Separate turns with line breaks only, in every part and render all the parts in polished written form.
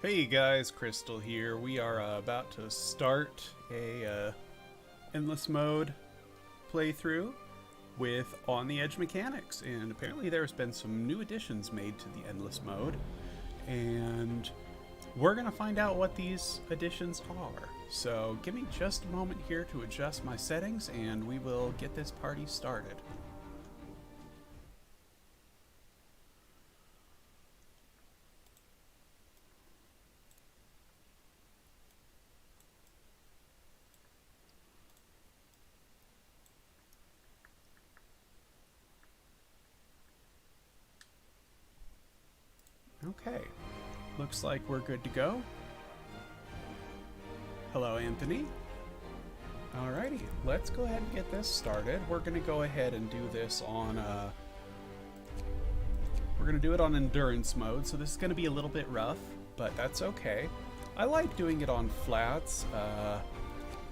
Hey guys, Crystal here. We are about to start a endless mode playthrough with on the edge mechanics, and apparently there's been some new additions made to the endless mode, and we're gonna find out what these additions are. So give me just a moment here to adjust my settings, and we will get this party started. Okay, looks like we're good to go. Hello, Anthony. Alrighty, let's go ahead and get this started. We're going to go ahead and do this on, we're going to do it on endurance mode, so this is going to be a little bit rough, but that's okay. I like doing it on flats. I'm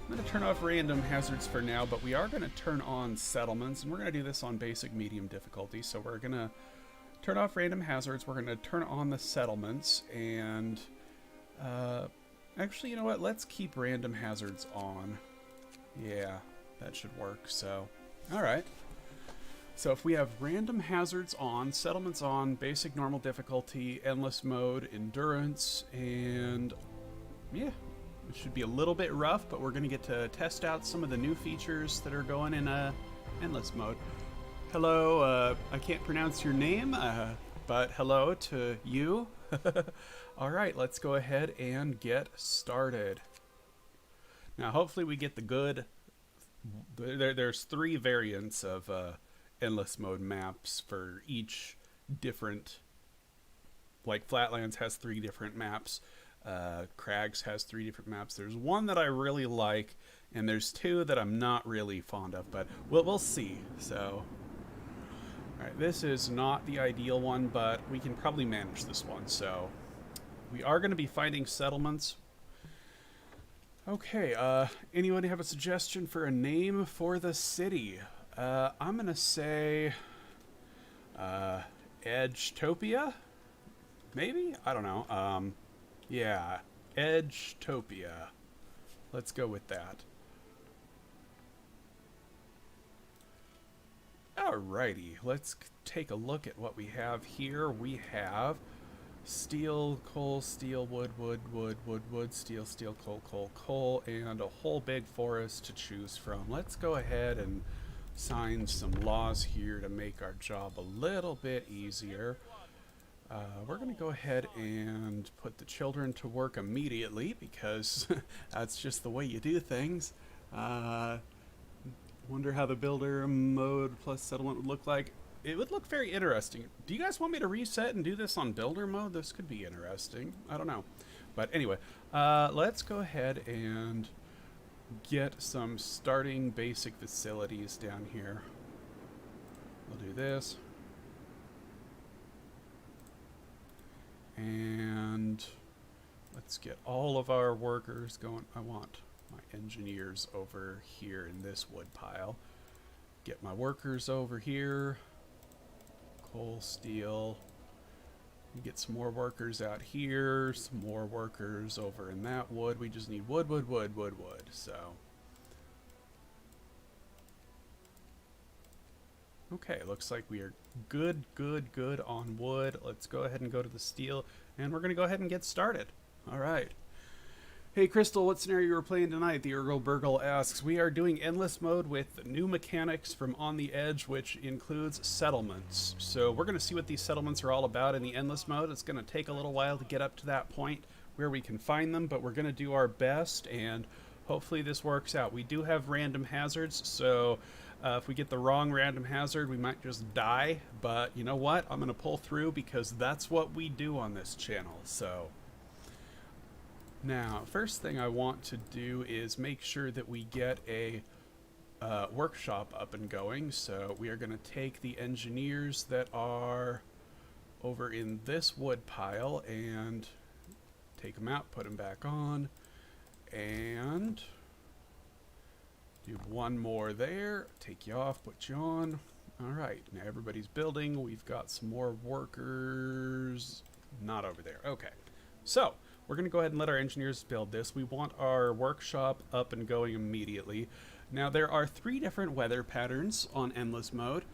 going to turn off random hazards for now, but we are going to turn on settlements, and we're going to do this on basic medium difficulty, so we're going to turn off random hazards, we're going to turn on the settlements, and, actually, you know what, let's keep random hazards on. Yeah, that should work, so, alright. So if we have random hazards on, settlements on, basic normal difficulty, endless mode, endurance, and yeah, it should be a little bit rough, but we're going to get to test out some of the new features that are going in endless mode. Hello, I can't pronounce your name, but hello to you. Alright, let's go ahead and get started. Now, hopefully we get the good... There's 3 variants of endless mode maps for each different... Like, Flatlands has 3 different maps. Crags has 3 different maps. There's one that I really like, and there's 2 that I'm not really fond of, but we'll see. So, alright, this is not the ideal one, but we can probably manage this one. So, we are going to be finding settlements. Okay, anybody have a suggestion for a name for the city? I'm gonna say, Edgetopia? Maybe? I don't know. Yeah, Edgetopia. Let's go with that. Alrighty, let's take a look at what we have here. We have steel, coal, steel, wood, wood, wood, wood, wood, steel, steel, coal, coal, coal, and a whole big forest to choose from. Let's go ahead and sign some laws here to make our job a little bit easier. We're going to go ahead and put the children to work immediately because that's just the way you do things. Wonder how the builder mode plus settlement would look like. It would look very interesting. Do you guys want me to reset and do this on builder mode? This could be interesting. I don't know. But anyway, let's go ahead and get some starting basic facilities down here. We'll do this. And let's get all of our workers going. I want my engineers over here in this wood pile. Get my workers over here. Coal, steel. Get some more workers out here. Some more workers over in that wood. We just need wood, wood, wood, wood, wood. So. Okay, looks like we are good, good, good on wood. Let's go ahead and go to the steel. And we're going to go ahead and get started. All right. Hey Crystal, what scenario you were playing tonight? The Urgle Burgle asks. We are doing endless mode with new mechanics from On the Edge, which includes settlements. So we're going to see what these settlements are all about in the endless mode. It's going to take a little while to get up to that point where we can find them, but we're going to do our best, and hopefully this works out. We do have random hazards, so if we get the wrong random hazard, we might just die, but you know what? I'm going to pull through because that's what we do on this channel, so... Now, first thing I want to do is make sure that we get a workshop up and going. So we are going to take the engineers that are over in this wood pile and take them out, put them back on, and do one more there. Take you off, put you on. All right, now everybody's building. We've got some more workers. Not over there. Okay, so we're going to go ahead and let our engineers build this. We want our workshop up and going immediately. Now, there are 3 different weather patterns on Endless mode.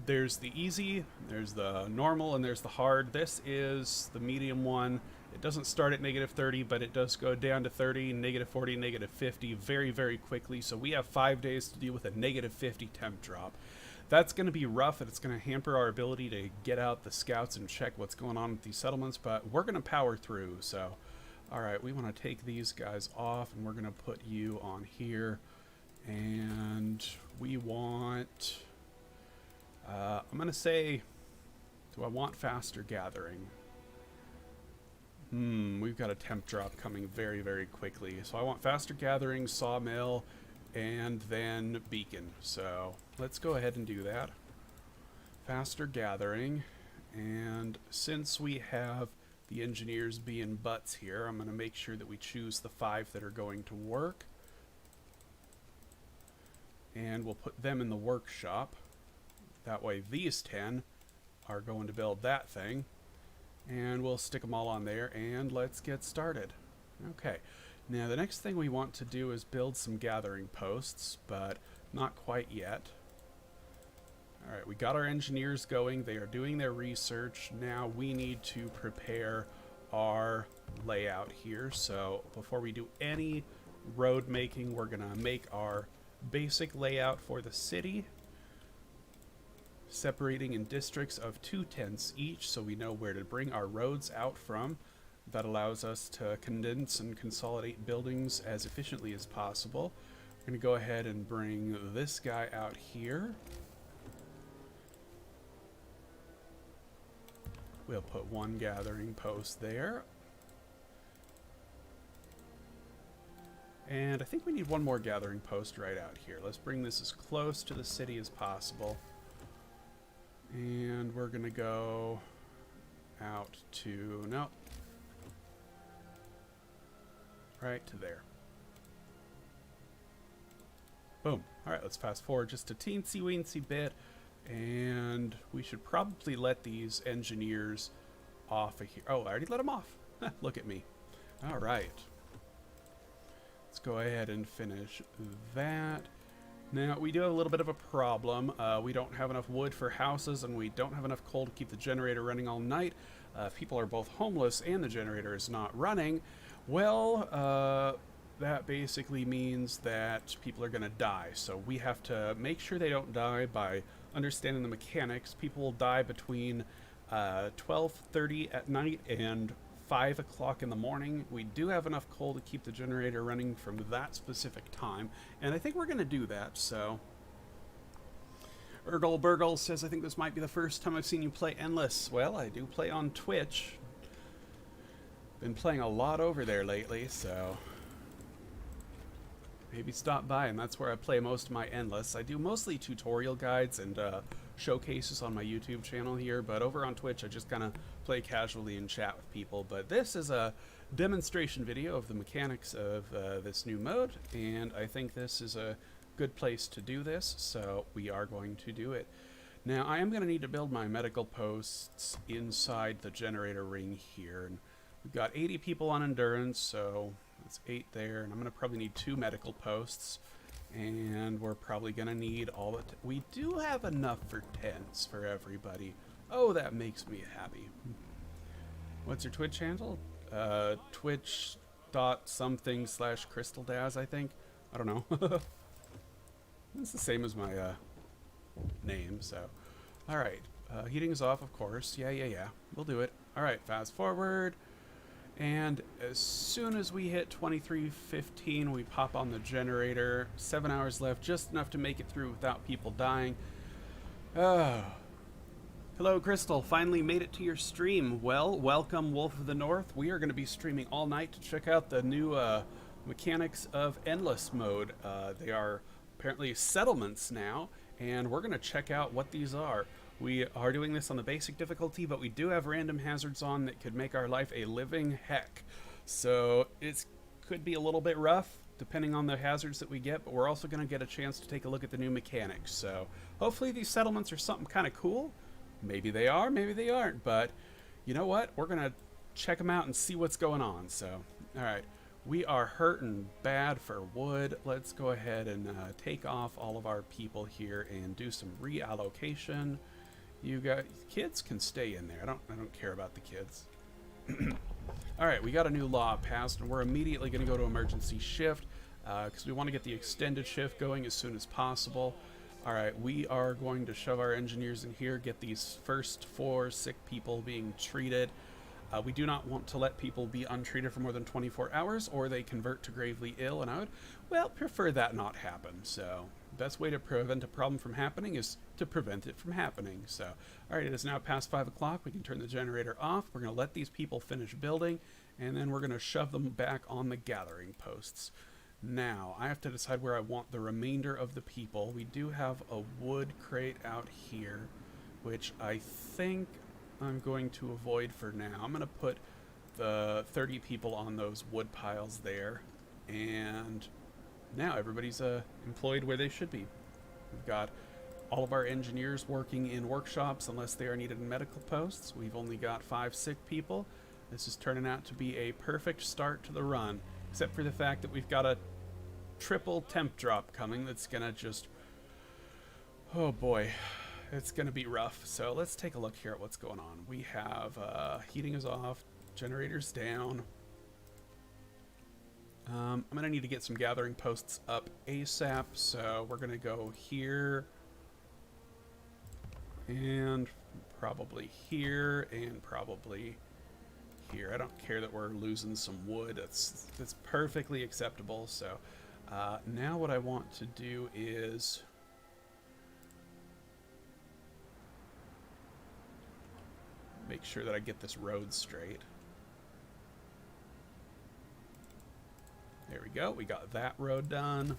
There's the easy, there's the normal, and there's the hard. This is the medium one. It doesn't start at -30, but it does go down to 30, -40, -50 very, very quickly. So we have 5 days to deal with a -50 temp drop. That's going to be rough, and it's going to hamper our ability to get out the scouts and check what's going on with these settlements, but we're going to power through. So, all right, we want to take these guys off, and we're going to put you on here. And we want... I'm going to say, do I want faster gathering? We've got a temp drop coming very, very quickly. So I want faster gathering, sawmill, and then beacon. So let's go ahead and do that. Faster gathering. And since we have the engineers being butts here, I'm going to make sure that we choose the 5 that are going to work. And we'll put them in the workshop. That way these 10 are going to build that thing. And we'll stick them all on there, and let's get started. Okay, now the next thing we want to do is build some gathering posts, but not quite yet. Alright, we got our engineers going. They are doing their research. Now we need to prepare our layout here. So before we do any road making, we're going to make our basic layout for the city, separating in districts of 2/10 each, so we know where to bring our roads out from. That allows us to condense and consolidate buildings as efficiently as possible. We're going to go ahead and bring this guy out here. We'll put 1 gathering post there. And I think we need 1 more gathering post right out here. Let's bring this as close to the city as possible. And we're going to go out to, no, right to there. Boom. All right, let's fast forward just a teensy-weensy bit. And we should probably let these engineers off of here. Oh, I already let them off. Look at me. All right. Let's go ahead and finish that. Now, we do have a little bit of a problem. We don't have enough wood for houses, and we don't have enough coal to keep the generator running all night. If people are both homeless and the generator is not running, well, that basically means that people are going to die. So we have to make sure they don't die by understanding the mechanics. People will die between 12:30 at night and 5 o'clock in the morning. We do have enough coal to keep the generator running from that specific time, and I think we're going to do that. So Ergel Burgle says, I think this might be the first time I've seen you play Endless. Well, I do play on Twitch. Been playing a lot over there lately, so maybe stop by, and that's where I play most of my Endless. I do mostly tutorial guides and showcases on my YouTube channel here, but over on Twitch I just kind of play casually and chat with people. But this is a demonstration video of the mechanics of this new mode, and I think this is a good place to do this, so we are going to do it. Now, I am going to need to build my medical posts inside the generator ring here, and we've got 80 people on endurance, so that's 8 there, and I'm going to probably need 2 medical posts. And we're probably going to need all the... we do have enough for tents for everybody. Oh, that makes me happy. What's your Twitch handle? Twitch.something/CrystalDaz, I think. I don't know. It's the same as my name, so... Alright. Heating is off, of course. Yeah. We'll do it. Alright, fast forward. And as soon as we hit 23:15, we pop on the generator. 7 hours left, just enough to make it through without people dying. Oh. Hello, Crystal. Finally made it to your stream. Well, welcome, Wolf of the North. We are going to be streaming all night to check out the new mechanics of Endless mode. They are apparently settlements now, and we're going to check out what these are. We are doing this on the basic difficulty, but we do have random hazards on that could make our life a living heck. So it could be a little bit rough, depending on the hazards that we get, but we're also going to get a chance to take a look at the new mechanics. So hopefully these settlements are something kind of cool. Maybe they are, maybe they aren't, but you know what? We're going to check them out and see what's going on. So, all right. We are hurting bad for wood. Let's go ahead and take off all of our people here and do some reallocation. You got kids can stay in there. I don't care about the kids. All right, we got a new law passed, and we're immediately going to go to emergency shift because we want to get the extended shift going as soon as possible. All right, we are going to shove our engineers in here, get these first 4 sick people being treated. We do not want to let people be untreated for more than 24 hours, or they convert to gravely ill, and I would, well, prefer that not happen. So, best way to prevent a problem from happening is to prevent it from happening. So, all right, it is now past 5 o'clock. We can turn the generator off. We're going to let these people finish building, and then we're going to shove them back on the gathering posts. Now, I have to decide where I want the remainder of the people. We do have a wood crate out here, which I think I'm going to avoid for now. I'm going to put the 30 people on those wood piles there, and now everybody's employed where they should be. We've got all of our engineers working in workshops unless they are needed in medical posts. We've only got 5 sick people. This is turning out to be a perfect start to the run, except for the fact that we've got a triple temp drop coming that's gonna just, oh boy, it's gonna be rough. So let's take a look here at what's going on. We have heating is off, generators down. I'm gonna need to get some gathering posts up ASAP, so we're gonna go here and probably here and probably here. I don't care that we're losing some wood. That's perfectly acceptable. So now what I want to do is make sure that I get this road straight. There we go. We got that road done.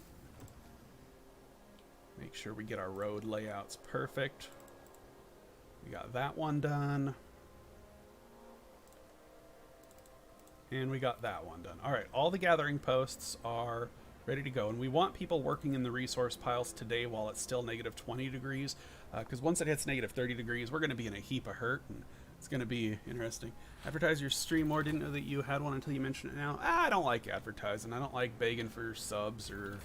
Make sure we get our road layouts perfect. We got that one done. And we got that one done. All right, all the gathering posts are ready to go. And we want people working in the resource piles today while it's still negative 20 degrees. Because once it hits negative 30 degrees, we're going to be in a heap of hurt. And it's going to be interesting. Advertise your stream more. Didn't know that you had one until you mentioned it now. I don't like advertising. I don't like begging for subs or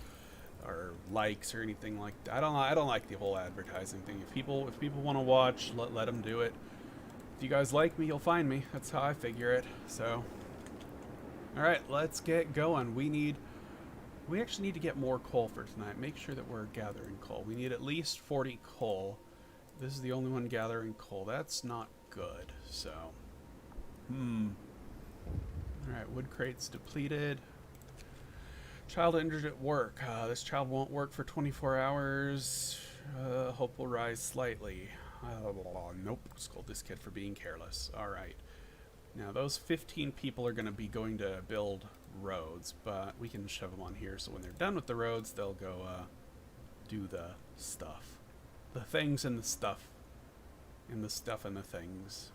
likes or anything like that. I don't like the whole advertising thing. If people want to watch, let them do it. If you guys like me, you'll find me. That's how I figure it. So, all right, let's get going. We actually need to get more coal for tonight. Make sure that we're gathering coal. We need at least 40 coal. This is the only one gathering coal. That's not good. So, all right, wood crates depleted. Child injured at work. This child won't work for 24 hours. Hope will rise slightly. Nope. Scold this kid for being careless. All right. Now, those 15 people are going to be going to build roads, but we can shove them on here so when they're done with the roads, they'll go do the stuff. The things and the stuff. And the stuff and the things.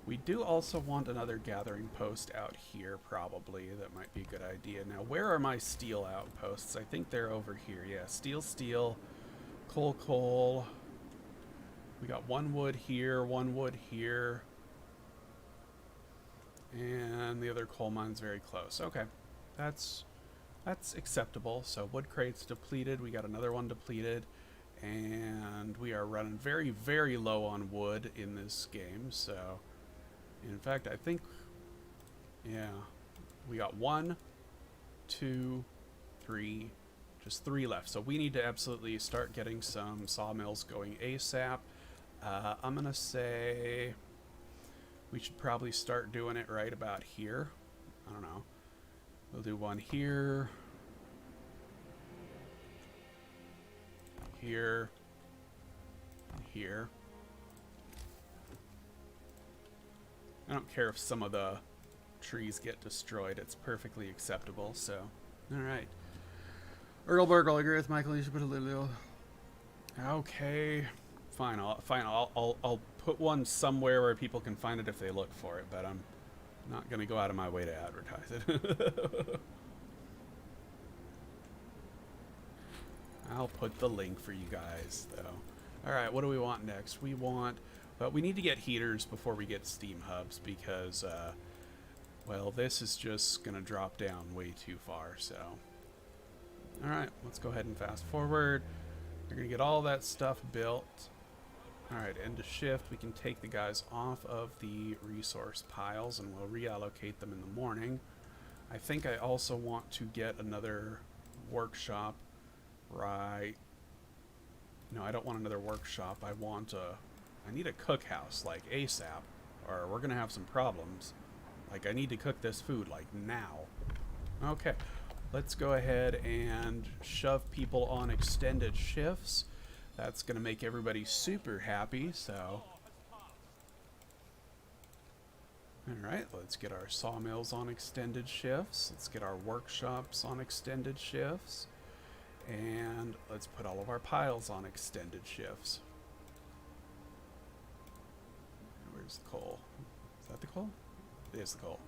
We do also want another gathering post out here, probably. That might be a good idea. Now, where are my steel outposts? I think they're over here. Yeah, steel, coal. We got one wood here, and the other coal mine's very close. Okay, that's acceptable. So wood crates depleted. We got another one depleted, and we are running very, very low on wood in this game. So, in fact, I think, yeah, we got 1, 2, 3, just 3 left. So we need to absolutely start getting some sawmills going ASAP. I'm gonna say we should probably start doing it right about here. I don't know. We'll do one here, here, and here. I don't care if some of the trees get destroyed. It's perfectly acceptable. So, all right. Earl Burgle, I agree with Michael. You should put a little. Okay, fine. I'll put one somewhere where people can find it if they look for it. But I'm not gonna go out of my way to advertise it. I'll put the link for you guys, though. All right, what do we want next? We want But we need to get heaters before we get steam hubs because, well, this is just going to drop down way too far, so. Alright, let's go ahead and fast forward. We're going to get all that stuff built. Alright, end of shift. We can take the guys off of the resource piles and we'll reallocate them in the morning. I think I also want to get another workshop right. No, I don't want another workshop. I need a cookhouse, like ASAP, or we're going to have some problems. Like, I need to cook this food, like, now. Okay. Let's go ahead and shove people on extended shifts. That's going to make everybody super happy, so. Alright, let's get our sawmills on extended shifts. Let's get our workshops on extended shifts. And let's put all of our piles on extended shifts. Where's the coal? Is that the coal? It is the coal.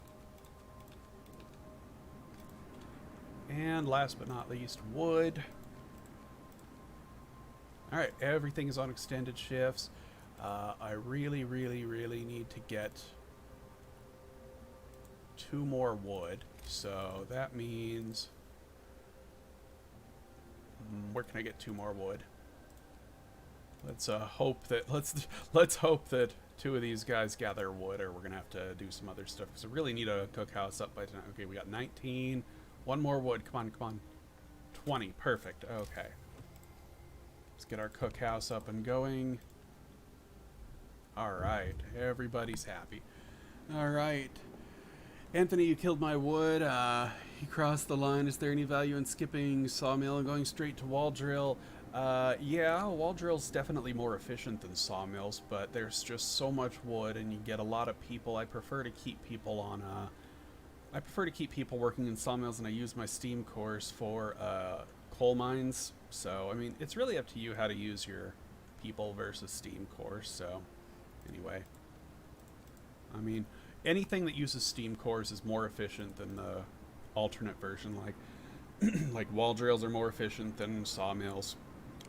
And last but not least, wood. Alright, everything is on extended shifts. I really need to get 2 more wood. So that means... where can I get 2 more wood? Let's hope that 2 of these guys gather wood, or we're gonna have to do some other stuff. Because I really need a cookhouse up by tonight. Okay, we got 19. 1 more wood. Come on. 20. Perfect. Okay. Let's get our cookhouse up and going. Alright. Everybody's happy. Alright. Anthony, you killed my wood. You crossed the line. Is there any value in skipping sawmill and going straight to wall drill? Yeah, wall drill's definitely more efficient than sawmills, but there's just so much wood and you get a lot of people. I prefer to keep people on, I prefer to keep people working in sawmills, and I use my steam cores for coal mines. So, I mean, it's really up to you how to use your people versus steam cores. So, anyway. I mean, anything that uses steam cores is more efficient than the alternate version. Like wall drills are more efficient than sawmills.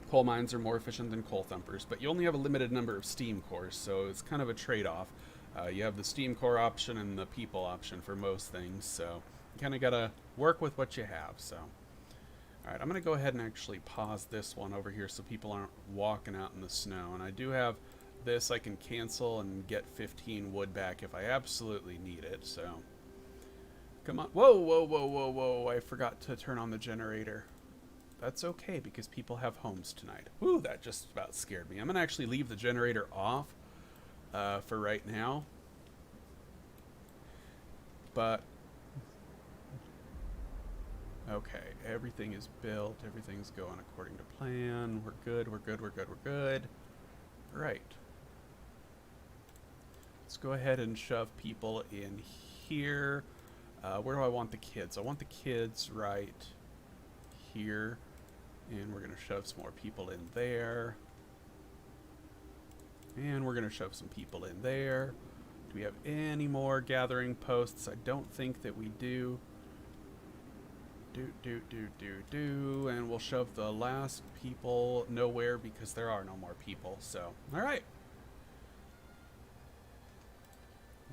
Coal mines are more efficient than coal thumpers. But you only have a limited number of steam cores, so it's kind of a trade-off. You have the steam core option and the people option for most things, so you kind of got to work with what you have. So, alright, I'm going to go ahead and actually pause this one over here so people aren't walking out in the snow. And I do have this I can cancel and get 15 wood back if I absolutely need it, so. Come on. Whoa, I forgot to turn on the generator. That's okay, because people have homes tonight. Woo, that just about scared me. I'm going to actually leave the generator off. For right now, but okay, everything is built, everything's going according to plan. We're good. Right, let's go ahead and shove people in here. Where do I want the kids? I want the kids right here, and we're gonna shove some more people in there. And we're going to shove some people in there. Do we have any more gathering posts? I don't think that we do. And we'll shove the last people nowhere because there are no more people. So, alright.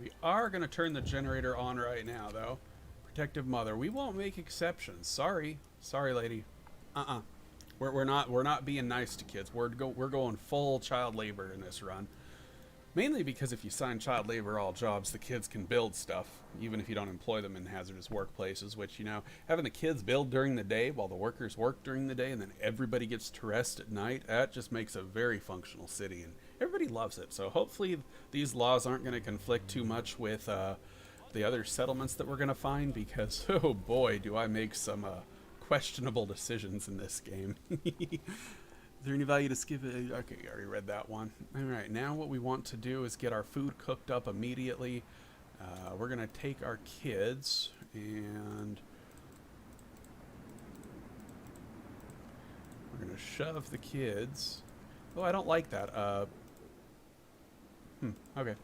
We are going to turn the generator on right now, though. Protective mother. We won't make exceptions. Sorry. Sorry, lady. We're not being nice to kids. We're going full child labor in this run. Mainly because if you sign child labor all jobs, the kids can build stuff, even if you don't employ them in hazardous workplaces, which, you know, having the kids build during the day while the workers work during the day and then everybody gets to rest at night, that just makes a very functional city, and everybody loves it. So hopefully these laws aren't going to conflict too much with the other settlements that we're going to find, because, oh boy, do I make some questionable decisions in this game. Is there any value to skip it? Okay, I already read that one. Alright, now what we want to do is get our food cooked up immediately. We're going to take our kids and we're going to shove the kids. Oh, I don't like that. Okay.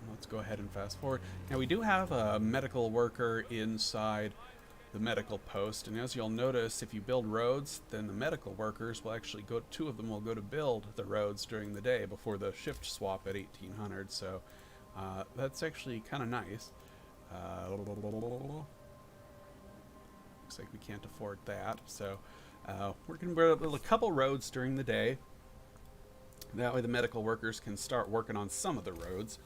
Let's go ahead and fast forward. Now we do have a medical worker inside the medical post. And as you'll notice, if you build roads, then the medical workers will actually go, 2 of them will go to build the roads during the day before the shift swap at 1800. So that's actually kind of nice. Looks like we can't afford that. So we're going to build a couple roads during the day. That way the medical workers can start working on some of the roads.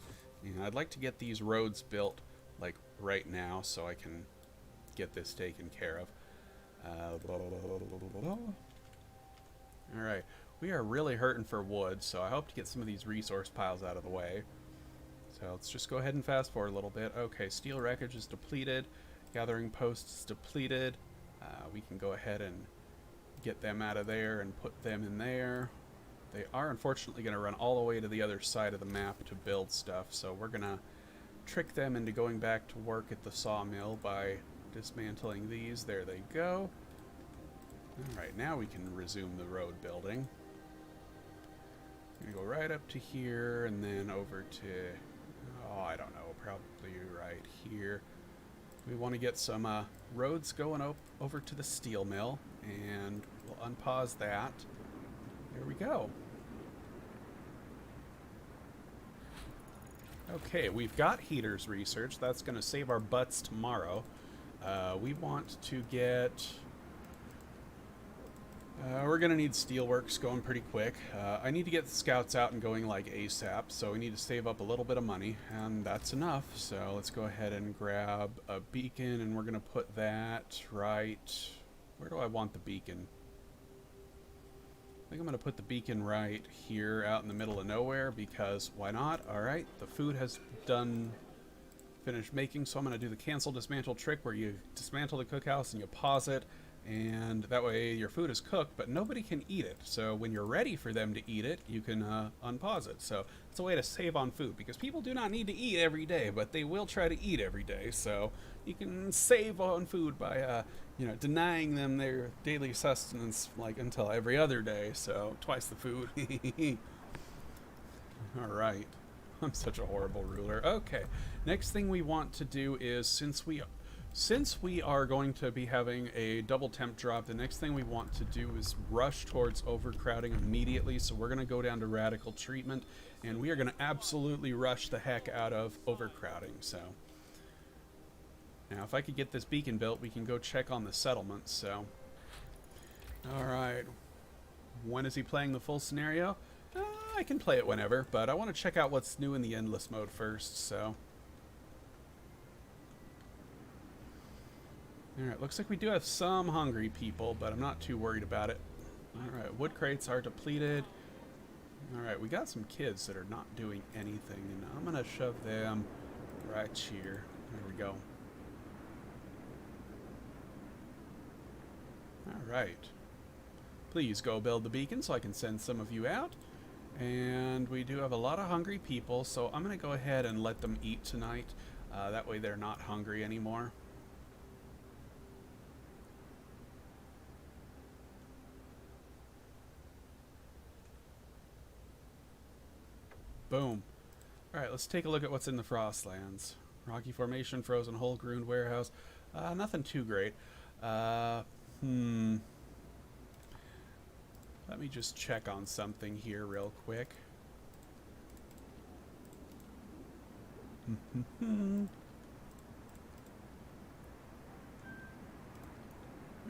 And I'd like to get these roads built like right now so I can get this taken care of. Alright, we are really hurting for wood, so I hope to get some of these resource piles out of the way. So let's just go ahead and fast forward a little bit. Okay, steel wreckage is depleted. Gathering posts depleted. We can go ahead and get them out of there and put them in there. They are unfortunately going to run all the way to the other side of the map to build stuff, so we're going to trick them into going back to work at the sawmill by dismantling these. There they go. Alright, now we can resume the road building. I'm going to go right up to here and then over to, oh, I don't know, probably right here. We want to get some roads going over to the steel mill, and we'll unpause that. There we go. Okay, we've got heaters research. That's going to save our butts tomorrow. We want to get... we're going to need steelworks going pretty quick. I need to get the scouts out and going like ASAP, so we need to save up a little bit of money, and that's enough. So let's go ahead and grab a beacon, and we're going to put that right... Where do I want the beacon? I think I'm going to put the beacon right here out in the middle of nowhere, because why not? Alright, the food has finished making, so I'm going to do the cancel dismantle trick where you dismantle the cookhouse and you pause it, and that way your food is cooked, but nobody can eat it. So when you're ready for them to eat it, you can unpause it. So it's a way to save on food, because people do not need to eat every day, but they will try to eat every day. So you can save on food by denying them their daily sustenance like until every other day. So twice the food. All right. I'm such a horrible ruler. Okay. Next thing we want to do is, since we are going to be having a double temp drop, the next thing we want to do is rush towards overcrowding immediately. So we're going to go down to radical treatment, and we are going to absolutely rush the heck out of overcrowding. So now if I could get this beacon built, we can go check on the settlements. So all right, when is he playing the full scenario? I can play it whenever, but I want to check out what's new in the endless mode first. So alright, looks like we do have some hungry people, but I'm not too worried about it. Alright, wood crates are depleted. Alright, we got some kids that are not doing anything, and I'm going to shove them right here. There we go. Alright. Please go build the beacon so I can send some of you out. And we do have a lot of hungry people, so I'm going to go ahead and let them eat tonight. That way they're not hungry anymore. Boom. Alright, let's take a look at what's in the Frostlands. Rocky Formation, Frozen Hole, Gruned Warehouse. Nothing too great. Let me just check on something here real quick.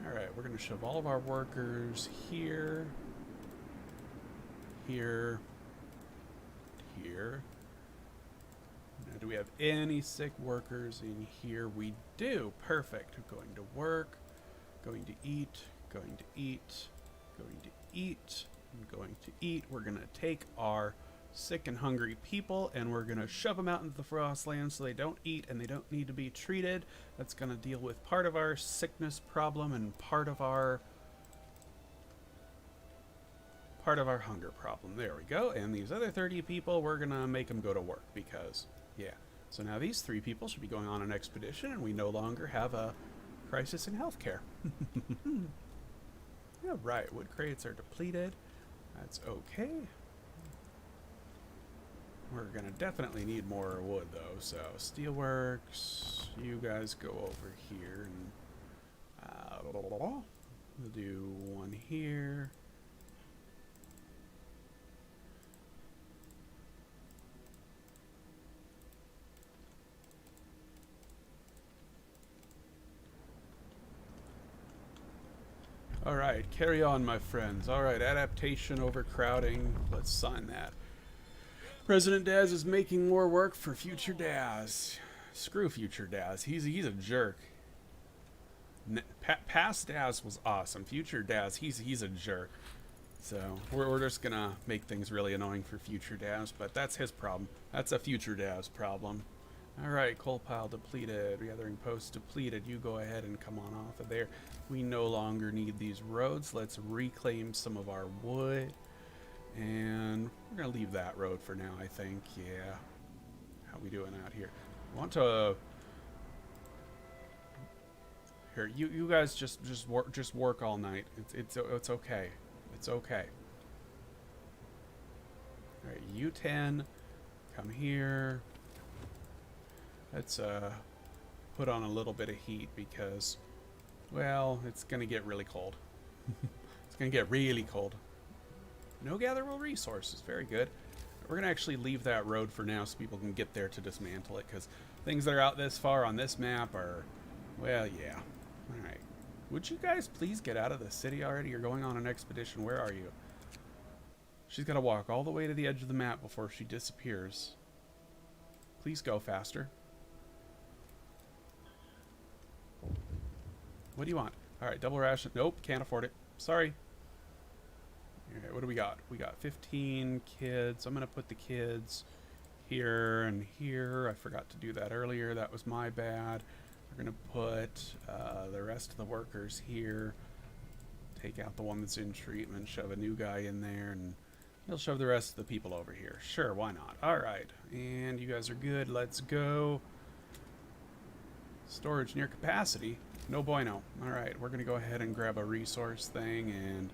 Alright, we're going to shove all of our workers here, here, here. Now, do we have any sick workers in here? We do. Perfect. Going to work, going to eat, going to eat, going to eat, and going to eat. We're going to take our sick and hungry people, and we're going to shove them out into the Frostlands so they don't eat and they don't need to be treated. That's going to deal with part of our sickness problem and part of our hunger problem. There we go. And these other 30 people, we're going to make them go to work because, yeah. So now these 3 people should be going on an expedition, and we no longer have a crisis in healthcare. Yeah, right. Wood crates are depleted. That's okay. We're going to definitely need more wood, though. So, steelworks, you guys go over here and We'll do one here. All right, carry on, my friends. All right, adaptation, overcrowding. Let's sign that. President Daz is making more work for future Daz. Screw future Daz. He's a jerk. Past Daz was awesome. Future Daz, he's a jerk. So we're just gonna make things really annoying for future Daz, but that's his problem. That's a future Daz problem. All right, coal pile depleted, gathering post depleted. You go ahead and come on off of there. We no longer need these roads. Let's reclaim some of our wood. And we're going to leave that road for now, I think. Yeah. How we doing out here? I want to... Here, you guys just work all night. It's okay. It's okay. All right, you 10, come here. Let's put on a little bit of heat because, well, it's gonna get really cold. It's gonna get really cold. No gatherable resources, very good. We're gonna actually leave that road for now so people can get there to dismantle it, because things that are out this far on this map are, well, yeah. All right, would you guys please get out of the city already? You're going on an expedition. Where are you? She's got to walk all the way to the edge of the map before she disappears. Please go faster. What do you want? All right, double ration. Nope, can't afford it. Sorry. All right, what do we got? We got 15 kids. I'm going to put the kids here and here. I forgot to do that earlier. That was my bad. We're going to put the rest of the workers here. Take out the one that's in treatment. Shove a new guy in there. And he'll shove the rest of the people over here. Sure, why not? All right. And you guys are good. Let's go. Storage near capacity. No bueno. All right, we're going to go ahead and grab a resource thing and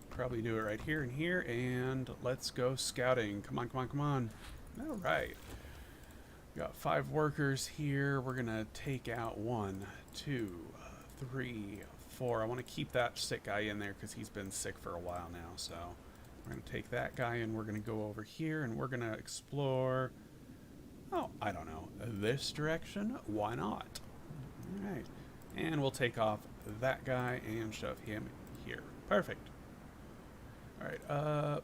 probably do it right here and here. And let's go scouting. Come on, come on, come on. All right. We got 5 workers here. We're going to take out 1, 2, 3, 4. I want to keep that sick guy in there because he's been sick for a while now. So we're going to take that guy and we're going to go over here and we're going to explore, oh, I don't know, this direction. Why not? All right. And we'll take off that guy and shove him here. Perfect. All right.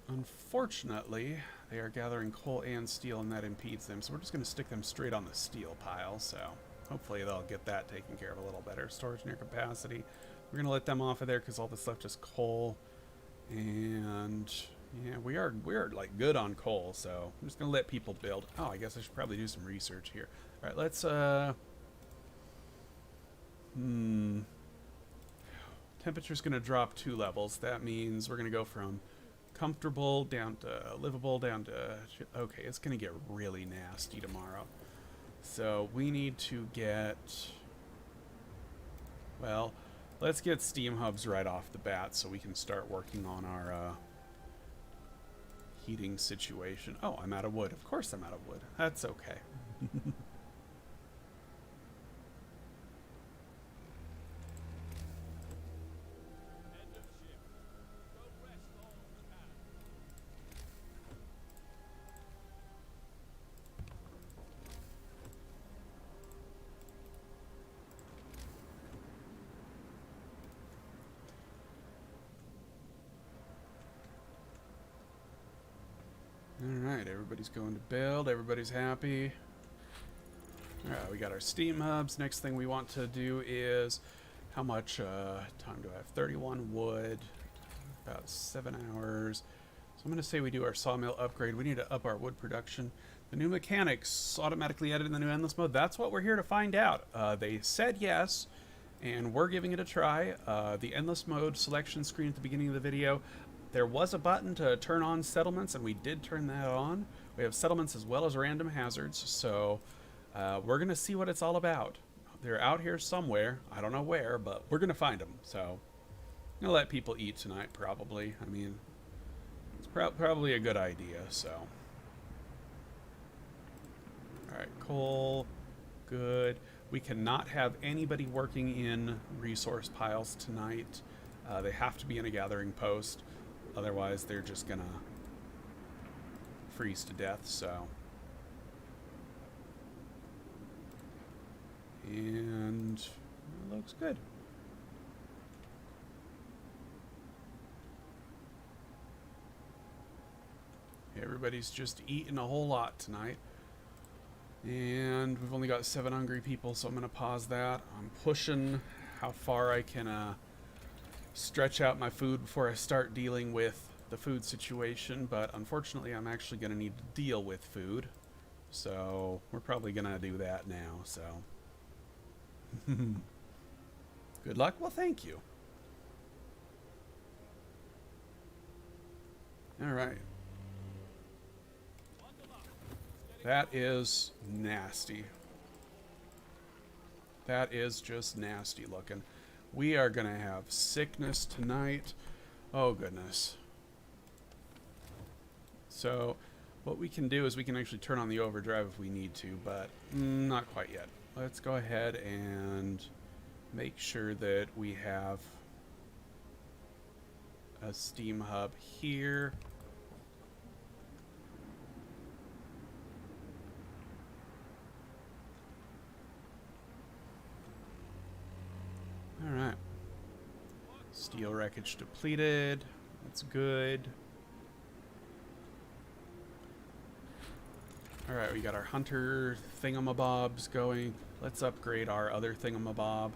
Unfortunately, they are gathering coal and steel, and that impedes them. So we're just going to stick them straight on the steel pile. So hopefully they'll get that taken care of a little better. Storage near capacity. We're going to let them off of there because all that's left is coal. And yeah, we are like good on coal. So I'm just going to let people build. Oh, I guess I should probably do some research here. All right, let's temperature's going to drop 2 levels. That means we're going to go from comfortable down to livable down to, okay, it's going to get really nasty tomorrow. So we need to get, well, let's get steam hubs right off the bat so we can start working on our heating situation. Oh, I'm out of wood. Of course I'm out of wood. That's okay. Alright, everybody's going to build, everybody's happy. Alright, we got our steam hubs. Next thing we want to do is, how much time do I have? 31 wood, about 7 hours. So I'm going to say we do our sawmill upgrade. We need to up our wood production. The new mechanics automatically added in the new endless mode. That's what we're here to find out. They said yes, and we're giving it a try. The endless mode selection screen at the beginning of the video, there was a button to turn on settlements, and we did turn that on. We have settlements as well as random hazards, so we're going to see what it's all about. They're out here somewhere. I don't know where, but we're going to find them. So I'm going to let people eat tonight, probably. I mean, it's probably a good idea, so. All right, coal, good. We cannot have anybody working in resource piles tonight. They have to be in a gathering post. Otherwise, they're just going to freeze to death, so. And it looks good. Everybody's just eating a whole lot tonight. And we've only got 7 hungry people, so I'm going to pause that. I'm pushing how far I can stretch out my food before I start dealing with the food situation, but unfortunately I'm actually going to need to deal with food. So we're probably going to do that now, so. Good luck? Well, thank you. All right. That is nasty. That is just nasty looking. We are going to have sickness tonight. Oh, goodness. So, what we can do is we can actually turn on the overdrive if we need to, but not quite yet. Let's go ahead and make sure that we have a steam hub here. Alright. Steel wreckage depleted. That's good. Alright, we got our hunter thingamabobs going. Let's upgrade our other thingamabob.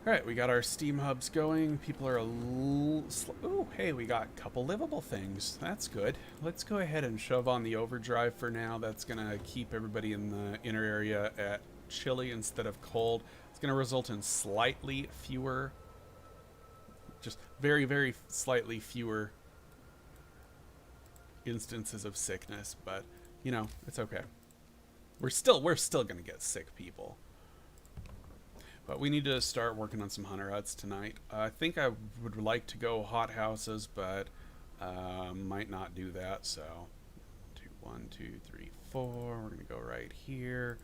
Alright, we got our steam hubs going. People are a little ooh, hey, we got a couple livable things. That's good. Let's go ahead and shove on the overdrive for now. That's going to keep everybody in the inner area at chilly instead of cold. It's going to result in slightly fewer, just very, very slightly fewer instances of sickness, but you know, it's okay. We're still going to get sick people. But we need to start working on some hunter huts tonight. I think I would like to go hot houses, but might not do that. So, 1, 2, 3, 4. We're going to go right here.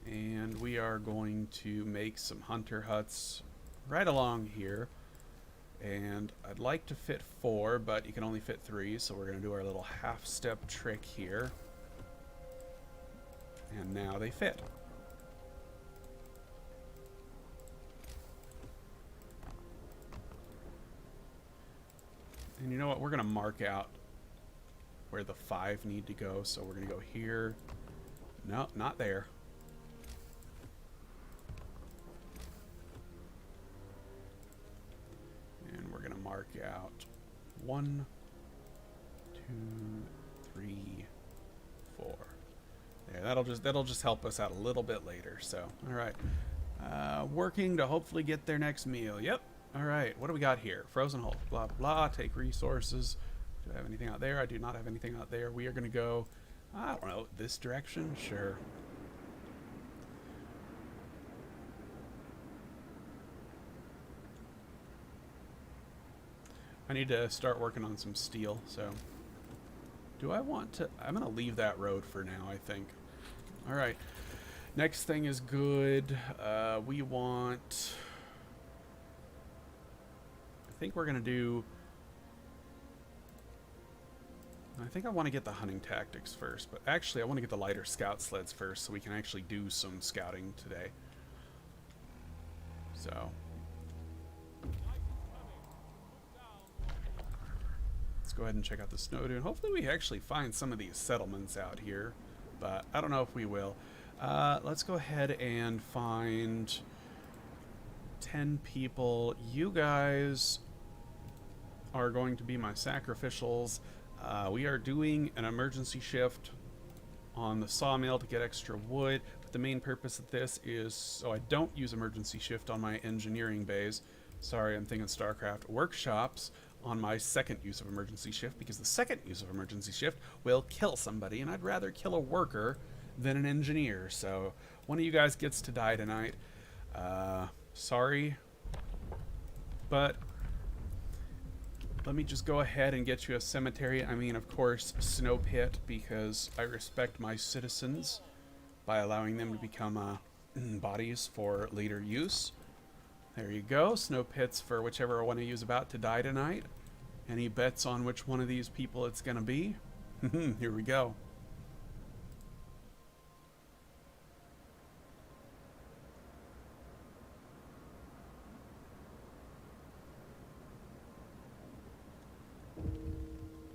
And we are going to make some hunter huts right along here. And I'd like to fit 4, but you can only fit 3. So we're going to do our little half-step trick here. And now they fit. And you know what? We're going to mark out where the 5 need to go. So we're going to go here. No, not there. And we're going to mark out 1, 2, 3, 4. There, that'll just help us out a little bit later. So, all right. Working to hopefully get their next meal. Yep. All right. What do we got here? Frozen hole. Blah, blah. Take resources. Do I have anything out there? I do not have anything out there. We are going to go, I don't know, this direction? Sure. I need to start working on some steel, so. Do I want to? I'm going to leave that road for now, I think. All right. Next thing is good. We want... I think we're going to do... I think I want to get the hunting tactics first, but actually I want to get the lighter scout sleds first so we can actually do some scouting today. So... go ahead and check out the snow dune. Hopefully we actually find some of these settlements out here, but I don't know if we will. Let's go ahead and find 10 people. You guys are going to be my sacrificials. We are doing an emergency shift on the sawmill to get extra wood, but the main purpose of this is so I don't use emergency shift on my engineering bays. Sorry, I'm thinking StarCraft workshops on my second use of emergency shift, because the second use of emergency shift will kill somebody, and I'd rather kill a worker than an engineer. So one of you guys gets to die tonight. Sorry, but let me just go ahead and get you a cemetery. I mean, of course, snow pit, because I respect my citizens by allowing them to become bodies for later use. There you go. Snow pits for whichever one of you is about to die tonight. Any bets on which one of these people it's going to be? Here we go.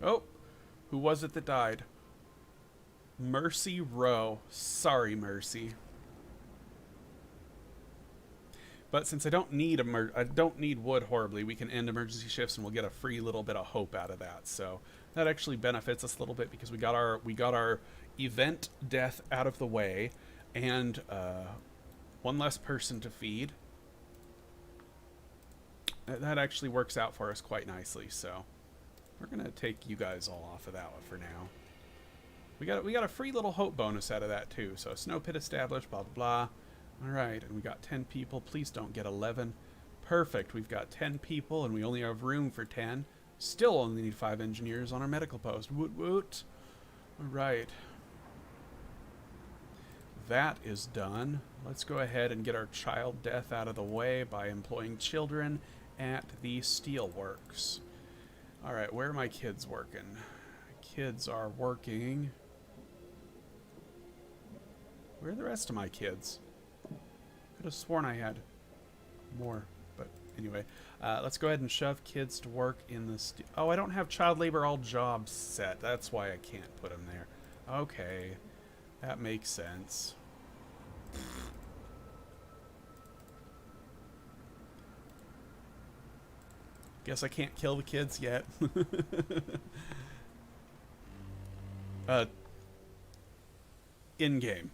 Oh, who was it that died? Mercy Rowe. Sorry, Mercy. But since I don't need wood horribly, we can end emergency shifts and we'll get a free little bit of hope out of that. So that actually benefits us a little bit because we got our event death out of the way, and one less person to feed. That actually works out for us quite nicely. So we're gonna take you guys all off of that one for now. We got a free little hope bonus out of that too. So snow pit established, blah blah blah. All right, and we got 10 people. Please don't get 11. Perfect. We've got 10 people, and we only have room for 10. Still only need 5 engineers on our medical post. Woot woot. All right. That is done. Let's go ahead and get our child death out of the way by employing children at the steelworks. All right, where are my kids working? Kids are working. Where are the rest of my kids? Could have sworn I had more, but anyway, let's go ahead and shove kids to work in the oh, I don't have child labor all jobs set. That's why I can't put them there. Okay, that makes sense. Guess I can't kill the kids yet. In game.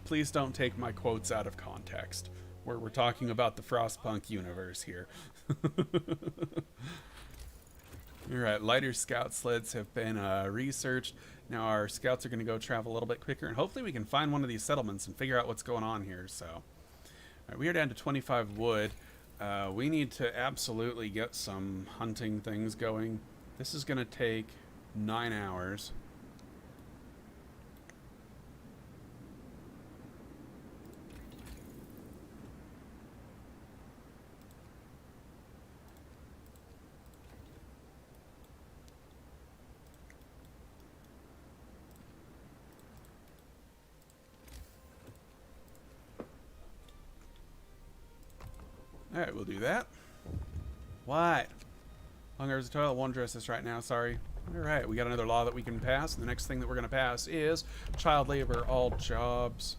Please don't take my quotes out of context. We're talking about the Frostpunk universe here. Alright, lighter scout sleds have been researched. Now our scouts are going to go travel a little bit quicker, and hopefully we can find one of these settlements and figure out what's going on here. So, alright, we are down to 25 wood. We need to absolutely get some hunting things going. This is going to take 9 hours. Alright, we'll do that. What? Hunger is a toilet. Won't address this right now, sorry. Alright, we got another law that we can pass. The next thing that we're going to pass is child labor, all jobs.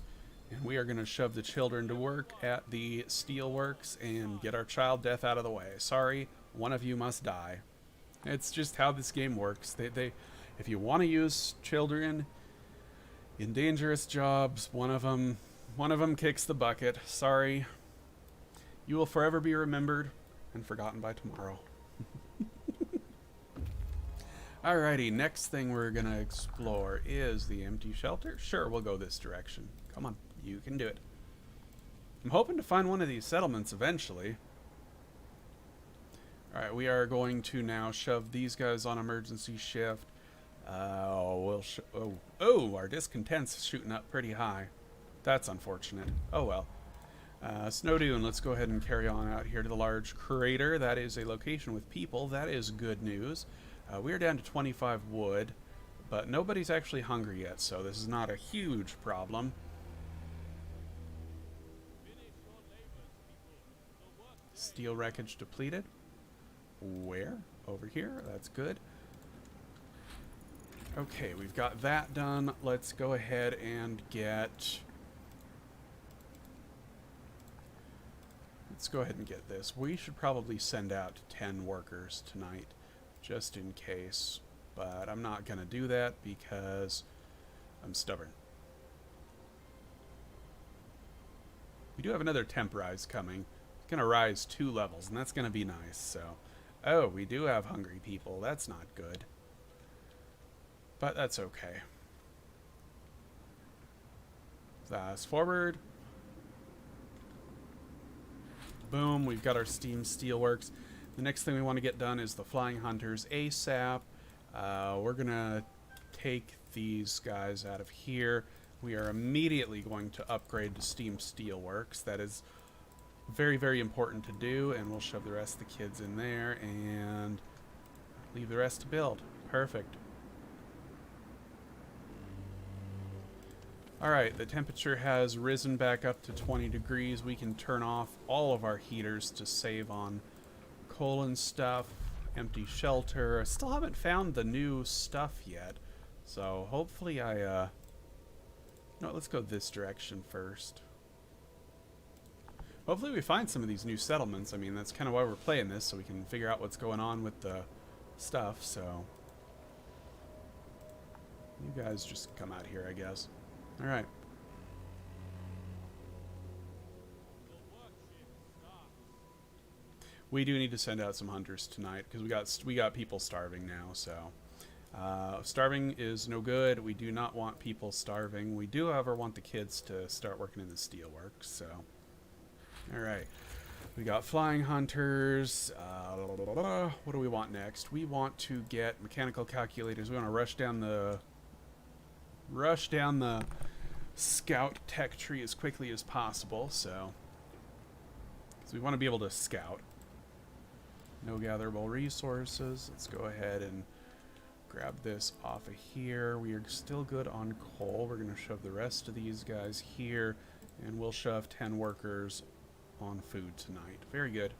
And we are going to shove the children to work at the steelworks and get our child death out of the way. Sorry, one of you must die. It's just how this game works. If you want to use children in dangerous jobs, one of them kicks the bucket. Sorry. You will forever be remembered and forgotten by tomorrow. Alrighty, next thing we're going to explore is the empty shelter. Sure, we'll go this direction. Come on, you can do it. I'm hoping to find one of these settlements eventually. Alright, we are going to now shove these guys on emergency shift. Our discontent's shooting up pretty high. That's unfortunate. Oh well. Snow Dune, let's go ahead and carry on out here to the large crater. That is a location with people. That is good news. We are down to 25 wood, but nobody's actually hungry yet, so this is not a huge problem. Steel wreckage depleted. Where? Over here. That's good. Okay, we've got that done. Let's go ahead and get... Let's go ahead and get this. We should probably send out 10 workers tonight, just in case. But I'm not going to do that because I'm stubborn. We do have another temp rise coming. It's going to rise 2 levels, and that's going to be nice. So, oh, we do have hungry people. That's not good. But that's okay. Fast forward. Boom, we've got our steam steelworks. The next thing we want to get done is the flying hunters ASAP. We're gonna take these guys out of here. We are immediately going to upgrade to steam steelworks. That is very, very important to do, and we'll shove the rest of the kids in there and leave the rest to build. Perfect. Alright, the temperature has risen back up to 20 degrees. We can turn off all of our heaters to save on coal and stuff. Empty shelter. I still haven't found the new stuff yet, so hopefully no, let's go this direction first. Hopefully we find some of these new settlements. I mean, that's kind of why we're playing this, so we can figure out what's going on with the stuff, so... You guys just come out here, I guess. Alright. We do need to send out some hunters tonight, because we got people starving now, so... starving is no good. We do not want people starving. We do, however, want the kids to start working in the steelworks, so... Alright. We got flying hunters. What do we want next? We want to get mechanical calculators. We want to rush down the scout tech tree as quickly as possible, so... Because we want to be able to scout. No gatherable resources. Let's go ahead and grab this off of here. We are still good on coal. We're going to shove the rest of these guys here, and we'll shove 10 workers on food tonight. Very good.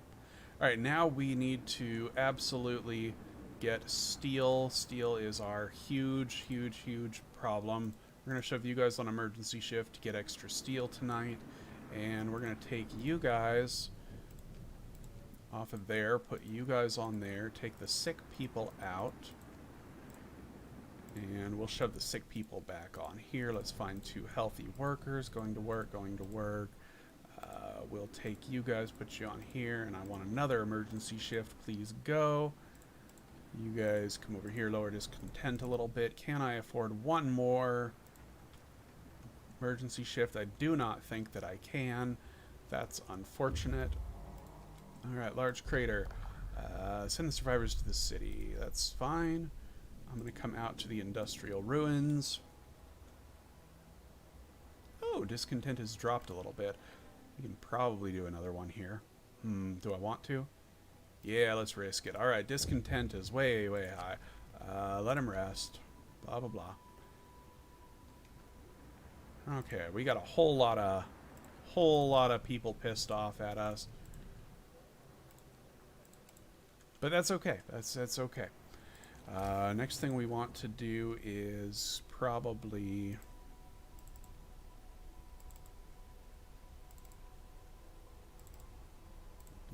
Alright, now we need to absolutely get steel. Steel is our huge, huge, huge problem. We're going to shove you guys on emergency shift to get extra steel tonight, and we're going to take you guys off of there, put you guys on there, take the sick people out, and we'll shove the sick people back on here. Let's find 2 healthy workers. Going to work, going to work. We'll take you guys, put you on here, and I want another emergency shift. Please go. You guys come over here, lower discontent a little bit. Can I afford one more emergency shift? I do not think that I can. That's unfortunate. Alright, large crater. Send the survivors to the city. That's fine. I'm going to come out to the industrial ruins. Oh, discontent has dropped a little bit. We can probably do another one here. Do I want to? Yeah, let's risk it. Alright, discontent is way, way high. Let him rest. Blah, blah, blah. Okay, we got a whole lot of people pissed off at us. But that's okay. That's okay. Next thing we want to do is probably...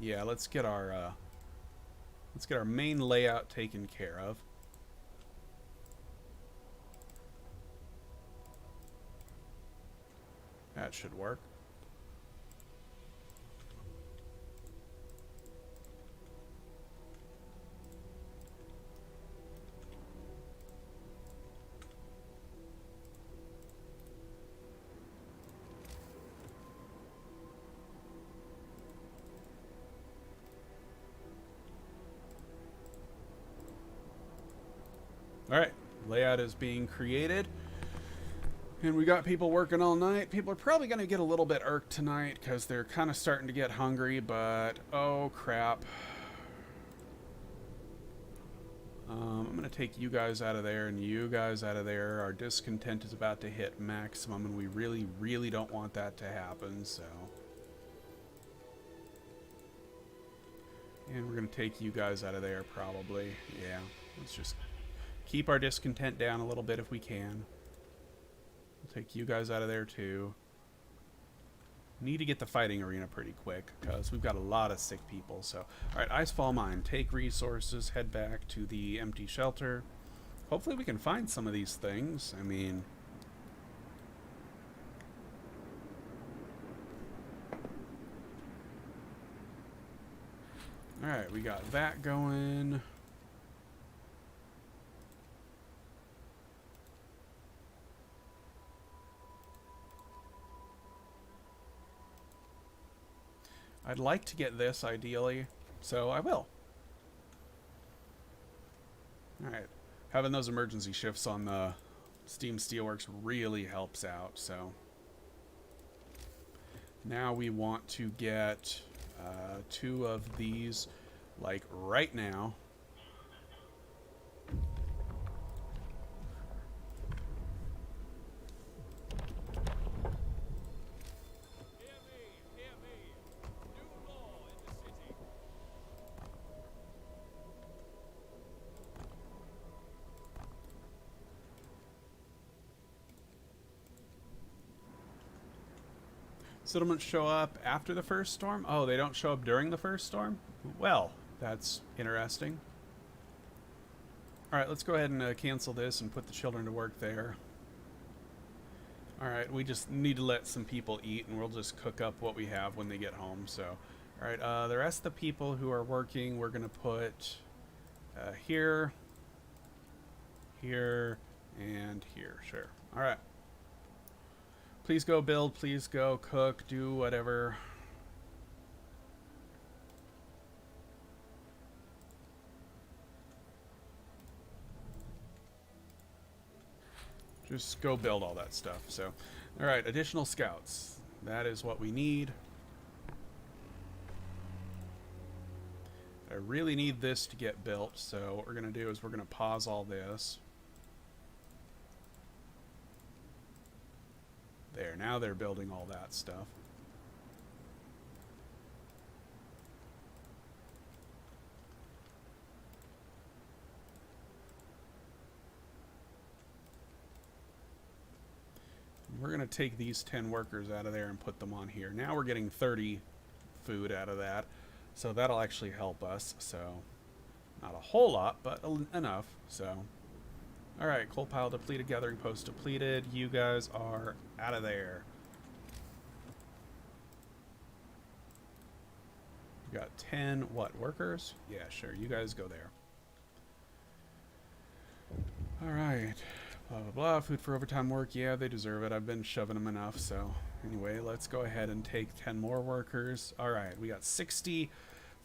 Yeah, let's get our main layout taken care of. That should work. Alright, layout is being created. And we got people working all night. People are probably going to get a little bit irked tonight because they're kind of starting to get hungry, but oh crap. I'm going to take you guys out of there and you guys out of there. Our discontent is about to hit maximum, and we really, really don't want that to happen, so... And we're going to take you guys out of there, probably. Yeah, let's just keep our discontent down a little bit if we can. We'll take you guys out of there, too. Need to get the fighting arena pretty quick, because we've got a lot of sick people, so... Alright, Icefall Mine. Take resources, head back to the empty shelter. Hopefully we can find some of these things. I mean... Alright, we got that going. I'd like to get this, ideally, so I will. Alright, Having those emergency shifts on the Steam Steelworks really helps out. So now we want to get 2 of these, like, right now. Settlements show up after the first storm? Oh, they don't show up during the first storm? Well, that's interesting. Alright, let's go ahead and cancel this and put the children to work there. Alright, we just need to let some people eat, and we'll just cook up what we have when they get home. So, alright, the rest of the people who are working, we're going to put here, here, and here. Sure. Alright. Please go build, please go cook, do whatever. Just go build all that stuff. So, alright, additional scouts. That is what we need. I really need this to get built, so what we're going to do is we're going to pause all this. There, now they're building all that stuff. We're going to take these 10 workers out of there and put them on here. Now we're getting 30 food out of that, so that'll actually help us. So, not a whole lot, but enough. So, alright, coal pile depleted, gathering post depleted. You guys are out of there. We got 10, what, workers? Yeah, sure, you guys go there. Alright, blah, blah, blah. Food for overtime work, yeah, they deserve it. I've been shoving them enough, so anyway, let's go ahead and take 10 more workers. Alright, we got 60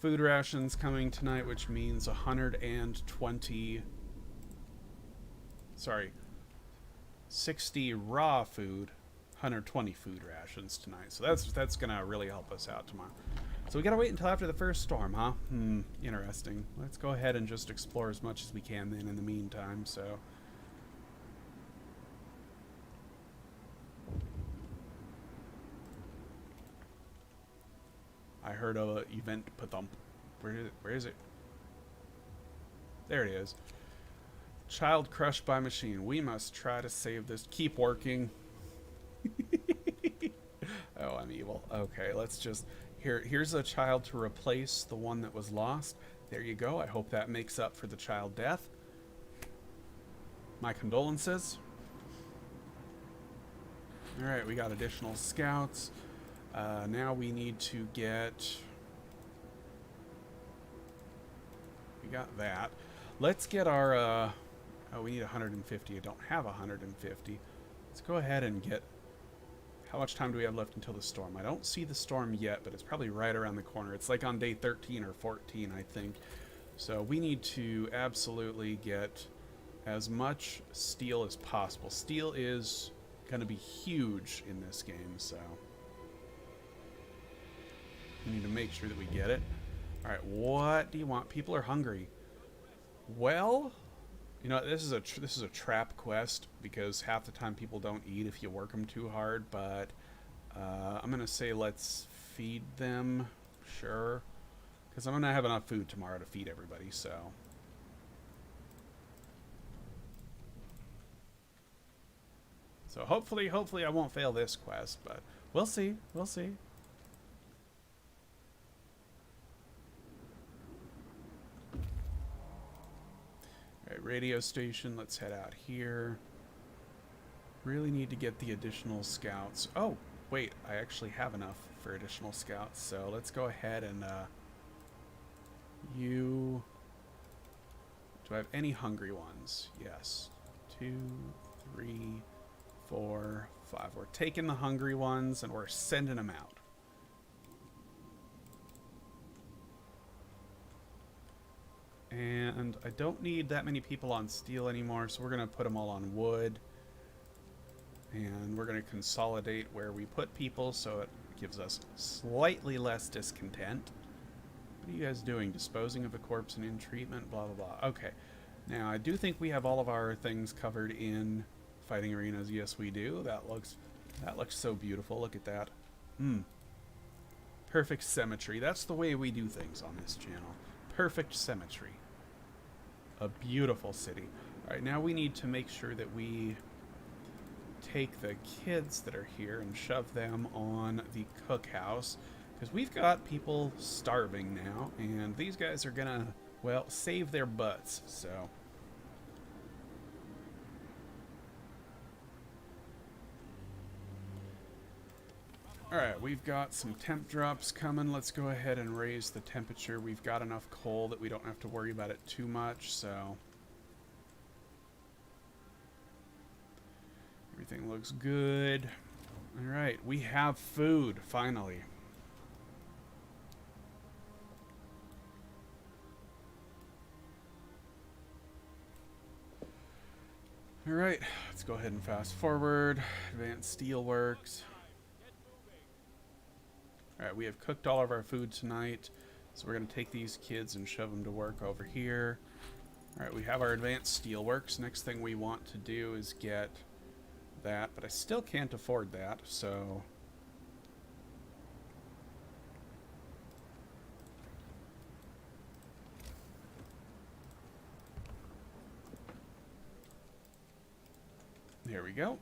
food rations coming tonight, which means 120... Sorry, 60 raw food, 120 food rations tonight. So that's gonna really help us out tomorrow. So we gotta wait until after the first storm, huh? Interesting. Let's go ahead and just explore as much as we can then in the meantime, so. I heard of an event pathump. Where is it? There it is. Child crushed by machine. We must try to save this. Keep working. Oh, I'm evil. Okay, let's just... Here's a child to replace the one that was lost. There you go. I hope that makes up for the child death. My condolences. Alright, we got additional scouts. Now we need to get... We got that. Let's get our... Oh, we need 150. I don't have 150. Let's go ahead and get... How much time do we have left until the storm? I don't see the storm yet, but it's probably right around the corner. It's like on day 13 or 14, I think. So we need to absolutely get as much steel as possible. Steel is going to be huge in this game, so... We need to make sure that we get it. Alright, what do you want? People are hungry. Well... You know, this is a trap quest because half the time people don't eat if you work them too hard, but I'm going to say let's feed them, sure, because I'm going to have enough food tomorrow to feed everybody, so. So hopefully I won't fail this quest, but we'll see, we'll see. Radio station, let's head out here. Really need to get the additional scouts. Oh, wait, I actually have enough for additional scouts, so let's go ahead and do I have any hungry ones? Yes. 2, 3, 4, 5. We're taking the hungry ones and we're sending them out. And I don't need that many people on steel anymore, so we're going to put them all on wood. And we're going to consolidate where we put people so it gives us slightly less discontent. What are you guys doing? Disposing of a corpse and in treatment, blah, blah, blah. Okay. Now, I do think we have all of our things covered in fighting arenas. Yes, we do. That looks so beautiful. Look at that. Perfect symmetry. That's the way we do things on this channel. Perfect symmetry. A beautiful city. All right, now we need to make sure that we take the kids that are here and shove them on the cookhouse, because we've got people starving now, and these guys are gonna, well, save their butts, so. Alright, we've got some temp drops coming. Let's go ahead and raise the temperature. We've got enough coal that we don't have to worry about it too much, so. Everything looks good. Alright, we have food, finally. Alright, let's go ahead and fast forward. Advanced Steelworks. Alright, we have cooked all of our food tonight, so we're going to take these kids and shove them to work over here. Alright, we have our Advanced Steelworks. Next thing we want to do is get that, but I still can't afford that, so there we go.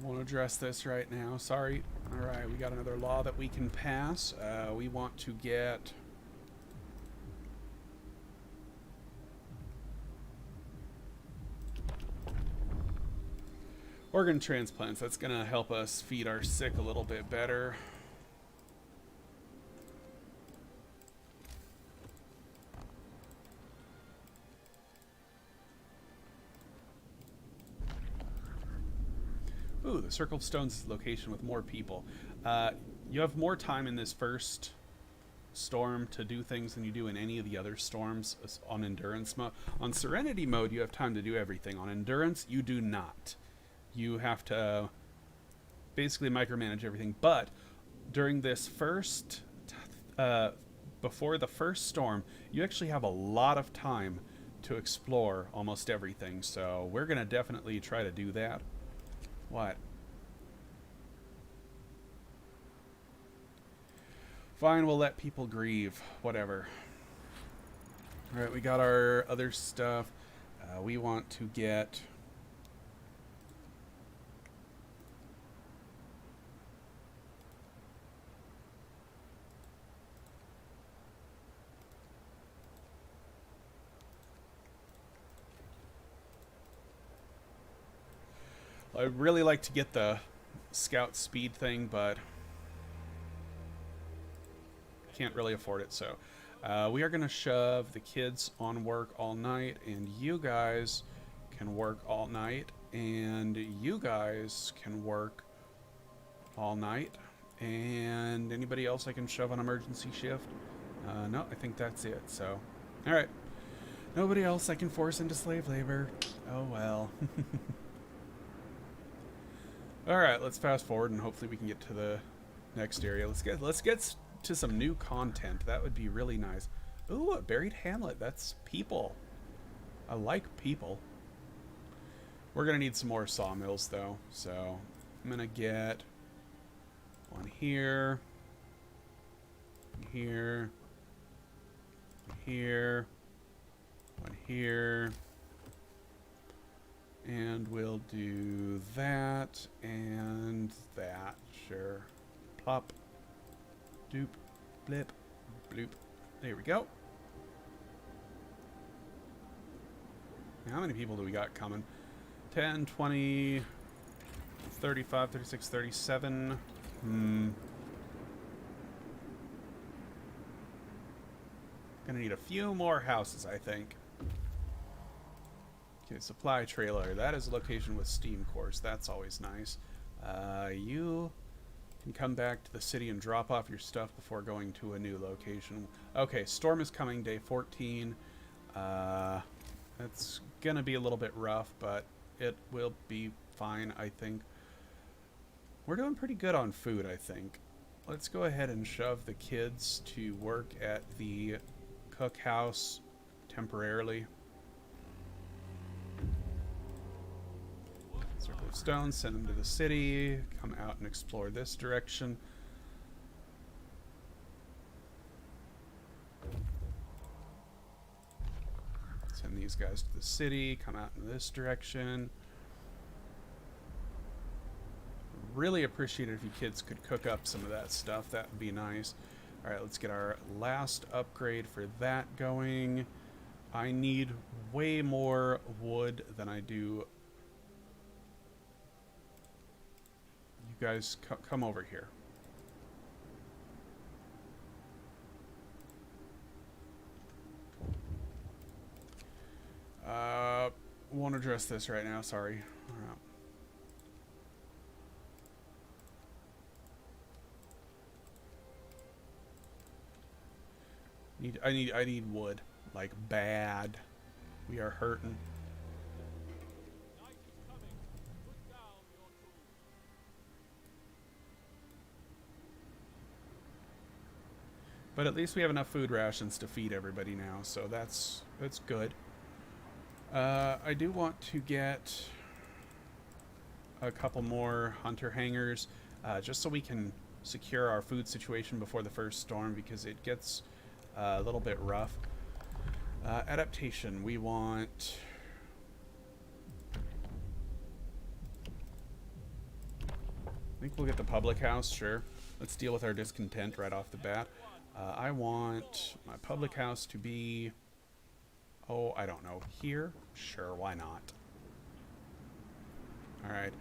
Won't address this right now, sorry. Alright, we got another law that we can pass. We want to get organ transplants. That's gonna help us feed our sick a little bit better. Ooh, the Circle of Stones is the location with more people. You have more time in this first storm to do things than you do in any of the other storms on Endurance mode. On Serenity mode, you have time to do everything. On Endurance, you do not. You have to basically micromanage everything. But during this first, before the first storm, you actually have a lot of time to explore almost everything. So we're going to definitely try to do that. What? Fine, we'll let people grieve. Whatever. Alright, we got our other stuff. We want to get I'd really like to get the scout speed thing, but can't really afford it, so we are going to shove the kids on work all night, and you guys can work all night, and you guys can work all night, and anybody else I can shove on emergency shift? No, I think that's it, so alright. Nobody else I can force into slave labor. Oh well. Alright, let's fast forward and hopefully we can get to the next area. Let's get to some new content. That would be really nice. Ooh, a buried hamlet. That's people. I like people. We're gonna need some more sawmills though, so I'm gonna get one here, one here, one here, one here. And we'll do that and that. Sure. Plop. Doop. Blip. Bloop. There we go. Now, how many people do we got coming? 10, 20, 35, 36, 37. Gonna need a few more houses, I think. Okay, supply trailer. That is a location with steam cores. That's always nice. You can come back to the city and drop off your stuff before going to a new location. Okay, storm is coming, day 14. It's gonna be a little bit rough, but it will be fine, I think. We're doing pretty good on food, I think. Let's go ahead and shove the kids to work at the cookhouse temporarily. Circle of Stones, send them to the city, come out and explore this direction. Send these guys to the city, come out in this direction. Really appreciate it if you kids could cook up some of that stuff. That would be nice. Alright, let's get our last upgrade for that going. I need way more wood than I do. You guys come over here. Won't address this right now, sorry. I need wood. Like, bad. We are hurting. But at least we have enough food rations to feed everybody now, so that's good. I do want to get a couple more hunter hangars, just so we can secure our food situation before the first storm, because it gets a little bit rough. Adaptation, we want... I think we'll get the public house, sure. Let's deal with our discontent right off the bat. I want my public house to be... Oh, I don't know. Here? Sure, why not? Alright.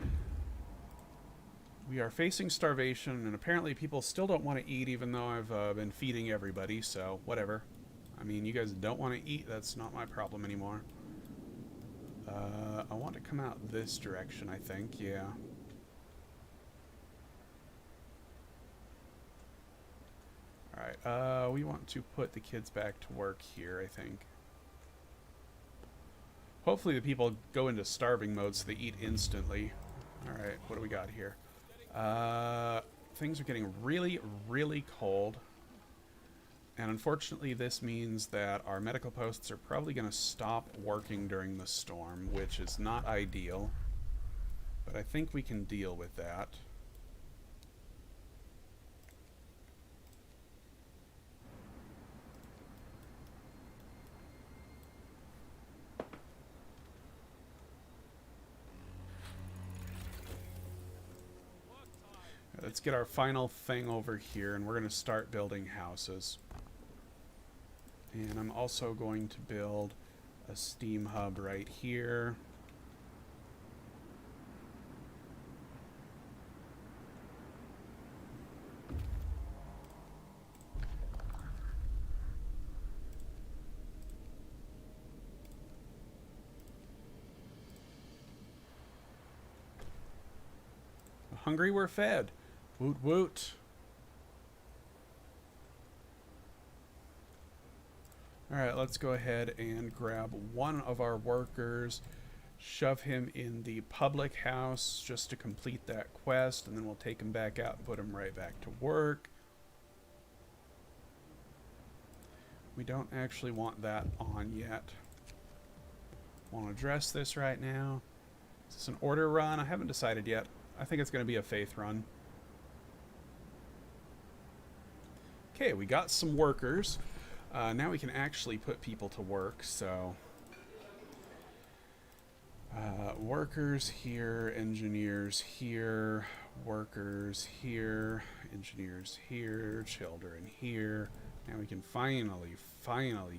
We are facing starvation, and apparently people still don't want to eat, even though I've been feeding everybody, so whatever. I mean, you guys don't want to eat, that's not my problem anymore. I want to come out this direction, I think, yeah. Alright, we want to put the kids back to work here, I think. Hopefully the people go into starving mode so they eat instantly. Alright, what do we got here? Things are getting really, really cold. And unfortunately this means that our medical posts are probably going to stop working during the storm, which is not ideal. But I think we can deal with that. Let's get our final thing over here, and we're going to start building houses. And I'm also going to build a steam hub right here. Hungry, we're fed. Woot woot. Alright, let's go ahead and grab one of our workers, shove him in the public house just to complete that quest, and then we'll take him back out and put him right back to work. We don't actually want that on yet. Want to address this right now. Is this an order run? I haven't decided yet. I think it's going to be a faith run. Okay, we got some workers. Now we can actually put people to work, so... workers here, engineers here, workers here, engineers here, children here. Now we can finally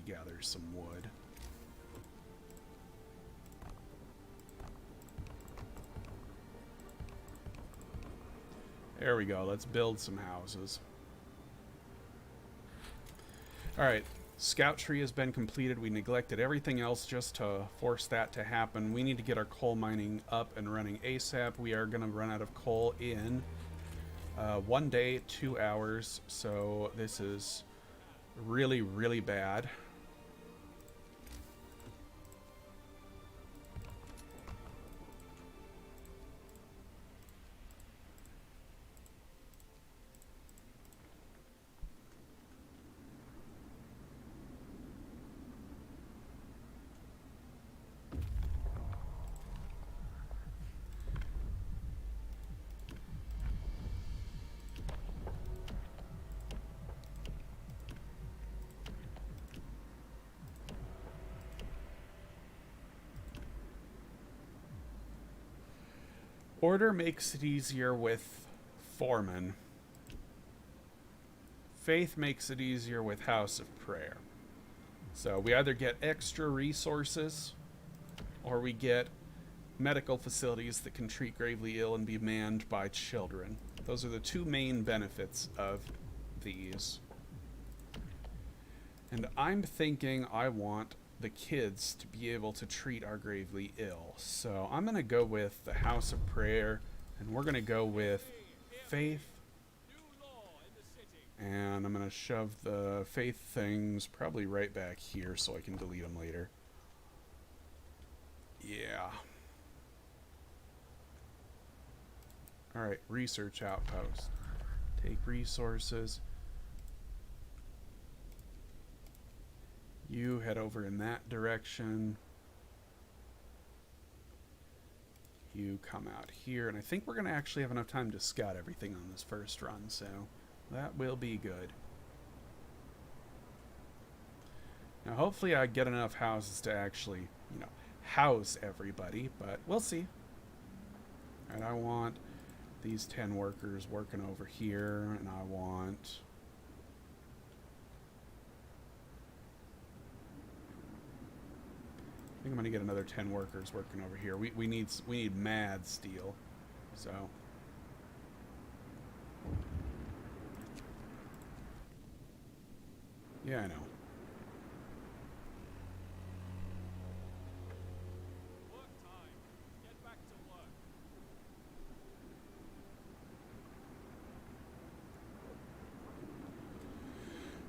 gather some wood. There we go, let's build some houses. Alright, Scout tree has been completed. We neglected everything else just to force that to happen. We need to get our coal mining up and running ASAP. We are going to run out of coal in 1 day, 2 hours. So this is really, really bad. Order makes it easier with foreman. Faith makes it easier with House of Prayer. So we either get extra resources or we get medical facilities that can treat gravely ill and be manned by children. Those are the two main benefits of these. And I'm thinking I want the kids to be able to treat our gravely ill. So I'm going to go with the House of Prayer, and we're going to go with Faith. And I'm going to shove the Faith things probably right back here so I can delete them later. Yeah. Alright, research outpost. Take resources. You head over in that direction. You come out here, and I think we're going to actually have enough time to scout everything on this first run, so that will be good. Now, hopefully I get enough houses to actually, house everybody, but we'll see. And I want these 10 workers working over here, and I want... I think I'm going to get another 10 workers working over here. We need mad steel. So yeah, I know.
Work time. Get back to work.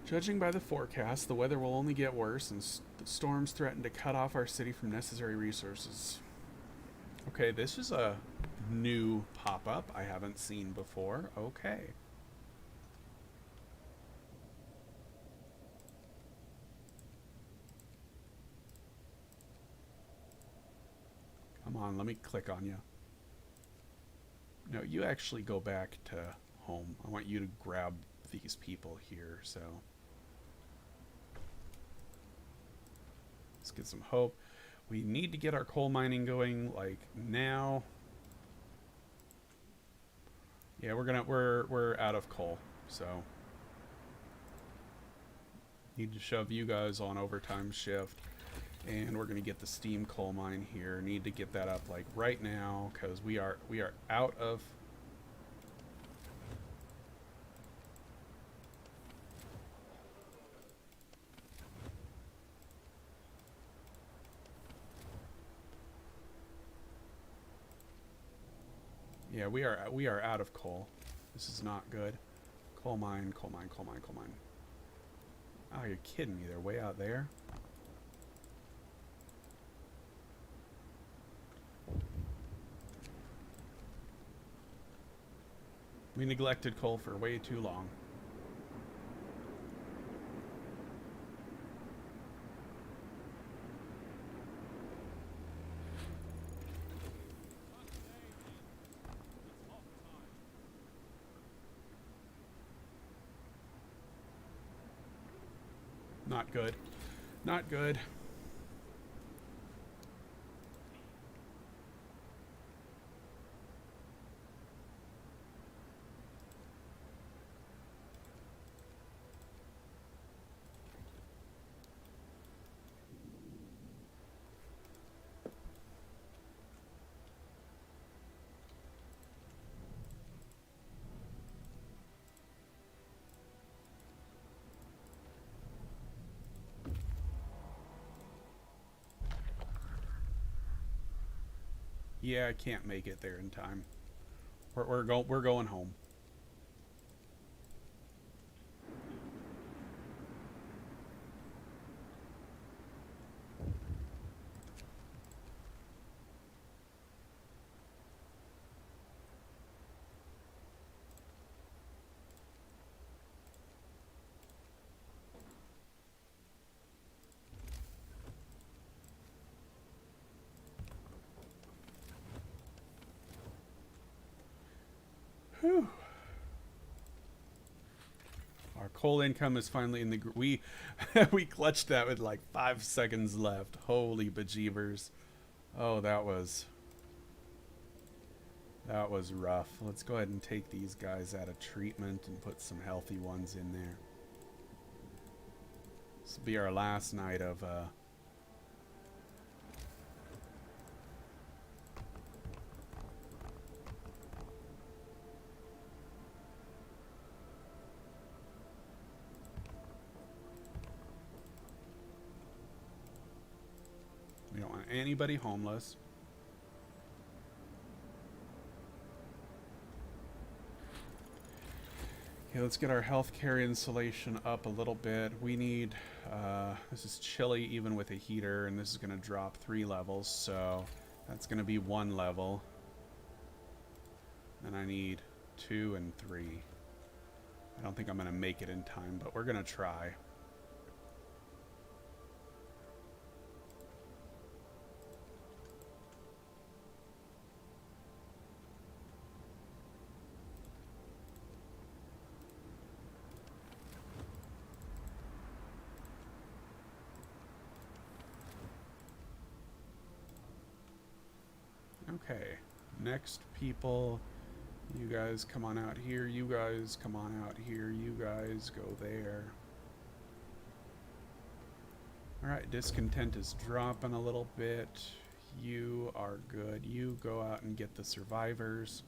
Judging by the forecast, the weather will only get worse, and the storms threaten to cut off our city from necessary resources. Okay, this is a new pop-up I haven't seen before. Okay. Come on, let me click on you. No, you actually go back to home. I want you to grab these people here, so... Let's get some hope. We need to get our coal mining going like now. Yeah, we're out of coal, so need to shove you guys on overtime shift, and we're gonna get the steam coal mine here. Need to get that up like right now because we are out of. Yeah, we are out of coal. This is not good. Coal mine, coal mine, coal mine, coal mine. Oh, you're kidding me. They're way out there. We neglected coal for way too long. Not good. Not good. Yeah, I can't make it there in time. We're going home. Whew. Our coal income is finally in the we we clutched that with like 5 seconds left. Holy bejeebers! Oh, that was rough. Let's go ahead and take these guys out of treatment and put some healthy ones in there. This will be our last night of we don't want anybody homeless. Okay, let's get our healthcare insulation up a little bit. We need, this is chilly even with a heater, and this is going to drop 3 levels, so that's going to be 1 level. And I need 2 and 3. I don't think I'm going to make it in time, but we're going to try. Okay, next people, you guys come on out here, you guys come on out here, you guys go there. Alright, discontent is dropping a little bit. You are good. You go out and get the survivors.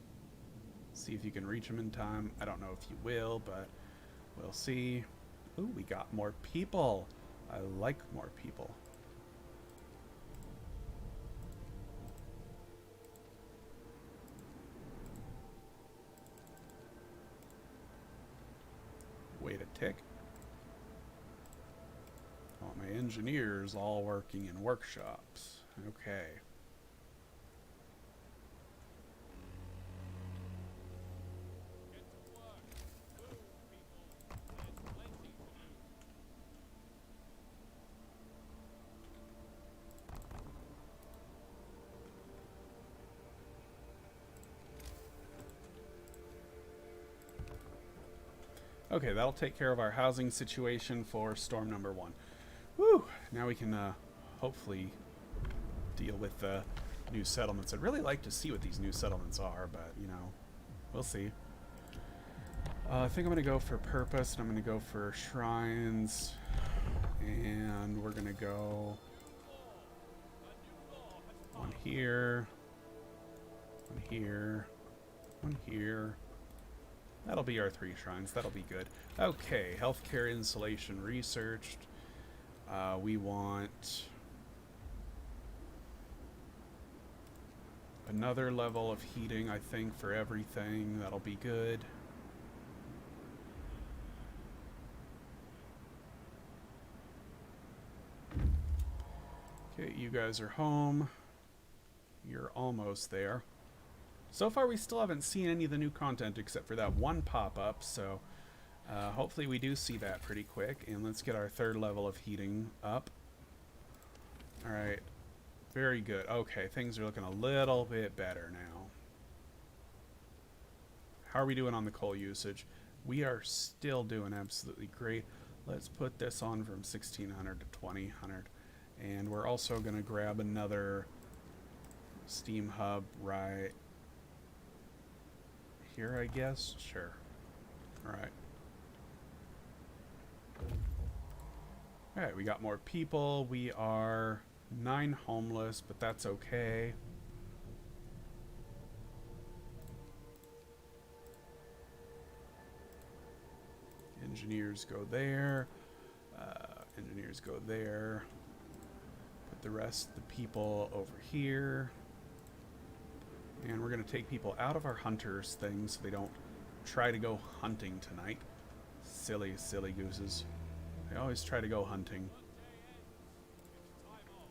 See if you can reach them in time. I don't know if you will, but we'll see. Ooh, we got more people. I like more people. Wait a tick. Oh, my engineers all working in workshops. Okay.
Get to work. Move, people. There's plenty to do.
Okay, that'll take care of our housing situation for storm number 1. Woo! Now we can hopefully deal with the new settlements. I'd really like to see what these new settlements are, but, you know, we'll see. I think I'm going to go for purpose, and I'm going to go for shrines, and we're going to go one here, one here, one here. That'll be our 3 shrines. That'll be good. Okay, healthcare insulation researched. We want another level of heating, I think, for everything. That'll be good. Okay, you guys are home. You're almost there. So far, we still haven't seen any of the new content except for that one pop-up, so hopefully we do see that pretty quick. And let's get our 3rd level of heating up. Alright, very good. Okay, things are looking a little bit better now. How are we doing on the coal usage? We are still doing absolutely great. Let's put this on from 1600 to 2000. And we're also going to grab another steam hub right here, I guess. Sure. Alright. Alright, we got more people. We are 9 homeless, but that's okay. Engineers go there. Engineers go there. Put the rest of the people over here. And we're going to take people out of our hunters thing so they don't try to go hunting tonight. Silly, silly gooses. They always try to go hunting.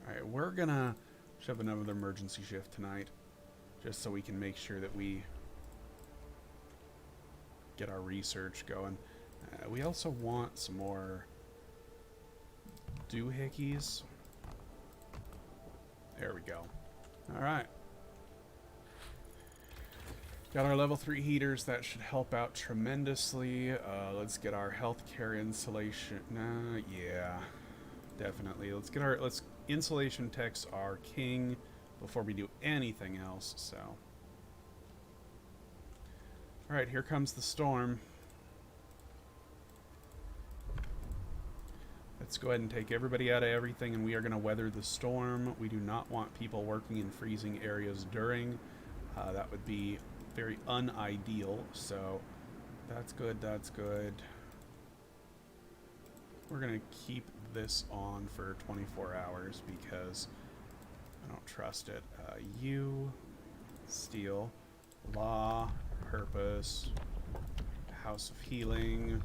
Alright, we're going to shove another emergency shift tonight just so we can make sure that we get our research going. We also want some more doohickeys. There we go. Alright. Got our level 3 heaters. That should help out tremendously. Let's get our healthcare insulation. Yeah. Definitely. Let's get our... Insulation techs are king before we do anything else, so... Alright, here comes the storm. Let's go ahead and take everybody out of everything, and we are going to weather the storm. We do not want people working in freezing areas during. That would be very unideal, so that's good, that's good. We're going to keep this on for 24 hours because I don't trust it. You, steel, law, purpose, house of healing,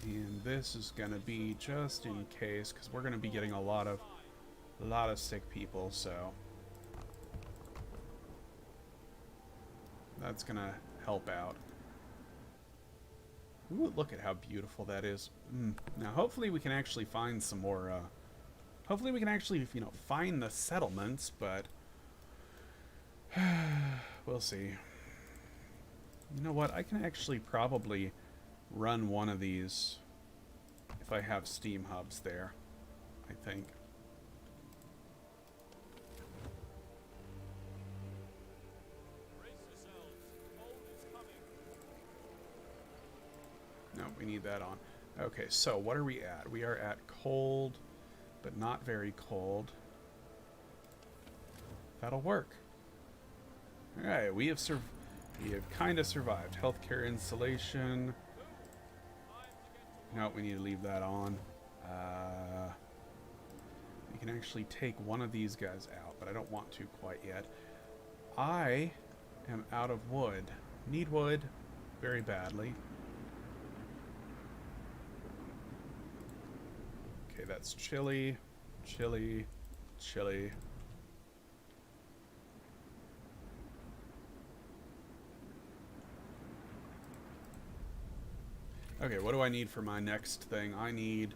and this is going to be just in case because we're going to be getting a lot of sick people, so that's going to help out. Ooh, look at how beautiful that is. Now, hopefully we can actually find some more, hopefully we can actually, you know, find the settlements, but we'll see. You know what? I can actually probably run one of these if I have steam hubs there, I think. No, we need that on. Okay, so what are we at? We are at cold, but not very cold. That'll work. Alright, we have kind of survived. Healthcare insulation. No, we need to leave that on. We can actually take one of these guys out, but I don't want to quite yet. I am out of wood. Need wood very badly. Okay, that's chili, chili, chili. Okay, what do I need for my next thing? I need...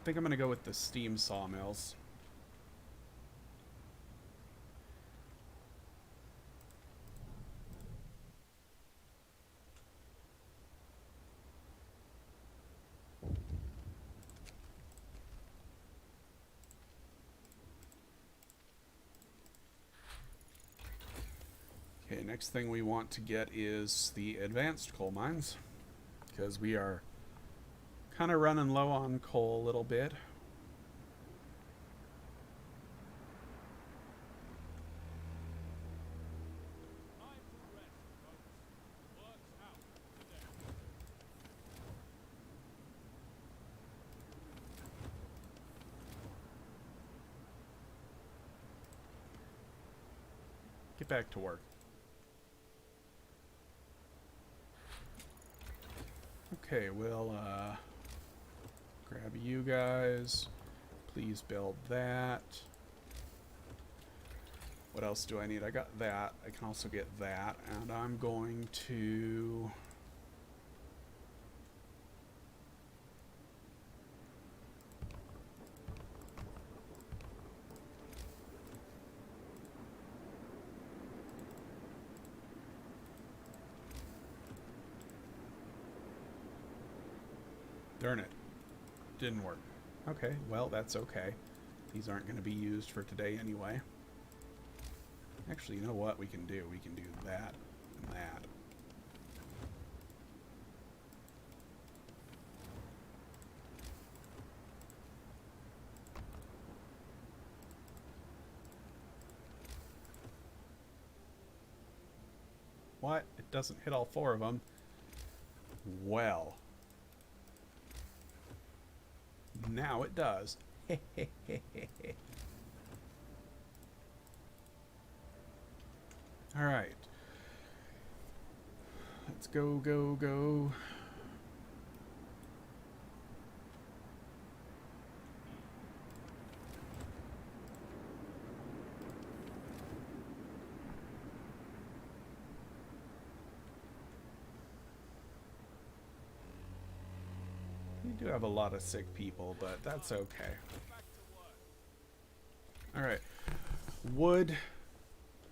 I think I'm going to go with the steam sawmills. Okay, next thing we want to get is the advanced coal mines, because we are kind of running low on coal a little bit. Get back to work. Okay, we'll grab you guys. Please build that. What else do I need? I got that. I can also get that. And I'm going to... Darn it. Didn't work. Okay, well, that's okay. These aren't going to be used for today anyway. Actually, you know what we can do? We can do that and that. What? It doesn't hit all four of them. Well. Now it does. All right. Let's go, go, go. We do have a lot of sick people, but that's okay. Alright. Wood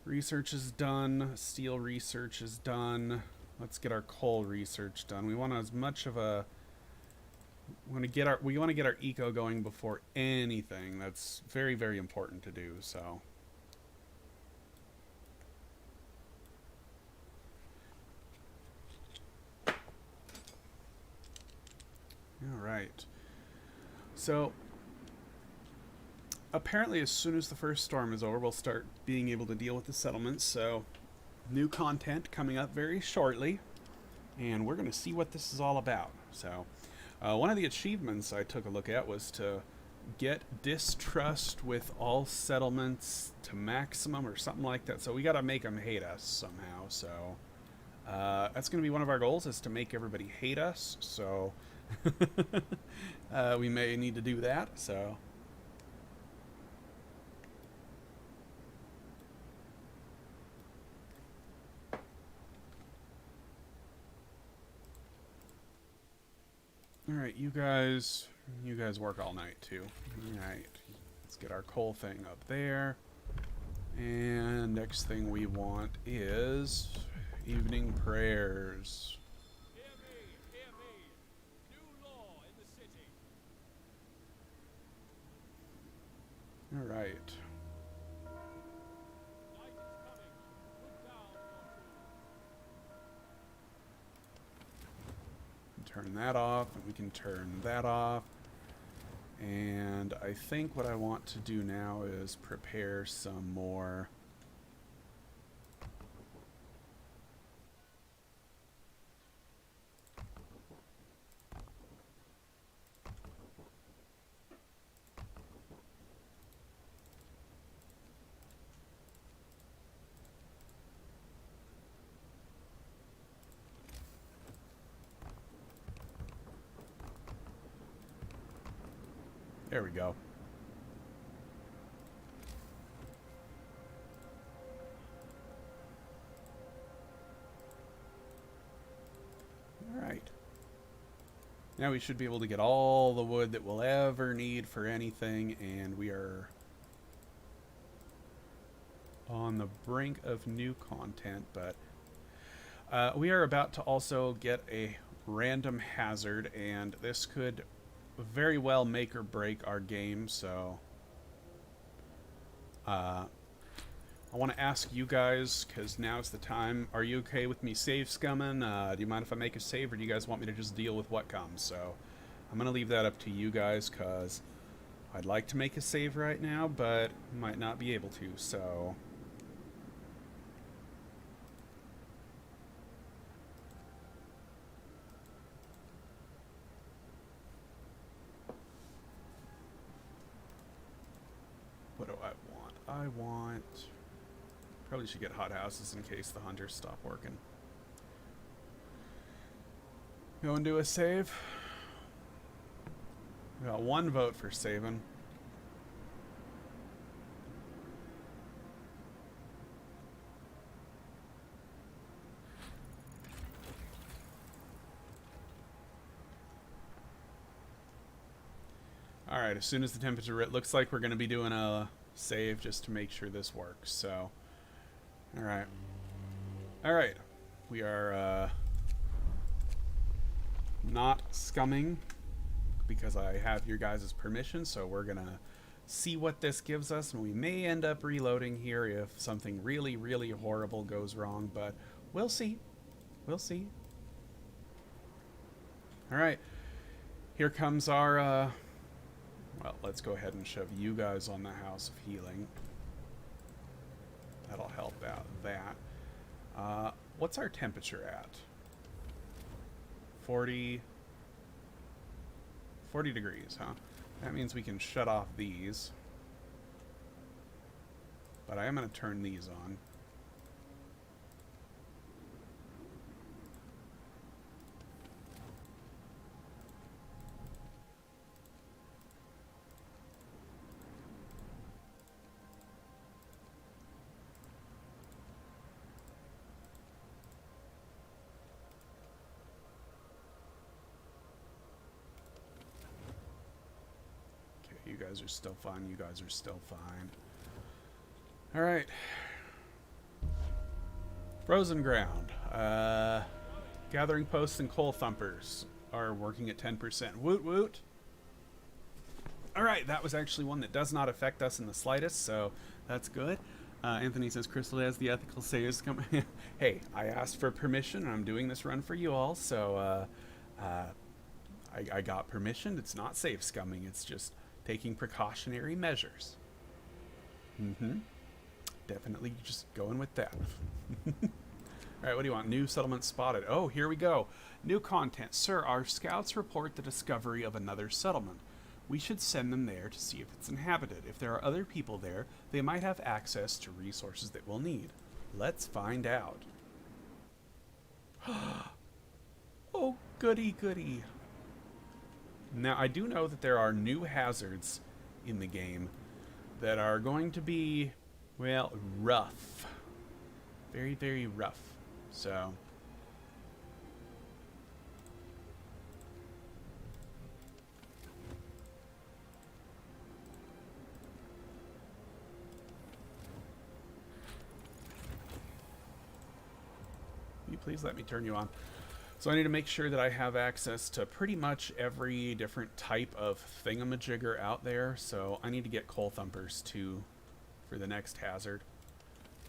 research is done. Steel research is done. Let's get our coal research done. We want as much of a... We want to get our eco going before anything. That's very, very important to do, so... Alright. So, apparently as soon as the first storm is over, we'll start being able to deal with the settlements, so new content coming up very shortly, and we're going to see what this is all about. So, one of the achievements I took a look at was to get distrust with all settlements to maximum or something like that, so we got to make them hate us somehow, so that's going to be one of our goals, is to make everybody hate us, so... we may need to do that, so... Alright, you guys work all night, too. Alright, let's get our coal thing up there. And next thing we want is evening prayers.
Hear me. New law in the city.
Alright.
Night is coming. Put down your tools.
Turn that off, and we can turn that off. And I think what I want to do now is prepare some more... There we go. Alright. Now we should be able to get all the wood that we'll ever need for anything, and we are on the brink of new content, but we are about to also get a random hazard, and this could very well make or break our game, so I want to ask you guys, because now's the time. Are you okay with me save scumming? Do you mind if I make a save, or do you guys want me to just deal with what comes? So I'm going to leave that up to you guys, because I'd like to make a save right now, but might not be able to, so... What do I want? I want... Probably should get hothouses in case the hunters stop working. Go and do a save. We got one vote for saving. Alright, as soon as the temperature... It looks like we're going to be doing a save just to make sure this works, so... Alright. Alright. We are, not scumming because I have your guys' permission, so we're going to see what this gives us, and we may end up reloading here if something really, really horrible goes wrong, but we'll see. We'll see. Alright. Here comes our, well, let's go ahead and shove you guys on the House of Healing. That'll help out that. What's our temperature at? 40 degrees, huh? That means we can shut off these. But I am going to turn these on. You guys are still fine. You guys are still fine. All right. Frozen ground. Gathering posts and coal thumpers are working at 10%. Woot woot. All right, that was actually one that does not affect us in the slightest, so that's good. Anthony says Crystal has the ethical say is coming. Hey, I asked for permission, and I'm doing this run for you all, so I got permission. It's not safe scumming. It's just taking precautionary measures. Definitely just going with that. Alright, what do you want? New settlement spotted. Oh, here we go. New content. Sir, our scouts report the discovery of another settlement. We should send them there to see if it's inhabited. If there are other people there, they might have access to resources that we'll need. Let's find out. Oh, goody goody. Now, I do know that there are new hazards in the game that are going to be, well, rough. Very, very rough. So, will you please let me turn you on? So I need to make sure that I have access to pretty much every different type of thingamajigger out there. So I need to get coal thumpers too for the next hazard.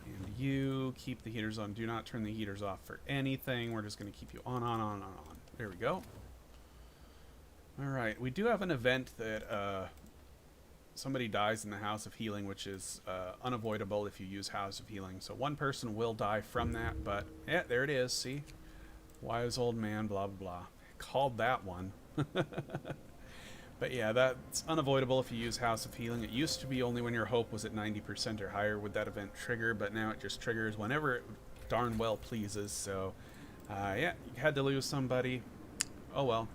And you keep the heaters on. Do not turn the heaters off for anything. We're just going to keep you on. There we go. All right. We do have an event that somebody dies in the House of Healing, which is unavoidable if you use House of Healing. So one person will die from that, but yeah, there it is. See? Wise old man, blah, blah, blah. Called that one. But yeah, that's unavoidable if you use House of Healing. It used to be only when your hope was at 90% or higher would that event trigger, but now it just triggers whenever it darn well pleases. So, yeah, you had to lose somebody. Oh well.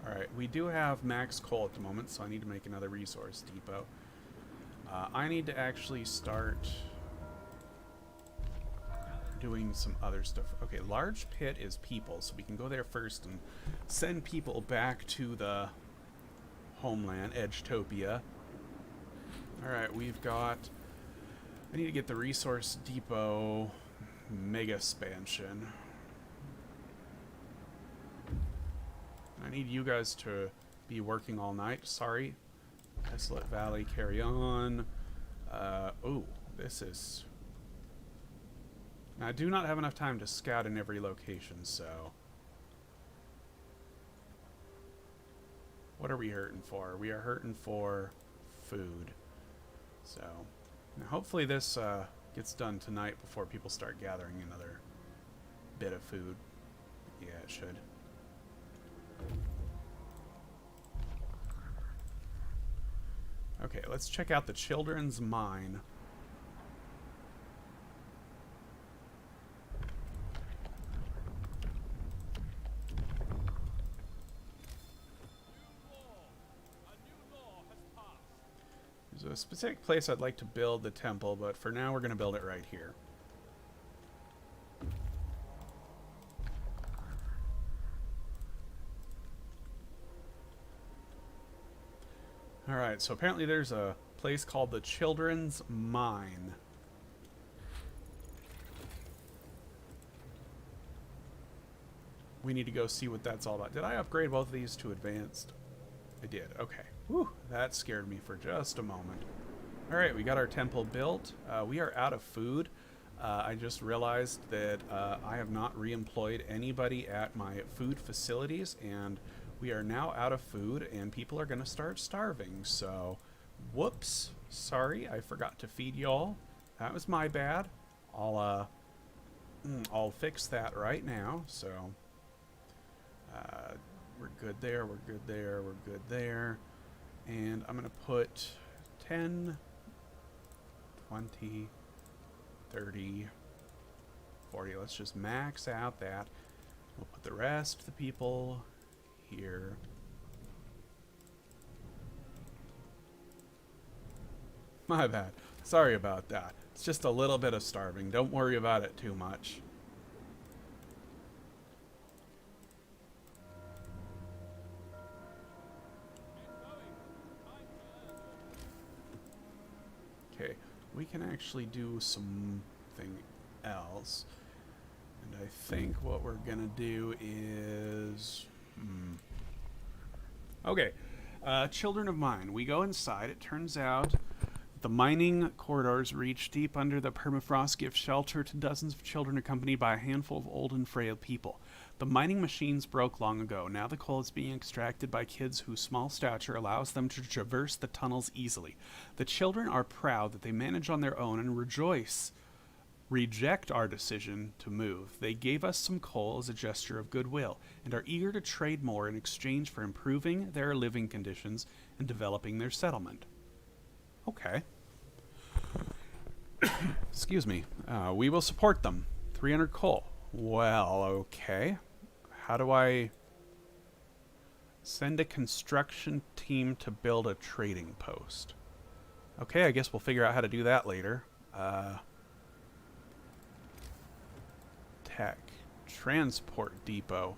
Alright, we do have max coal at the moment, so I need to make another resource depot. I need to actually start doing some other stuff. Okay, large pit is people, so we can go there first and send people back to the homeland, Edgetopia. Alright, we've got... I need to get the resource depot mega expansion. I need you guys to be working all night. Sorry. Desolate Valley, carry on. Oh, this is... I do not have enough time to scout in every location, so... What are we hurting for? We are hurting for food. So, now hopefully this gets done tonight before people start gathering another bit of food. Yeah, it should. Okay, let's check out the children's mine. There's a specific place I'd like to build the temple, but for now we're going to build it right here. Alright, so apparently there's a place called the Children's Mine. We need to go see what that's all about. Did I upgrade both of these to advanced? I did. Okay. Whew, that scared me for just a moment. Alright, we got our temple built. We are out of food. I just realized that I have not re-employed anybody at my food facilities, and we are now out of food, and people are going to start starving. So, whoops. Sorry, I forgot to feed y'all. That was my bad. I'll fix that right now. So, good there, we're good there, we're good there. And I'm going to put 10, 20, 30, 40. Let's just max out that. We'll put the rest of the people here. My bad. Sorry about that. It's just a little bit of starving. Don't worry about it too much. Okay, we can actually do something else. And I think what we're gonna do is... Okay, children of mine. We go inside. It turns out the mining corridors reach deep under the permafrost, give shelter to dozens of children accompanied by a handful of old and frail people. The mining machines broke long ago. Now the coal is being extracted by kids whose small stature allows them to traverse the tunnels easily. The children are proud that they manage on their own and reject our decision to move. They gave us some coal as a gesture of goodwill and are eager to trade more in exchange for improving their living conditions and developing their settlement. Okay. Excuse me. We will support them. 300 coal. Well, okay. How do I send a construction team to build a trading post? Okay, I guess we'll figure out how to do that later. Tech. Transport depot.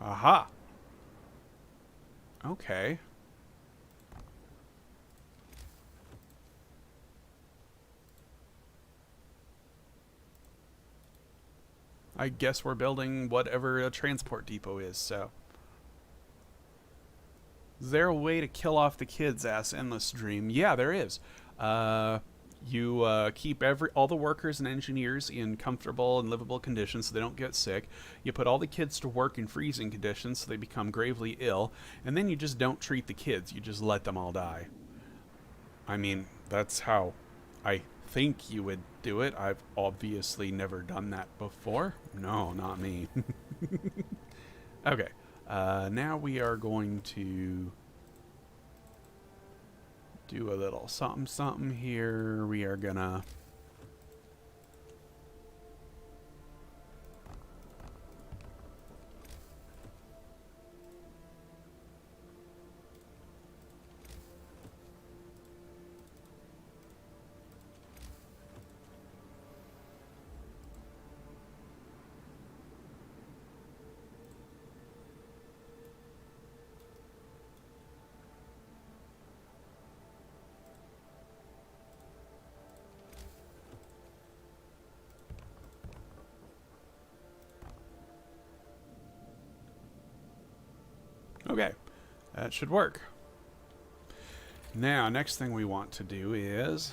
Aha. Okay. I guess we're building whatever a transport depot is, so. Is there a way to kill off the kids? Asks Endless Dream. Yeah, there is. You keep all the workers and engineers in comfortable and livable conditions so they don't get sick. You put all the kids to work in freezing conditions so they become gravely ill. And then you just don't treat the kids. You just let them all die. I mean, that's how I think you would do it. I've obviously never done that before. No, not me. Okay. Now we are going to do a little something something here. We are gonna okay, that should work. Now, next thing we want to do is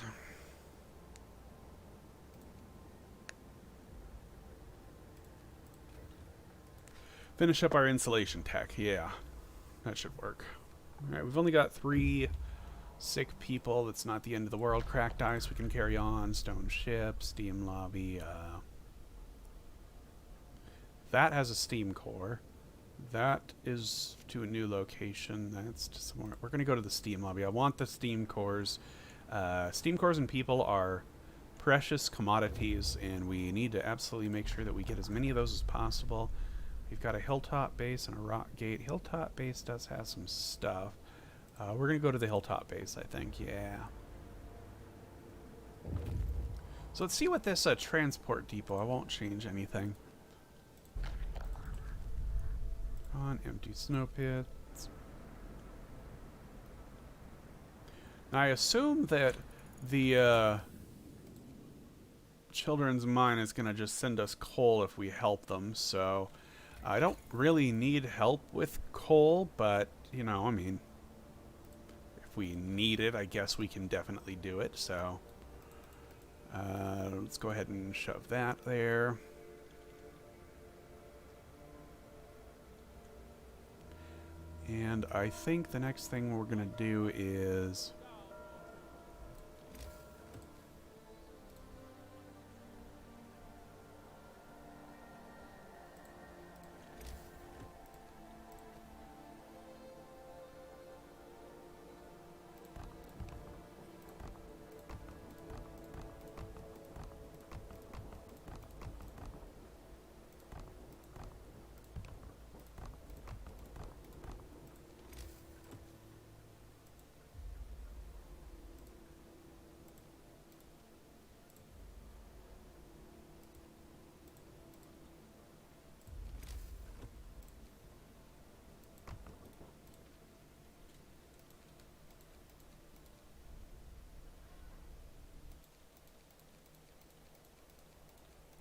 finish up our insulation tech. Yeah, that should work. Alright, we've only got 3 sick people. That's not the end of the world. Cracked ice, we can carry on. Stone ship, steam lobby. That has a steam core. That is to a new location. That's to somewhere. We're going to go to the steam lobby. I want the steam cores. Steam cores and people are precious commodities, and we need to absolutely make sure that we get as many of those as possible. We've got a hilltop base and a rock gate. Hilltop base does have some stuff. We're going to go to the hilltop base, I think. Yeah. So let's see what this transport depot. I won't change anything. On empty snow pits. Now I assume that the children's mine is going to just send us coal if we help them, so I don't really need help with coal, but, you know, I mean, if we need it, I guess we can definitely do it, so let's go ahead and shove that there. And I think the next thing we're going to do is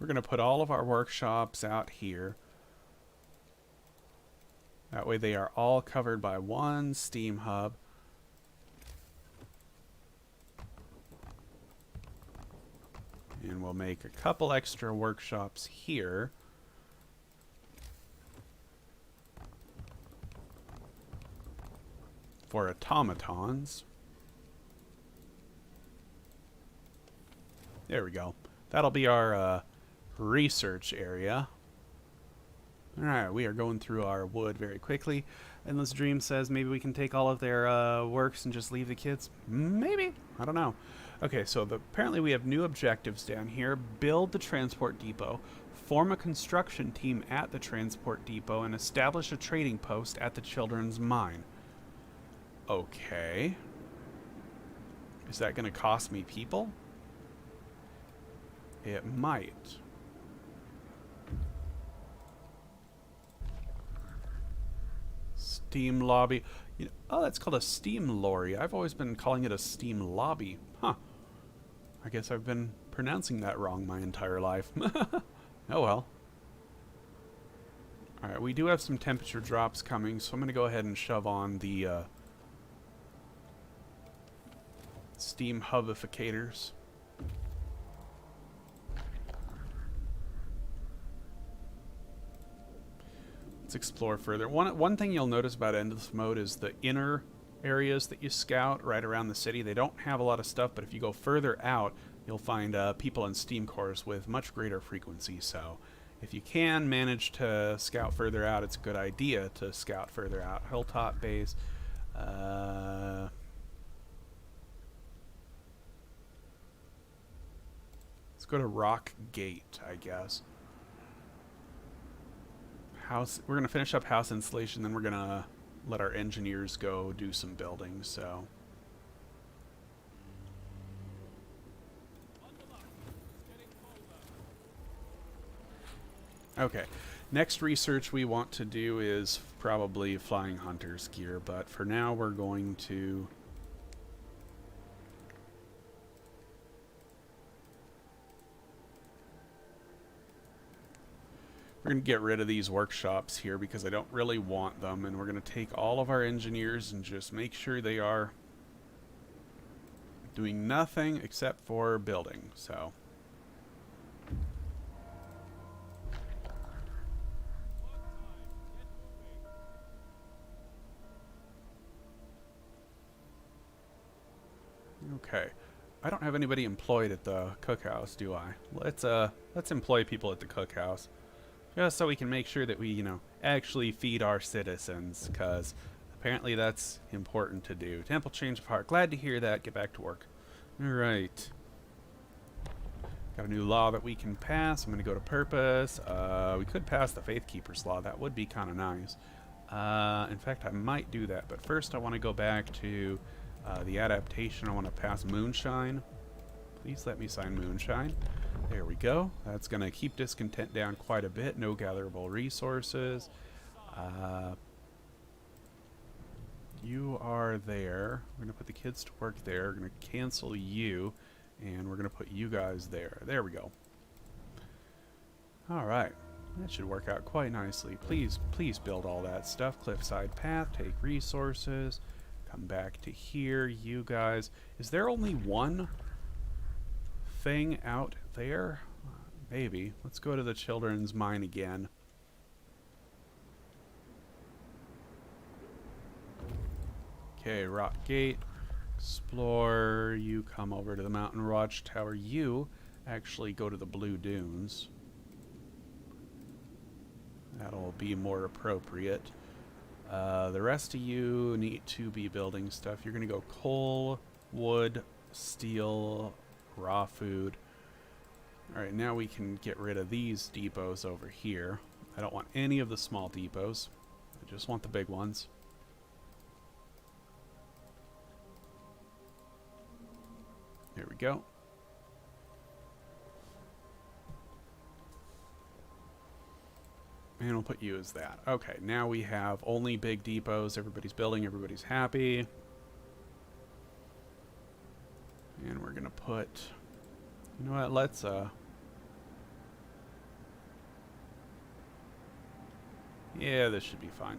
We're going to put all of our workshops out here. That way they are all covered by one steam hub. And we'll make a couple extra workshops here. For automatons. There we go. That'll be our research area. Alright, we are going through our wood very quickly. Endless Dream says maybe we can take all of their works and just leave the kids. Maybe. I don't know. Okay, so apparently we have new objectives down here. Build the transport depot. Form a construction team at the transport depot and establish a trading post at the children's mine. Okay. Is that going to cost me people? It might. Steam lobby. Oh, that's called a steam lorry. I've always been calling it a steam lobby. Huh. I guess I've been pronouncing that wrong my entire life. Oh well. Alright, we do have some temperature drops coming, so I'm going to go ahead and shove on the steam hubificators. Let's explore further. One thing you'll notice about Endless Mode is the inner areas that you scout right around the city. They don't have a lot of stuff, but if you go further out, you'll find people in steam cores with much greater frequency. So if you can manage to scout further out, it's a good idea to scout further out. Hilltop base. Let's go to Rock Gate, I guess. We're going to finish up house installation, then we're going to let our engineers go do some building, so. Okay, next research we want to do is probably flying hunter's gear, but for now we're going to get rid of these workshops here because I don't really want them, and we're going to take all of our engineers and just make sure they are doing nothing except for building. So okay, I don't have anybody employed at the cookhouse, do I? Let's employ people at the cookhouse. Just so we can make sure that we, actually feed our citizens, because apparently that's important to do. Temple change of heart. Glad to hear that. Get back to work. Alright. Got a new law that we can pass. I'm going to go to purpose. We could pass the Faith Keepers law. That would be kind of nice. In fact, I might do that. But first I want to go back to the adaptation. I want to pass Moonshine. Please let me sign Moonshine. There we go. That's going to keep discontent down quite a bit. No gatherable resources. You are there. We're going to put the kids to work there. We're going to cancel you. And we're going to put you guys there. There we go. Alright. That should work out quite nicely. Please build all that stuff. Cliffside path. Take resources. Come back to here. You guys. Is there only one thing out there? Maybe. Let's go to the children's mine again. Okay, Rock Gate. Explore. You come over to the Mountain Watchtower. You actually go to the Blue Dunes. That'll be more appropriate. The rest of you need to be building stuff. You're going to go coal, wood, steel, raw food. Alright, now we can get rid of these depots over here. I don't want any of the small depots. I just want the big ones. There we go. And we'll put you as that. Okay, now we have only big depots. Everybody's building, everybody's happy. And we're gonna put, you know what, let's Yeah, this should be fine.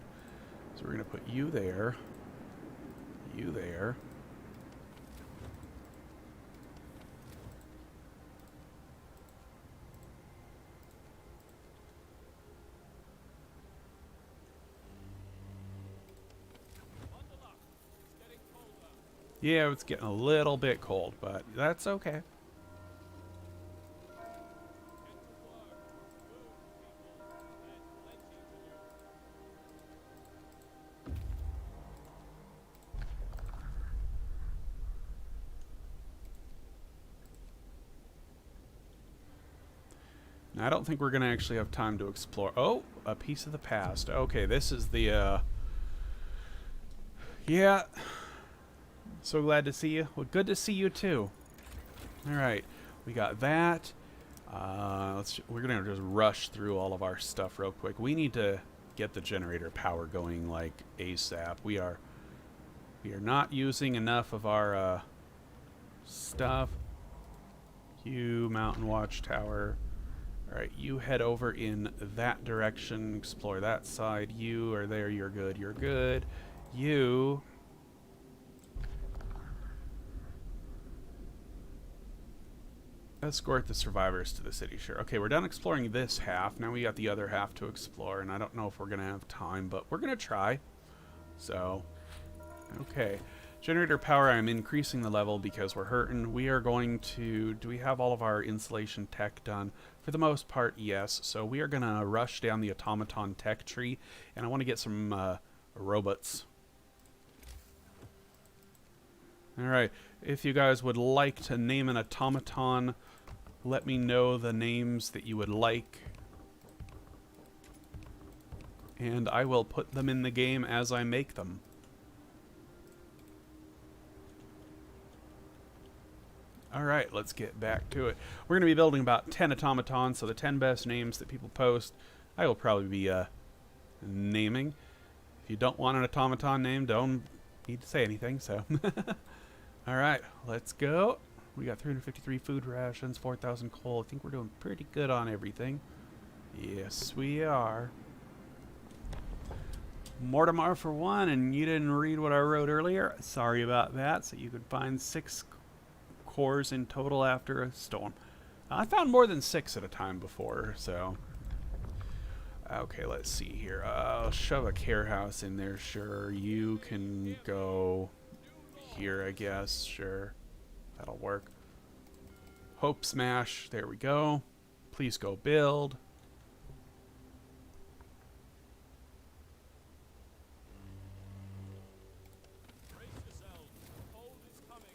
So we're going to put you there. You there.
Bundle up. It's getting colder.
Yeah, it's getting a little bit cold, but that's okay.
Get to work. Move, people. There's plenty to do.
Now, I don't think we're going to actually have time to explore. Oh, a piece of the past. Okay, this is the, yeah. So glad to see you. Well, good to see you, too. All right, we got that. We're going to just rush through all of our stuff real quick. We need to get the generator power going, like, ASAP. We are not using enough of our, stuff. You, Mountain Watchtower. Alright, you head over in that direction, explore that side. You are there, you're good, you're good. You... escort the survivors to the city, sure. Okay, we're done exploring this half. Now we got the other half to explore, and I don't know if we're going to have time, but we're going to try. So, okay. Generator power, I'm increasing the level because we're hurting. We are going to... do we have all of our insulation tech done? For the most part, yes. So we are going to rush down the automaton tech tree, and I want to get some robots. Alright, if you guys would like to name an automaton, let me know the names that you would like. And I will put them in the game as I make them. Alright, let's get back to it. We're going to be building about 10 automatons, so the 10 best names that people post, I will probably be naming. If you don't want an automaton name, don't need to say anything, so. Alright, let's go. We got 353 food rations, 4,000 coal. I think we're doing pretty good on everything. Yes, we are. Mortimer for one, and you didn't read what I wrote earlier. Sorry about that. So you could find 6 cores in total after a storm. I found more than 6 at a time before, so. Okay, let's see here. I'll shove a care house in there, sure. You can go here, I guess, sure. That'll work. Hope smash, there we go. Please go build.
Brace yourselves. The cold is coming.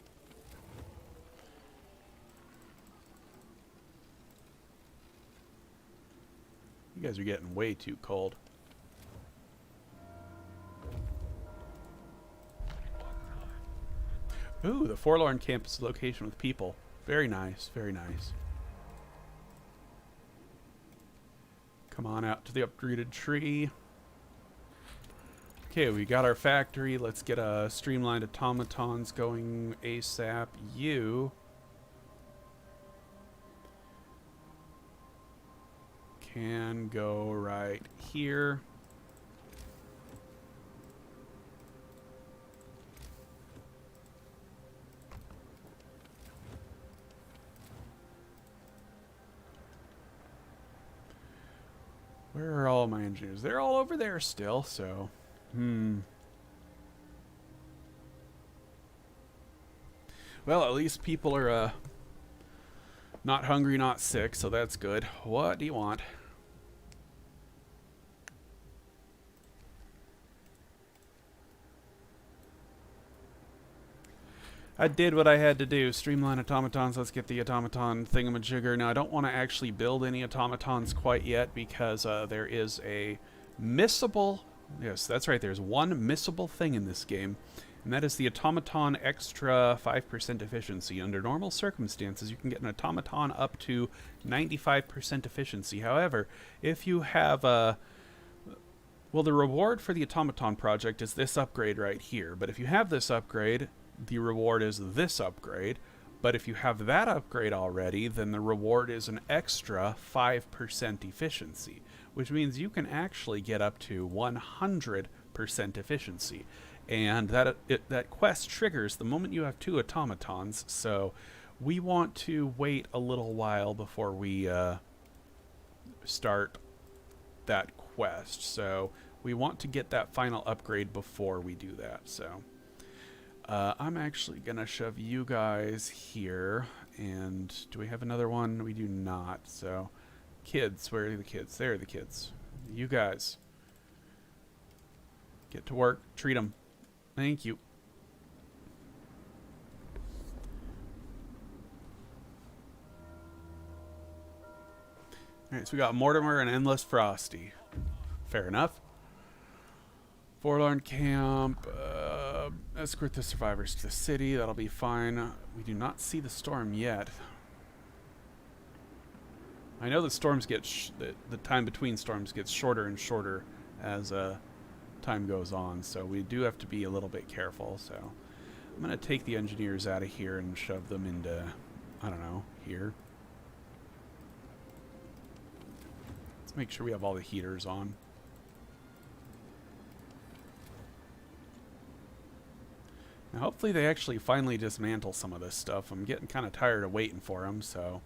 You guys are getting way too cold. Ooh, the Forlorn Campus location with people. Very nice, very nice. Come on out to the uprooted tree. Okay, we got our factory. Let's get a streamlined automatons going ASAP. You can go right here. Where are all my engineers? They're all over there still, so... Well, at least people are, not hungry, not sick, so that's good. What do you want? I did what I had to do. Streamline automatons. Let's get the automaton thingamajigger. Now, I don't want to actually build any automatons quite yet because there is a missable... Yes, that's right. There's one missable thing in this game, and that is the automaton extra 5% efficiency. Under normal circumstances, you can get an automaton up to 95% efficiency. However, if you have a... Well, the reward for the automaton project is this upgrade right here. But if you have this upgrade... The reward is this upgrade, But if you have that upgrade already, then the reward is an extra 5% efficiency, which means you can actually get up to 100% efficiency. And that quest triggers the moment you have 2 automatons, so we want to wait a little while before we start that quest. So we want to get that final upgrade before we do that. So I'm actually gonna shove you guys here. And do we have another one? We do not. So kids, where are the kids? There are the kids. You guys get to work. Treat them. Thank you. Alright, so we got Mortimer and Endless Frosty. Fair enough. Forlorn Camp. Escort the survivors to the city. That'll be fine. We do not see the storm yet. I know the storms get... the time between storms gets shorter and shorter as time goes on, so we do have to be a little bit careful. So I'm going to take the engineers out of here and shove them into, I don't know, here. Let's make sure we have all the heaters on. Now hopefully they actually finally dismantle some of this stuff. I'm getting kind of tired of waiting for them, so...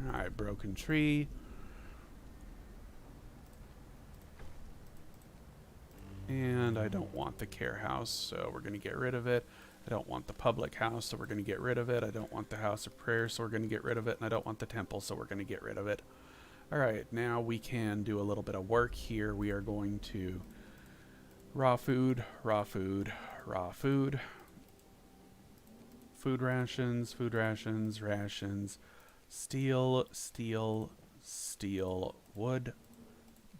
Alright, broken tree. And I don't want the care house, so we're going to get rid of it. I don't want the public house, so we're going to get rid of it. I don't want the house of prayer, so we're going to get rid of it. And I don't want the temple, so we're going to get rid of it. Alright, now we can do a little bit of work here. We are going to raw food, raw food, raw food. Food rations, rations. Steel, steel, steel, wood,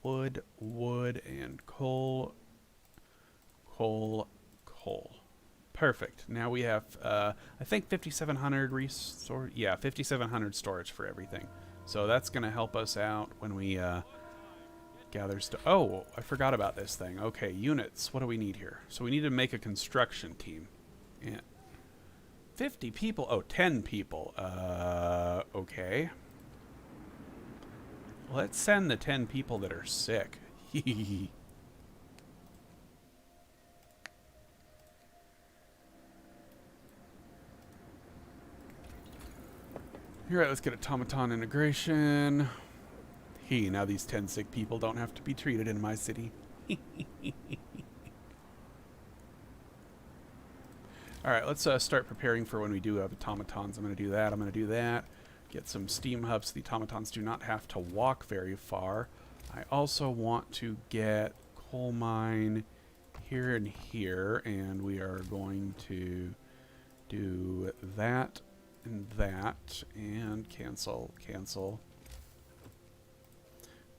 wood, wood, and coal, coal, coal. Perfect. Now we have, I think 5,700 resource. Yeah, 5,700 storage for everything. So that's going to help us out when we gather stuff. Oh, I forgot about this thing. Okay, units. What do we need here? So we need to make a construction team. Yeah. 50 people. Oh, 10 people. Okay. Let's send the 10 people that are sick. Alright, let's get automaton integration. Now these 10 sick people don't have to be treated in my city. Alright, let's start preparing for when we do have automatons. I'm going to do that. I'm going to do that. Get some steam hubs so the automatons do not have to walk very far. I also want to get coal mine here and here, and we are going to do that and that, and cancel.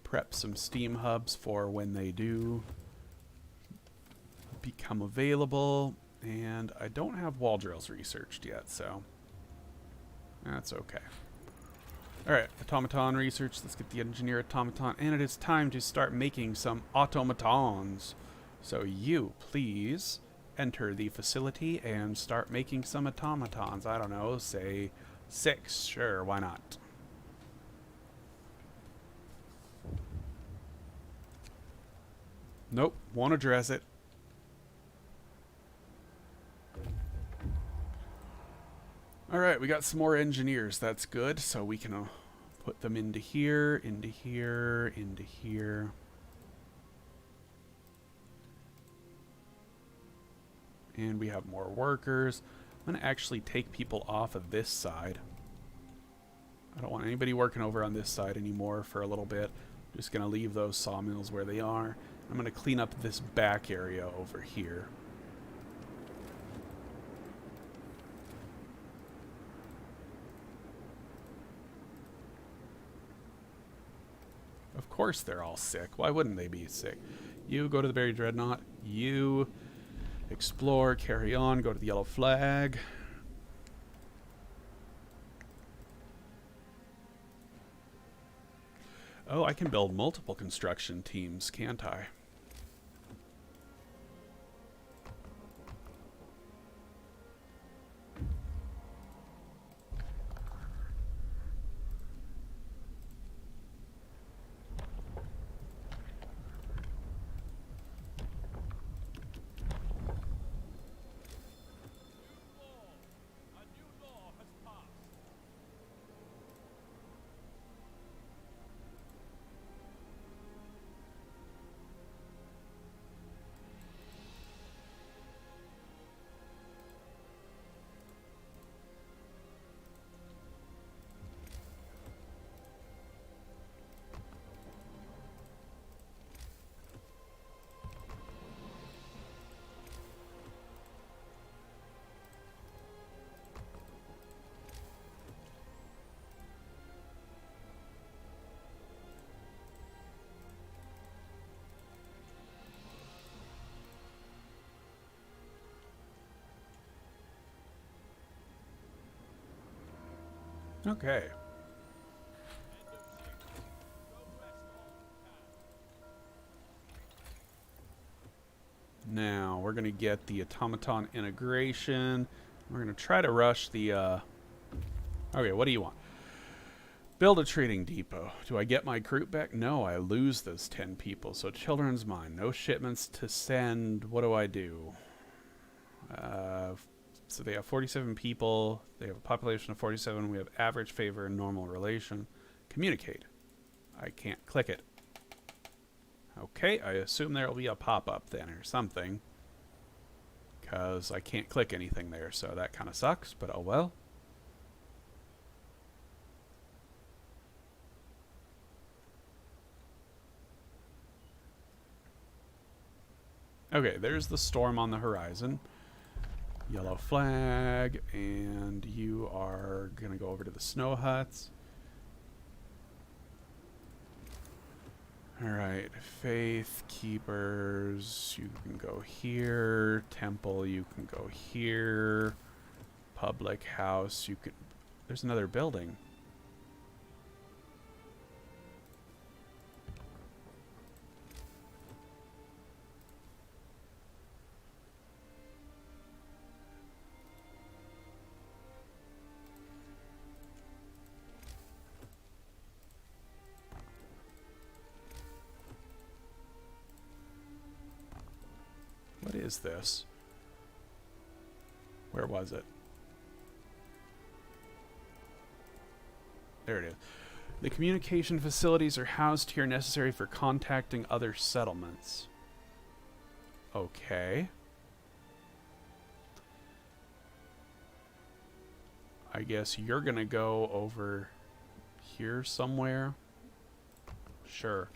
Prep some steam hubs for when they do become available. And I don't have wall drills researched yet, so that's okay. Alright, automaton research. Let's get the engineer automaton. And it is time to start making some automatons. So you, please, enter the facility and start making some automatons. I don't know, say 6. Sure, why not? Nope, won't address it. Alright, we got some more engineers. That's good. So we can put them into here, into here, into here. And we have more workers. I'm going to actually take people off of this side. I don't want anybody working over on this side anymore for a little bit. I'm just going to leave those sawmills where they are. I'm going to clean up this back area over here. Of course they're all sick. Why wouldn't they be sick? You go to the Buried Dreadnought. You explore, carry on, go to the Yellow Flag. Oh, I can build multiple construction teams, can't I? Okay. Now, we're going to get the automaton integration. We're going to try to rush the... Okay, what do you want? Build a trading depot. Do I get my group back? No, I lose those 10 people. So children's mine. No shipments to send. What do I do? So they have 47 people. They have a population of 47. We have average favor and normal relation. Communicate. I can't click it. Okay, I assume there will be a pop-up then or something. Because I can't click anything there, so that kind of sucks, but oh well. Okay, there's the storm on the horizon. Yellow flag, and you are going to go over to the snow huts. Alright, Faith Keepers, you can go here. Temple, you can go here. Public House, you could... There's another building. What is this? Where was it? There it is. The communication facilities are housed here necessary for contacting other settlements. Okay. I guess you're gonna go over here somewhere. Sure.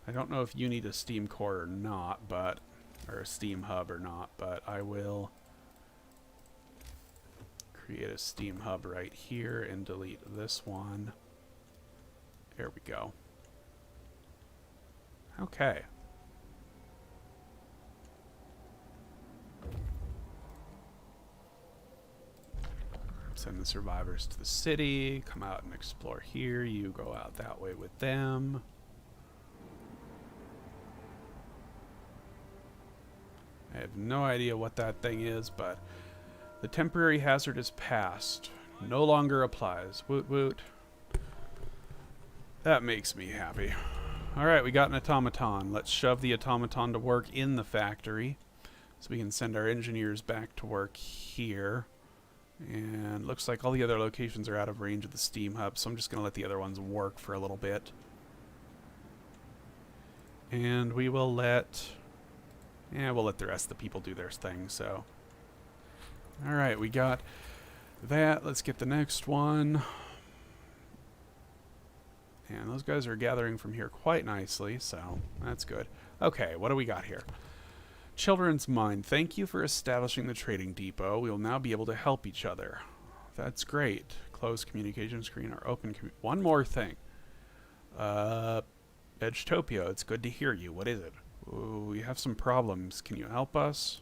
I don't know if you need a steam core or not, but... or a steam hub or not, but I will create a steam hub right here and delete this one. There we go. Okay. Send the survivors to the city, come out and explore here. You go out that way with them. I have no idea what that thing is, but the temporary hazard is passed. No longer applies. Woot woot. That makes me happy. Alright, we got an automaton. Let's shove the automaton to work in the factory so we can send our engineers back to work here. And looks like all the other locations are out of range of the steam hub, so I'm just going to let the other ones work for a little bit. And we will let... yeah, we'll let the rest of the people do their thing, so... Alright, we got that. Let's get the next one. And those guys are gathering from here quite nicely, so that's good. Okay, what do we got here? Children's Mind. Thank you for establishing the trading depot. We will now be able to help each other. That's great. Close communication screen or open... one more thing. Edgetopia, it's good to hear you. What is it? Ooh, we have some problems. Can you help us?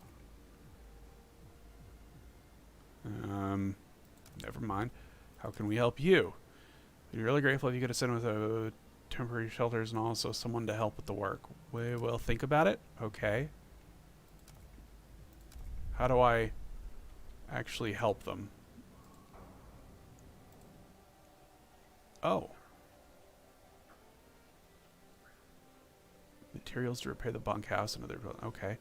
Never mind. How can we help you? I'd be really grateful if you could ascend with temporary shelters and also someone to help with the work. We will think about it. Okay. How do I actually help them? Oh. Materials to repair the bunkhouse and other... okay.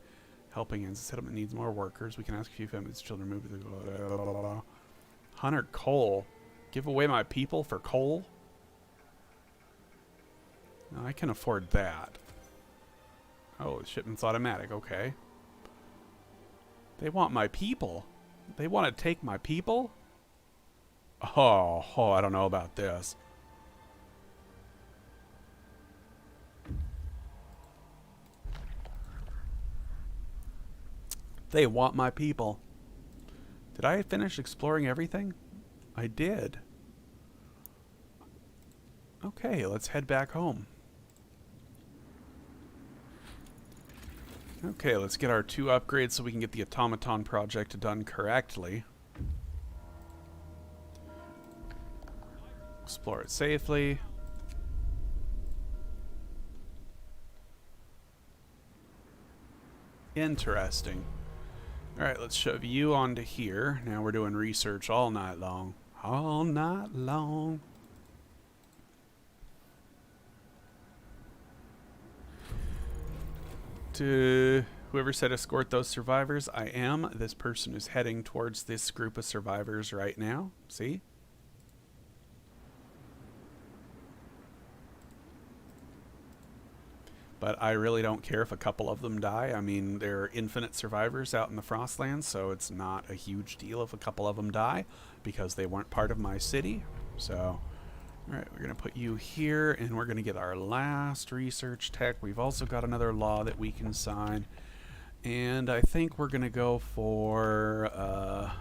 Helping ends. The settlement needs more workers. We can ask a few families' children move to the... 100 coal. Give away my people for coal? No, I can afford that. Oh, the shipment's automatic. Okay. They want my people. They want to take my people? Oh, I don't know about this. They want my people. Did I finish exploring everything? I did. Okay, let's head back home. Okay, let's get our 2 upgrades so we can get the automaton project done correctly. Explore it safely. Interesting. Alright, let's shove you onto here. Now we're doing research all night long. All night long. To whoever said escort those survivors, I am. This person is heading towards this group of survivors right now. See? But I really don't care if a couple of them die. I mean, there are infinite survivors out in the Frostlands, so it's not a huge deal if a couple of them die because they weren't part of my city. So, alright, we're going to put you here, and we're going to get our last research tech. We've also got another law that we can sign. And I think we're going to go for... I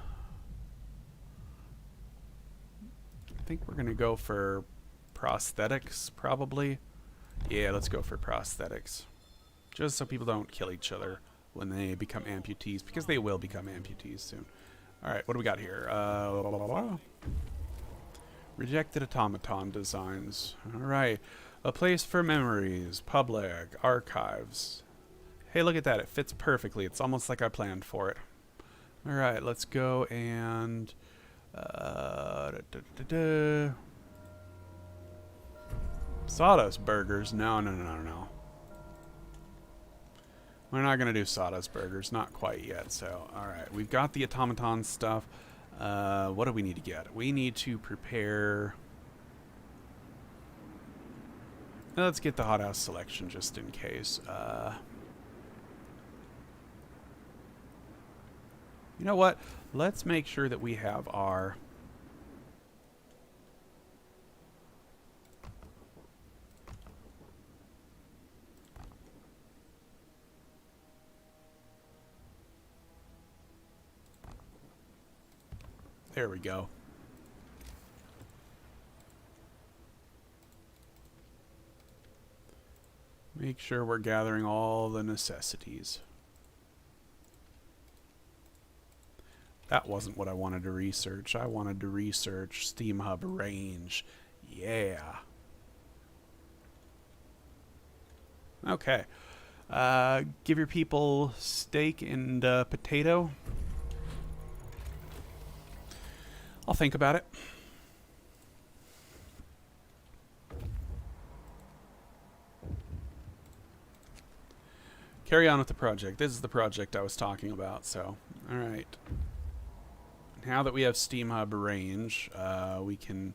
think we're going to go for prosthetics, probably. Yeah, let's go for prosthetics. Just so people don't kill each other when they become amputees, because they will become amputees soon. Alright, what do we got here? Rejected automaton designs. Alright. A place for memories. Public. Archives. Hey, look at that. It fits perfectly. It's almost like I planned for it. Alright, let's go and... Sawdust burgers? No. We're not going to do sawdust burgers. Not quite yet. So, alright. We've got the automaton stuff. What do we need to get? We need to prepare... Let's get the hothouse selection just in case. You know what? Let's make sure that we have our... There we go. Make sure we're gathering all the necessities. That wasn't what I wanted to research. I wanted to research Steam Hub range. Yeah. Okay. Give your people steak and potato. I'll think about it. Carry on with the project. This is the project I was talking about, so... Alright. Now that we have Steam Hub range, we can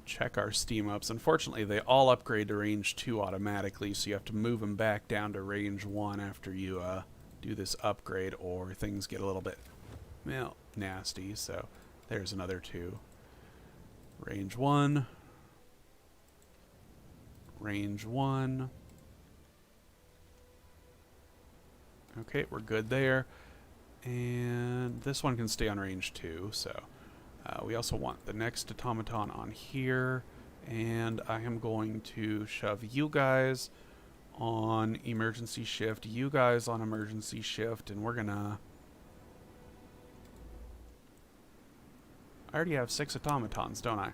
check our Steam Ups. Unfortunately, they all upgrade to range 2 automatically, so you have to move them back down to range 1 after you do this upgrade, or things get a little bit, well, nasty, so... There's another 2. Range 1. Range 1. Okay, we're good there. And this one can stay on range 2, so we also want the next automaton on here. And I am going to shove you guys on emergency shift, you guys on emergency shift, and we're gonna... I already have 6 automatons, don't I?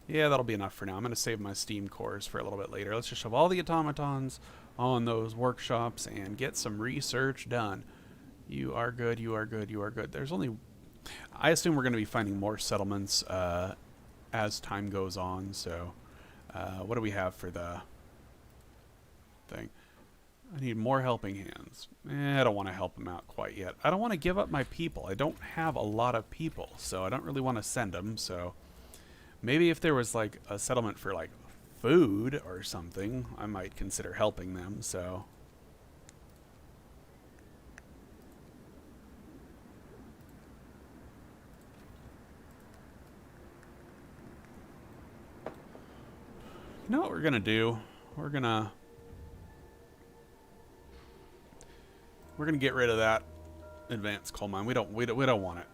Yeah, that'll be enough for now. I'm going to save my steam cores for a little bit later. Let's just shove all the automatons on those workshops and get some research done. You are good, you are good, you are good. There's only... I assume we're going to be finding more settlements as time goes on, so... what do we have for the thing? I need more helping hands. I don't want to help them out quite yet. I don't want to give up my people. I don't have a lot of people, so I don't really want to send them, so... Maybe if there was, like, a settlement for, like, food or something, I might consider helping them, so... You know what we're gonna do? We're gonna get rid of that advanced coal mine. We don't want it.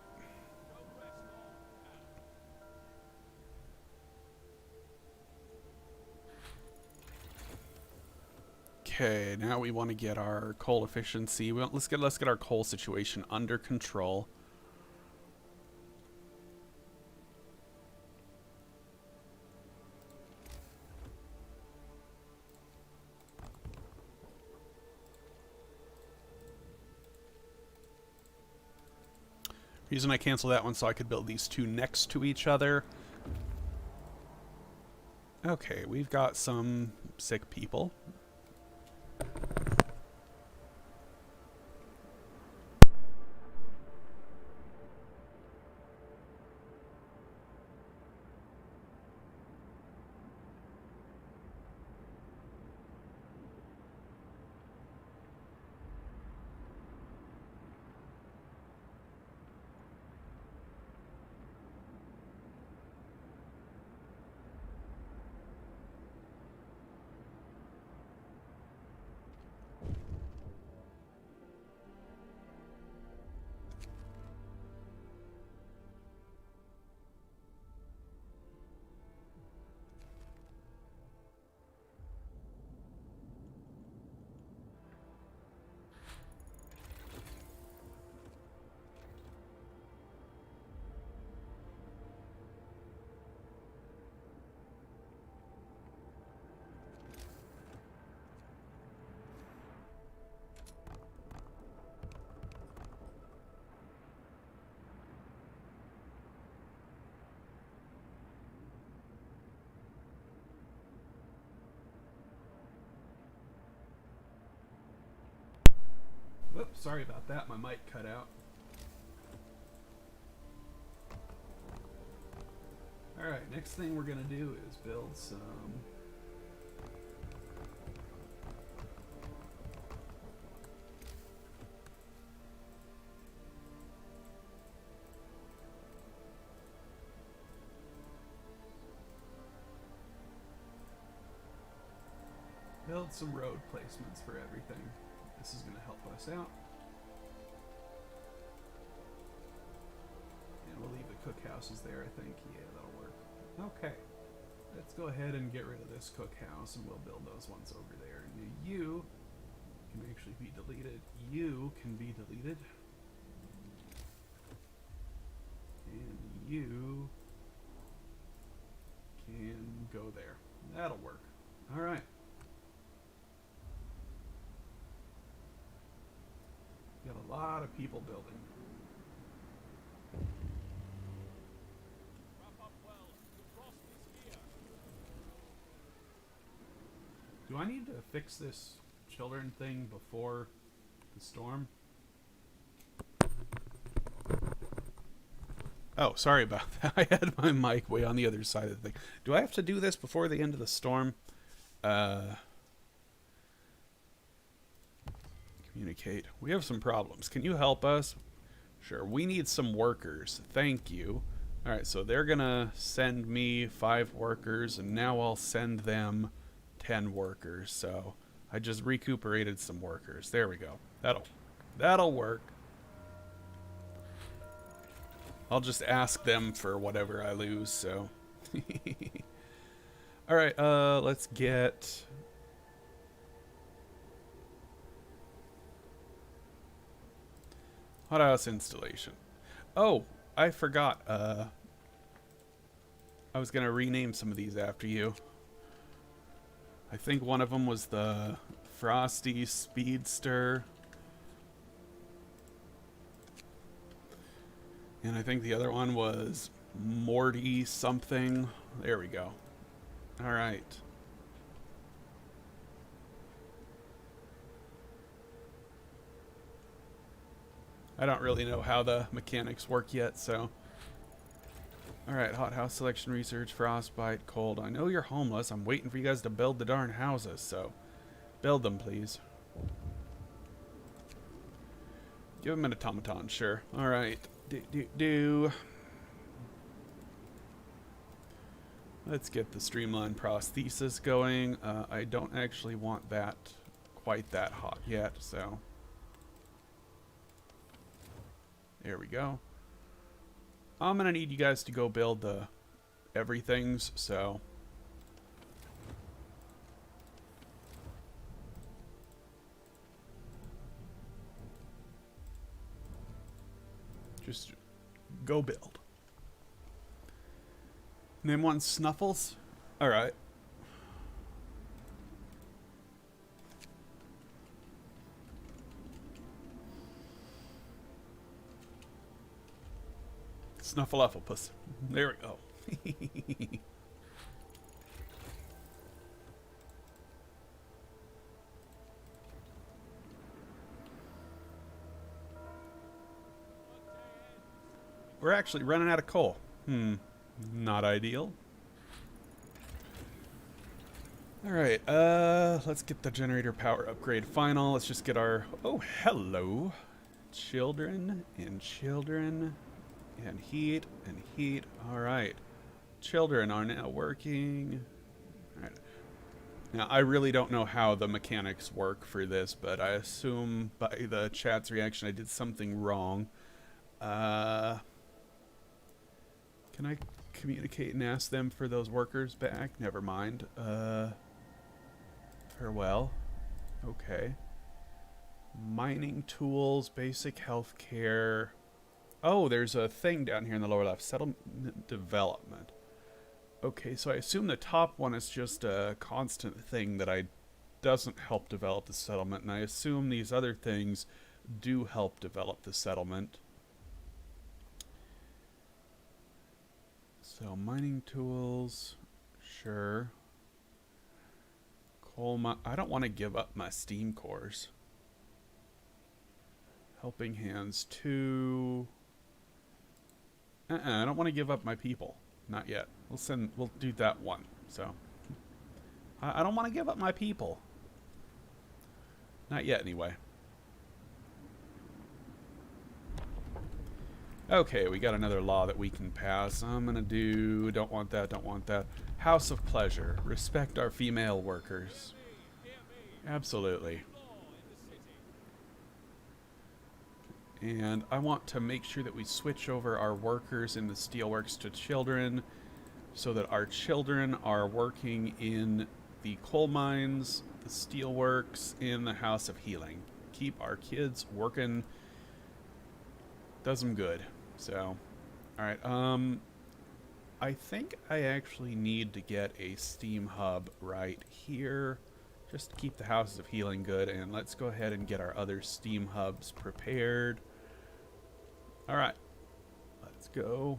Okay, now we want to get our coal efficiency. Let's get our coal situation under control. Reason I canceled that one so I could build these two next to each other. Okay, we've got some sick people. Whoops, sorry about that. My mic cut out. Alright, next thing we're going to do is build some... build some road placements for everything. This is going to help us out. And we'll leave the cookhouses there, I think. Yeah, that'll work. Okay. Let's go ahead and get rid of this cookhouse, and we'll build those ones over there. And you can actually be deleted. You can be deleted. And you can go there. That'll work. All right. Got a lot of people building.
Wrap up well. The frost is here.
Do I need to fix this children thing before the storm? Oh, sorry about that. I had my mic way on the other side of the thing. Do I have to do this before the end of the storm? Communicate. We have some problems. Can you help us? Sure. We need some workers. Thank you. All right, so they're going to send me 5 workers, and now I'll send them 10 workers. So I just recuperated some workers. There we go. That'll work. I'll just ask them for whatever I lose, so. All right, let's get... hothouse installation. Oh, I forgot. I was going to rename some of these after you. I think one of them was the Frosty Speedster. And I think the other one was Morty something. There we go. All right. I don't really know how the mechanics work yet, so. Alright, hothouse selection research, frostbite, cold. I know you're homeless. I'm waiting for you guys to build the darn houses, so build them, please. Give him an automaton, sure. Alright. Let's get the streamlined prosthesis going. I don't actually want that quite that hot yet, so. There we go. I'm gonna need you guys to go build the everythings, so. Just go build. Name one Snuffles? Alright. Snuffleupagus. There we go. We're actually running out of coal. Not ideal. Alright, let's get the generator power upgrade final. Let's just get our... Oh, hello. Children and children and heat and heat. Alright. Children are now working. Alright. Now, I really don't know how the mechanics work for this, but I assume by the chat's reaction I did something wrong. Can I communicate and ask them for those workers back? Never mind. Farewell. Okay. Mining tools, basic health care. Oh, there's a thing down here in the lower left. Settlement development. Okay, so I assume the top one is just a constant thing that doesn't help develop the settlement, and I assume these other things do help develop the settlement. So, mining tools, sure. Coal I don't want to give up my steam cores. Helping hands 2. I don't want to give up my people. Not yet. We'll do that one. So, I don't want to give up my people. Not yet, anyway. Okay, we got another law that we can pass. I'm gonna do... Don't want that, don't want that. House of Pleasure. Respect our female workers. Absolutely. And I want to make sure that we switch over our workers in the steelworks to children, so that our children are working in the coal mines, the steelworks, in the House of Healing. Keep our kids working. Does them good. So, alright, I think I actually need to get a steam hub right here, just to keep the Houses of Healing good, and let's go ahead and get our other steam hubs prepared. Alright, let's go.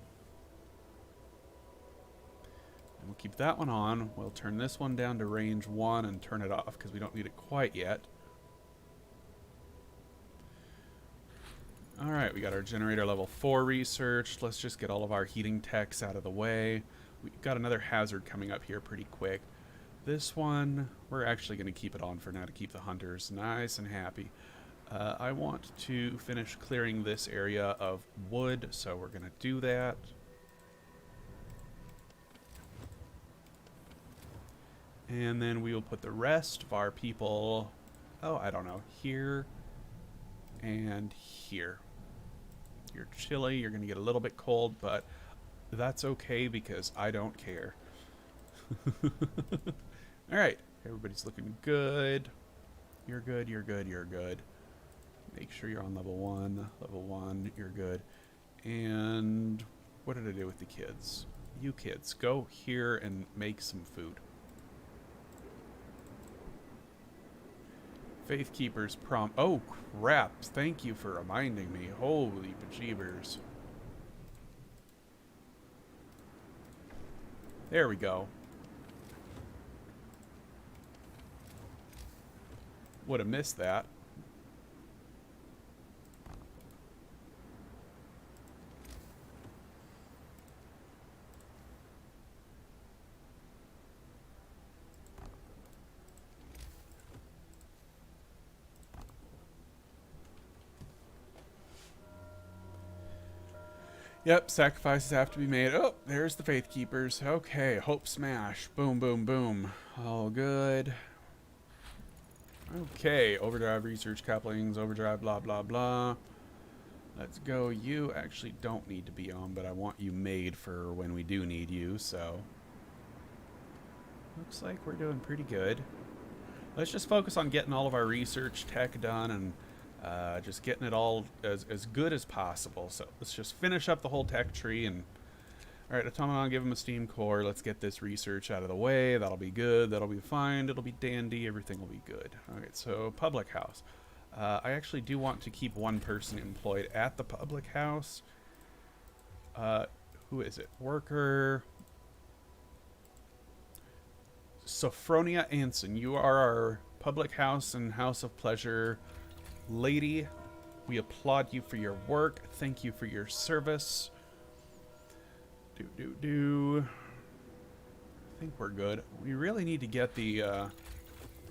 And we'll keep that one on. We'll turn this one down to range 1 and turn it off, because we don't need it quite yet. Alright, we got our generator level 4 researched. Let's just get all of our heating techs out of the way. We've got another hazard coming up here pretty quick. This one, we're actually going to keep it on for now to keep the hunters nice and happy. I want to finish clearing this area of wood, so we're going to do that. And then we will put the rest of our people, oh, I don't know, here and here. You're chilly, you're going to get a little bit cold, but that's okay because I don't care. Alright, everybody's looking good. You're good, you're good, you're good. Make sure you're on level 1. Level 1, you're good. And what did I do with the kids? You kids, go here and make some food. Faithkeeper's prom... Oh, crap. Thank you for reminding me. Holy bejeebers. There we go. Would have missed that. Yep, sacrifices have to be made. Oh, there's the Faithkeepers. Okay, hope smash. Boom, boom, boom. All good. Okay, overdrive research couplings, overdrive blah, blah, blah. Let's go. You actually don't need to be on, but I want you made for when we do need you, so. Looks like we're doing pretty good. Let's just focus on getting all of our research tech done and just getting it all as good as possible. So let's just finish up the whole tech tree and... Alright, Automaton, give him a steam core. Let's get this research out of the way. That'll be good. That'll be fine. It'll be dandy. Everything will be good. Alright, so public house. I actually do want to keep one person employed at the public house. Uh, who is it? Worker Sophronia Anson. You are our public house and house of pleasure lady. We applaud you for your work. Thank you for your service. I think we're good. We really need to get the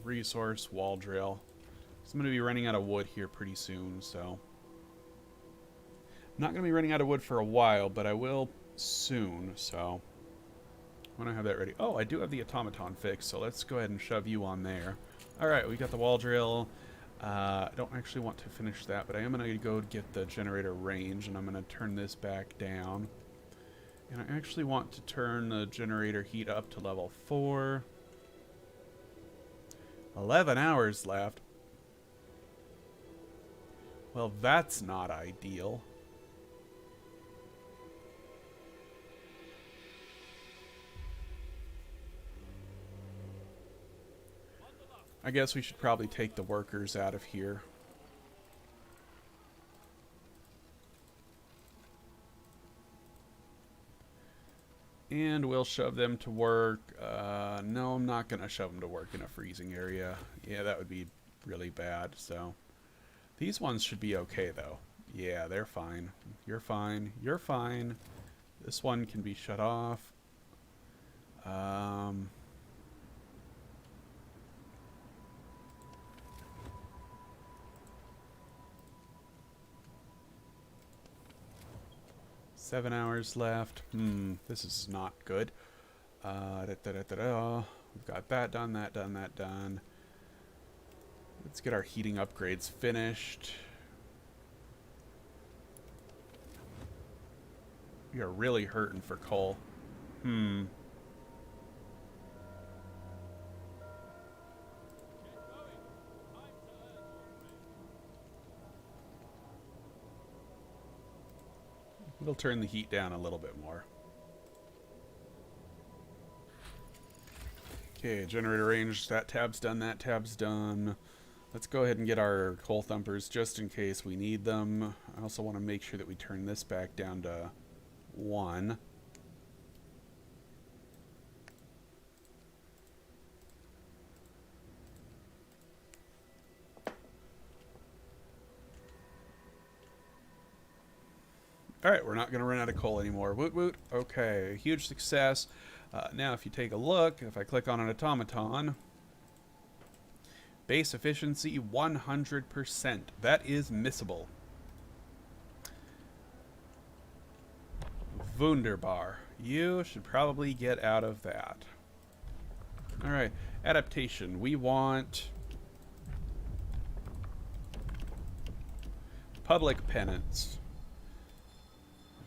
resource wall drill. I'm going to be running out of wood here pretty soon, so. I'm not going to be running out of wood for a while, but I will soon, so. When I have that ready. Oh, I do have the automaton fixed, so let's go ahead and shove you on there. Alright, we got the wall drill. I don't actually want to finish that, but I am going to go get the generator range, and I'm going to turn this back down. And I actually want to turn the generator heat up to level 4. 11 hours left. Well, that's not ideal. I guess we should probably take the workers out of here. And we'll shove them to work. No, I'm not going to shove them to work in a freezing area. Yeah, that would be really bad. So these ones should be okay, though. Yeah, they're fine. You're fine. You're fine. This one can be shut off. 7 hours left. This is not good. We've got that done, that done, that done. Let's get our heating upgrades finished. We are really hurting for coal. We'll turn the heat down a little bit more. Okay, generator range. That tab's done, that tab's done. Let's go ahead and get our coal thumpers just in case we need them. I also want to make sure that we turn this back down to 1. Alright, we're not going to run out of coal anymore. Woot woot. Okay, huge success. Now if you take a look, if I click on an automaton, base efficiency 100%. That is missable. Wunderbar. You should probably get out of that. Alright, adaptation. We want public penance.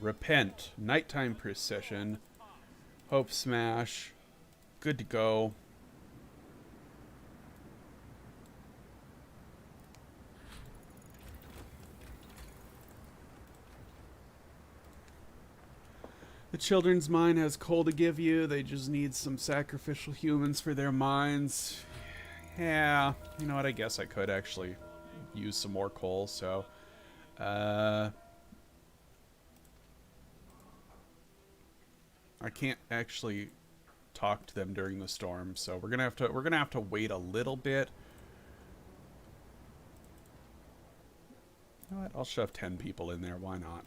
Repent. Nighttime procession. Hope smash. Good to go. The children's mind has coal to give you. They just need some sacrificial humans for their minds. Yeah, you know what? I guess I could actually use some more coal, so I can't actually talk to them during the storm, so we're gonna have to wait a little bit. You know what? I'll shove 10 people in there. Why not?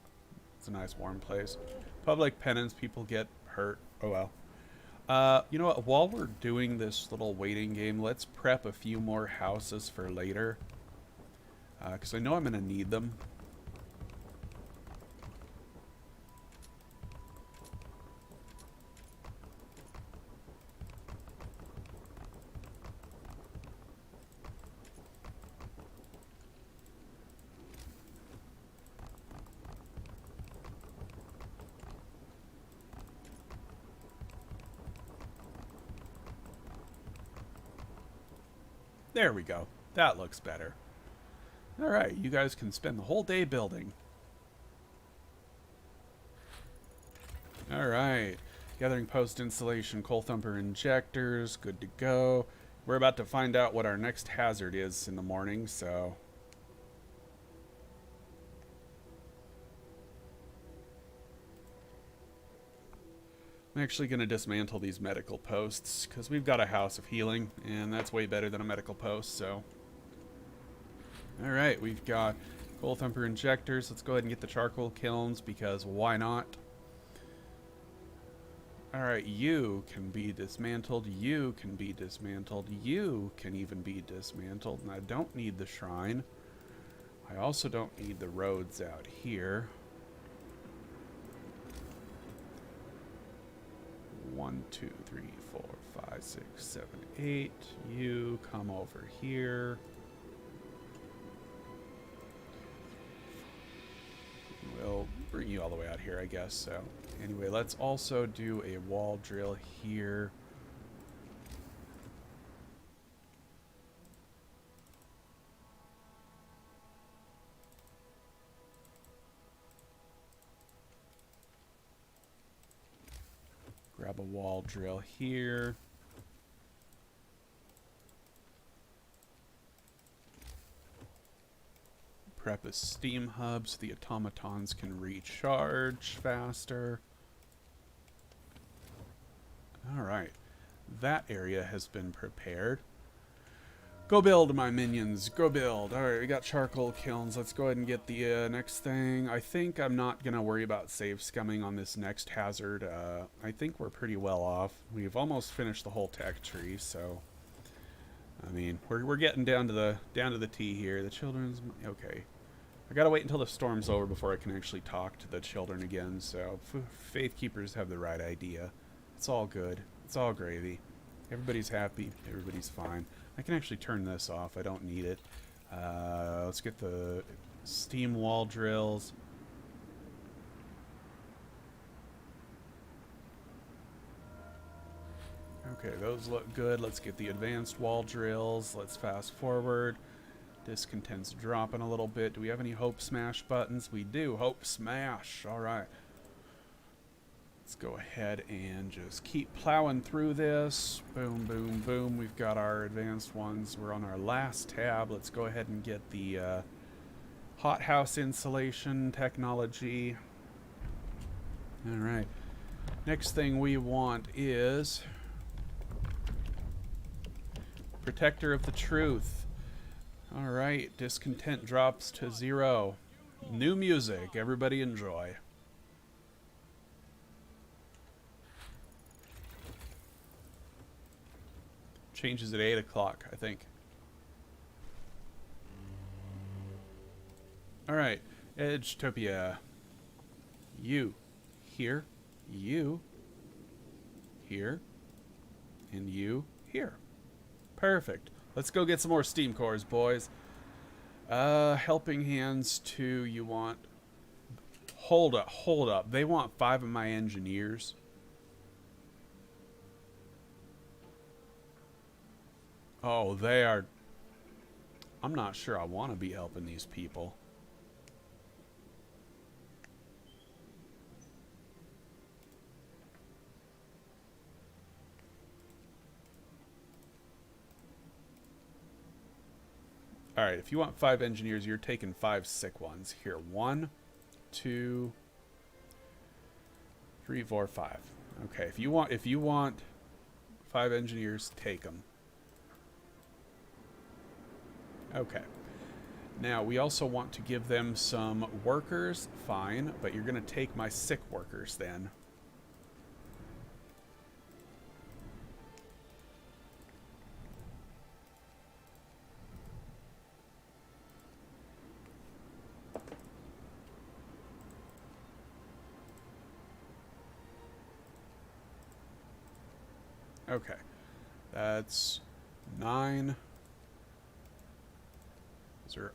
It's a nice warm place. Public penance, people get hurt. Oh well. You know what? While we're doing this little waiting game, let's prep a few more houses for later. Because I know I'm gonna need them. There we go. That looks better. Alright, you guys can spend the whole day building. Alright. Gathering post-installation coal thumper injectors. Good to go. We're about to find out what our next hazard is in the morning, so... I'm actually going to dismantle these medical posts because we've got a house of healing, and that's way better than a medical post, so. Alright, we've got coal thumper injectors. Let's go ahead and get the charcoal kilns because why not? Alright, you can be dismantled, you can be dismantled, you can even be dismantled, and I don't need the shrine. I also don't need the roads out here. 1, 2, 3, 4, 5, 6, 7, 8. You come over here. We'll bring you all the way out here, I guess. So anyway, let's also do a wall drill here. Grab a wall drill here. Prep a steam hub so the automatons can recharge faster. Alright. That area has been prepared. Go build, my minions. Go build. Alright, we got charcoal kilns. Let's go ahead and get the next thing. I think I'm not going to worry about save scumming on this next hazard. I think we're pretty well off. We've almost finished the whole tech tree, so... I mean, we're getting down to the T here. The children's... Okay. I gotta wait until the storm's over before I can actually talk to the children again, so... Faith Keepers have the right idea. It's all good. It's all gravy. Everybody's happy. Everybody's fine. I can actually turn this off. I don't need it. Let's get the steam wall drills. Okay, those look good. Let's get the advanced wall drills. Let's fast forward. Discontent's dropping a little bit. Do we have any hope smash buttons? We do. Hope smash. All right. Let's go ahead and just keep plowing through this. Boom, boom, boom. We've got our advanced ones. We're on our last tab. Let's go ahead and get the hothouse insulation technology. All right. Next thing we want is Protector of the Truth. All right. Discontent drops to 0. New music. Everybody enjoy. Changes at 8 o'clock, I think. Alright, Edgetopia. You. Here. You. Here. And you. Here. Perfect. Let's go get some more steam cores, boys. Helping hands 2, you want... Hold up, hold up. They want 5 of my engineers. Oh, they are... I'm not sure I want to be helping these people. Alright, if you want 5 engineers, you're taking 5 sick ones. Here, 1, 2, 3, 4, 5. Okay, if you want 5 engineers, take them. Okay. Now, we also want to give them some workers. Fine, but you're going to take my sick workers then. Okay. That's 9... Those are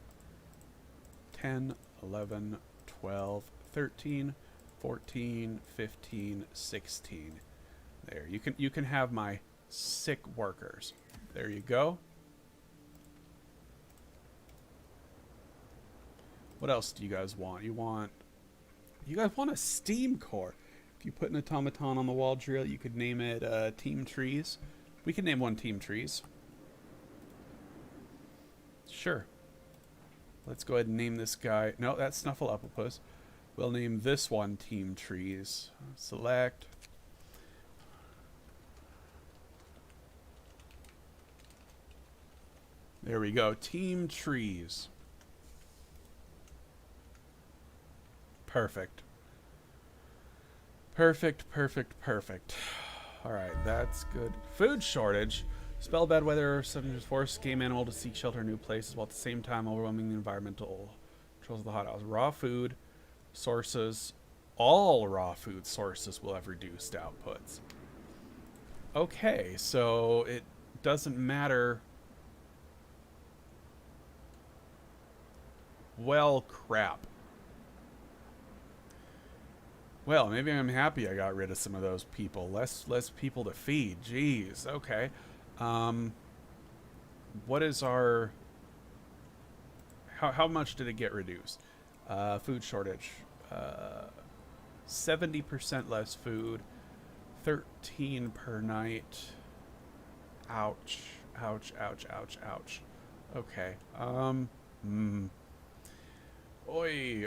10, 11, 12, 13, 14, 15, 16. There, you can have my sick workers. There you go. What else do you guys want? You guys want a steam core. If you put an automaton on the wall drill, you could name it Team Trees. We could name one Team Trees. Sure. Let's go ahead and name this guy. No, that's Snuffleupagus. We'll name this one Team Trees. Select. There we go. Team trees. Perfect. Perfect. Alright, that's good. Food shortage. Spell bad weather, sudden force game animal to seek shelter in new places while at the same time overwhelming the environmental controls of the hothouse. Raw food sources. All raw food sources will have reduced outputs. Okay, so it doesn't matter. Well, crap. Well, maybe I'm happy I got rid of some of those people. Less people to feed. Jeez. Okay. What is our... How much did it get reduced? Food shortage. 70% less food. 13 per night. Ouch. Okay. Oi.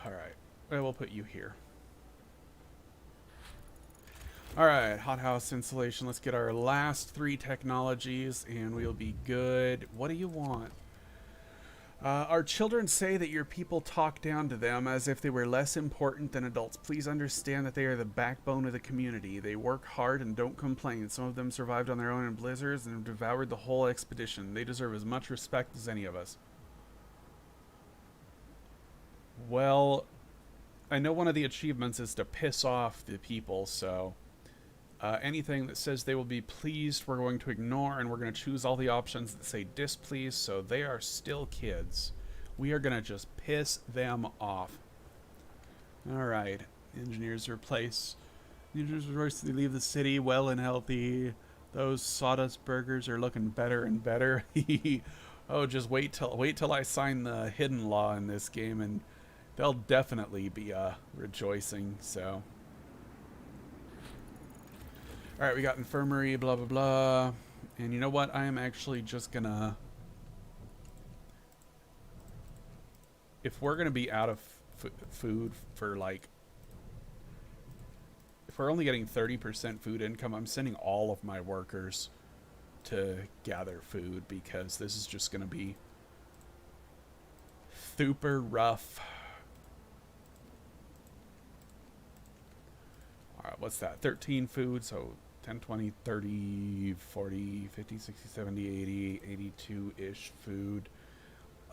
Alright. Well, we'll put you here. Alright, hothouse insulation. Let's get our last 3 technologies and we'll be good. What do you want? Our children say that your people talk down to them as if they were less important than adults. Please understand that they are the backbone of the community. They work hard and don't complain. Some of them survived on their own in blizzards and devoured the whole expedition. They deserve as much respect as any of us. Well, I know one of the achievements is to piss off the people, so anything that says they will be pleased, we're going to ignore, and we're going to choose all the options that say displeased, so they are still kids. We are going to just piss them off. Alright, engineers replace. Engineers replace, they leave the city well and healthy. Those sawdust burgers are looking better and better. Oh, just wait till I sign the hidden law in this game, and they'll definitely be rejoicing, so. Alright, we got infirmary, blah, blah, blah. And you know what? I am actually just gonna... If we're gonna be out of food for, like... If we're only getting 30% food income, I'm sending all of my workers to gather food, because this is just gonna be super rough. Alright, what's that? 13 food, so 10, 20, 30, 40, 50, 60, 70, 80, 82-ish food.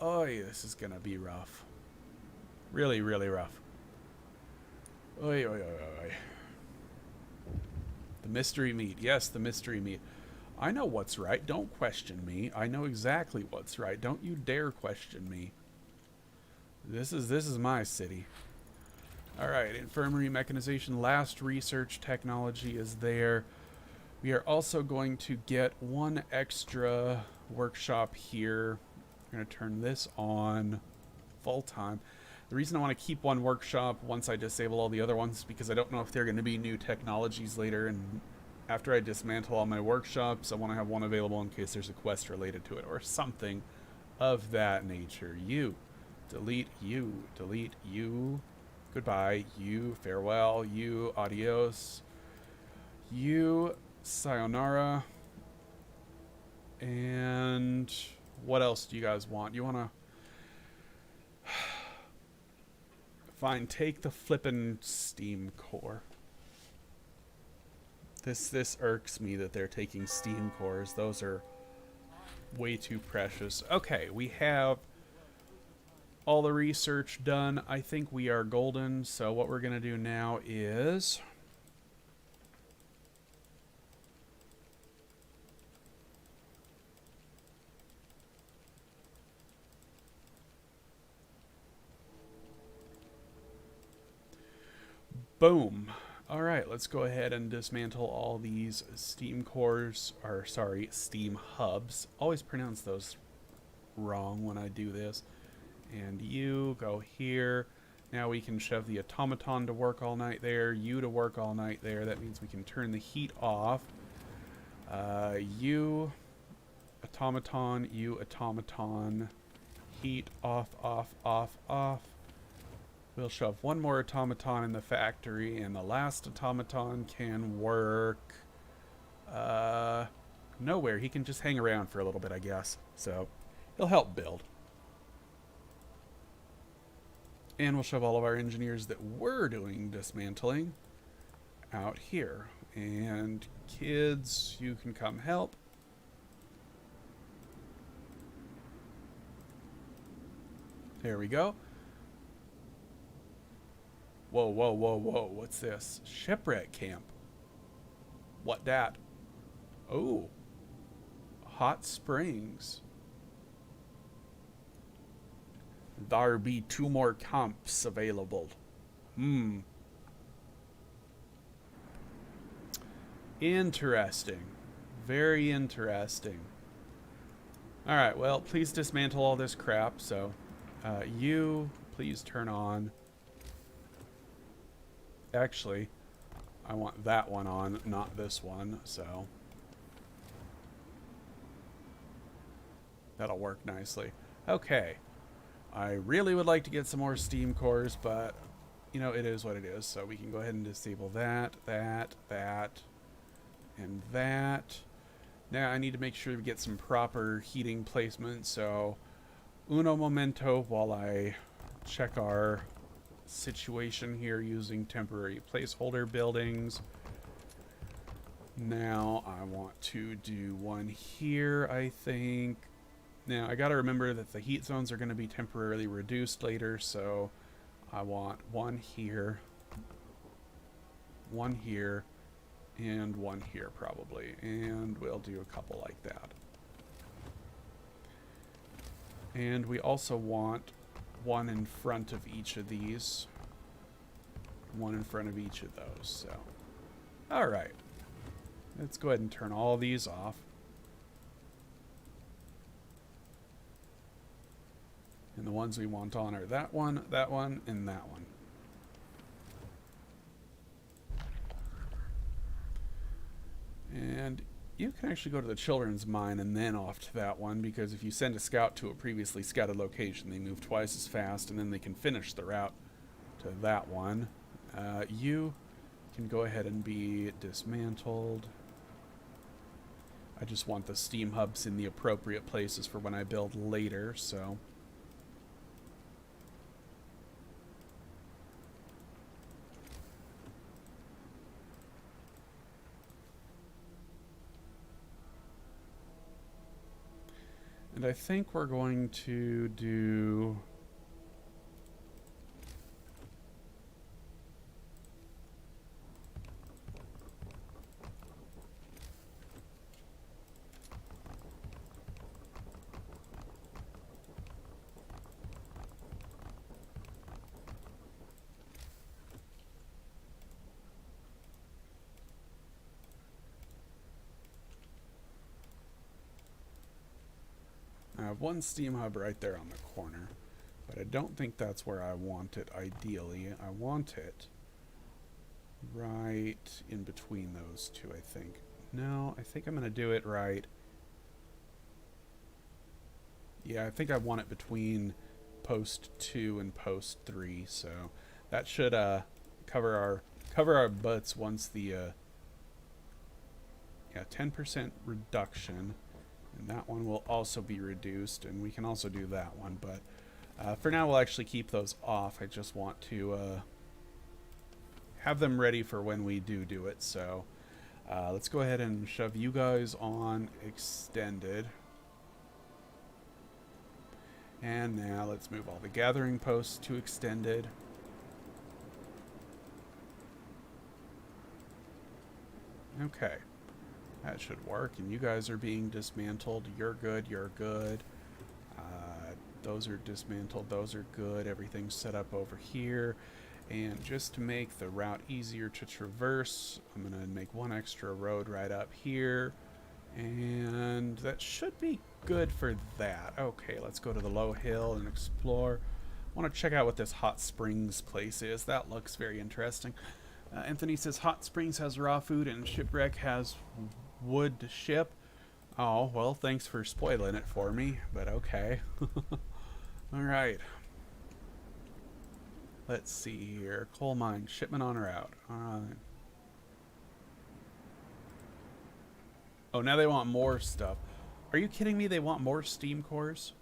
Oh, yeah, this is gonna be rough. Really, really rough. Oy. The mystery meat. Yes, the mystery meat. I know what's right. Don't question me. I know exactly what's right. Don't you dare question me. This is my city. Alright, infirmary mechanization, last research technology is there. We are also going to get one extra workshop here. I'm going to turn this on full time. The reason I want to keep one workshop once I disable all the other ones is because I don't know if there are going to be new technologies later, and after I dismantle all my workshops, I want to have one available in case there's a quest related to it or something of that nature. You. Delete you. Delete you. Goodbye. You. Farewell. You. Adios. You. Sayonara. And what else do you guys want? You want to... Fine, take the flippin' steam core. This irks me that they're taking steam cores. Those are way too precious. Okay, we have all the research done. I think we are golden, so what we're gonna do now is... Boom. Alright, let's go ahead and dismantle all these steam cores, or sorry, steam hubs. Always pronounce those wrong when I do this. And you go here. Now we can shove the automaton to work all night there, you to work all night there. That means we can turn the heat off. You, automaton, you, automaton, heat off, off, off, off. We'll shove one more automaton in the factory, and the last automaton can work nowhere. He can just hang around for a little bit, I guess. So he'll help build. And we'll shove all of our engineers that were doing dismantling out here. And kids, you can come help. There we go. Whoa, whoa, whoa, whoa. What's this? Shipwreck camp. What dat? Oh. Hot springs. There be 2 more camps available. Interesting. Very interesting. Alright, well, please dismantle all this crap. So, you, please turn on. Actually, I want that one on, not this one, so. That'll work nicely. Okay. I really would like to get some more steam cores, but, you know, it is what it is. So we can go ahead and disable that, that, and that. Now I need to make sure we get some proper heating placement, so uno momento while I check our situation here using temporary placeholder buildings. Now I want to do one here, I think. Now I gotta remember that the heat zones are going to be temporarily reduced later, so I want one here, and one here probably, and we'll do a couple like that. And we also want one in front of each of these, one in front of each of those. So, all right, let's go ahead and turn all these off. And the ones we want on are that one, and that one. And you can actually go to the children's mine and then off to that one, because if you send a scout to a previously scouted location, they move twice as fast, and then they can finish the route to that one. You can go ahead and be dismantled. I just want the steam hubs in the appropriate places for when I build later, so. And I think we're going to do... I have one steam hub right there on the corner, but I don't think that's where I want it ideally. I want it right in between those two, I think. No, I think I'm going to do it right. Yeah, I think I want it between post 2 and post 3, so that should cover our butts once the 10% reduction. And that one will also be reduced, and we can also do that one. But for now, we'll actually keep those off. I just want to have them ready for when we do it. So let's go ahead and shove you guys on extended. And now let's move all the gathering posts to extended. Okay. That should work, and you guys are being dismantled. You're good, you're good. Those are dismantled, those are good. Everything's set up over here. And just to make the route easier to traverse, I'm going to make one extra road right up here. And that should be good for that. Okay, let's go to the low hill and explore. I want to check out what this hot springs place is. That looks very interesting. Anthony says Hot Springs has raw food and Shipwreck has wood to ship. Oh, well, thanks for spoiling it for me, but okay. Alright. Let's see here. Coal mine, shipment on route. Alright. Oh, now they want more stuff. Are you kidding me? They want more steam cores?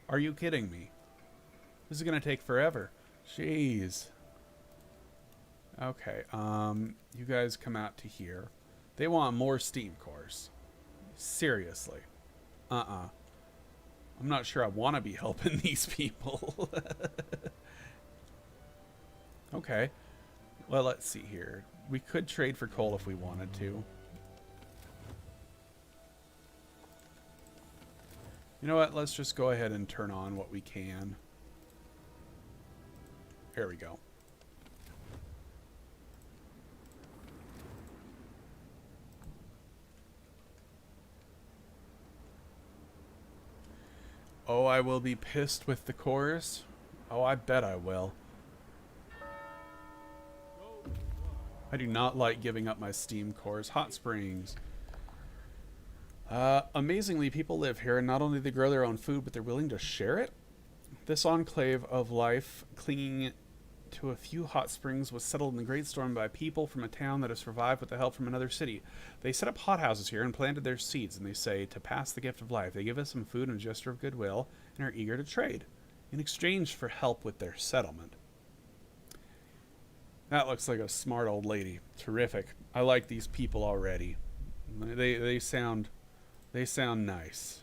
Are you kidding me? This is gonna take forever. Jeez. Okay, you guys come out to here. They want more steam cores. Seriously. I'm not sure I want to be helping these people. Okay. Well, let's see here. We could trade for coal if we wanted to. You know what? Let's just go ahead and turn on what we can. There we go. Oh, I will be pissed with the chorus. Oh, I bet I will. I do not like giving up my steam cores. Hot springs. Amazingly, people live here, and not only do they grow their own food, but they're willing to share it. This enclave of life, clinging to a few hot springs, was settled in the Great Storm by people from a town that has survived with the help from another city. They set up hothouses here and planted their seeds, and they say, to pass the gift of life. They give us some food and a gesture of goodwill, and are eager to trade, in exchange for help with their settlement. That looks like a smart old lady. Terrific. I like these people already. They sound nice.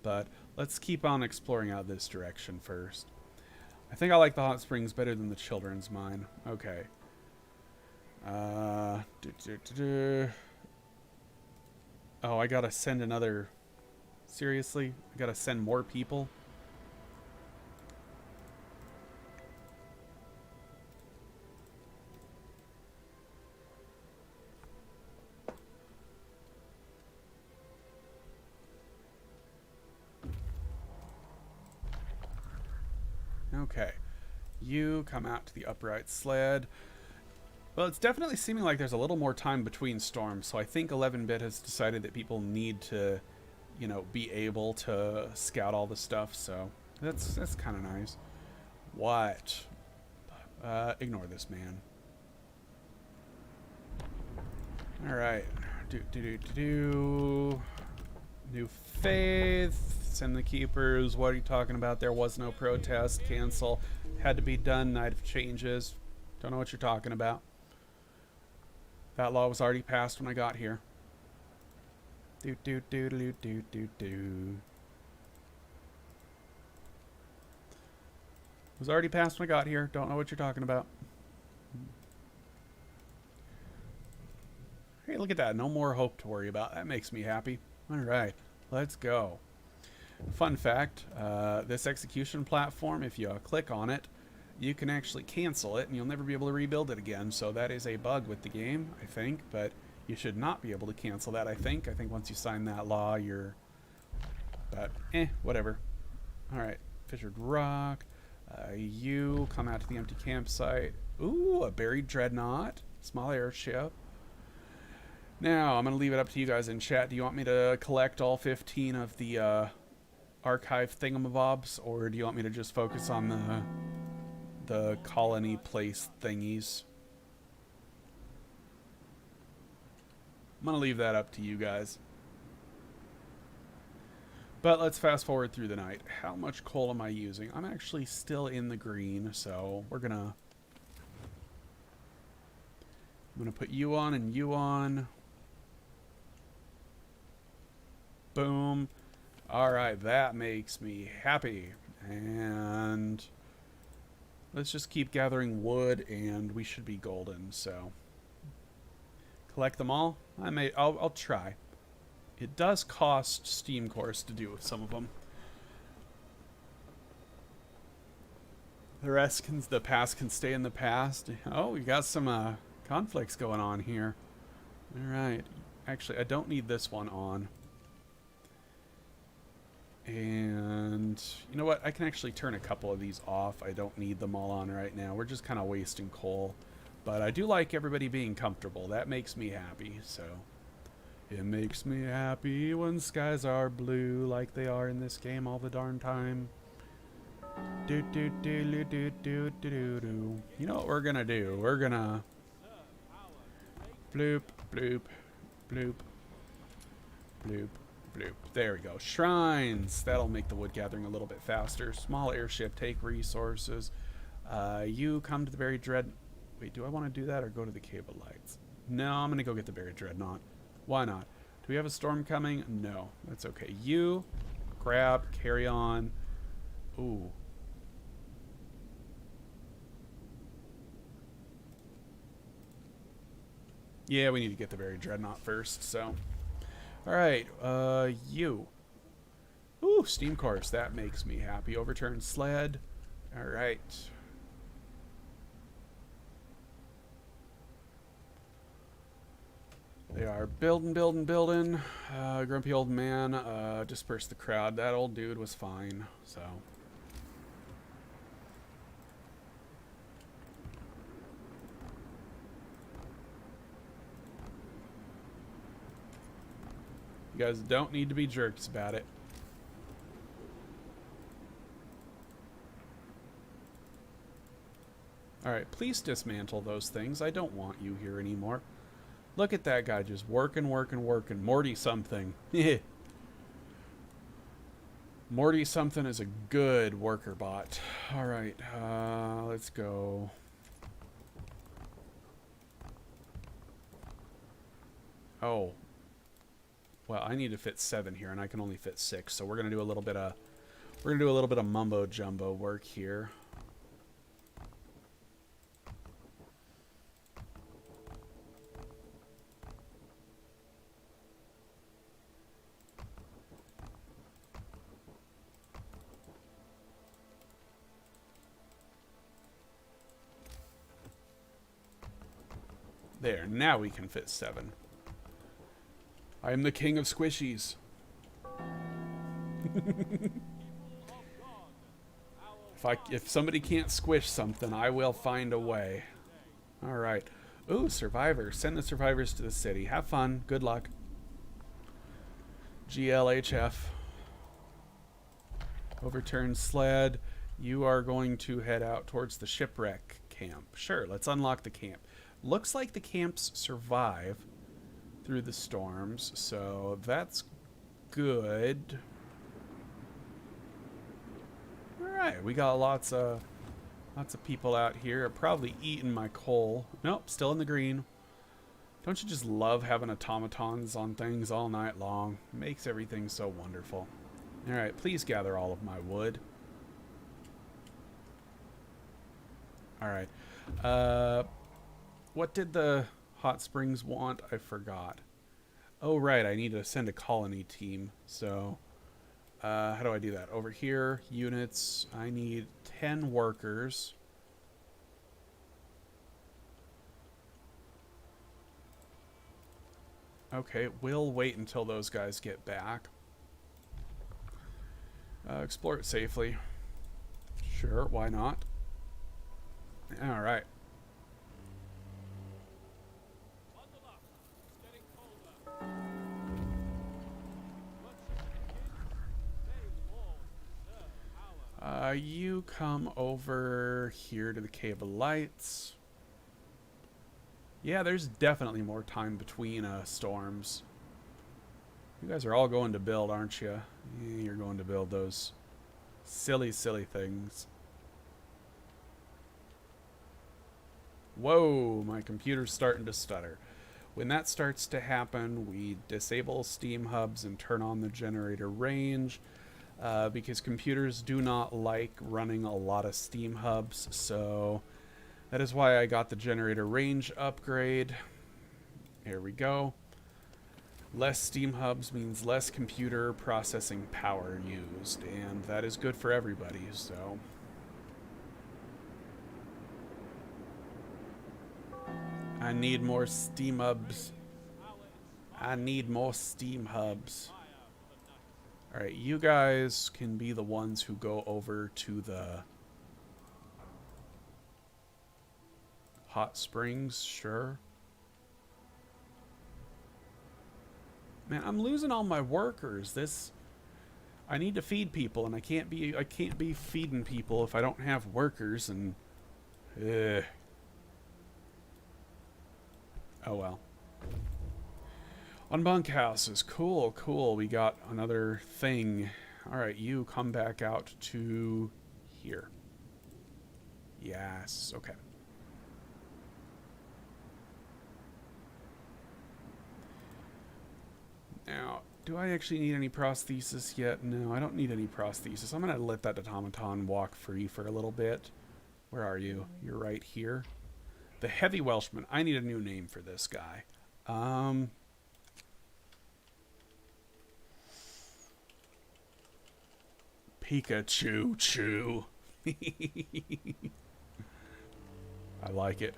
But let's keep on exploring out this direction first. I think I like the hot springs better than the children's mine. Okay. Oh, I gotta send another... Seriously? I gotta send more people? Okay. You come out to the upright sled. Well, it's definitely seeming like there's a little more time between storms, so I think 11-bit has decided that people need to, you know, be able to scout all the stuff, so that's kind of nice. What? Ignore this man. Alright. New faith. Send the keepers. What are you talking about? There was no protest. Cancel. Had to be done. Night of changes. Don't know what you're talking about. That law was already passed when I got here. Was already passed when I got here. Don't know what you're talking about. Hey, look at that. No more hope to worry about. That makes me happy. All right, let's go. Fun fact, this execution platform, if you click on it, you can actually cancel it and you'll never be able to rebuild it again. So that is a bug with the game, I think, but you should not be able to cancel that, I think. I think once you sign that law, you're... But, whatever. All right, fissured rock. You come out to the empty campsite. Ooh, a buried dreadnought. Small airship. Now, I'm going to leave it up to you guys in chat. Do you want me to collect all 15 of the archive thingamabobs, or do you want me to just focus on the colony place thingies? I'm going to leave that up to you guys. But let's fast forward through the night. How much coal am I using? I'm actually still in the green, so I'm going to put you on and you on. Boom. Alright, that makes me happy. And let's just keep gathering wood and we should be golden, so. Collect them all? I'll try. It does cost steam cores to do with some of them. The past can stay in the past. Oh, we got some conflicts going on here. Alright. Actually, I don't need this one on. And you know what? I can actually turn a couple of these off. I don't need them all on right now. We're just kind of wasting coal. But I do like everybody being comfortable. That makes me happy. So it makes me happy when skies are blue like they are in this game all the darn time. Do do do do do do do do. You know what we're gonna do? We're gonna bloop bloop bloop. Bloop. Bloop. There we go. Shrines. That'll make the wood gathering a little bit faster. Small airship. Take resources. You come to the buried dread... Wait, do I want to do that or go to the cable lights? No, I'm going to go get the buried dreadnought. Why not? Do we have a storm coming? No. That's okay. You grab, carry on. Ooh. Yeah, we need to get the buried dreadnought first, so... Alright, you. Ooh, steam course. That makes me happy. Overturned sled. Alright. They are building. Grumpy old man, disperse the crowd. That old dude was fine, so... You guys don't need to be jerks about it. Alright, please dismantle those things. I don't want you here anymore. Look at that guy just working. Morty something. Morty something is a good worker bot. Alright, let's go. Oh. Well, I need to fit 7 here, and I can only fit 6, so we're gonna do a little bit of mumbo jumbo work here. There, now we can fit 7. I am the king of squishies. If somebody can't squish something, I will find a way. Alright. Ooh, survivors. Send the survivors to the city. Have fun. Good luck. GLHF. Overturned sled. You are going to head out towards the shipwreck camp. Sure, let's unlock the camp. Looks like the camps survive through the storms, so that's good. Alright, we got lots of people out here. Probably eating my coal. Nope, still in the green. Don't you just love having automatons on things all night long? It makes everything so wonderful. Alright, please gather all of my wood. Alright. What did the hot springs want? I forgot. Oh, right. I need to send a colony team. So, how do I do that? Over here, units. I need 10 workers. Okay, we'll wait until those guys get back. Explore it safely. Sure, why not? All right. You come over here to the Cave of Lights. Yeah, there's definitely more time between storms. You guys are all going to build, aren't you? Yeah, you're going to build those silly things. Whoa, my computer's starting to stutter. When that starts to happen, we disable steam hubs and turn on the generator range. Because computers do not like running a lot of steam hubs, so that is why I got the generator range upgrade. Here we go. Less steam hubs means less computer processing power used, and that is good for everybody, so... I need more steam hubs. I need more steam hubs. Alright, you guys can be the ones who go over to the hot springs, sure. Man, I'm losing all my workers. I need to feed people, and I can't be feeding people if I don't have workers, and oh well. On bunkhouses. Cool, cool. We got another thing. Alright, you come back out to here. Yes, okay. Now, do I actually need any prosthesis yet? No, I don't need any prosthesis. I'm going to let that automaton walk free for a little bit. Where are you? You're right here. The Heavy Welshman. I need a new name for this guy. Pikachu Chew. I like it.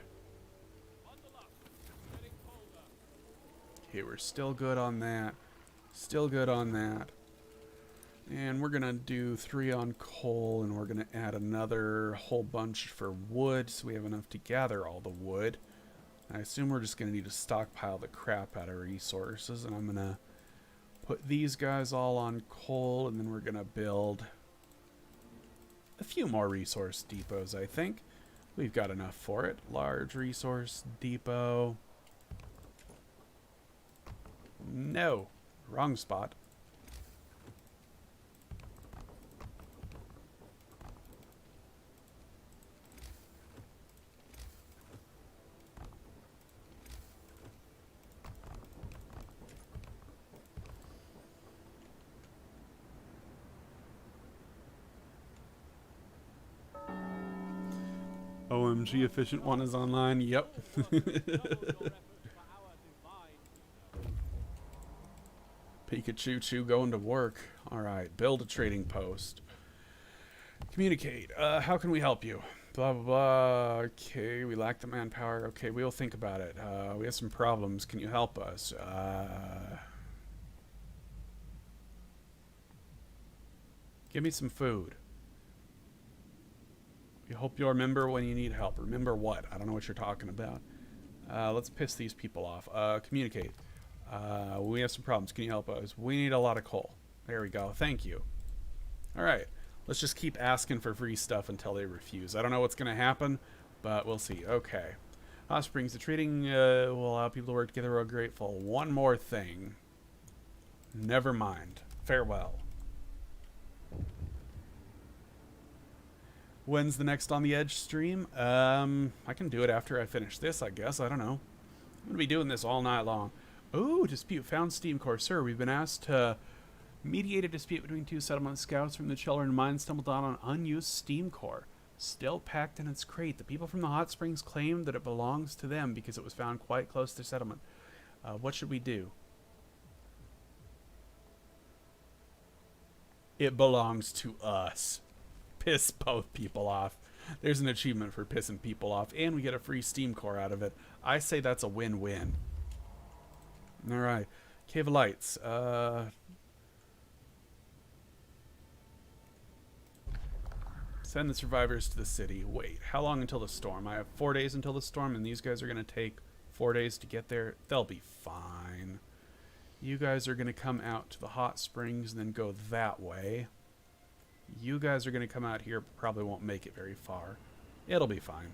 Okay, we're still good on that. Still good on that. And we're going to do 3 on coal, and we're going to add another whole bunch for wood, so we have enough to gather all the wood. I assume we're just going to need to stockpile the crap out of resources, and I'm going to put these guys all on coal, and then we're going to build a few more resource depots, I think. We've got enough for it. Large resource depot. No, wrong spot. OMG, efficient one is online. Yep. Pikachu Chew going to work. Alright, build a trading post. Communicate. How can we help you? Blah, blah, blah. Okay, we lack the manpower. Okay, we'll think about it. We have some problems. Can you help us? Give me some food. We hope you'll remember when you need help. Remember what? I don't know what you're talking about. Let's piss these people off. Communicate. We have some problems. Can you help us? We need a lot of coal. There we go. Thank you. Alright. Let's just keep asking for free stuff until they refuse. I don't know what's going to happen, but we'll see. Okay. Hot Springs. The trading will allow people to work together. We're grateful. One more thing. Never mind. Farewell. When's the next On the Edge stream? I can do it after I finish this, I guess. I don't know. I'm going to be doing this all night long. Ooh, dispute found Steam Core. Sir, we've been asked to mediate a dispute between 2 settlement scouts from the Children Mine stumbled on an unused Steam Core. Still packed in its crate. The people from the Hot Springs claim that it belongs to them because it was found quite close to settlement. What should we do? It belongs to us. Piss both people off. There's an achievement for pissing people off, and we get a free Steam Core out of it. I say that's a win-win. Alright. Cave of Lights. Send the survivors to the city. Wait, how long until the storm? I have 4 days until the storm, and these guys are going to take 4 days to get there. They'll be fine. You guys are going to come out to the hot springs and then go that way. You guys are going to come out here, probably won't make it very far. It'll be fine.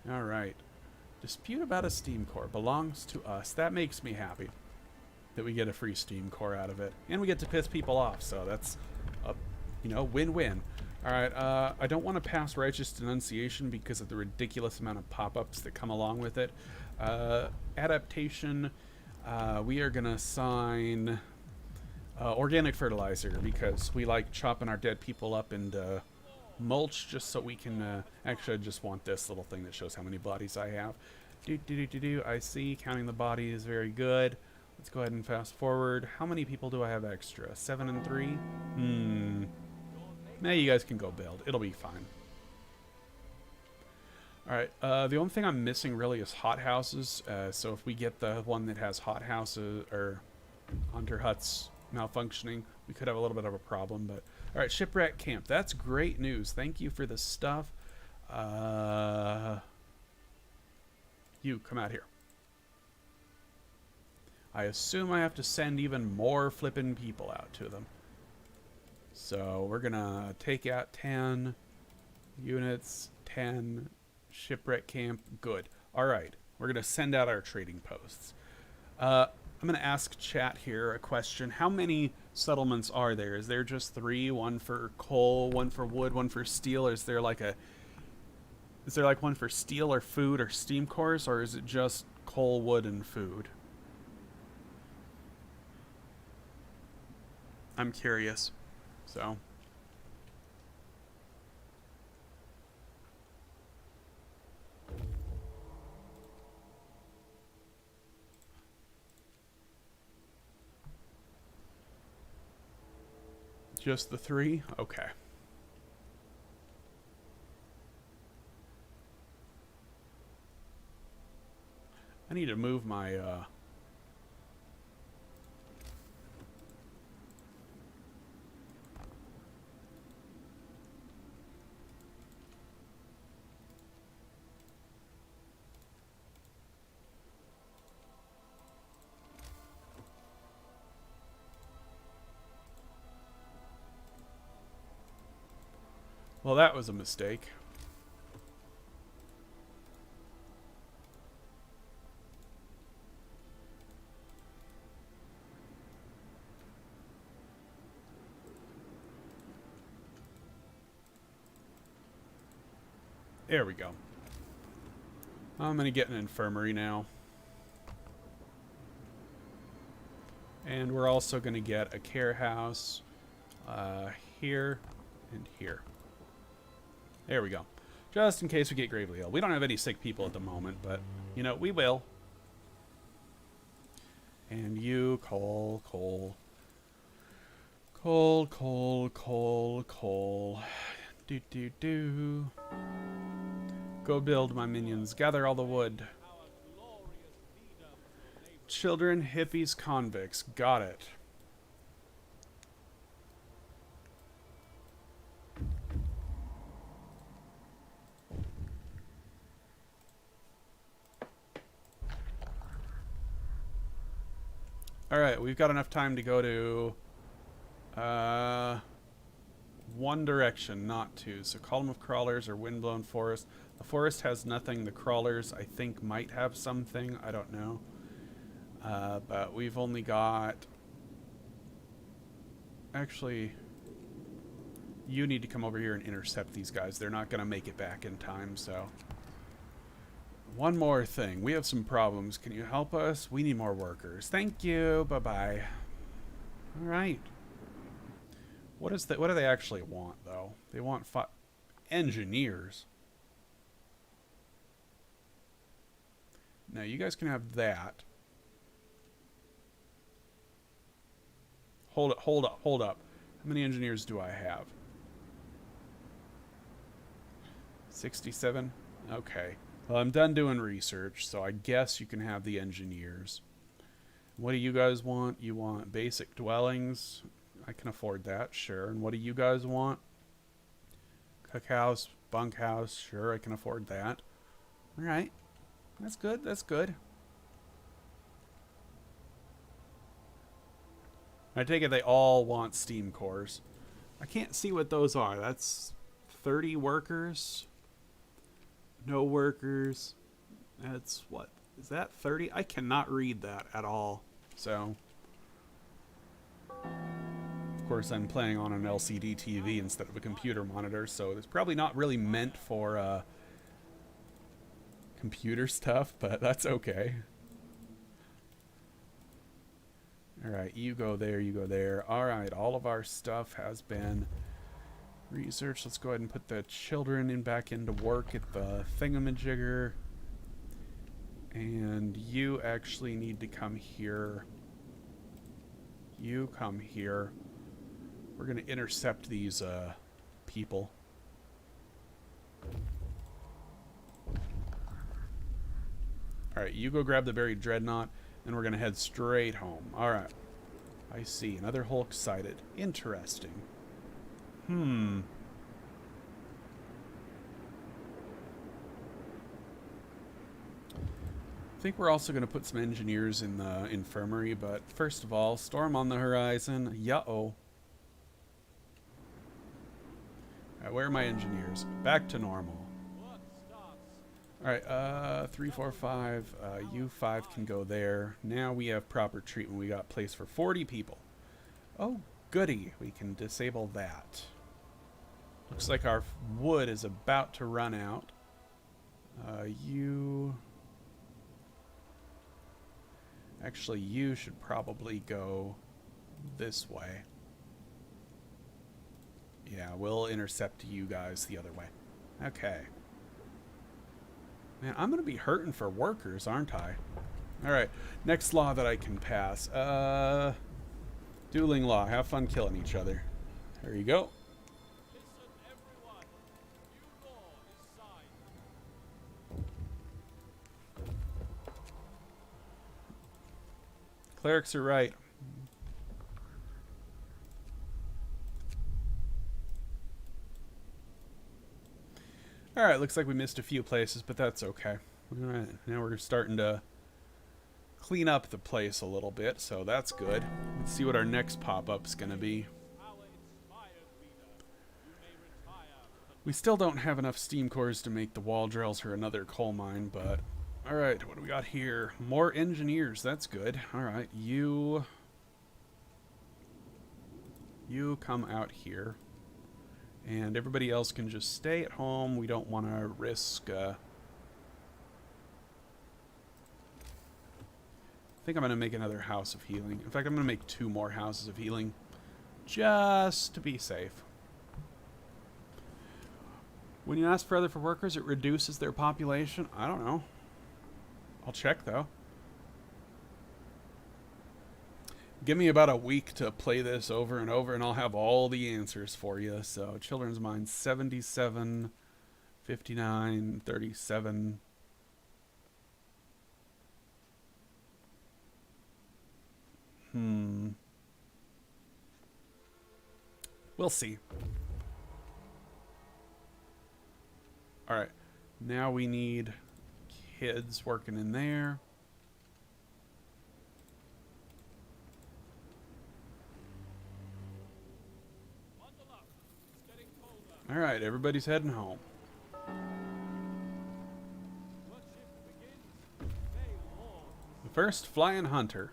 Alright. Dispute about a Steam Core belongs to us. That makes me happy that we get a free Steam Core out of it. And we get to piss people off, so that's a, win-win. Alright, I don't want to pass Righteous Denunciation because of the ridiculous amount of pop-ups that come along with it. Adaptation, we are going to sign organic fertilizer because we like chopping our dead people up into mulch just so we can actually I just want this little thing that shows how many bodies I have. I see counting the bodies is very good. Let's go ahead and fast forward. How many people do I have extra? 7 and 3? Now you guys can go build. It'll be fine. Alright, the only thing I'm missing really is hot houses. So if we get the one that has hot houses or hunter huts malfunctioning, we could have a little bit of a problem. But all right, shipwreck camp, that's great news. Thank you for the stuff. You come out here. I assume I have to send even more flippin' people out to them, so we're gonna take out 10 units. 10 shipwreck camp. Good. All right, we're gonna send out our trading posts. I'm going to ask chat here a question. How many settlements are there? Is there just three? One for coal, one for wood, one for steel? Or is there like a... Is there like one for steel or food or steam cores? Or is it just coal, wood, and food? I'm curious. So... Just the three? Okay. I need to move my, Well, that was a mistake. There we go. I'm going to get an infirmary now. And we're also going to get a care house here and here. There we go. Just in case we get gravely ill. We don't have any sick people at the moment, but, you know, we will. And you, coal. Do. Go build, my minions. Gather all the wood.
Our glorious leader from the neighbor.
Children, hippies, convicts. Got it. Alright, we've got enough time to go to one direction, not two. So column of crawlers or windblown forest. The forest has nothing. The crawlers, I think, might have something. I don't know. But we've only got... Actually, you need to come over here and intercept these guys. They're not going to make it back in time, so... One more thing. We have some problems. Can you help us? We need more workers. Thank you. Bye-bye. All right. What do they actually want, though? They want engineers. Now, you guys can have that. Hold up. How many engineers do I have? 67? Okay. Well, I'm done doing research, so I guess you can have the engineers. What do you guys want? You want basic dwellings? I can afford that, sure. And what do you guys want? Cookhouse, bunkhouse, sure, I can afford that. All right. That's good. I take it they all want steam cores. I can't see what those are. That's 30 workers. No workers. That's what? Is that 30? I cannot read that at all. So, of course, I'm playing on an LCD TV instead of a computer monitor, so it's probably not really meant for computer stuff, but that's okay. Alright, you go there, you go there. Alright, all of our stuff has been researched. Let's go ahead and put the children back into work at the thingamajigger. And you actually need to come here. You come here. We're going to intercept these people. Alright, you go grab the buried dreadnought, and we're going to head straight home. Alright. I see. Another Hulk sighted. Interesting. I think we're also going to put some engineers in the infirmary, but first of all, storm on the horizon. Ya-oh. Alright, where are my engineers? Back to normal.
Work starts.
All right, 3, 4, 5. U5 can go there. Now we have proper treatment. We got place for 40 people. Oh, goody. We can disable that. Looks like our wood is about to run out. You... Actually, you should probably go this way. Yeah, we'll intercept you guys the other way. Okay. Man, I'm going to be hurting for workers, aren't I? Alright, next law that I can pass. Dueling law. Have fun killing each other. There you go.
Listen, everyone. New law is signed.
Clerics are right. Alright, looks like we missed a few places, but that's okay. Alright, now we're starting to clean up the place a little bit, so that's good. Let's see what our next pop-up's gonna be.
Our inspired leader. You may retire.
We still don't have enough steam cores to make the wall drills or another coal mine, but... Alright, what do we got here? More engineers, that's good. Alright, you come out here. And everybody else can just stay at home. We don't want to risk... I think I'm going to make another house of healing. In fact, I'm going to make 2 more houses of healing. Just to be safe. When you ask further for workers, it reduces their population? I don't know. I'll check, though. Give me about a week to play this over and over, and I'll have all the answers for you. So, Children's Mind 77, 59, 37. We'll see. Alright. Now we need kids working in there. Alright, everybody's heading home. The first flying hunter.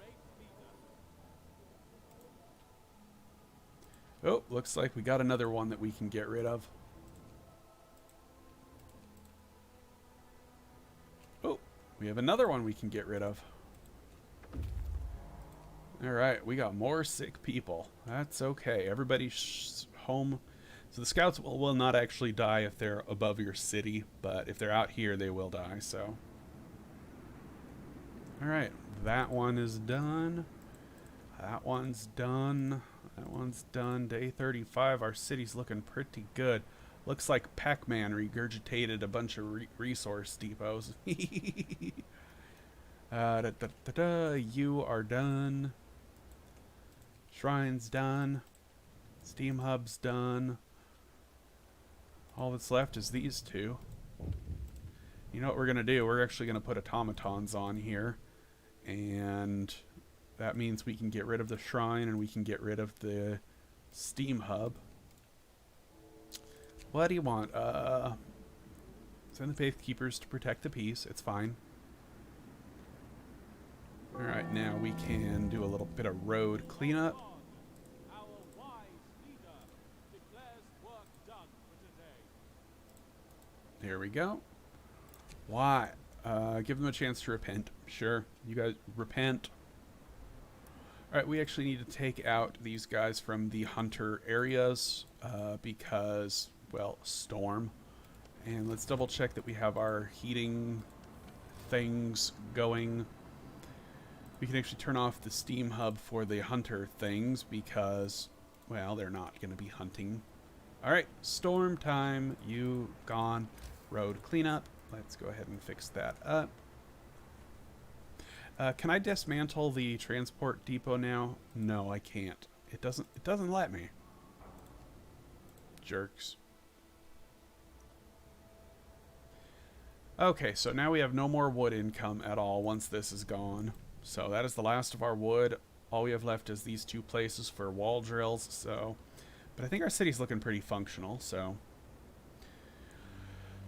Oh, looks like we got another one that we can get rid of. Oh, we have another one we can get rid of. Alright, we got more sick people. That's okay. Everybody's home. So the scouts will not actually die if they're above your city, but if they're out here, they will die, so. Alright, that one is done. That one's done. That one's done. Day 35, our city's looking pretty good. Looks like Pac-Man regurgitated a bunch of resource depots. You are done. Shrine's done. Steam Hub's done. All that's left is these 2. You know what we're going to do? We're actually going to put automatons on here. And that means we can get rid of the shrine and we can get rid of the Steam Hub. What do you want? Send the Faithkeepers to protect the peace. It's fine. Alright, now we can do a little bit of road cleanup.
Our wise leader declares work done for today.
There we go. Why? Give them a chance to repent. Sure. You guys repent. Alright, we actually need to take out these guys from the hunter areas because, well, storm. And let's double check that we have our heating things going. We can actually turn off the Steam Hub for the hunter things because, well, they're not going to be hunting. Alright, storm time. You gone. Road cleanup. Let's go ahead and fix that up. Can I dismantle the transport depot now? No, I can't. It doesn't let me. Jerks. Okay, so now we have no more wood income at all once this is gone. So that is the last of our wood. All we have left is these 2 places for wall drills, so... But I think our city's looking pretty functional, so...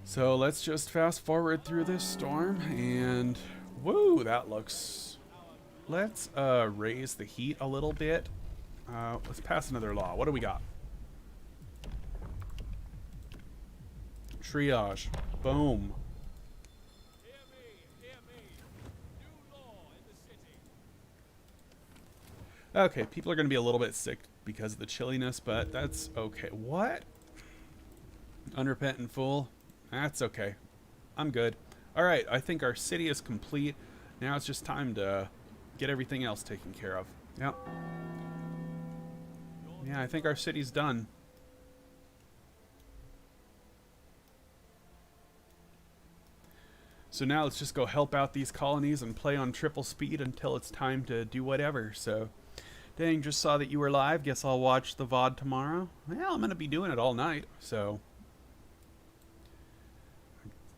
So let's just fast forward through this storm and woo, that looks. Let's raise the heat a little bit. Let's pass another law. What do we got? Triage. Boom.
Hear me, hear me. New law in the city.
Okay, people are going to be a little bit sick because of the chilliness, but that's okay. What? Unrepentant fool? That's okay. I'm good. All right, I think our city is complete. Now it's just time to get everything else taken care of. Yep. Yeah, I think our city's done. So now let's just go help out these colonies and play on triple speed until it's time to do whatever. So, dang, just saw that you were live. Guess I'll watch the VOD tomorrow. Well, I'm going to be doing it all night, so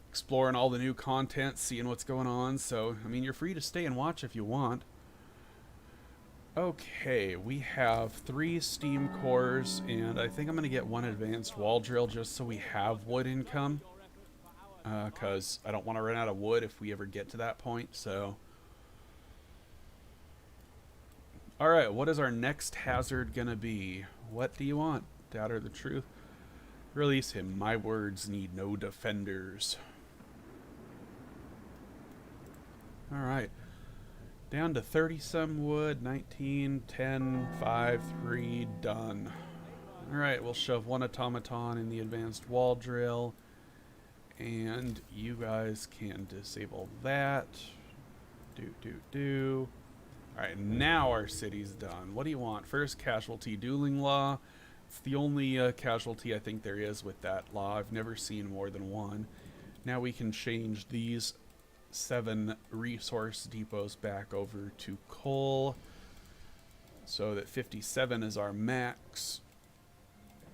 exploring all the new content, seeing what's going on. So, I mean, you're free to stay and watch if you want. Okay, we have 3 steam cores, and I think I'm going to get 1 advanced wall drill just so we have wood income. Because I don't want to run out of wood if we ever get to that point, so. Alright, what is our next hazard going to be? What do you want? Doubt or the truth? Release him. My words need no defenders. Alright. Down to 30 some wood, 19, 10, 5, 3, done. Alright, we'll shove 1 automaton in the advanced wall drill. And you guys can disable that. Alright, now our city's done. What do you want? First casualty dueling law. It's the only casualty I think there is with that law. I've never seen more than 1. Now we can change these 7 resource depots back over to coal. So that 57 is our max.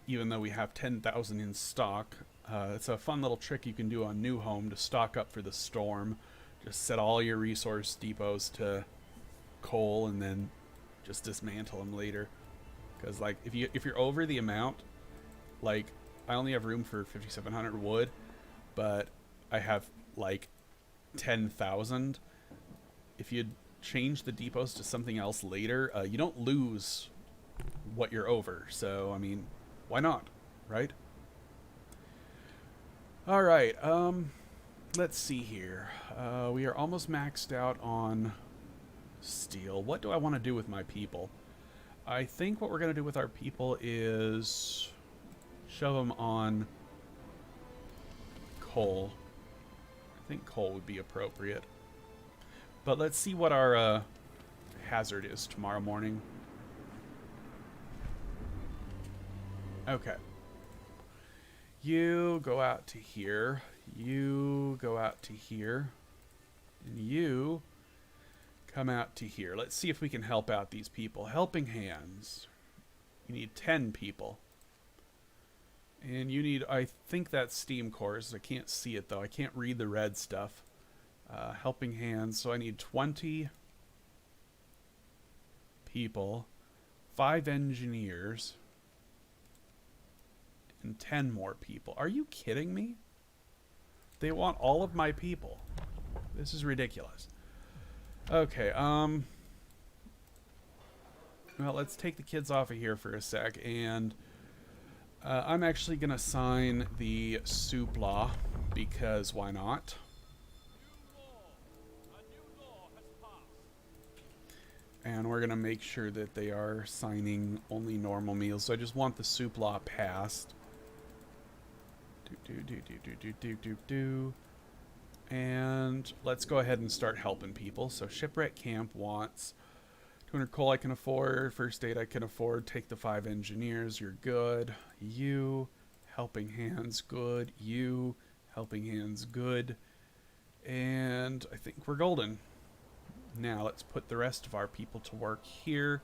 Even though we have 10,000 in stock. It's a fun little trick you can do on New Home to stock up for the storm. Just set all your resource depots to coal and then just dismantle them later. Because like if you're over the amount, like I only have room for 5,700 wood, but I have like 10,000. If you change the depots to something else later, you don't lose what you're over. So I mean, why not, right? All right, let's see here. We are almost maxed out on steel. What do I want to do with my people? I think what we're going to do with our people is shove them on coal. I think coal would be appropriate. But let's see what our hazard is tomorrow morning. Okay. You go out to here. You go out to here. And you come out to here. Let's see if we can help out these people. Helping hands. You need 10 people. And you need, I think that's steam cores. I can't see it though. I can't read the red stuff. Helping hands. So I need 20 people. 5 engineers. And 10 more people. Are you kidding me? They want all of my people. This is ridiculous. Okay, well, let's take the kids off of here for a sec, and I'm actually going to sign the soup law, because why not?
A new law has passed.
And we're going to make sure that they are signing only normal meals. So I just want the soup law passed. And let's go ahead and start helping people. So Shipwreck Camp wants 200 coal I can afford. First aid I can afford. Take the 5 engineers. You're good. You. Helping Hands. Good. You. Helping Hands. Good. And I think we're golden. Now let's put the rest of our people to work here.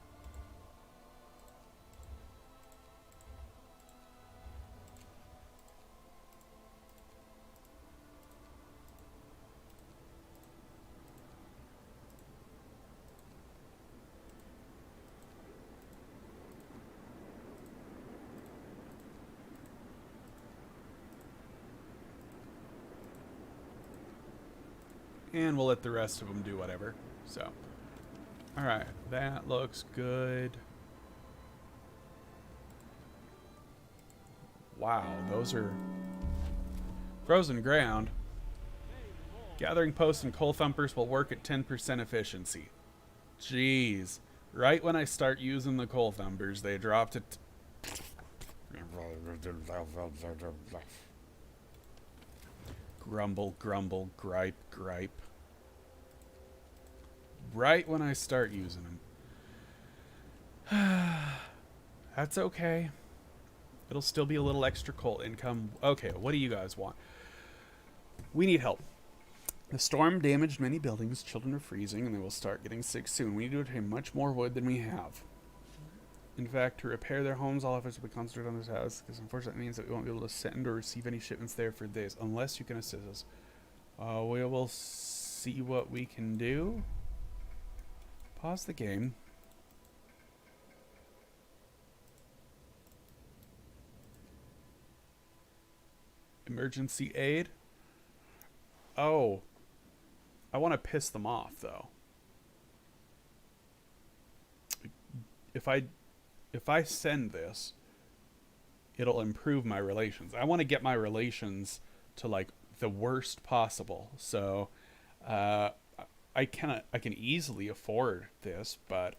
And we'll let the rest of them do whatever. So, alright, that looks good. Wow, those are frozen ground. Gathering posts and coal thumpers will work at 10% efficiency. Jeez. Right when I start using the coal thumpers, they dropped it. Grumble, grumble, gripe, gripe. Right when I start using them. That's okay. It'll still be a little extra coal income. Okay, what do you guys want? We need help. The storm damaged many buildings. Children are freezing, and they will start getting sick soon. We need to obtain much more wood than we have. In fact, to repair their homes, all efforts will be concentrated on this house, because unfortunately it means that we won't be able to send or receive any shipments there for days, unless you can assist us. We will see what we can do. Pause the game. Emergency aid. Oh. I want to piss them off, though. If I send this, it'll improve my relations. I want to get my relations to like the worst possible. So I can easily afford this, but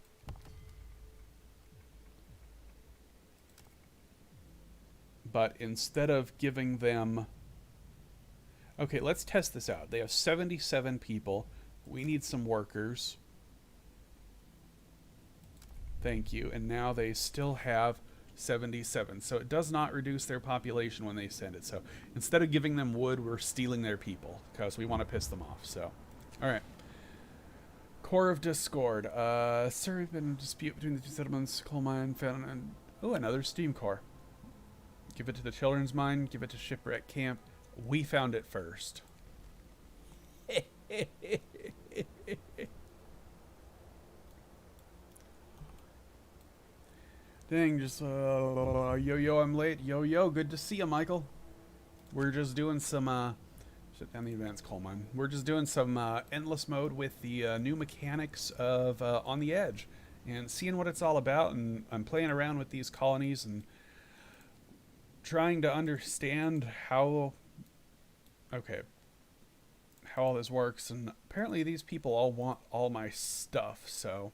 instead of giving them... Okay, let's test this out. They have 77 people. We need some workers. Thank you. And now they still have 77. So it does not reduce their population when they send it. So instead of giving them wood, we're stealing their people because we want to piss them off. So, all right. Core of Discord. Sir, we've been in dispute between the two settlements. Coal mine found and another steam core. Give it to the children's mine. Give it to shipwreck camp. We found it first. Dang, just yo, I'm late. Yo, good to see you, Michael. We're just doing some shut down the advanced coal mine. We're just doing some endless mode with the new mechanics of On the Edge and seeing what it's all about. And I'm playing around with these colonies and trying to understand how all this works. And apparently these people all want all my stuff, so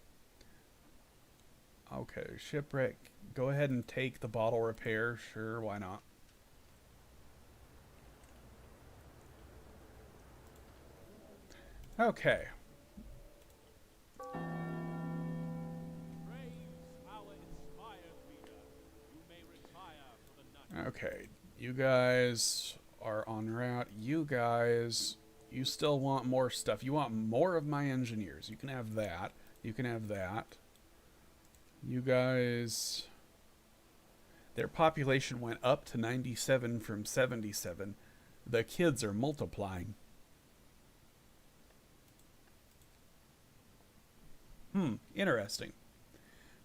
okay, shipwreck, go ahead and take the bottle repair. Sure, why not? Okay. Okay, you guys are en route. You guys, you still want more stuff. You want more of my engineers. You can have that. You can have that. You guys, their population went up to 97 from 77. The kids are multiplying. Interesting.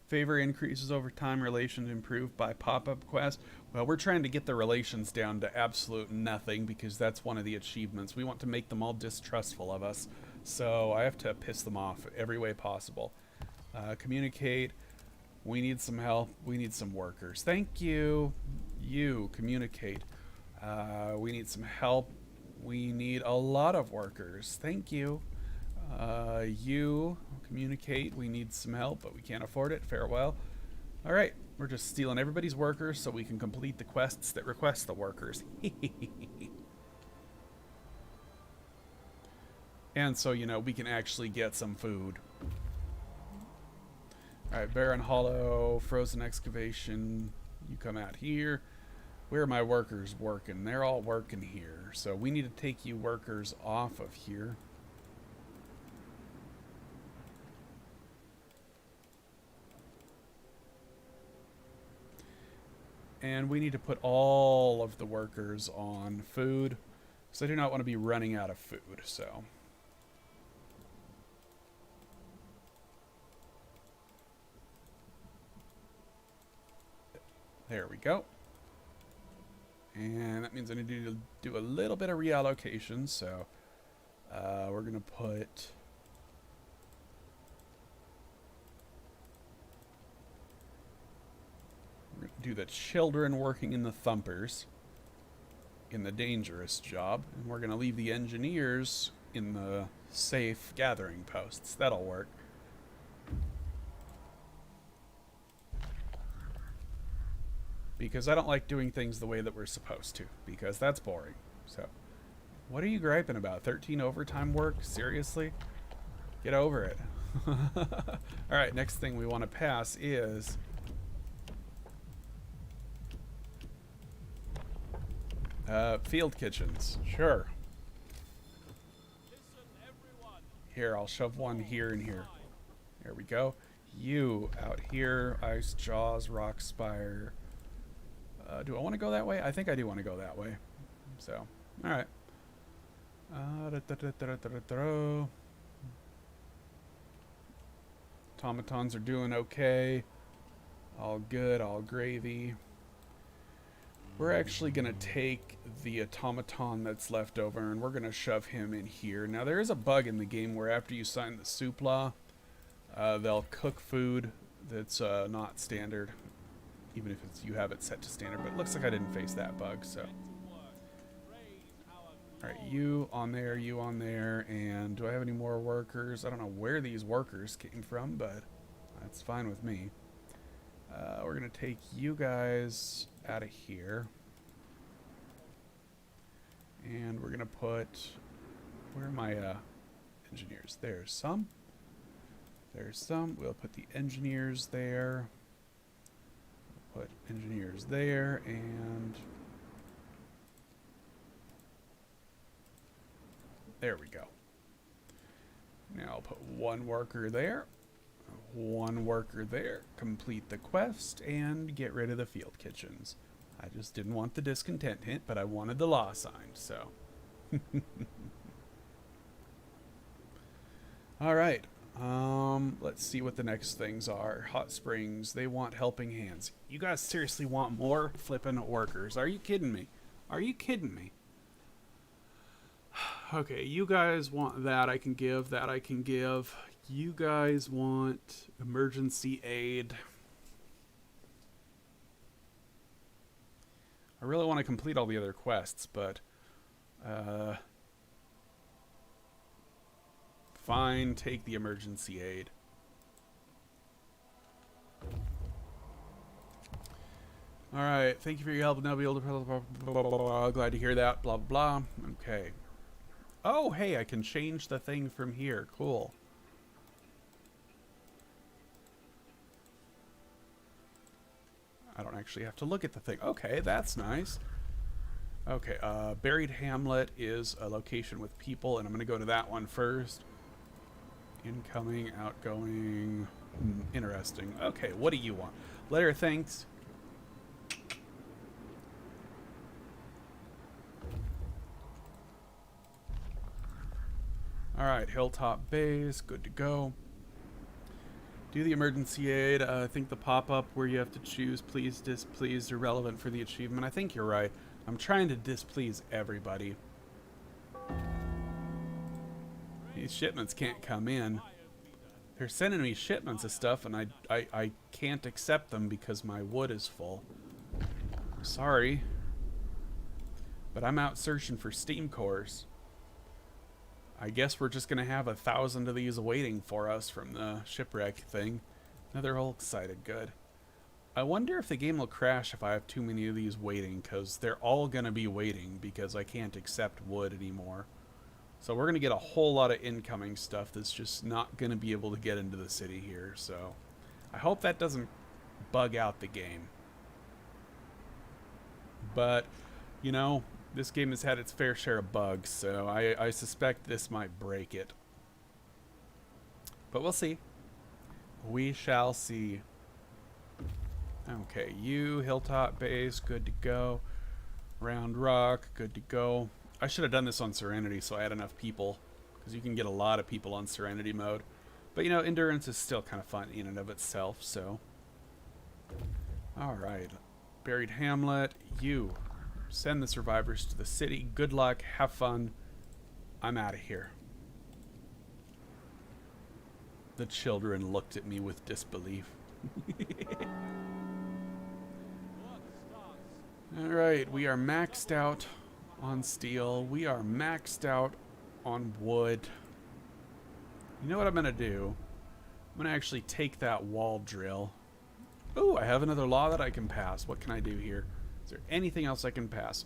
Favor increases over time. Relations improved by pop-up quest. Well, we're trying to get the relations down to absolute nothing because that's one of the achievements. We want to make them all distrustful of us. So I have to piss them off every way possible. Communicate. We need some help. We need some workers. Thank you. You, communicate. We need some help. We need a lot of workers. Thank you. You, communicate. We need some help, but we can't afford it. Farewell. All right. We're just stealing everybody's workers so we can complete the quests that request the workers. And so, you know, we can actually get some food. Alright, Barren Hollow, Frozen Excavation. You come out here. Where are my workers working? They're all working here. So we need to take you workers off of here. And we need to put all of the workers on food. So I do not want to be running out of food, so... There we go. And that means I need to do a little bit of reallocation, so We're gonna put... We're gonna do the children working in the thumpers in the dangerous job, and we're gonna leave the engineers in the safe gathering posts. That'll work. Because I don't like doing things the way that we're supposed to, because that's boring. So, what are you griping about? 13 overtime work? Seriously? Get over it. Alright, next thing we want to pass is... field kitchens. Sure.
Listen, everyone.
Here, I'll shove one here and here. There we go. You out here, Ice Jaws, Rock Spire. Do I want to go that way? I think I do want to go that way. So, alright. Automatons are doing okay. All good, all gravy. We're actually going to take the automaton that's left over and we're going to shove him in here. Now, there is a bug in the game where after you sign the soup law, they'll cook food that's not standard, even if it's, you have it set to standard. But it looks like I didn't face that bug, so. Alright, you on there, and do I have any more workers? I don't know where these workers came from, but that's fine with me. We're going to take you guys out of here. And we're going to put... Where are my engineers? There's some. There's some. We'll put the engineers there. We'll put engineers there, and... There we go. Now I'll put one worker there. One worker there, complete the quest, and get rid of the field kitchens. I just didn't want the discontent hint, but I wanted the law signed, so. Alright, let's see what the next things are. Hot springs, they want helping hands. You guys seriously want more flippin' workers? Are you kidding me? Are you kidding me? Okay, you guys want that I can give, that I can give. You guys want emergency aid. I really want to complete all the other quests, but fine, take the emergency aid. Alright, thank you for your help. Now be able to blah, blah, blah, blah, blah. Glad to hear that. Blah blah. Okay. Oh, hey, I can change the thing from here. Cool. I don't actually have to look at the thing. Okay, that's nice. Okay, Buried Hamlet is a location with people, and I'm going to go to that one first. Incoming, outgoing. Interesting. Okay, what do you want? Letter of thanks. Alright, Hilltop Base, good to go. Do the emergency aid. I think the pop-up where you have to choose please, displeased, irrelevant for the achievement. I think you're right. I'm trying to displease everybody. These shipments can't come in. They're sending me shipments of stuff and I can't accept them because my wood is full. Sorry. But I'm out searching for steam cores. I guess we're just going to have 1,000 of these waiting for us from the shipwreck thing. Now they're all excited. Good. I wonder if the game will crash if I have too many of these waiting, because they're all going to be waiting because I can't accept wood anymore. So we're going to get a whole lot of incoming stuff that's just not going to be able to get into the city here. So I hope that doesn't bug out the game. But, you know... This game has had its fair share of bugs, so I suspect this might break it. But we'll see. We shall see. Okay, you, Hilltop Base, good to go. Round Rock, good to go. I should have done this on Serenity so I had enough people, because you can get a lot of people on Serenity mode. But, you know, Endurance is still kind of fun in and of itself, so. Alright. Buried Hamlet, you. Send the survivors to the city. Good luck. Have fun. I'm out of here. The children looked at me with disbelief. Alright, we are maxed out on steel. We are maxed out on wood. You know what I'm going to do? I'm going to actually take that wall drill. Oh, I have another law that I can pass. What can I do here? Is there anything else I can pass?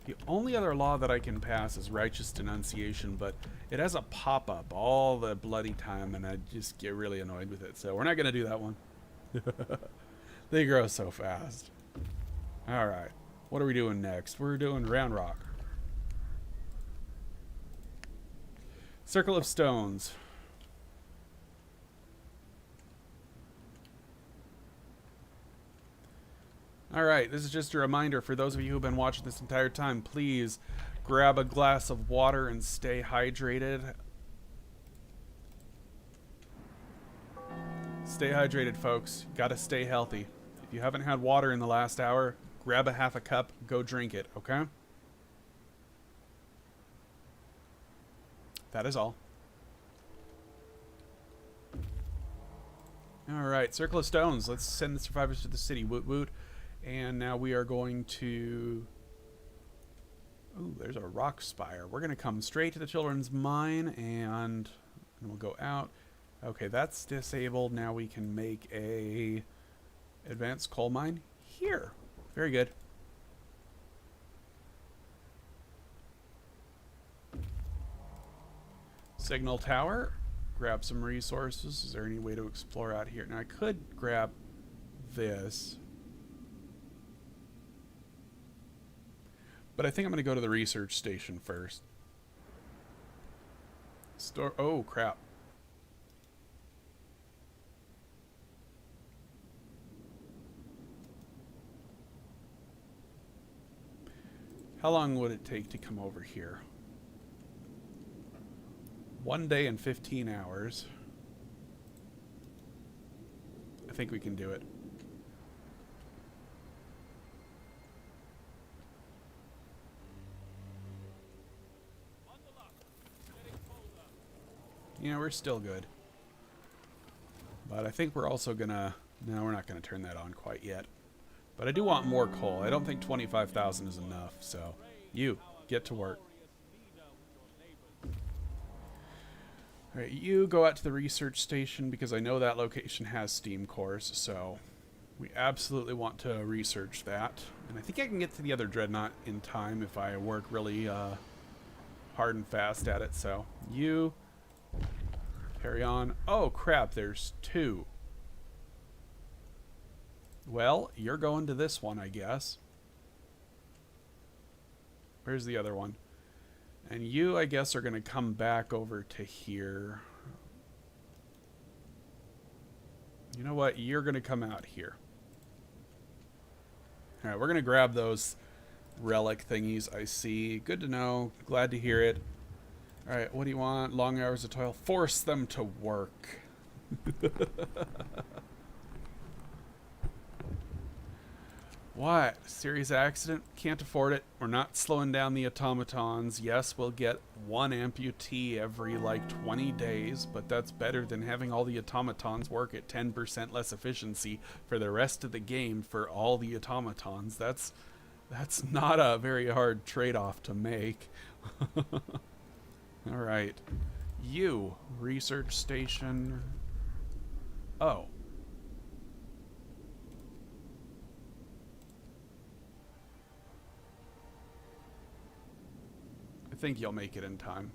The only other law that I can pass is righteous denunciation, but it has a pop-up all the bloody time, and I just get really annoyed with it. So we're not going to do that one. They grow so fast. All right. What are we doing next? We're doing Round Rock. Circle of Stones. Alright, this is just a reminder for those of you who've been watching this entire time, please grab a glass of water and stay hydrated. Stay hydrated, folks. Gotta stay healthy. If you haven't had water in the last hour, grab a half a cup, go drink it, okay? That is all. Alright, Circle of Stones. Let's send the survivors to the city. Woot woot. And now we are going to... Ooh, there's a rock spire. We're going to come straight to the children's mine, and we'll go out. Okay, that's disabled. Now we can make a advanced coal mine here. Very good. Signal tower. Grab some resources. Is there any way to explore out here? Now I could grab this. But I think I'm going to go to the research station first. Store. Oh, crap. How long would it take to come over here? 1 day and 15 hours. I think we can do it. Yeah, we're still good. But I think we're also gonna... No, we're not gonna turn that on quite yet. But I do want more coal. I don't think 25,000 is enough, so... You, get to work. Alright, you go out to the research station because I know that location has steam cores, so... We absolutely want to research that. And I think I can get to the other dreadnought in time if I work really hard and fast at it, so... You... Carry on. Oh, crap, there's 2. Well, you're going to this one, I guess. Where's the other one? And you, I guess, are going to come back over to here. You know what? You're going to come out here. Alright, we're going to grab those relic thingies I see. Good to know. Glad to hear it. Alright, what do you want? Long hours of toil. Force them to work. What? Serious accident? Can't afford it. We're not slowing down the automatons. Yes, we'll get 1 amputee every, like, 20 days, but that's better than having all the automatons work at 10% less efficiency for the rest of the game for all the automatons. That's not a very hard trade-off to make. Alright. You, research station. Oh. I think you'll make it in time.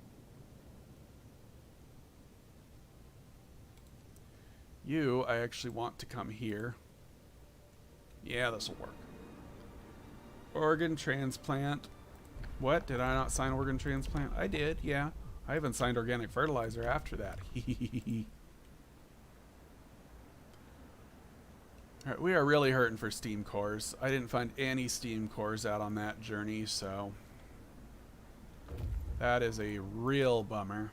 You, I actually want to come here. Yeah, this'll work. Organ transplant. What? Did I not sign organ transplant? I did, yeah. I haven't signed organic fertilizer after that. Alright, we are really hurting for steam cores. I didn't find any steam cores out on that journey, so... That is a real bummer.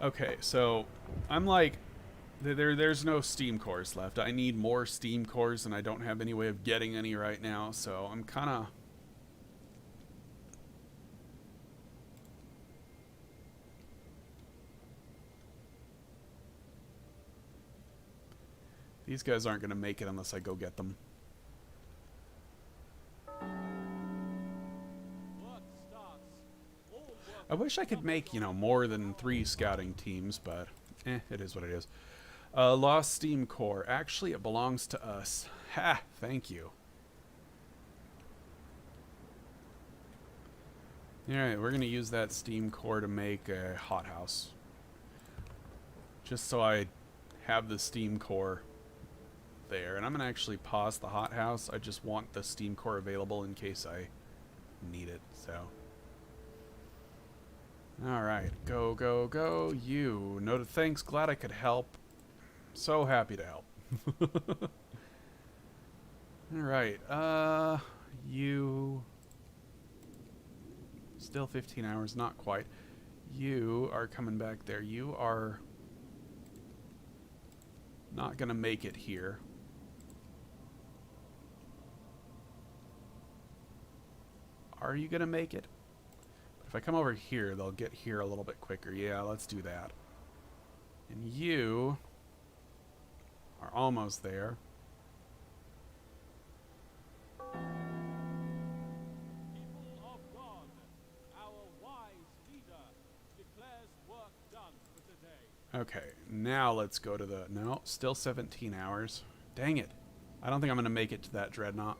Okay, so... I'm like... There's no steam cores left. I need more steam cores, and I don't have any way of getting any right now, so I'm kind of These guys aren't going to make it unless I go get them.
Work starts. All work
I wish I could make, you know, more than 3 scouting teams, but it is what it is. Lost Steam Core. Actually, it belongs to us. Ha! Thank you. Alright, we're going to use that Steam Core to make a hothouse. Just so I have the Steam Core there. And I'm going to actually pause the hothouse. I just want the Steam Core available in case I need it, so... Alright, go, go, go. You. Noted thanks. Glad I could help. So happy to help. Alright, you... Still 15 hours, not quite. You are coming back there. You are not gonna make it here. Are you gonna make it? But if I come over here, they'll get here a little bit quicker. Yeah, let's do that. And you are almost there.
People of God, our wise leader declares work done for today.
Okay, now let's go to the... No, still 17 hours. Dang it. I don't think I'm going to make it to that dreadnought.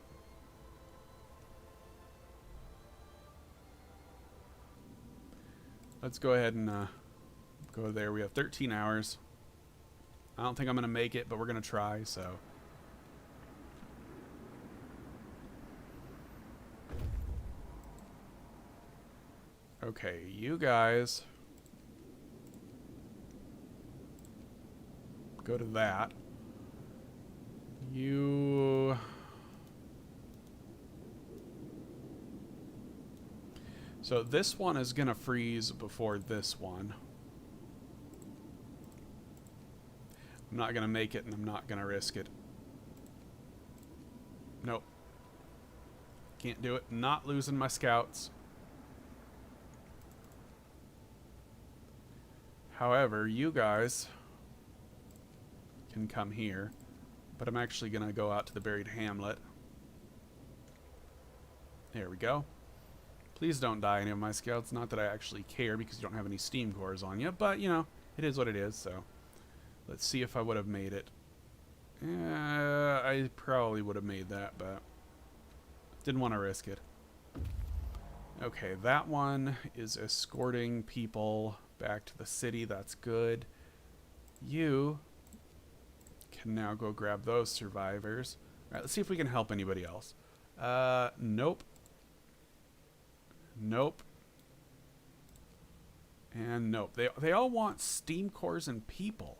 Let's go ahead and go there. We have 13 hours. I don't think I'm going to make it, but we're going to try, so... Okay, you guys... Go to that. You... So this one is going to freeze before this one. I'm not going to make it, and I'm not going to risk it. Nope. Can't do it. Not losing my scouts. However, you guys can come here. But I'm actually going to go out to the buried hamlet. There we go. Please don't die, any of my scouts. Not that I actually care, because you don't have any steam cores on you. But, you know, it is what it is, so... Let's see if I would have made it. I probably would have made that, but... Didn't want to risk it. Okay, that one is escorting people back to the city. That's good. You can now go grab those survivors. Alright, let's see if we can help anybody else. Nope. Nope. And nope. They all want steam cores and people.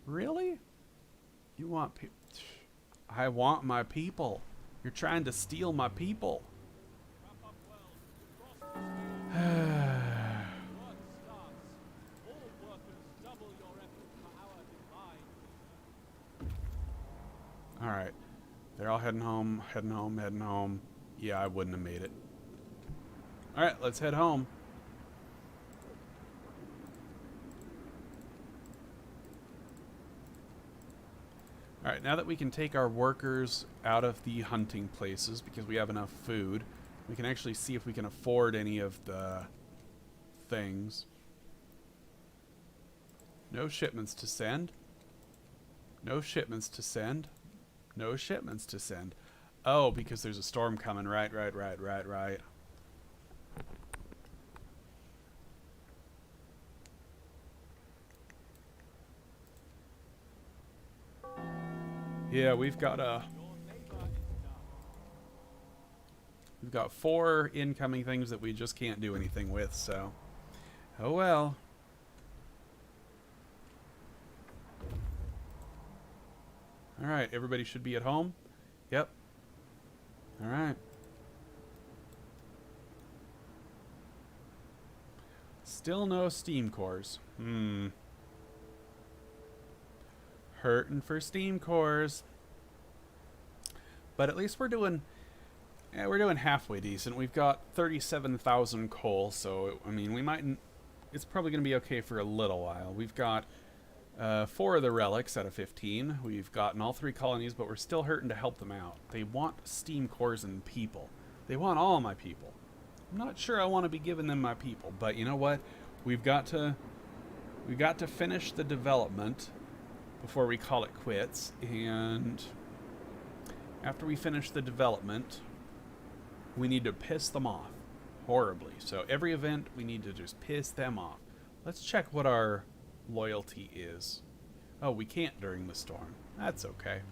Really? You want people? I want my people. You're trying to steal my people.
Wrap up well. Frost is here. Work starts. All workers double your effort for our divine.
Alright. They're all heading home, heading home, heading home. Yeah, I wouldn't have made it. Alright, let's head home. Alright, now that we can take our workers out of the hunting places because we have enough food, we can actually see if we can afford any of the things. No shipments to send. No shipments to send. No shipments to send. Oh, because there's a storm coming. Right. Yeah, we've got we've got 4 incoming things that we just can't do anything with, so oh well. Alright, everybody should be at home. Yep. Alright. Still no steam cores. Hurting for steam cores. But at least we're doing halfway decent. We've got 37,000 coal, so I mean, it's probably going to be okay for a little while. We've got 4 of the relics out of 15. We've gotten all 3 colonies, but we're still hurting to help them out. They want steam cores and people. They want all my people. I'm not sure I want to be giving them my people, but you know what? We've got to finish the development before we call it quits, and after we finish the development, we need to piss them off horribly. So every event, we need to just piss them off. Let's check what our loyalty is. Oh, we can't during the storm. That's okay.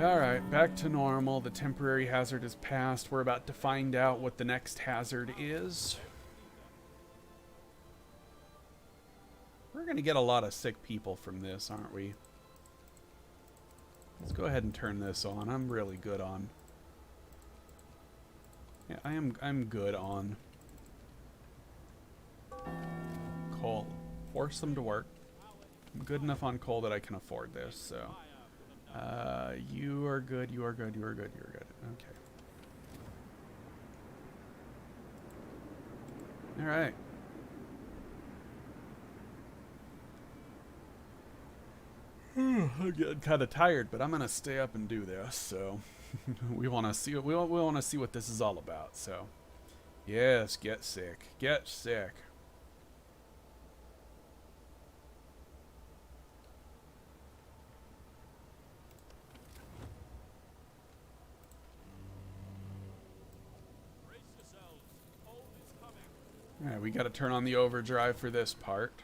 Alright, back to normal. The temporary hazard is passed. We're about to find out what the next hazard is. We're going to get a lot of sick people from this, aren't we? Let's go ahead and turn this on. I'm really good on... Yeah, I'm good on... coal. Force them to work. I'm good enough on coal that I can afford this, so... you are good, you are good, you are good, you are good. Okay. Alright. I'm getting kind of tired, but I'm gonna stay up and do this. So we want to see we want to see what this is all about. So yes, get sick, get sick.
Brace yourselves. Cold is coming.
All right, we got to turn on the overdrive for this part.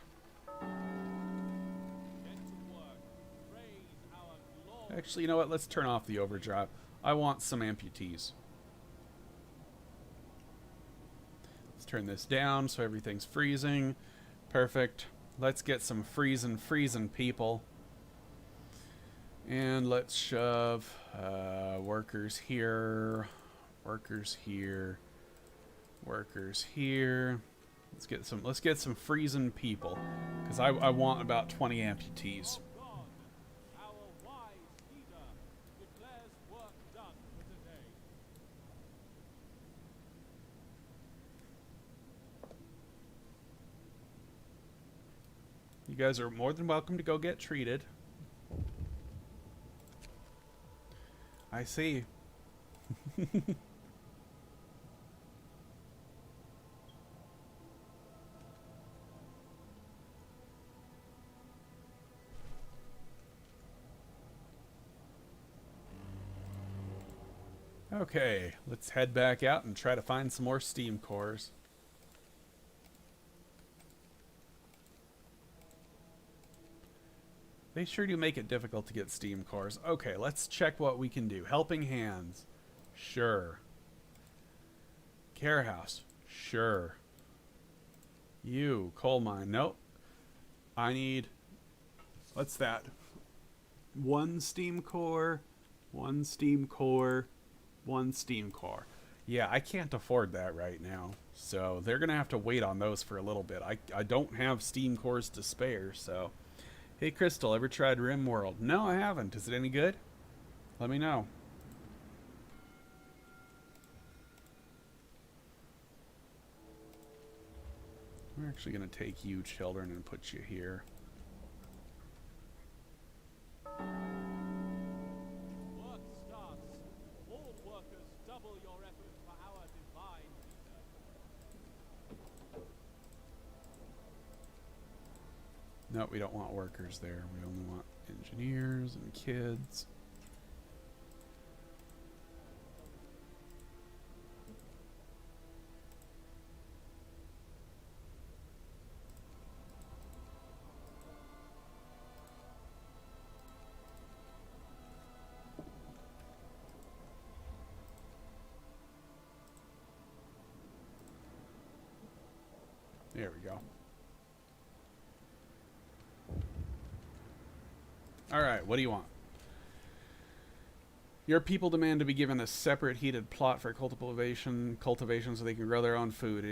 Actually, you know what? Let's turn off the overdrive. I want some amputees. Let's turn this down so everything's freezing. Perfect. Let's get some freezing people. And let's shove workers here, workers here, workers here. Let's get some freezing people, because I want about 20 amputees. You guys are more than welcome to go get treated. I see. Okay, let's head back out and try to find some more steam cores. They sure do make it difficult to get steam cores. Okay, let's check what we can do. Helping hands. Sure. Care house. Sure. You. Coal mine. Nope. I need... What's that? 1 steam core. 1 steam core. 1 steam core. Yeah, I can't afford that right now. So they're going to have to wait on those for a little bit. I don't have steam cores to spare, so... Hey, Crystal, ever tried RimWorld? No, I haven't. Is it any good? Let me know. We're actually going to take you, children, and put you here.
Work starts. All workers double your effort for our divine leader.
No, we don't want workers there. We only want engineers and kids. There we go. Alright, what do you want? Your people demand to be given a separate heated plot for cultivation so they can grow their own food.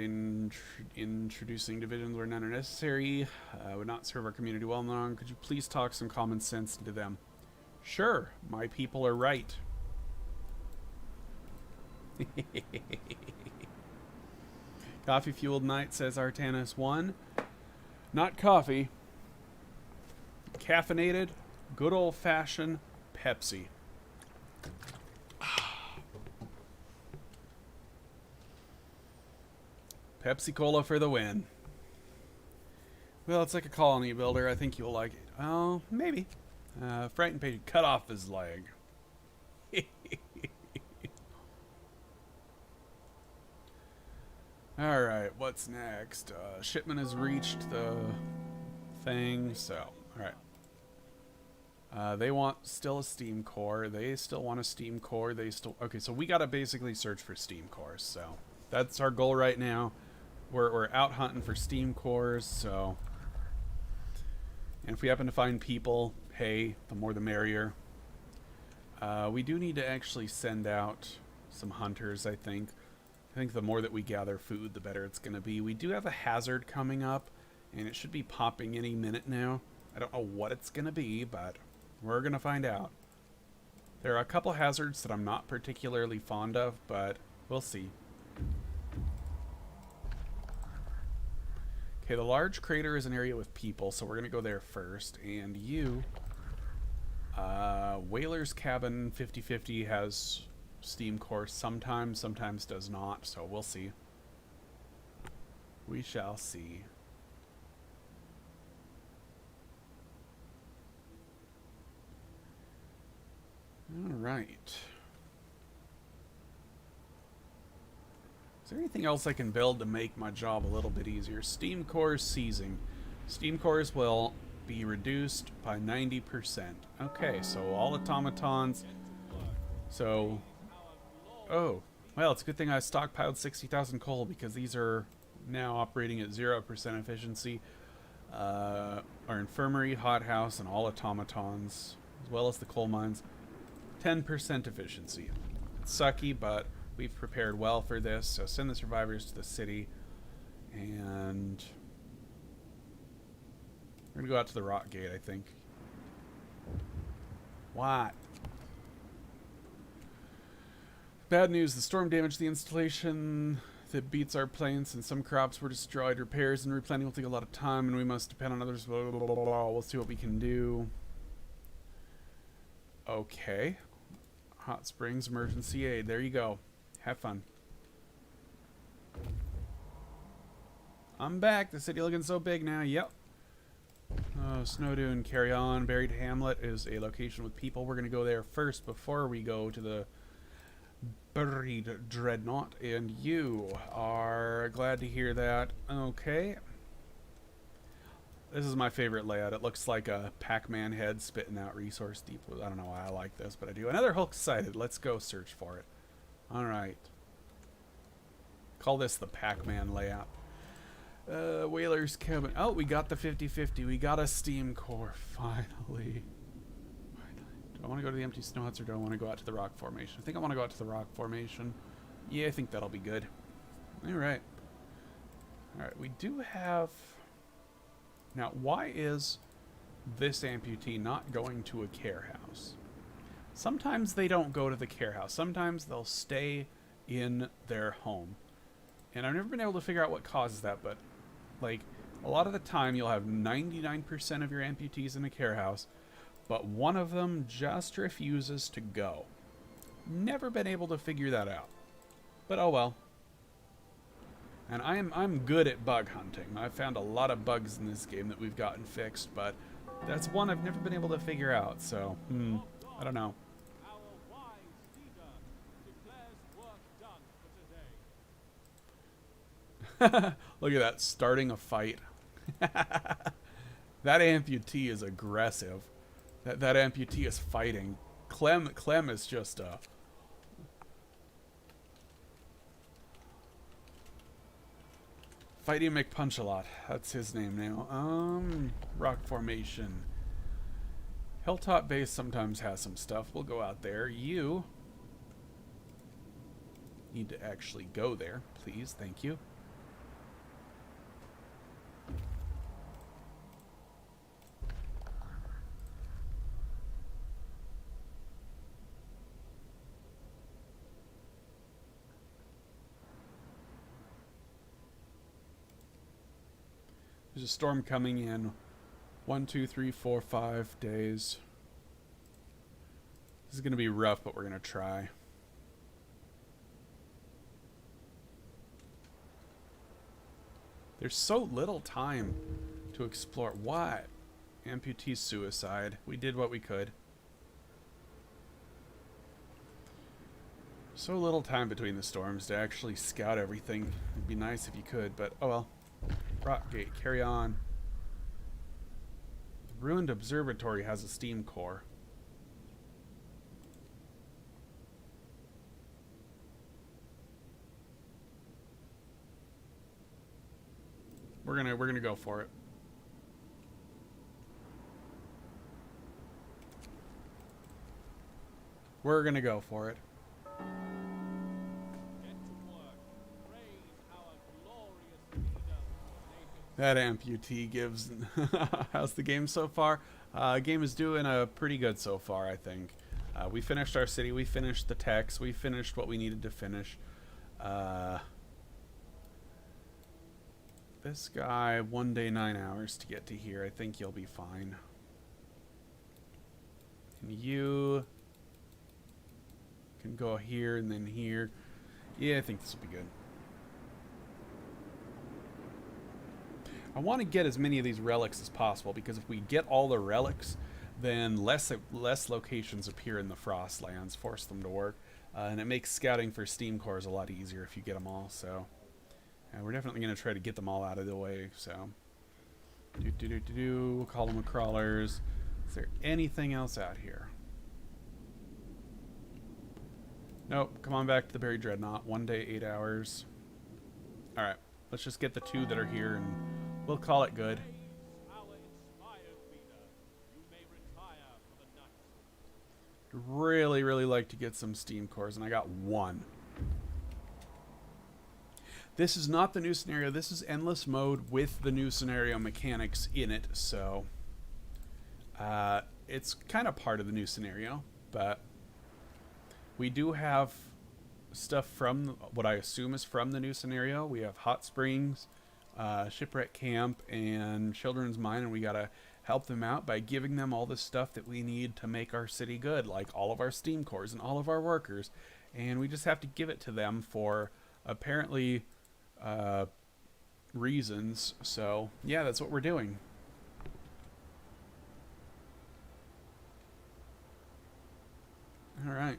Introducing divisions where none are necessary would not serve our community well long. Could you please talk some common sense into them? Sure, my people are right. Coffee Fueled Knight says Artanis 1. Not coffee. Caffeinated, good old-fashioned Pepsi. Pepsi Cola for the win. Well, it's like a colony builder. I think you'll like it. Oh, maybe. Frightened patient cut off his leg. Alright, what's next? Shipment has reached the thing, so, alright. They want still a steam core. They still want a steam core. They still... Okay, so we gotta basically search for steam cores, so... That's our goal right now. We're out hunting for steam cores, so... And if we happen to find people, hey, the more the merrier. We do need to actually send out some hunters, I think. I think the more that we gather food, the better it's going to be. We do have a hazard coming up, and it should be popping any minute now. I don't know what it's going to be, but we're going to find out. There are a couple hazards that I'm not particularly fond of, but we'll see. Okay, the large crater is an area with people, so we're going to go there first. And you, Whaler's Cabin 50/50 has steam core sometimes does not, so we'll see. We shall see. All right. Is there anything else I can build to make my job a little bit easier? Steam cores seizing. Steam cores will be reduced by 90%. Okay, so all automatons. So, oh, well, it's a good thing I stockpiled 60,000 coal because these are now operating at 0% efficiency. Our infirmary, hothouse, and all automatons, as well as the coal mines, 10% efficiency. It's sucky, but we've prepared well for this, so send the survivors to the city, and we're gonna go out to the rock gate, I think. What? Bad news, the storm damaged the installation that beats our planes, and some crops were destroyed. Repairs and replanting will take a lot of time, and we must depend on others. Blah, blah, blah, blah, blah. We'll see what we can do. Okay. Hot Springs emergency aid. There you go. Have fun. I'm back. The city looking so big now. Yep. Oh, Snowdune, carry on. Buried Hamlet is a location with people. We're going to go there first before we go to the Buried Dreadnought. And you are glad to hear that. Okay. This is my favorite layout. It looks like a Pac-Man head spitting out resource deep. I don't know why I like this, but I do. Another Hulk sighted. Let's go search for it. Alright. Call this the Pac-Man layout. Whaler's Cabin. Oh, we got the 50/50. We got a steam core. Finally. Do I want to go to the empty snow huts or do I want to go out to the rock formation? I think I want to go out to the rock formation. Yeah, I think that'll be good. Alright. Alright, we do have... Now, why is this amputee not going to a care house? Sometimes they don't go to the care house. Sometimes they'll stay in their home. And I've never been able to figure out what causes that, but, like, a lot of the time you'll have 99% of your amputees in a care house, but one of them just refuses to go. Never been able to figure that out. But oh well. And I'm good at bug hunting. I've found a lot of bugs in this game that we've gotten fixed, but that's one I've never been able to figure out, so, I don't know.
Our wise leader declares work done for today.
Look at that, starting a fight. That amputee is aggressive. That amputee is fighting. Clem is just Fighting McPunch-a-lot. That's his name now. Rock formation. Hilltop base sometimes has some stuff. We'll go out there. You need to actually go there, please. Thank you. There's a storm coming in 1, 2, 3, 4, 5 days. This is going to be rough, but we're going to try. There's so little time to explore. What? Amputee suicide. We did what we could. So little time between the storms to actually scout everything. It'd be nice if you could, but oh well. Rockgate, carry on. The ruined observatory has a steam core. We're gonna go for it. We're gonna go for it.
Get to work. Praise our glorious leader, native.
That amputee gives. How's the game so far? Game is doing pretty good so far, I think. We finished our city. We finished the text. We finished what we needed to finish. This guy, 1 day, 9 hours to get to here. I think you'll be fine. And you can go here and then here. Yeah, I think this will be good. I want to get as many of these relics as possible, because if we get all the relics, then less locations appear in the Frostlands, force them to work, and it makes scouting for steam cores a lot easier if you get them all. So we're definitely going to try to get them all out of the way. So we'll call them crawlers. Is there anything else out here? Nope. Come on back to the Buried Dreadnought. 1 day, 8 hours. All right. Let's just get the 2 that are here, and we'll call it good.
Praise our inspired leader. You may retire for the night.
Really, really like to get some steam cores, and I got 1. This is not the new scenario. This is endless mode with the new scenario mechanics in it, so it's kind of part of the new scenario, but we do have stuff from what I assume is from the new scenario. We have hot springs, shipwreck camp, and children's mine, and we gotta help them out by giving them all the stuff that we need to make our city good, like all of our steam cores and all of our workers, and we just have to give it to them for apparently reasons. So yeah, that's what we're doing. All right.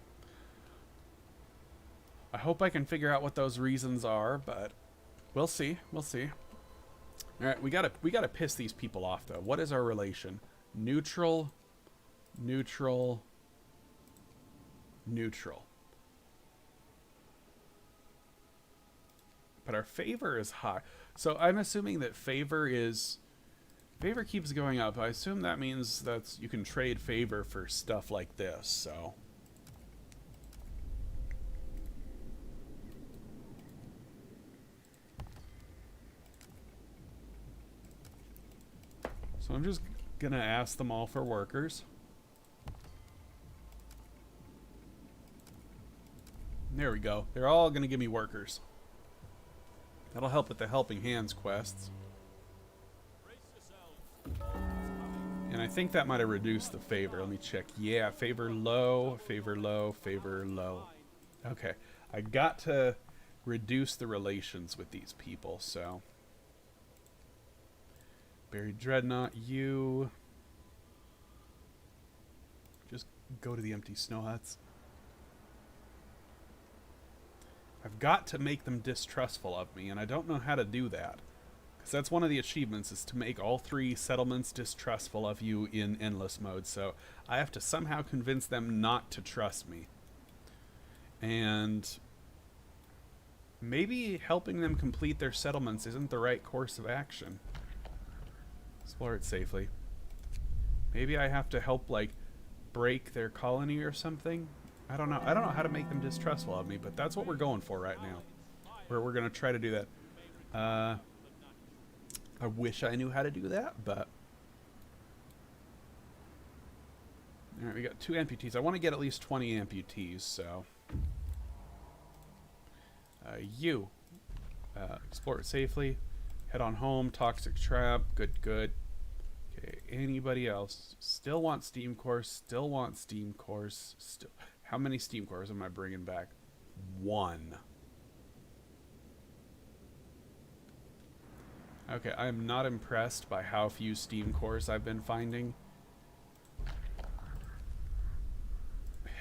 I hope I can figure out what those reasons are, but we'll see. We'll see. All right, we gotta piss these people off though. What is our relation? Neutral, neutral, neutral. But our favor is high. So I'm assuming that favor keeps going up. I assume that means that you can trade favor for stuff like this, so. So I'm just gonna ask them all for workers. There we go. They're all gonna give me workers. That'll help with the Helping Hands quests.
Brace yourselves.
And I think that might have reduced the favor. Let me check. Yeah, favor low, favor low, favor low. Okay. I got to reduce the relations with these people, so. Buried Dreadnought, you. Just go to the empty snow huts. I've got to make them distrustful of me, and I don't know how to do that. Because that's one of the achievements, is to make all 3 settlements distrustful of you in endless mode. So I have to somehow convince them not to trust me. And maybe helping them complete their settlements isn't the right course of action. Explore it safely. Maybe I have to help, like, break their colony or something. I don't know. I don't know how to make them distrustful of me, but that's what we're going for right now. We're going to try to do that. I wish I knew how to do that, but. Alright, we got 2 amputees. I want to get at least 20 amputees, so. You. Explore it safely. Head on home. Toxic trap. Good, good. Okay, anybody else? Still want steam cores. Still want steam cores. Still. How many steam cores am I bringing back? 1. Okay, I am not impressed by how few steam cores I've been finding.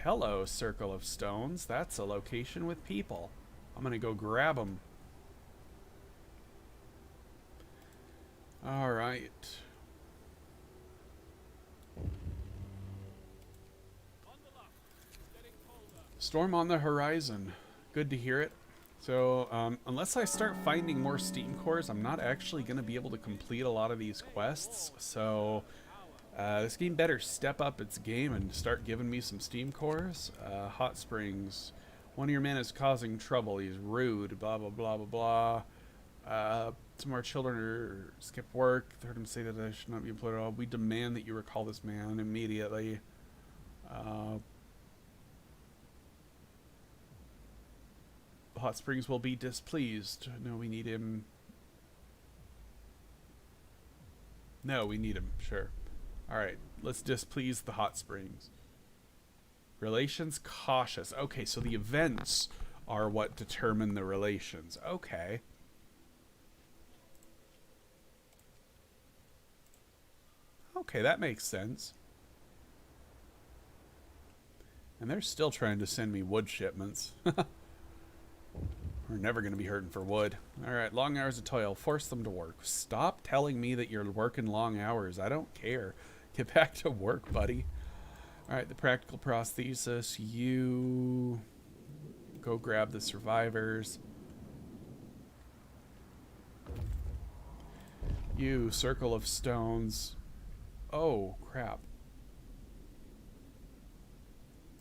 Hello, Circle of Stones. That's a location with people. I'm gonna go grab them. All right. Storm on the horizon. Good to hear it. So, unless I start finding more steam cores, I'm not actually going to be able to complete a lot of these quests. So, this game better step up its game and start giving me some steam cores. Hot springs. One of your men is causing trouble. He's rude. Blah, blah, blah, blah, blah. Some of our children are skip work. Heard him say that I should not be employed at all. We demand that you recall this man immediately. Hot Springs will be displeased. No, we need him. No, we need him. Sure. All right. Let's displease the Hot Springs. Relations cautious. Okay, so the events are what determine the relations. Okay. Okay, that makes sense. And they're still trying to send me wood shipments. We're never going to be hurting for wood. All right, long hours of toil. Force them to work. Stop telling me that you're working long hours. I don't care. Get back to work, buddy. All right, the practical prosthesis. You go grab the survivors. You, Circle of Stones. Oh, crap.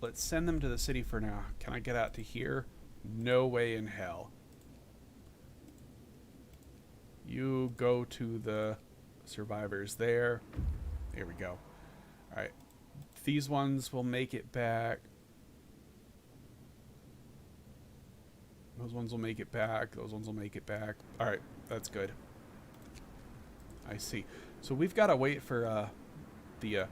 Let's send them to the city for now. Can I get out to here? No way in hell. You go to the survivors there. There we go. Alright. These ones will make it back. Those ones will make it back. Those ones will make it back. Alright, that's good. I see. So we've got to wait for the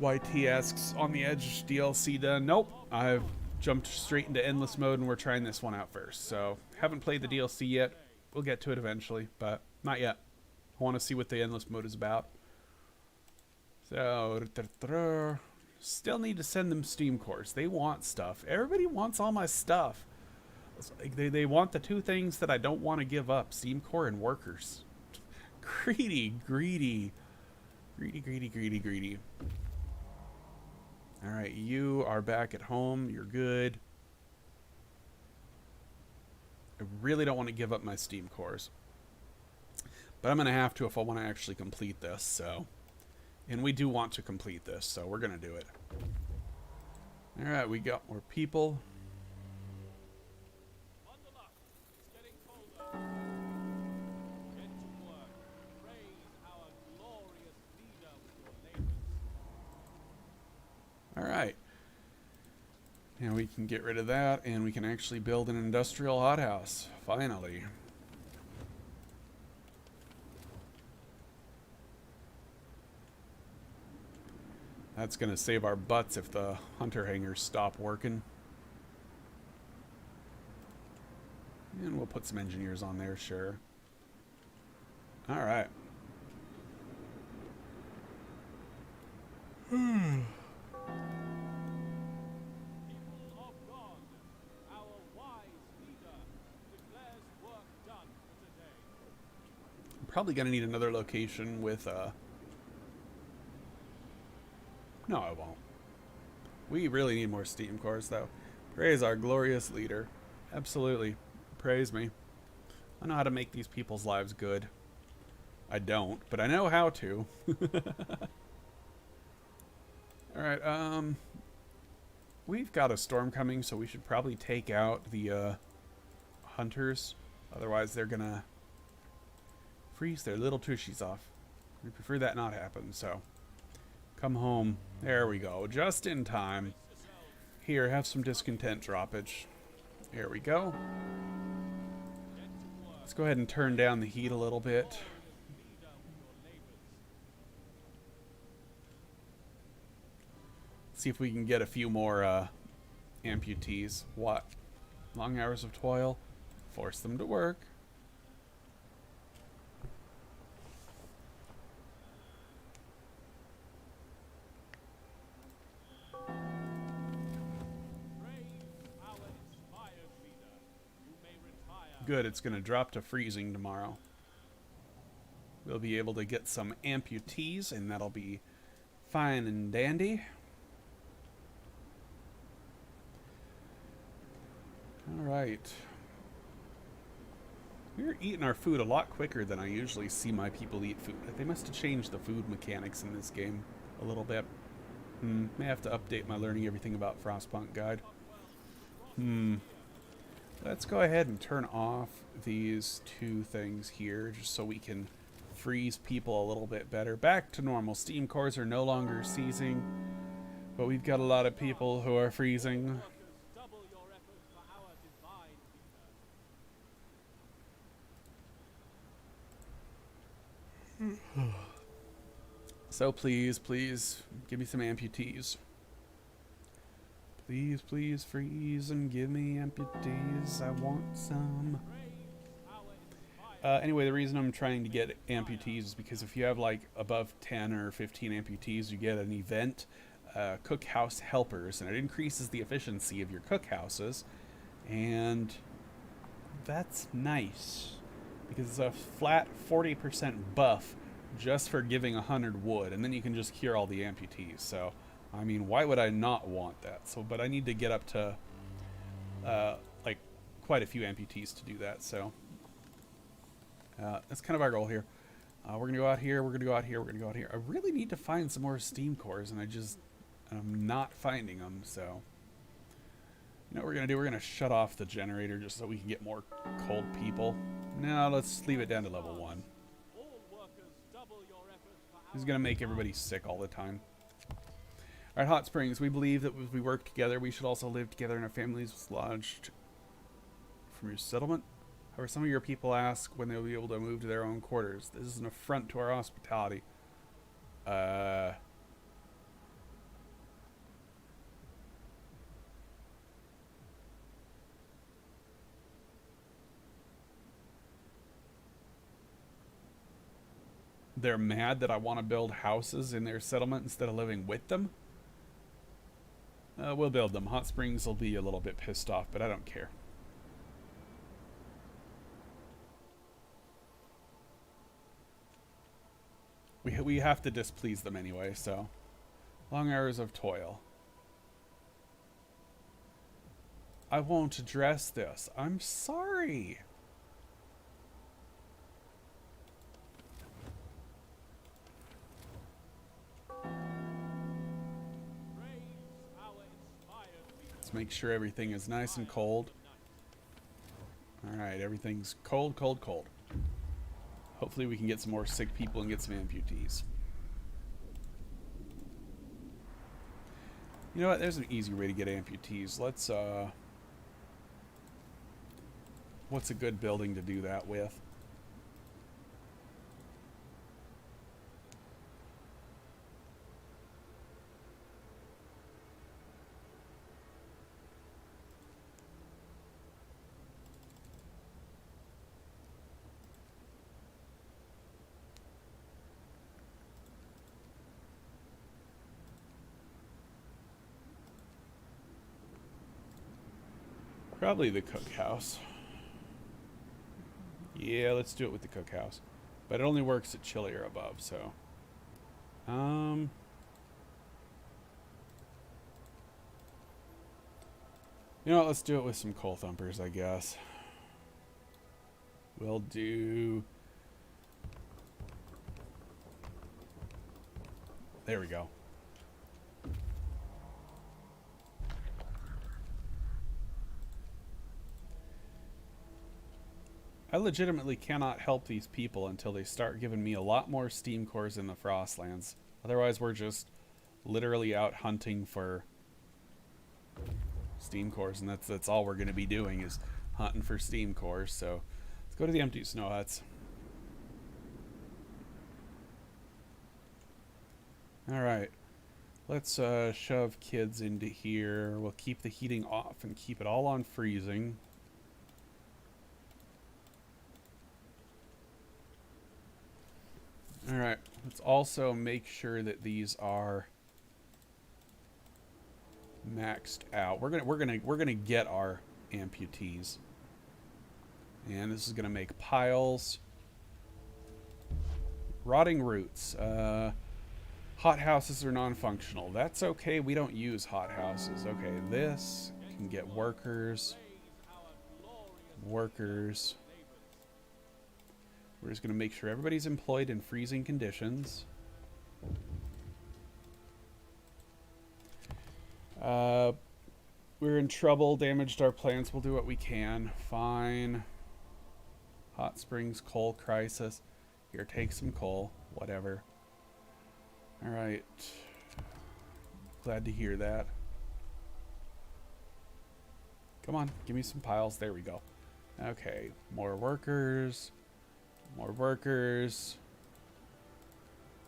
YT asks on the Edge DLC done. Nope. I've jumped straight into endless mode and we're trying this one out first. So haven't played the DLC yet. We'll get to it eventually, but not yet. I want to see what the endless mode is about. So still need to send them steam cores. They want stuff. Everybody wants all my stuff. They want the 2 things that I don't want to give up: steam core and workers. Greedy, greedy, greedy, greedy, greedy, greedy. All right, you are back at home. You're good. I really don't want to give up my steam cores, but I'm going to have to if I want to actually complete this. So, and we do want to complete this, so we're going to do it. All right, we got more people. Alright. Now we can get rid of that, and we can actually build an industrial hothouse. Finally. That's going to save our butts if the hunter hangers stop working. And we'll put some engineers on there, sure. Alright. Probably gonna need another location with no, I won't. We really need more steam cores though. Praise our glorious leader. Absolutely. Praise me. I know how to make these people's lives good. I don't, but I know how to. Alright, we've got a storm coming, so we should probably take out the hunters. Otherwise they're gonna freeze their little tushies off. We prefer that not happen, so come home. There we go. Just in time. Here, have some discontent droppage. Here we go. Let's go ahead and turn down the heat a little bit. See if we can get a few more amputees. What? Long hours of toil? Force them to work. Good, it's going to drop to freezing tomorrow. We'll be able to get some amputees, and that'll be fine and dandy. Alright. We're eating our food a lot quicker than I usually see my people eat food. They must have changed the food mechanics in this game a little bit. May have to update my learning everything about Frostpunk guide. Let's go ahead and turn off these two things here just so we can freeze people a little bit better. Back to normal. Steam cores are no longer seizing, but we've got a lot of people who are freezing. So please, please, give me some amputees. Please, please freeze and give me amputees. I want some. Anyway, the reason I'm trying to get amputees is because if you have like above 10 or 15 amputees, you get an event, cookhouse helpers, and it increases the efficiency of your cookhouses. And that's nice because it's a flat 40% buff just for giving 100 wood, and then you can just cure all the amputees. So I mean, why would I not want that? So, but I need to get up to like quite a few amputees to do that. So that's kind of our goal here. We're gonna go out here. We're gonna go out here. We're gonna go out here. I really need to find some more steam cores, and I'm not finding them. So you know what we're gonna do? We're gonna shut off the generator just so we can get more cold people. Now let's leave it down to level 1. This is gonna make everybody sick all the time. All right, Hot Springs. We believe that if we work together, we should also live together in our families lodged from your settlement. However, some of your people ask when they will be able to move to their own quarters. This is an affront to our hospitality. They're mad that I want to build houses in their settlement instead of living with them. We'll build them. Hot Springs will be a little bit pissed off, but I don't care. We have to displease them anyway, so. Long hours of toil. I won't address this. I'm sorry. Let's make sure everything is nice and cold. Alright, everything's cold, cold, cold. Hopefully we can get some more sick people and get some amputees. You know what? There's an easy way to get amputees. Let's, what's a good building to do that with? Probably the cookhouse. Yeah, let's do it with the cookhouse. But it only works at chili or above, so. You know what, let's do it with some coal thumpers, I guess. We'll do... There we go. I legitimately cannot help these people until they start giving me a lot more steam cores in the Frostlands. Otherwise, we're just literally out hunting for steam cores, and that's all we're going to be doing is hunting for steam cores. So it's go to the empty snow huts. Alright. Let's shove kids into here. We'll keep the heating off and keep it all on freezing. Alright. Let's also make sure that these are maxed out. We're gonna get our amputees. And this is gonna make piles. Rotting roots. Hot houses are non-functional. That's okay. We don't use hot houses. Okay, this can get workers. Workers. We're just going to make sure everybody's employed in freezing conditions. We're in trouble. Damaged our plants. We'll do what we can. Fine. Hot springs, coal crisis. Here, take some coal. Whatever. Alright. Glad to hear that. Come on, give me some piles. There we go. Okay, more workers. More workers.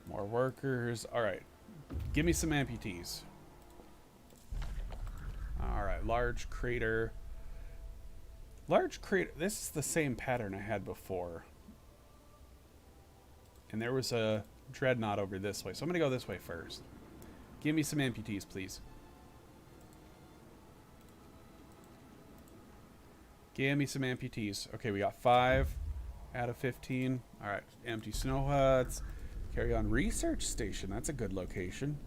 More workers. Alright. Give me some amputees. Alright, large crater. Large crater. This is the same pattern I had before. And there was a dreadnought over this way, so I'm gonna go this way first. Give me some amputees, please. Give me some amputees. Okay, we got 5 out of 15. Alright, empty snow huts. Carry on. Research station. That's a good location.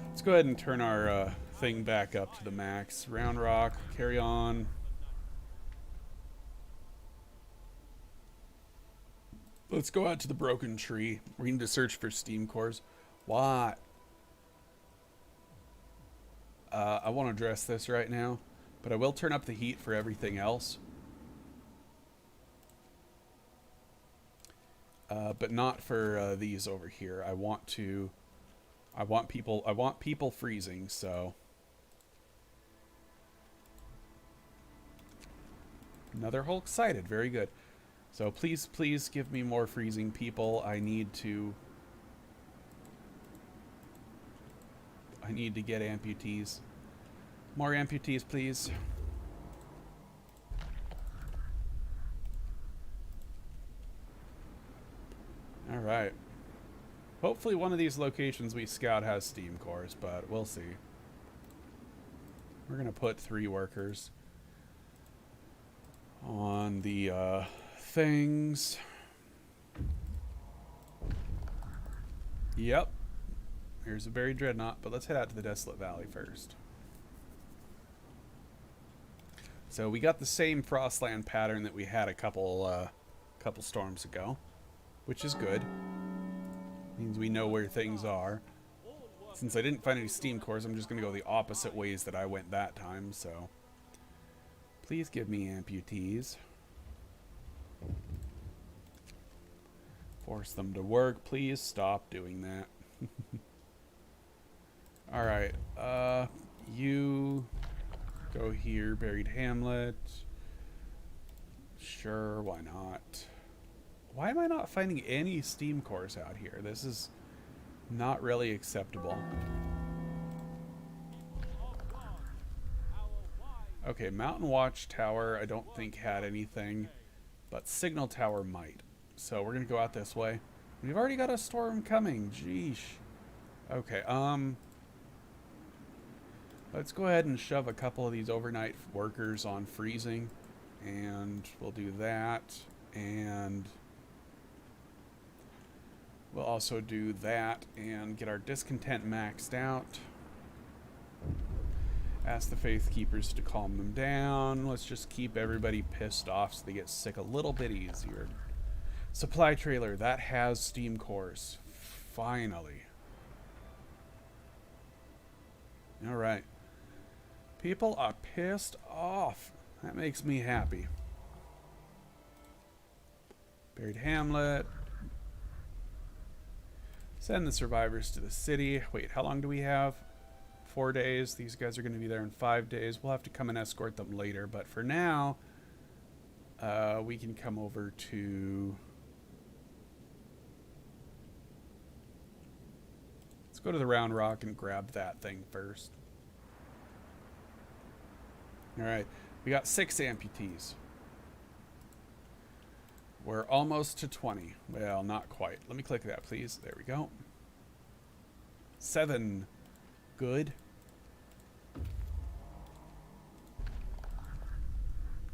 Let's go ahead and turn our thing back up to the max. Round rock. Carry on. Let's go out to the broken tree. We need to search for steam cores. What? I want to address this right now, but I will turn up the heat for everything else. But not for these over here. I want people freezing, so. Another Hulk sighted. Very good. So please give me more freezing people. I need to get amputees. More amputees, please. All right. Hopefully one of these locations we scout has steam cores, but we'll see. We're going to put 3 workers on the things. Yep. Here's a buried dreadnought, but let's head out to the Desolate Valley first. So we got the same Frostland pattern that we had a couple storms ago, which is good. Means we know where things are. Since I didn't find any steam cores, I'm just going to go the opposite ways that I went that time, so. Please give me amputees. Force them to work. Please stop doing that. Alright. You go here. Buried Hamlet. Sure, why not? Why am I not finding any steam cores out here? This is not really acceptable. Okay, Mountain Watchtower I don't think had anything, but Signal Tower might. So we're going to go out this way. We've already got a storm coming. Jeesh. Okay, let's go ahead and shove a couple of these overnight workers on freezing. And we'll do that. And we'll also do that and get our discontent maxed out. Ask the Faith Keepers to calm them down. Let's just keep everybody pissed off so they get sick a little bit easier. Supply trailer, that has steam cores. Finally. Alright. People are pissed off. That makes me happy. Buried Hamlet. Send the survivors to the city. Wait, how long do we have? 4 days. These guys are going to be there in 5 days. We'll have to come and escort them later. But for now, we can come over to... Let's go to the Round Rock and grab that thing first. Alright, we got 6 amputees. We're almost to 20. Well, not quite. Let me click that, please. There we go. 7. Good.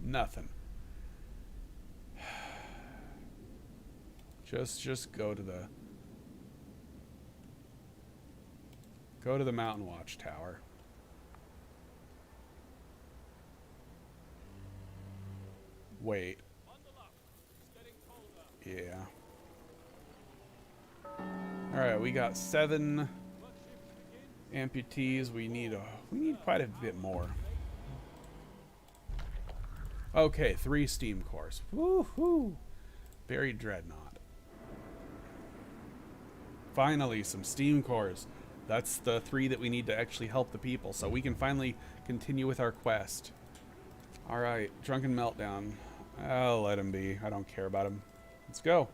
Nothing. Just go to the... Go to the Mountain Watchtower. Wait. Yeah. Alright, we got 7 amputees. We need quite a bit more. Okay, 3 steam cores. Woohoo! Buried Dreadnought. Finally, some steam cores. That's the 3 that we need to actually help the people, so we can finally continue with our quest. Alright, Drunken Meltdown. I'll let him be. I don't care about him. Let's go.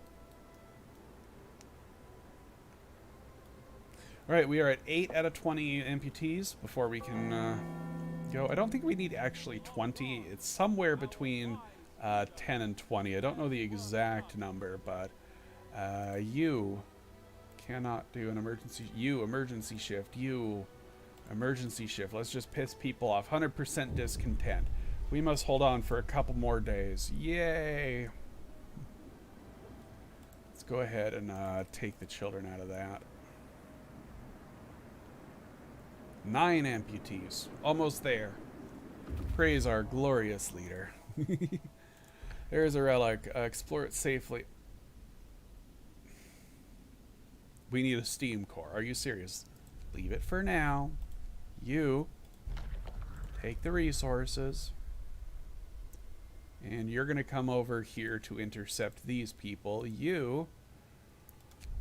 Alright, we are at 8 out of 20 amputees before we can go. I don't think we need actually 20. It's somewhere between 10 and 20. I don't know the exact number, but you cannot do an emergency. You, emergency shift. You, emergency shift. Let's just piss people off. 100% discontent. We must hold on for a couple more days. Yay! Let's go ahead and take the children out of that. 9 amputees. Almost there. Praise our glorious leader. There's a relic. Explore it safely. We need a steam core. Are you serious? Leave it for now. You take the resources. And you're going to come over here to intercept these people. You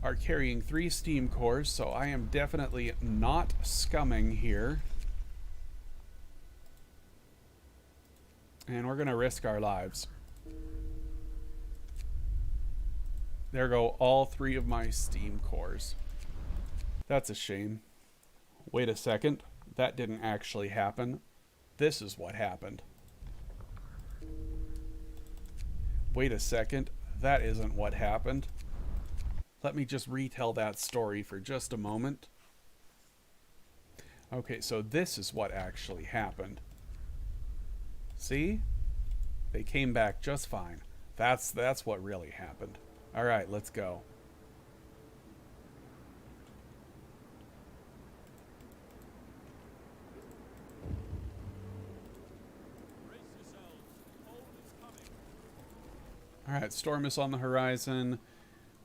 are carrying 3 steam cores, so I am definitely not scumming here. And we're going to risk our lives. There go all 3 of my steam cores. That's a shame. Wait a second. That didn't actually happen. This is what happened. Wait a second. That isn't what happened. Let me just retell that story for just a moment. Okay, so this is what actually happened. See? They came back just fine. That's what really happened. All right, let's go. All right, storm is on the horizon.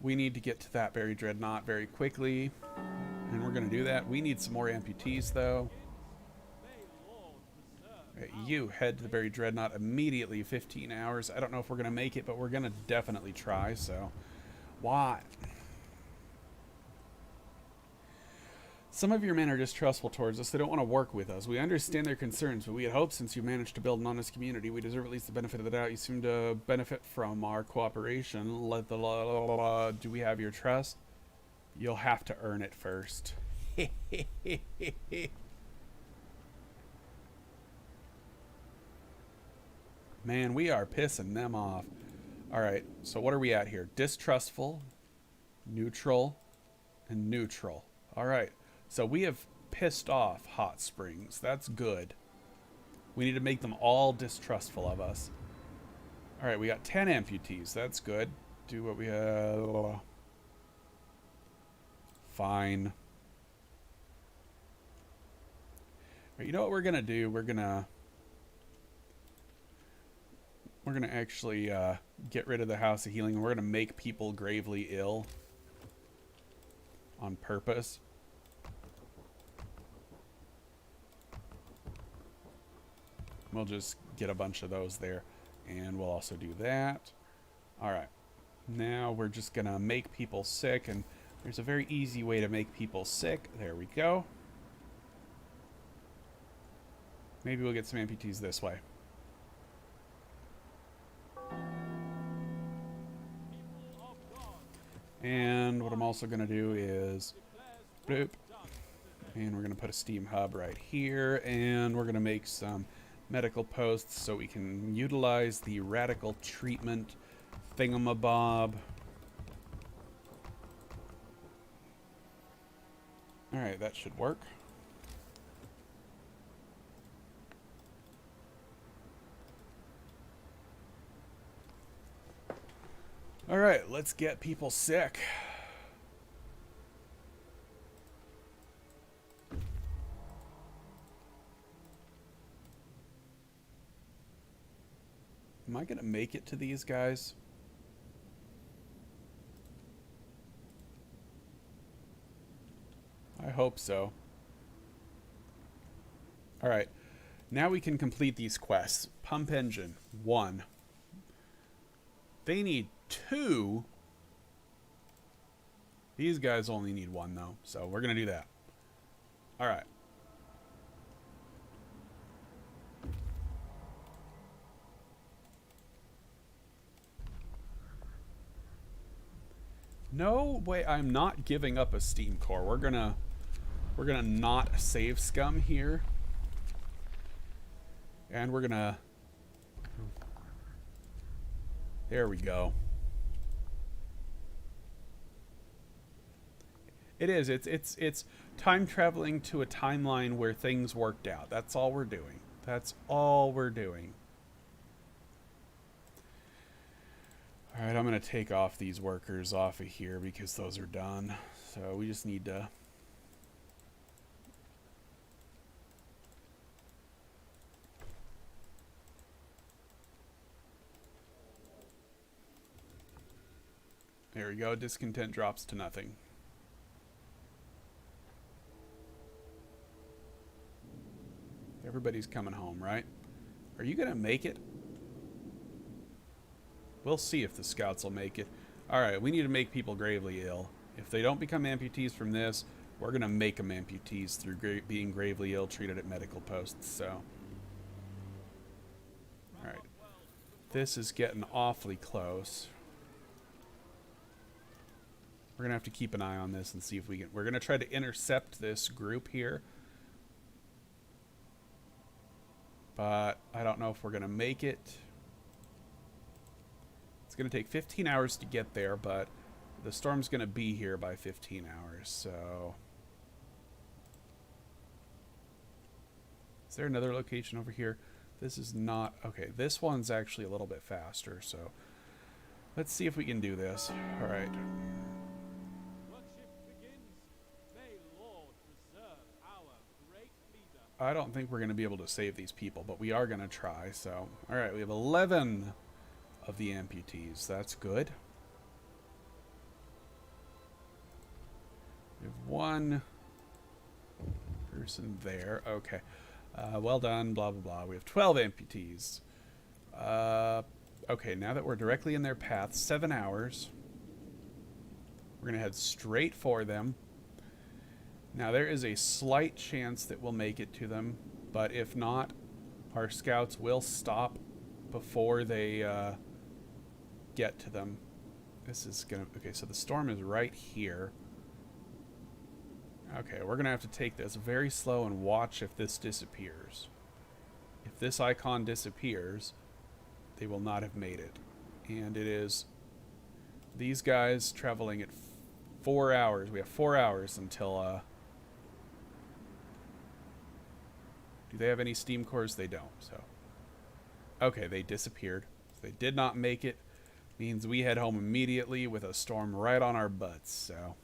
We need to get to that Buried Dreadnought very quickly, and we're going to do that. We need some more amputees, though. Right, you head to the Buried Dreadnought immediately, 15 hours. I don't know if we're going to make it, but we're going to definitely try, so... Why? Some of your men are distrustful towards us. They don't want to work with us. We understand their concerns, but we had hoped since you managed to build an honest community, we deserve at least the benefit of the doubt. You seem to benefit from our cooperation. Let the do we have your trust? You'll have to earn it first. Man, we are pissing them off. Alright, so what are we at here? Distrustful, neutral, and neutral. Alright. So we have pissed off Hot Springs. That's good. We need to make them all distrustful of us. Alright, we got 10 amputees. That's good. Do what we have. Fine. Right, you know what we're going to do? We're going to actually get rid of the House of Healing. We're going to make people gravely ill. On purpose. We'll just get a bunch of those there. And we'll also do that. Alright. Now we're just going to make people sick. And there's a very easy way to make people sick. There we go. Maybe we'll get some amputees this way.
People of God
And what I'm also going to do is...
declares
Bloop. And we're going to put a steam hub right here. And we're going to make some medical posts so we can utilize the radical treatment thingamabob. Alright, that should work. Alright, let's get people sick. Am I going to make it to these guys? I hope so. Alright, now we can complete these quests. Pump engine, 1. They need 2. These guys only need 1, though, so we're going to do that. Alright. No way, I'm not giving up a steam core. We're gonna not save scum here. And we're gonna... There we go. It is. It's time traveling to a timeline where things worked out. That's all we're doing. That's all we're doing. All right, I'm going to take off these workers off of here because those are done. So we just need to... There we go. Discontent drops to nothing. Everybody's coming home, right? Are you going to make it? We'll see if the scouts will make it. Alright, we need to make people gravely ill. If they don't become amputees from this, we're going to make them amputees through being gravely ill treated at medical posts, so... Alright. This is getting awfully close. We're going to have to keep an eye on this and see if we can... We're going to try to intercept this group here. But I don't know if we're going to make it. It's going to take 15 hours to get there, but the storm's going to be here by 15 hours, so... Is there another location over here? This is not... Okay, this one's actually a little bit faster, so... Let's see if we can do this. Alright.
worship begins. May Lord preserve our great leader.
I don't think we're going to be able to save these people, but we are going to try, so... Alright, we have 11 of the amputees. That's good. We have one person there. Okay. Well done, blah, blah, blah. We have 12 amputees. Okay, now that we're directly in their path, 7 hours. We're going to head straight for them. Now, there is a slight chance that we'll make it to them, but if not, our scouts will stop before they get to them. This is going to... Okay, so the storm is right here. Okay, we're going to have to take this very slow and watch if this disappears. If this icon disappears, they will not have made it. And it is these guys traveling at 4 hours. We have 4 hours until... Do they have any steam cores? They don't, so... Okay, they disappeared. They did not make it. Means we head home immediately with a storm right on our butts, so...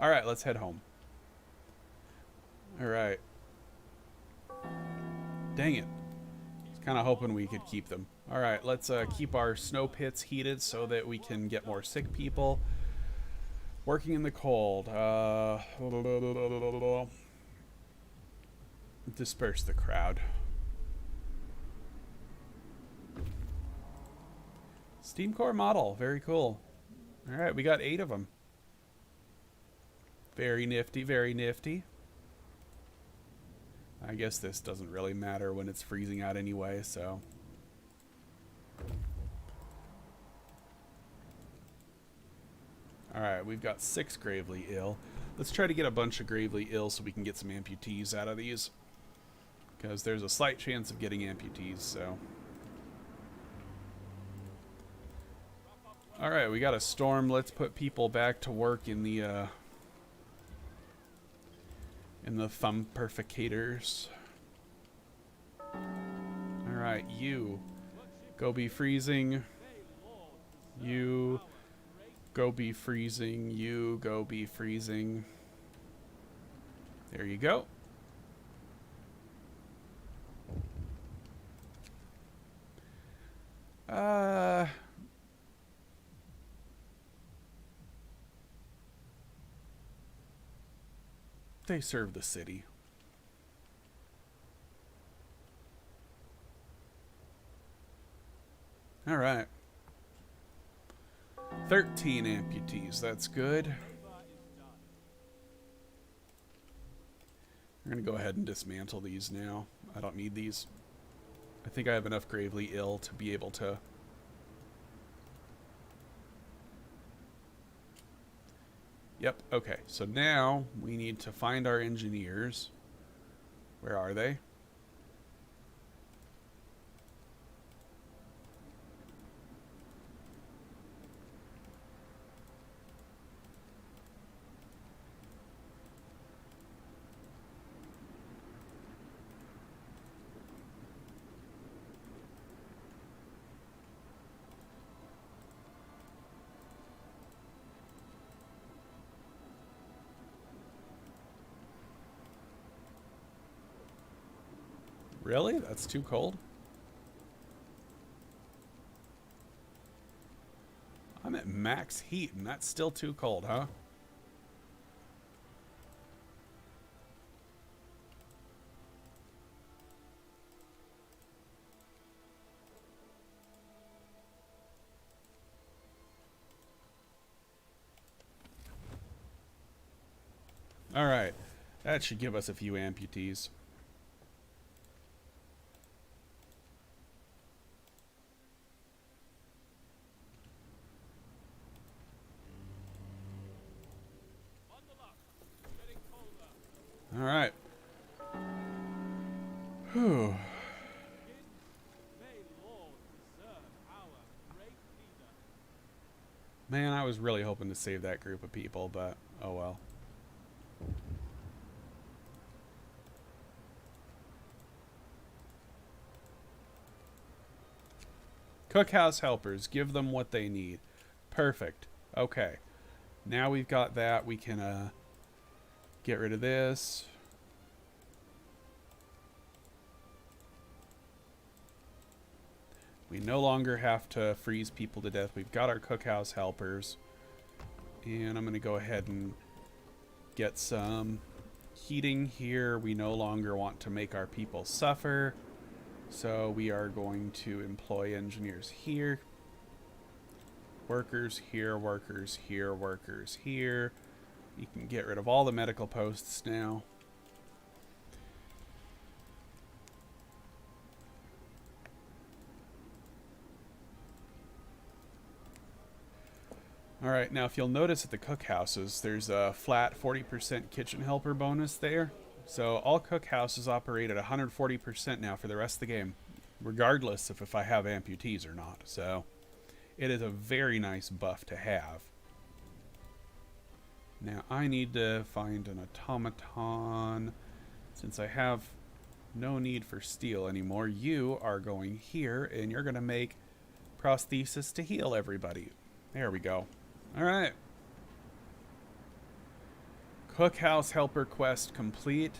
Alright, let's head home. Alright. Dang it. I was kind of hoping we could keep them. Alright, let's keep our snow pits heated so that we can get more sick people. Working in the cold. Disperse the crowd. Steam core model. Very cool. Alright, we got 8 of them. Very nifty, very nifty. I guess this doesn't really matter when it's freezing out anyway, so. Alright, we've got 6 gravely ill. Let's try to get a bunch of gravely ill so we can get some amputees out of these. Because there's a slight chance of getting amputees, so. Alright, we got a storm. Let's put people back to work in the thumperficators. Alright, you go be freezing. You go be freezing. You go be freezing. There you go. They serve the city. All right. 13 amputees. That's good. We're going to go ahead and dismantle these now. I don't need these. I think I have enough gravely ill to be able to. Yep, okay. So now we need to find our engineers. Where are they? Really? That's too cold? I'm at max heat and that's still too cold, huh? Alright. That should give us a few amputees. All right. Whew. Man, I was really hoping to save that group of people, but oh well. Cookhouse helpers, give them what they need. Perfect. Okay. Now we've got that, we can get rid of this. We no longer have to freeze people to death. We've got our cookhouse helpers. And I'm going to go ahead and get some heating here. We no longer want to make our people suffer. So we are going to employ engineers here. Workers here, workers here, workers here. You can get rid of all the medical posts now. Alright, now if you'll notice at the cookhouses, there's a flat 40% kitchen helper bonus there. So all cookhouses operate at 140% now for the rest of the game, regardless of if I have amputees or not. So it is a very nice buff to have. Now I need to find an automaton. Since I have no need for steel anymore, you are going here and you're going to make prosthesis to heal everybody. There we go. Alright. Cookhouse helper quest complete.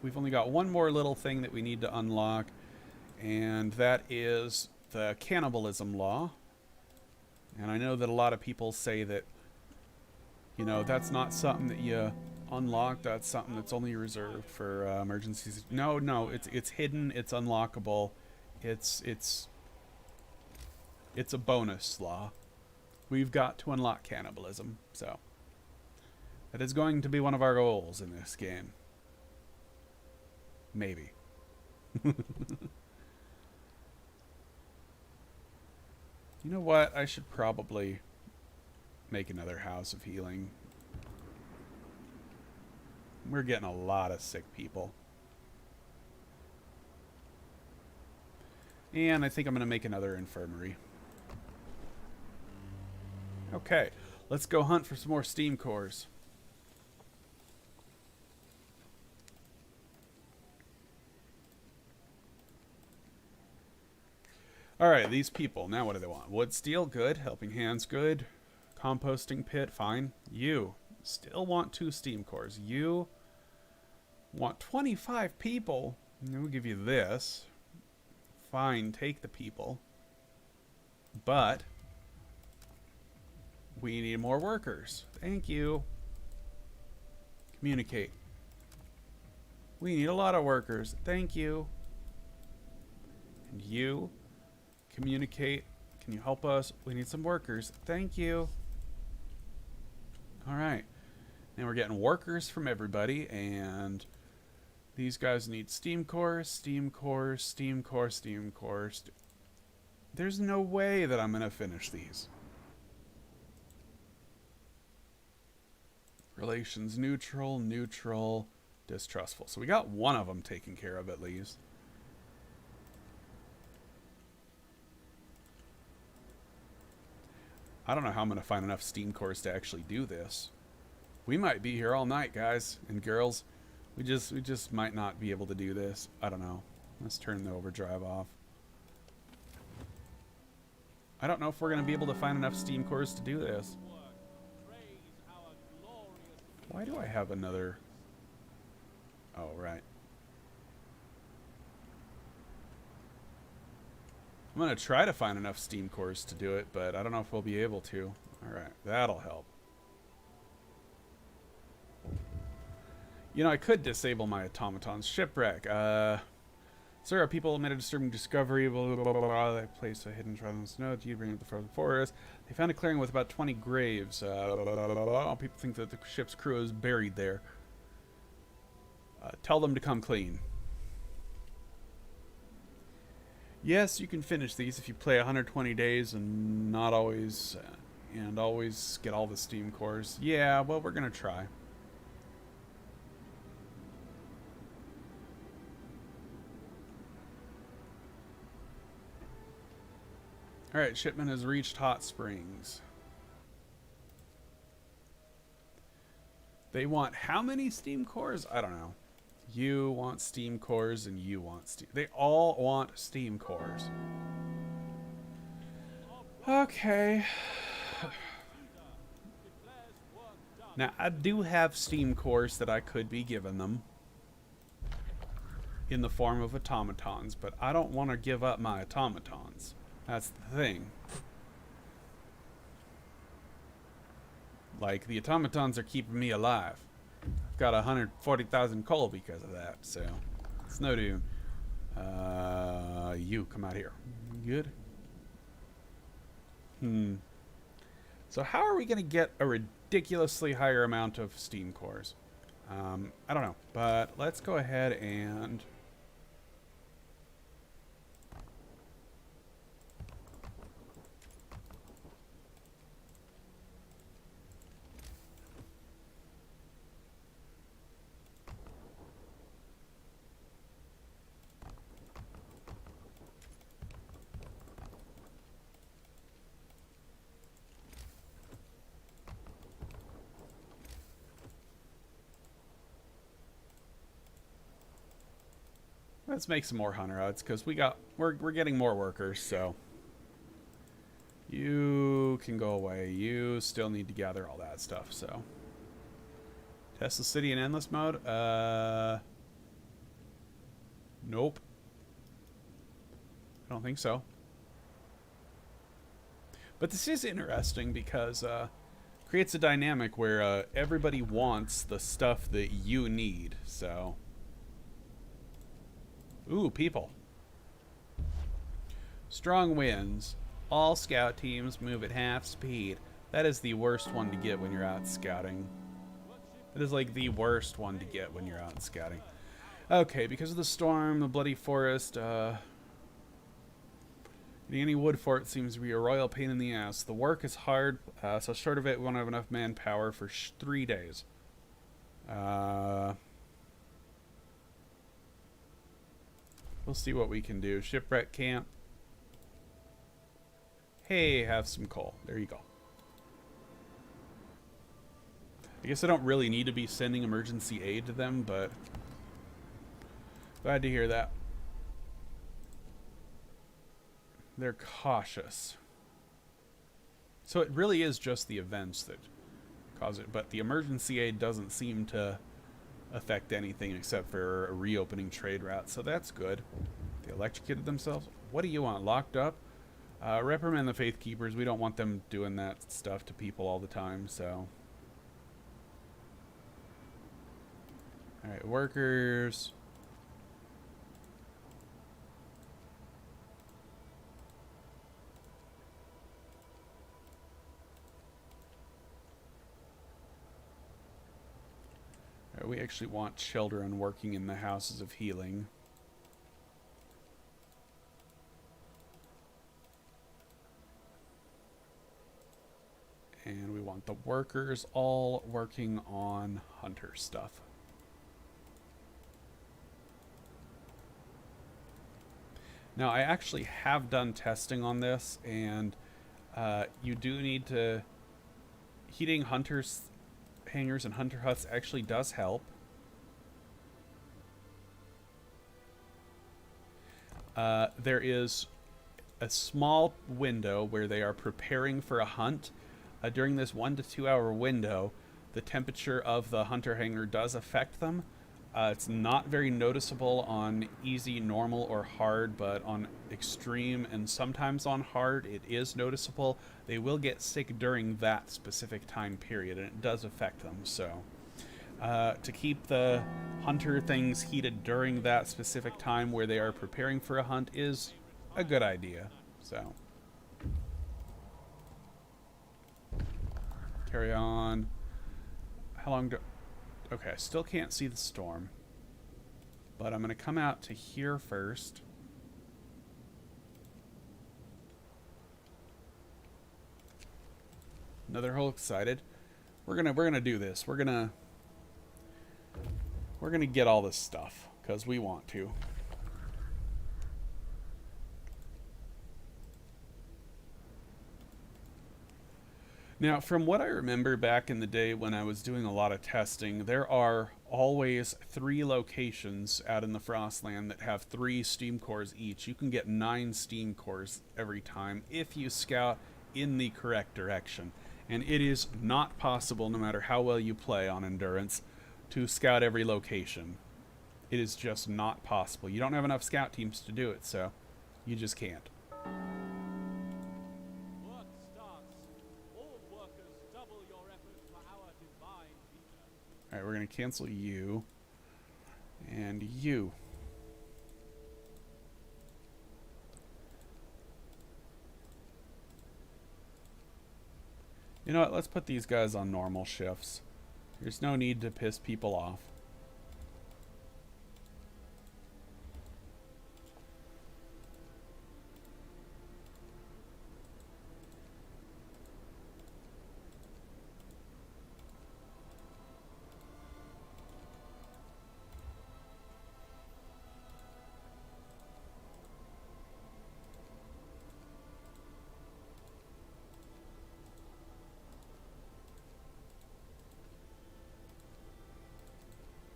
We've only got one more little thing that we need to unlock, and that is the cannibalism law. And I know that a lot of people say that, you know, that's not something that you unlock, that's something that's only reserved for emergencies. No, it's hidden, it's unlockable. It's a bonus law. We've got to unlock cannibalism, so that is going to be one of our goals in this game. Maybe. You know what? I should probably make another house of healing. We're getting a lot of sick people. And I think I'm going to make another infirmary. Okay, let's go hunt for some more steam cores. Alright, these people. Now what do they want? Wood, steel, good. Helping hands, good. Composting pit, fine. You still want 2 steam cores. You want 25 people. We'll give you this. Fine, take the people. But we need more workers. Thank you. Communicate. We need a lot of workers. Thank you. And you communicate. Can you help us? We need some workers. Thank you. All right. Now we're getting workers from everybody, and these guys need steam cores, steam cores, steam core, steam cores. There's no way that I'm going to finish these. Relations neutral, neutral, distrustful. So we got one of them taken care of at least. I don't know how I'm going to find enough steam cores to actually do this. We might be here all night, guys and girls. We just might not be able to do this. I don't know. Let's turn the overdrive off. I don't know if we're going to be able to find enough steam cores to do this. Why do I have another? Oh, right. I'm going to try to find enough steam cores to do it, but I don't know if we'll be able to. All right, that'll help. You know, I could disable my automatons. Shipwreck. Sir, our people made a disturbing discovery. Blah, blah, blah, blah, blah. They placed a hidden treasure in the snow. Do you bring up the frozen forest? They found a clearing with about 20 graves. Blah, blah, blah, blah, blah. People think that the ship's crew is buried there. Tell them to come clean. Yes, you can finish these if you play 120 days and not always, and always get all the steam cores. Yeah, well, we're gonna try. All right, shipment has reached Hot Springs. They want how many steam cores? I don't know. You want steam cores and you want steam. They all want steam cores. Okay. Now, I do have steam cores that I could be giving them in the form of automatons, but I don't want to give up my automatons. That's the thing. Like, the automatons are keeping me alive. I've got 140,000 coal because of that, so it's no doom. You come out here. Good. So how are we going to get a ridiculously higher amount of steam cores? I don't know, but let's go ahead and let's make some more hunter huts because we're getting more workers. So you can go away. You still need to gather all that stuff. So test the city in endless mode. Nope. I don't think so. But this is interesting because creates a dynamic where everybody wants the stuff that you need. So. Ooh, people. Strong winds. All scout teams move at half speed. That is the worst one to get when you're out scouting. It is like the worst one to get when you're out scouting. Okay, because of the storm, the bloody forest, getting any wood for it seems to be a royal pain in the ass. The work is hard, so short of it, we won't have enough manpower for 3 days. We'll see what we can do. Shipwreck camp. Hey, have some coal. There you go. I guess I don't really need to be sending emergency aid to them, but glad to hear that. They're cautious. So it really is just the events that cause it, but the emergency aid doesn't seem to affect anything except for a reopening trade route, so that's good. They electrocuted themselves. What do you want? Locked up? Reprimand the Faith Keepers. We don't want them doing that stuff to people all the time, so. Alright, workers. Alright, we actually want children working in the houses of healing. And we want the workers all working on hunter stuff. Now, I actually have done testing on this, and you do need to... Heating hunters' hangars and hunter huts actually does help. There is a small window where they are preparing for a hunt. During this 1 to 2 hour window, the temperature of the hunter hangar does affect them. It's not very noticeable on easy, normal, or hard, but on extreme and sometimes on hard, it is noticeable. They will get sick during that specific time period, and it does affect them. So, to keep the hunter things heated during that specific time where they are preparing for a hunt is a good idea. So, carry on. How long do... Okay, I still can't see the storm. But I'm going to come out to here first. Another hole excited. We're gonna do this. We're gonna get all this stuff because we want to. Now, from what I remember back in the day when I was doing a lot of testing, there are always 3 locations out in the Frostland that have 3 steam cores each. You can get 9 steam cores every time if you scout in the correct direction. And it is not possible, no matter how well you play on Endurance, to scout every location. It is just not possible. You don't have enough scout teams to do it, so you just can't. Alright, we're going to cancel you. And you. You know what? Let's put these guys on normal shifts. There's no need to piss people off.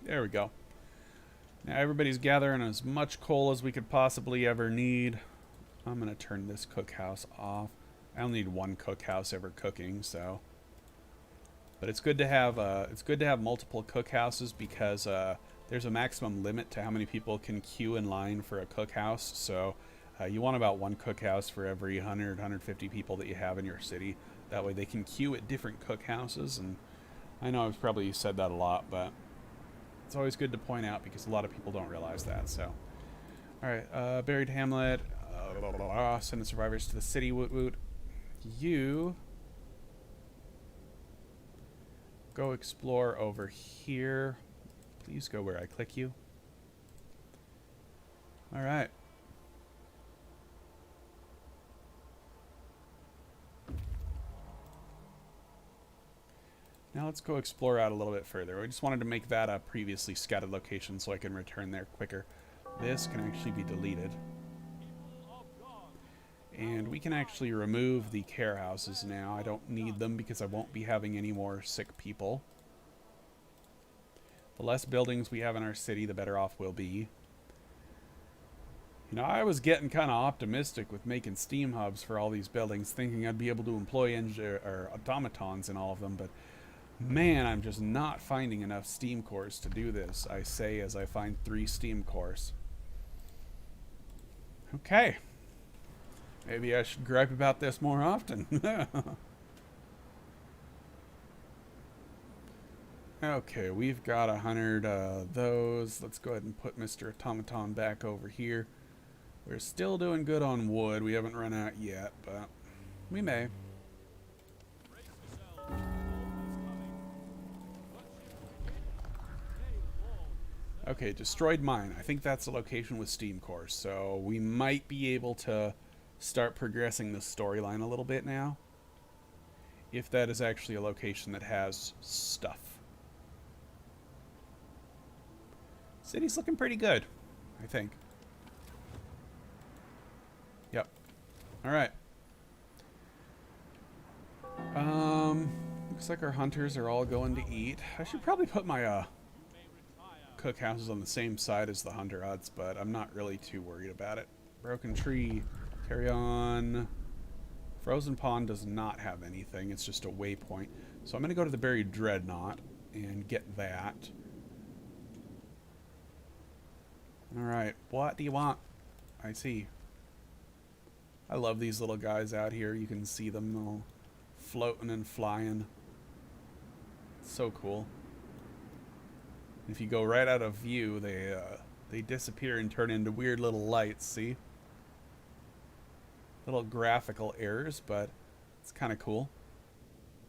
There we go. Now everybody's gathering as much coal as we could possibly ever need. I'm gonna turn this cookhouse off. I only need 1 cookhouse ever cooking, so. But it's good to have multiple cookhouses because there's a maximum limit to how many people can queue in line for a cookhouse. So you want about 1 cookhouse for every 100, 150 people that you have in your city. That way they can queue at different cookhouses. And I know I've probably said that a lot, but it's always good to point out because a lot of people don't realize that. So, all right, buried hamlet. Send the survivors to the city. Woot woot. You go explore over here. Please go where I click you. All right. Now let's go explore out a little bit further. I just wanted to make that a previously scouted location so I can return there quicker. This can actually be deleted. And we can actually remove the care houses now. I don't need them because I won't be having any more sick people. The less buildings we have in our city, the better off we'll be. You know, I was getting kind of optimistic with making steam hubs for all these buildings, thinking I'd be able to employ automatons in all of them, but man, I'm just not finding enough steam cores to do this. I say as I find 3 steam cores. Okay. Maybe I should gripe about this more often. Okay, we've got 100 of those. Let's go ahead and put Mr. Automaton back over here. We're still doing good on wood. We haven't run out yet, but we may. Okay, destroyed mine. I think that's a location with steam cores, so we might be able to start progressing the storyline a little bit now. If that is actually a location that has stuff. City's looking pretty good, I think. Yep. Alright. Looks like our hunters are all going to eat. I should probably put my cookhouses on the same side as the hunter huts, but I'm not really too worried about it. Broken tree. Carry on. Frozen Pond does not have anything. It's just a waypoint. So I'm going to go to the Buried Dreadnought and get that. Alright, what do you want? I see. I love these little guys out here. You can see them all floating and flying. It's so cool. If you go right out of view, they disappear and turn into weird little lights, see? Little graphical errors, but it's kind of cool.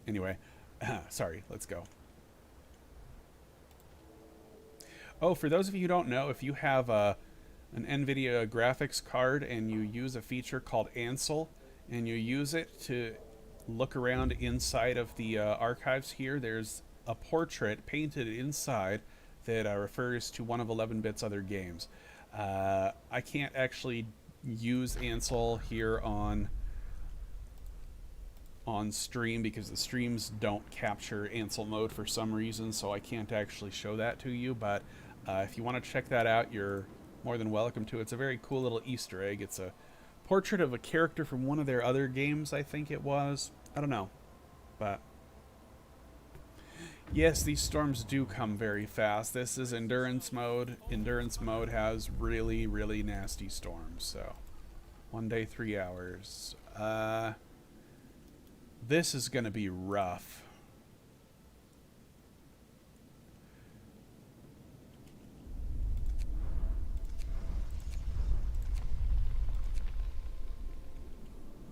Anyway, sorry, let's go. Oh, for those of you who don't know, if you have an NVIDIA graphics card and you use a feature called Ansel, and you use it to look around inside of the archives here, there's a portrait painted inside that refers to one of 11-bit's other games. I can't actually use Ansel here on stream because the streams don't capture Ansel mode for some reason, so I can't actually show that to you, but if you want to check that out, you're more than welcome to. It's a very cool little Easter egg. It's a portrait of a character from one of their other games, I think it was. I don't know, but yes, these storms do come very fast. This is endurance mode. Endurance mode has really, really nasty storms, so 1 day, 3 hours. This is going to be rough.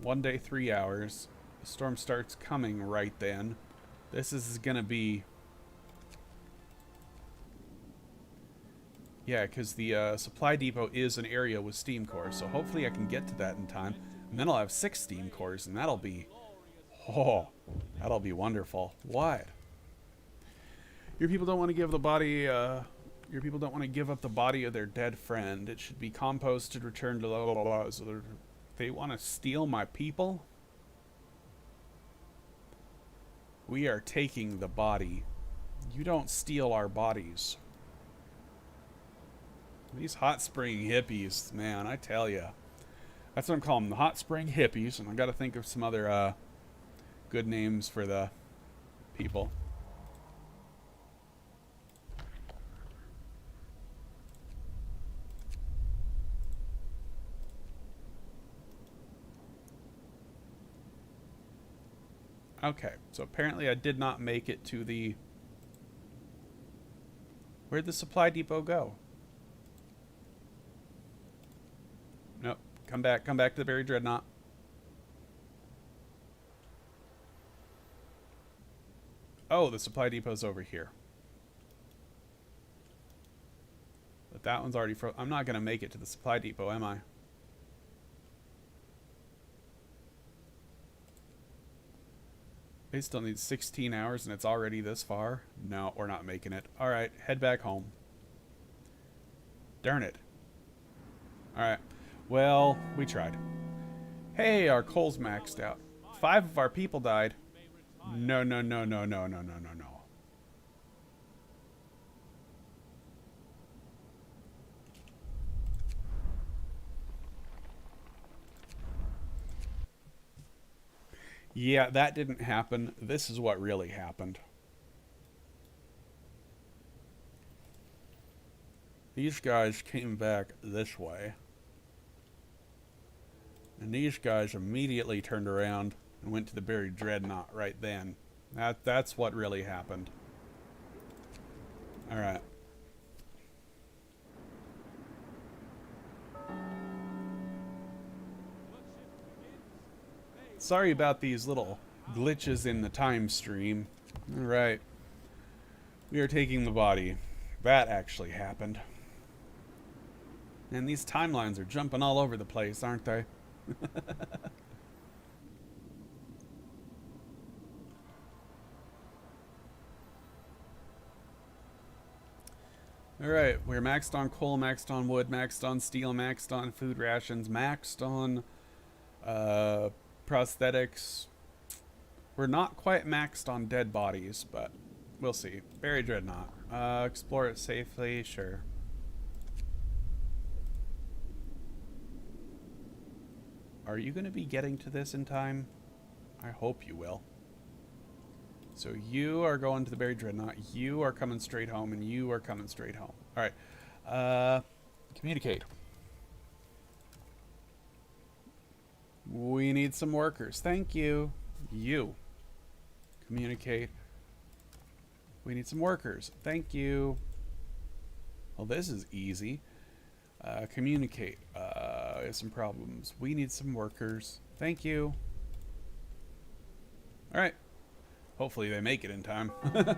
One day, 3 hours. The storm starts coming right then. This is going to be... Yeah, because the supply depot is an area with steam cores, so hopefully I can get to that in time. And then I'll have 6 steam cores, and that'll be... Oh, that'll be wonderful. What? Your people don't want to give the body... Your people don't want to give up the body of their dead friend. It should be composted, returned to... Blah, blah, blah. So they want to steal my people? We are taking the body. You don't steal our bodies. These hot spring hippies, man, I tell ya. That's what I'm calling them, the hot spring hippies. And I got to think of some other good names for the people. Okay, so apparently I did not make it to the... Where'd the supply depot go? Nope. Come back to the Buried Dreadnought. Oh, the supply depot's over here. But that one's already I'm not going to make it to the supply depot, am I? They still need 16 hours and it's already this far? No, we're not making it. Alright, head back home. Darn it. Alright. Well, we tried. Hey, our coal's maxed out. 5 of our people died. No, no, no, no, no, no, no, no, no. Yeah, that didn't happen. This is what really happened. These guys came back this way. And these guys immediately turned around and went to the buried dreadnought right then. That's what really happened. Alright. Sorry about these little glitches in the time stream. Alright. We are taking the body. That actually happened. And these timelines are jumping all over the place, aren't they? Alright, we're maxed on coal, maxed on wood, maxed on steel, maxed on food rations, maxed on prosthetics. We're not quite maxed on dead bodies, but we'll see. Buried dreadnought. Explore it safely, sure. Are you going to be getting to this in time? I hope you will. So you are going to the buried dreadnought, you are coming straight home, and you are coming straight home. Alright. Communicate. We need some workers. Thank you. You. Communicate. We need some workers. Thank you. Well, this is easy. Communicate. Some problems. We need some workers. Thank you. Alright. Hopefully they make it in time.
Your labor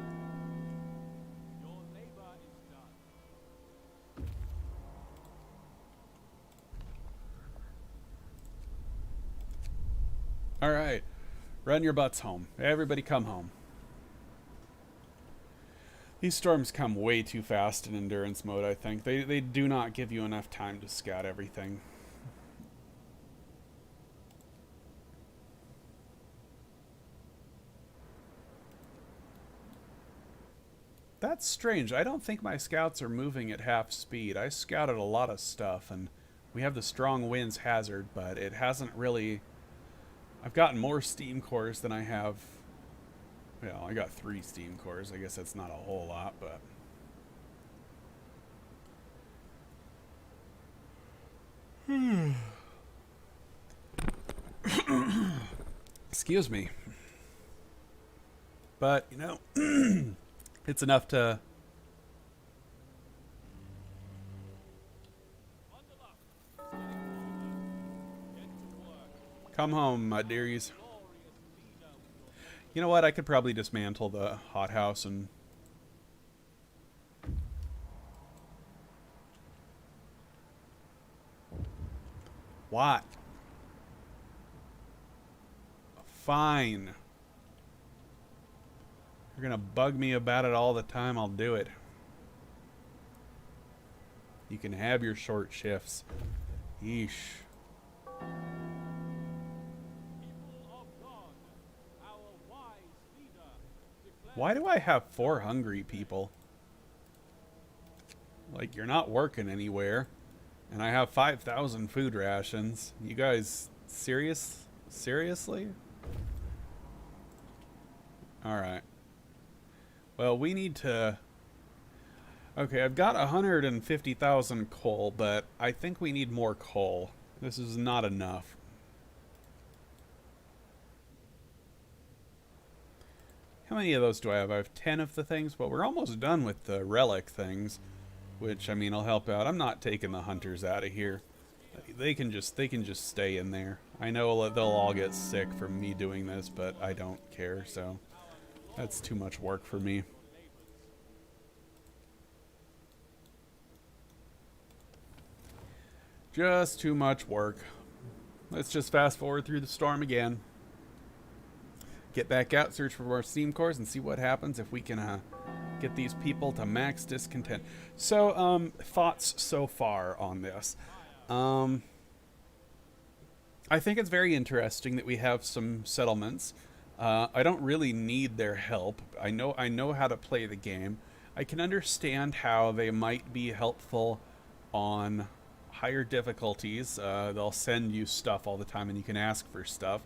is done.
Alright. Run your butts home. Everybody come home. These storms come way too fast in endurance mode, I think. They do not give you enough time to scout everything. That's strange. I don't think my scouts are moving at half speed. I scouted a lot of stuff, and we have the strong winds hazard, but it hasn't really... I've gotten more steam cores than I have... Well, I got 3 steam cores. I guess that's not a whole lot, but... Excuse me. But, you know... It's enough to... Come home, my dearies. You know what? I could probably dismantle the hothouse and... What? Fine. You're gonna bug me about it all the time, I'll do it. You can have your short shifts. Yeesh. Why do I have 4 hungry people? Like, you're not working anywhere. And I have 5,000 food rations. You guys serious? Seriously? Alright. Well, we need to... Okay, I've got 150,000 coal, but I think we need more coal. This is not enough. How many of those do I have? I have 10 of the things. Well, we're almost done with the relic things, which, I mean, will help out. I'm not taking the hunters out of here. They can just stay in there. I know they'll all get sick from me doing this, but I don't care, so that's too much work for me. Just too much work. Let's just fast forward through the storm again. Get back out, search for more steam cores, and see what happens if we can get these people to max discontent. So, thoughts so far on this? I think it's very interesting that we have some settlements. I don't really need their help. I know how to play the game. I can understand how they might be helpful on higher difficulties. They'll send you stuff all the time, and you can ask for stuff.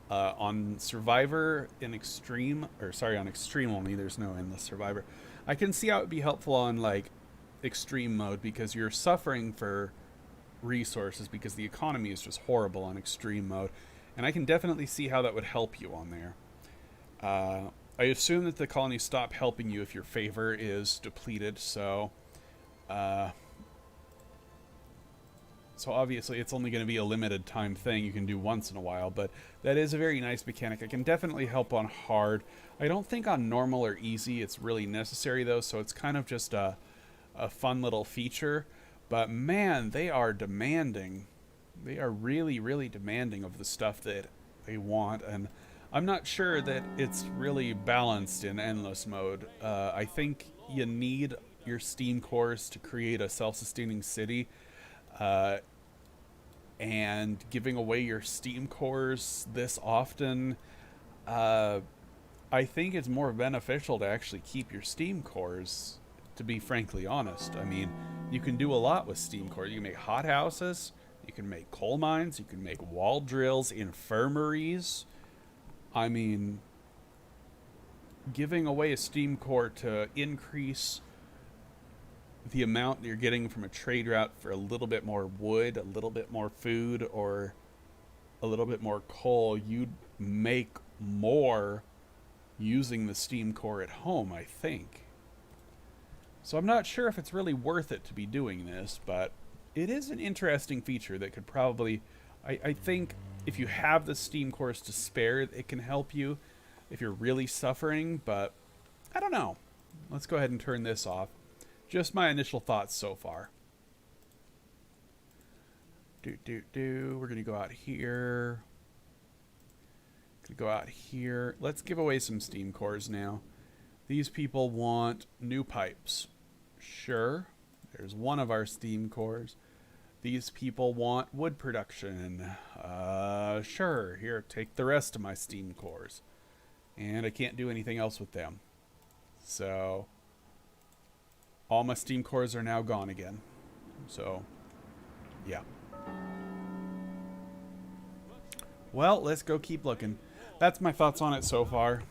On Survivor in Extreme, or sorry, on Extreme only, there's no Endless Survivor. I can see how it would be helpful on like Extreme mode because you're suffering for resources because the economy is just horrible on Extreme mode, and I can definitely see how that would help you on there. I assume that the colonies stop helping you if your favor is depleted, uh, so obviously it's only going to be a limited time thing you can do once in a while, but that is a very nice mechanic. I can definitely help on hard. I don't think on normal or easy it's really necessary though, so it's kind of just a fun little feature. But man, they are demanding. They are really, really demanding of the stuff that they want, and I'm not sure that it's really balanced in endless mode. I think you need your steam cores to create a self-sustaining city, and giving away your steam cores this often, I think it's more beneficial to actually keep your steam cores, to be frankly honest. I mean, you can do a lot with steam cores. You can make hothouses, you can make coal mines, you can make wall drills, infirmaries. I mean, giving away a steam core to increase the amount you're getting from a trade route for a little bit more wood, a little bit more food, or a little bit more coal, you'd make more using the steam core at home, I think. So I'm not sure if it's really worth it to be doing this, but it is an interesting feature that could probably... I think if you have the steam cores to spare, it can help you if you're really suffering, but I don't know. Let's go ahead and turn this off. Just my initial thoughts so far. We're going to go out here. Going to go out here. Let's give away some steam cores now. These people want new pipes. Sure. There's one of our steam cores. These people want wood production. Sure. Here, take the rest of my steam cores. And I can't do anything else with them. So, all my steam cores are now gone again. So, yeah. Well, let's go keep looking. That's my thoughts on it so far.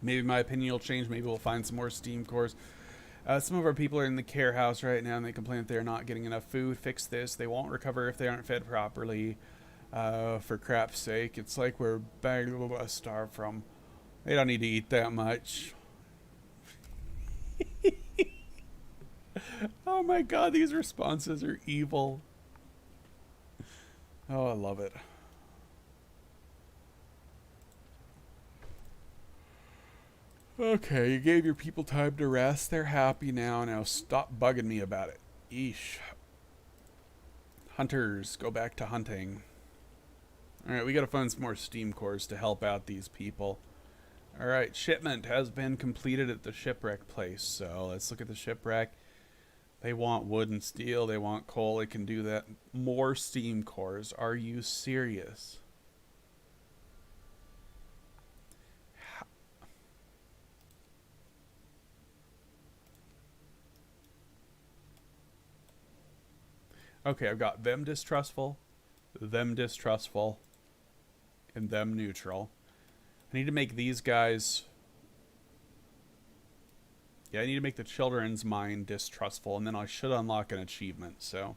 Maybe my opinion will change. Maybe we'll find some more steam cores. Some of our people are in the care house right now, and they complain that they're not getting enough food. Fix this. They won't recover if they aren't fed properly. For crap's sake. It's like we're starved from. They don't need to eat that much. Oh my god, these responses are evil. Oh, I love it. Okay, you gave your people time to rest. They're happy now. Now stop bugging me about it. Eesh. Hunters, go back to hunting. Alright, we gotta find some more steam cores to help out these people. Alright, shipment has been completed at the shipwreck place. So let's look at the shipwreck. They want wood and steel. They want coal. They can do that. More steam cores. Are you serious? Okay, I've got them distrustful, and them neutral. I need to make these guys... Yeah, I need to make the children's mind distrustful, and then I should unlock an achievement, so...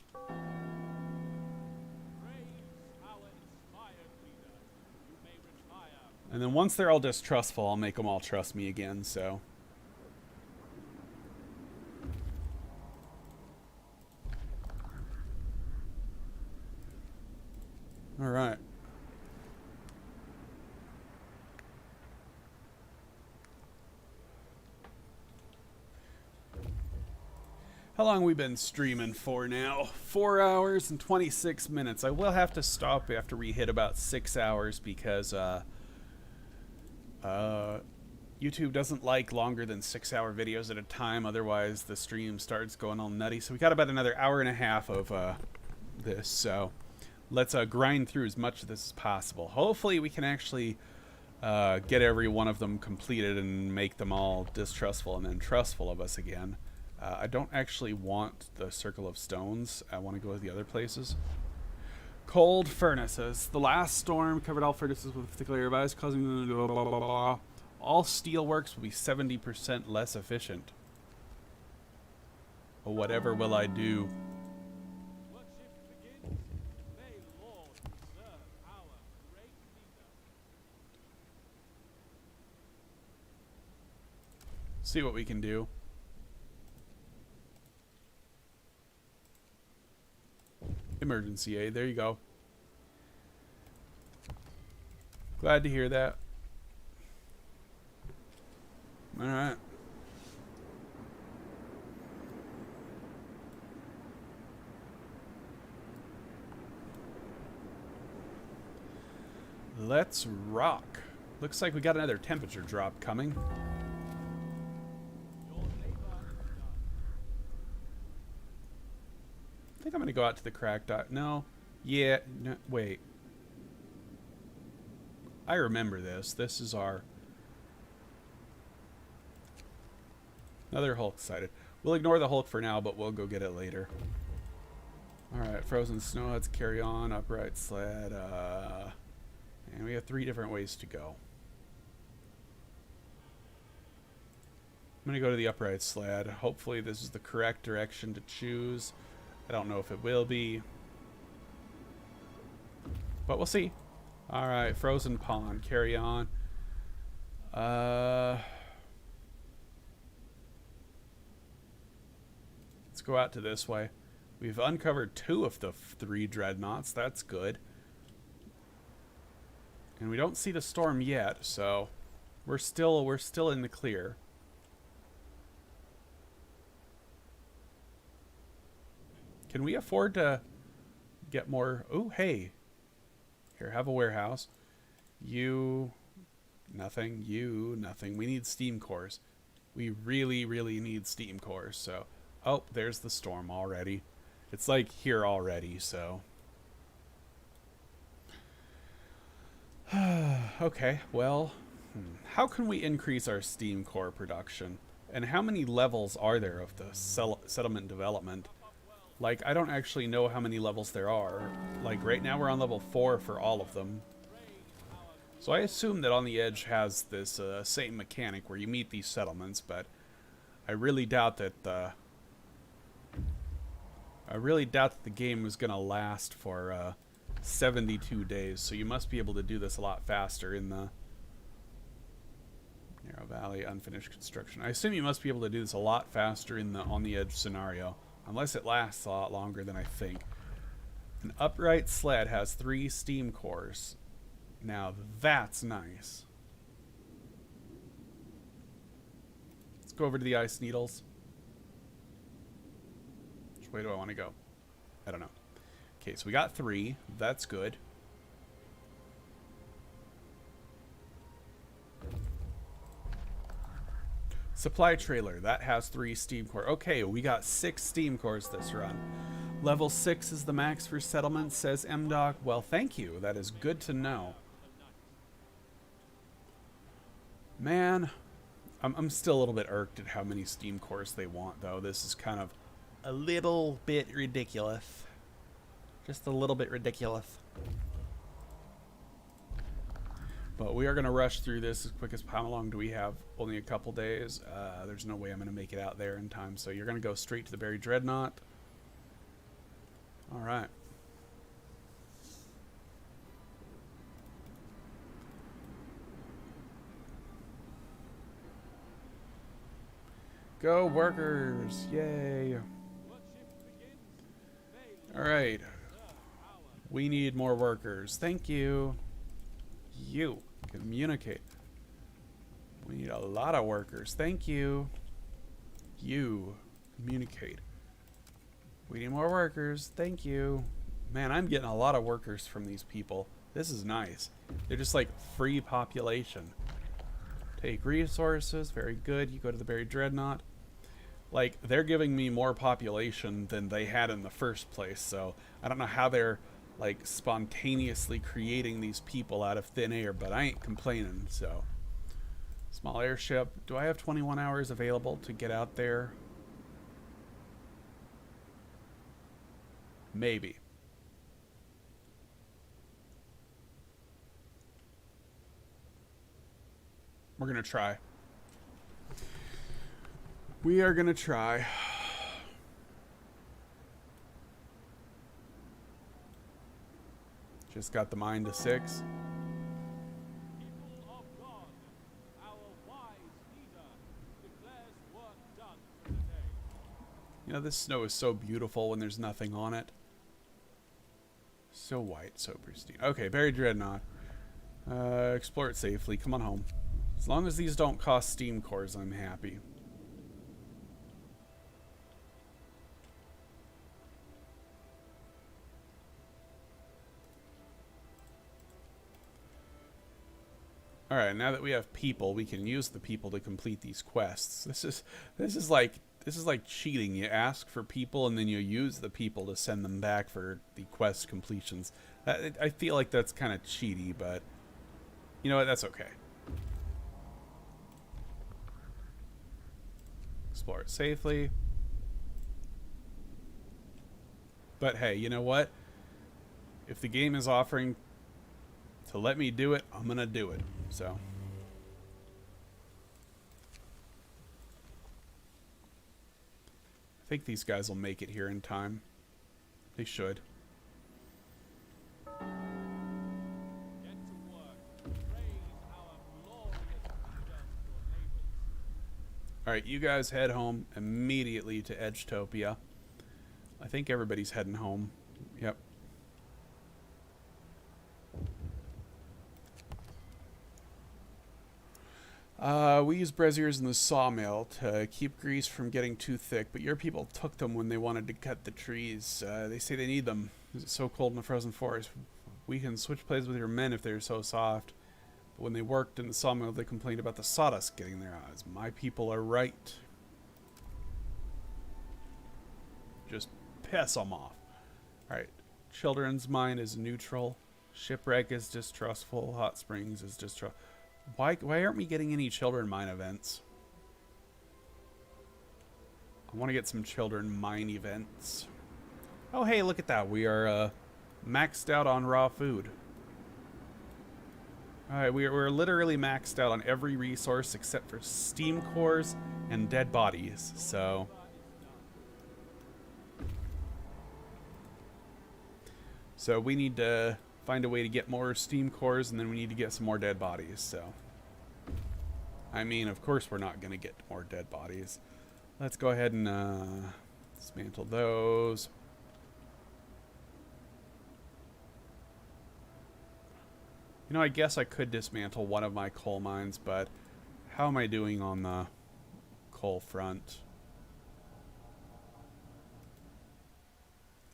And then once they're all distrustful, I'll make them all trust me again, so... Alright. How long we been streaming for now? 4 hours and 26 minutes. I will have to stop after we hit about 6 hours because YouTube doesn't like longer than 6-hour videos at a time. Otherwise, the stream starts going all nutty. So we got about another hour and a half of this. So let's grind through as much of this as possible. Hopefully, we can actually get every one of them completed and make them all distrustful and then trustful of us again. I don't actually want the Circle of Stones. I want to go to the other places. Cold furnaces. The last storm covered all furnaces with particular advice, causing all steelworks will be 70% less efficient. Well, whatever will I do?
What shift begins? May Lord serve our great leader.
See what we can do. Emergency aid. There you go. Glad to hear that. All right. Let's rock. Looks like we got another temperature drop coming.
Your labor is done.
I think I'm going to go out to the crack dot. No. Yeah. No, wait. I remember this. This is our... Another Hulk sighted. We'll ignore the Hulk for now, but we'll go get it later. Alright, frozen snow. Let's carry on. Upright sled. And we have 3 different ways to go. I'm going to go to the upright sled. Hopefully this is the correct direction to choose. I don't know if it will be. But we'll see. Alright, frozen pond. Carry on. Let's go out to this way. We've uncovered 2 of the 3 dreadnoughts. That's good. And we don't see the storm yet, so we're still in the clear. Can we afford to get more? Oh, hey. Here, have a warehouse. You, nothing. You, nothing. We need steam cores. We really, really need steam cores. So, oh, there's the storm already. It's like here already, so. Okay, well, how can we increase our steam core production? And how many levels are there of the settlement development? Like, I don't actually know how many levels there are. Like, right now we're on level 4 for all of them. So I assume that On the Edge has this same mechanic where you meet these settlements, but I really doubt that the game is going to last for 72 days. So you must be able to do this a lot faster in the Narrow Valley unfinished construction. I assume you must be able to do this a lot faster in the On the Edge scenario. Unless it lasts a lot longer than I think. An upright sled has 3 steam cores. Now that's nice. Let's go over to the ice needles. Which way do I want to go? I don't know. Okay, so we got 3. That's good. Supply trailer, that has 3 steam core. Okay, we got 6 steam cores this run. Level 6 is the max for settlement, says MDoc. Well, thank you. That is good to know. Man, I'm still a little bit irked at how many steam cores they want, though. This is kind of a little bit ridiculous. Just a little bit ridiculous. But we are going to rush through this as quick as how long do we have? Only a couple days. There's no way I'm going to make it out there in time. So you're going to go straight to the Buried Dreadnought. All right. Go workers. Yay. All right. We need more workers. Thank you. You communicate. We need a lot of workers. Thank you. You communicate. We need more workers. Thank you. Man, I'm getting a lot of workers from these people. This is nice. They're just like free population. Take resources. Very good. You go to the buried dreadnought. Like, they're giving me more population than they had in the first place, so I don't know how they're like spontaneously creating these people out of thin air, but I ain't complaining. So small airship. Do I have 21 hours available to get out there? Maybe. We're gonna try. We are gonna try. Just got the mine to 6.
People of God, our wise leader declares work done for the day.
You know, this snow is so beautiful when there's nothing on it. So white, so pristine. Okay, buried dreadnought. Explore it safely. Come on home. As long as these don't cost steam cores, I'm happy. Alright, now that we have people, we can use the people to complete these quests. This is like cheating. You ask for people and then you use the people to send them back for the quest completions. I feel like that's kind of cheaty, but you know what? That's okay. Explore it safely. But hey, you know what? If the game is offering to let me do it, I'm gonna do it. So I think these guys will make it here in time. They should.
Get to work. Praise our glorious leader, your neighbors.
Alright, you guys head home immediately to Edgetopia. I think everybody's heading home. Yep. We use braziers in the sawmill to keep grease from getting too thick, but your people took them when they wanted to cut the trees. They say they need them. It's so cold in the frozen forest. We can switch places with your men if they're so soft. But when they worked in the sawmill, they complained about the sawdust getting in their eyes. My people are right. Just piss them off. Alright. Children's mine is neutral. Shipwreck is distrustful. Hot Springs is distrustful. Why aren't we getting any children mine events? I want to get some children mine events. Oh, hey, look at that. We are maxed out on raw food. Alright, we're literally maxed out on every resource except for steam cores and dead bodies. So we need to find a way to get more steam cores, and then we need to get some more dead bodies. So, I mean, of course we're not going to get more dead bodies. Let's go ahead and dismantle those. You know, I guess I could dismantle one of my coal mines, but how am I doing on the coal front?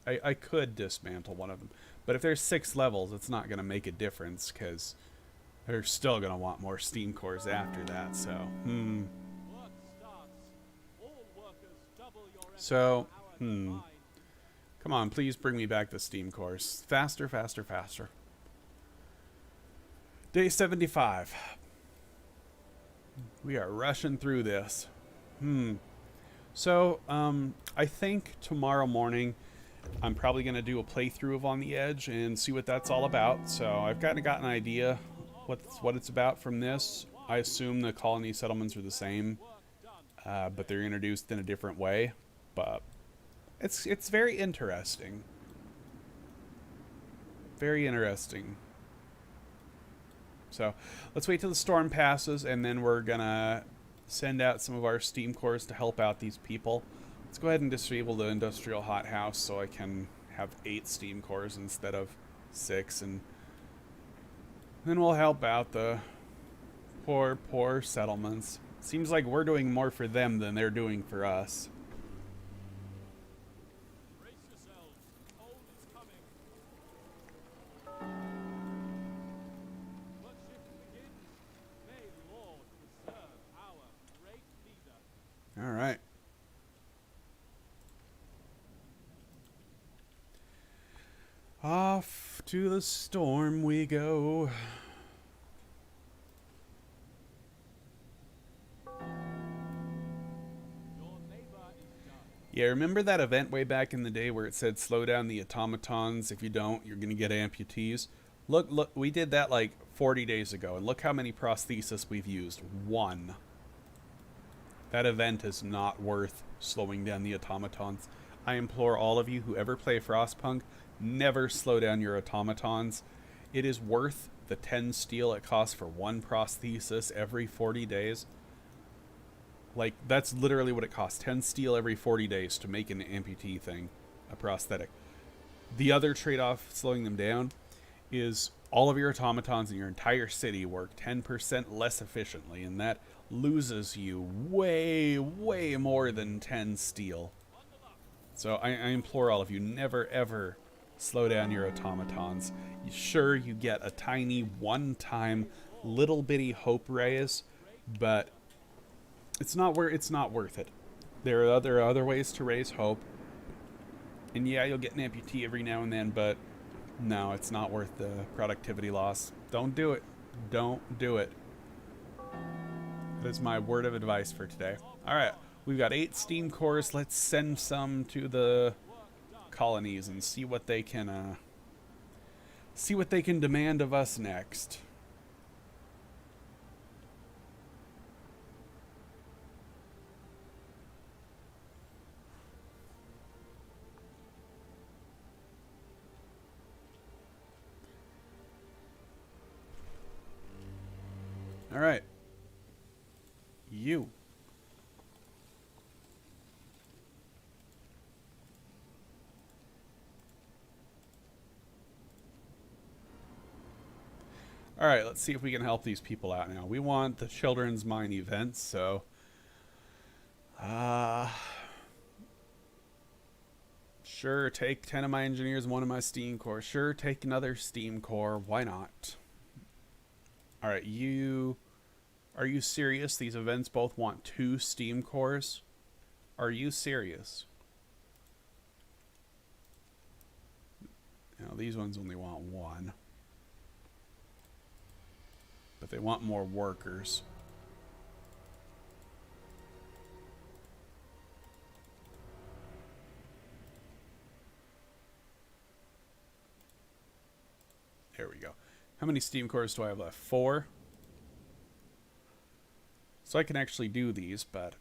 I could dismantle one of them. But if there's 6 levels, it's not going to make a difference, because they're still going to want more steam cores after that, so,
Work starts. All workers double your effort
So,
per hour combined.
Come on, please bring me back the steam cores. Faster, faster, faster. Day 75. We are rushing through this. So, I think tomorrow morning I'm probably going to do a playthrough of On the Edge and see what that's all about. So I've kind of got an idea what it's about from this. I assume the colony settlements are the same, but they're introduced in a different way. But it's very interesting. Very interesting. So let's wait till the storm passes, and then we're going to send out some of our steam cores to help out these people. Let's go ahead and disable the industrial hothouse so I can have 8 steam cores instead of 6, and then we'll help out the poor settlements. Seems like we're doing more for them than they're doing for us.
Praise
Off to the storm we go.
Your labor is done.
Yeah, remember that event way back in the day where it said slow down the automatons? If you don't, you're going to get amputees. Look, we did that like 40 days ago, and look how many prosthesis we've used. One. That event is not worth slowing down the automatons. I implore all of you who ever play Frostpunk, never slow down your automatons. It is worth the 10 steel it costs for one prosthesis every 40 days. Like, that's literally what it costs. 10 steel every 40 days to make an amputee thing, a prosthetic. The other trade-off, slowing them down, is all of your automatons in your entire city work 10% less efficiently, and that loses you way, way more than 10 steel. So I implore all of you, never, ever slow down your automatons. Sure, you get a tiny, one-time, little bitty hope raise, but it's not worth it. There are other ways to raise hope. And yeah, you'll get an amputee every now and then, but no, it's not worth the productivity loss. Don't do it. Don't do it. That is my word of advice for today. Alright, we've got 8 steam cores. Let's send some to the colonies and see what they can demand of us next. All right. You. All right, let's see if we can help these people out now. We want the children's mine events, so sure, take 10 of my engineers and 1 of my steam core. Sure, take another steam core. Why not? All right, are you serious? These events both want 2 steam cores? Are you serious? Now, these ones only want 1. But they want more workers. There we go. How many steam cores do I have left? 4. So I can actually do these, but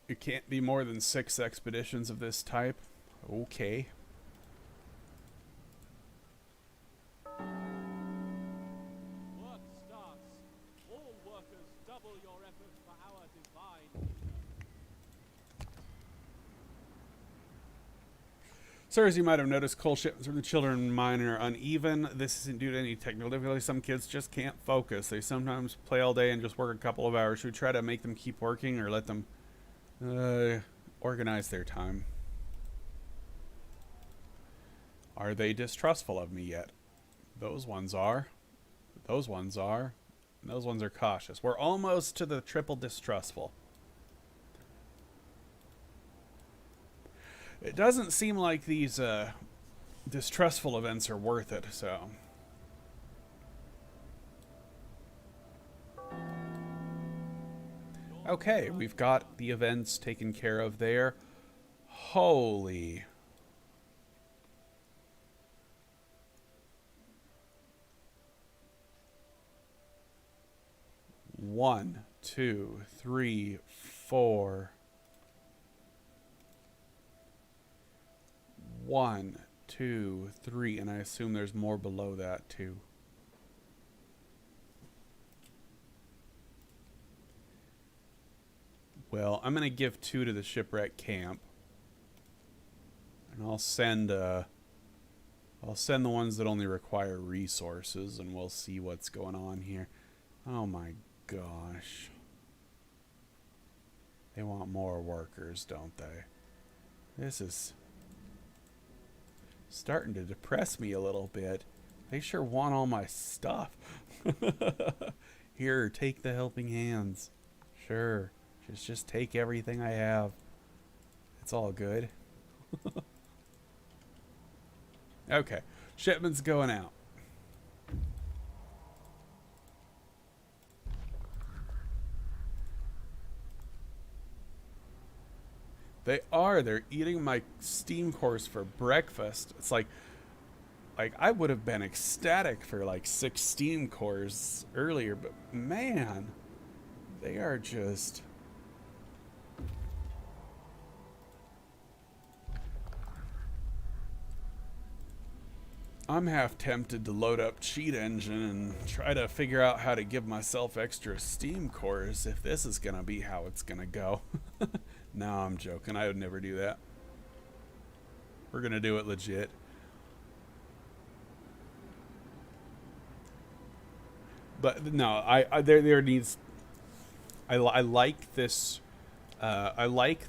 it can't be more than 6 expeditions of this type. Okay.
Work starts. All workers double your effort for our divine.
Sir, as you might have noticed, coal shipments from the children mine are uneven. This isn't due to any technical difficulty. Some kids just can't focus. They sometimes play all day and just work a couple of hours. Should we try to make them keep working or let them organize their time? Are they distrustful of me yet? Those ones are. Those ones are. And those ones are cautious. We're almost to the triple distrustful. It doesn't seem like these distrustful events are worth it, so. Okay, we've got the events taken care of there. Holy. One, 2, 3, 4. 1, 2, 3, and I assume there's more below that too. Well, I'm gonna give 2 to the shipwreck camp, and I'll send the ones that only require resources, and we'll see what's going on here. Oh my gosh, they want more workers, don't they? This is starting to depress me a little bit. They sure want all my stuff. Here, take the helping hands. Sure, just take everything I have. It's all good. Okay. Shipment's going out. They are. They're eating my steam cores for breakfast. It's like I would have been ecstatic for like 6 steam cores earlier, but man, they are just. I'm half tempted to load up Cheat Engine and try to figure out how to give myself extra steam cores if this is gonna be how it's gonna go. No, I'm joking. I would never do that. We're gonna do it legit. But no, there needs. I like this. I like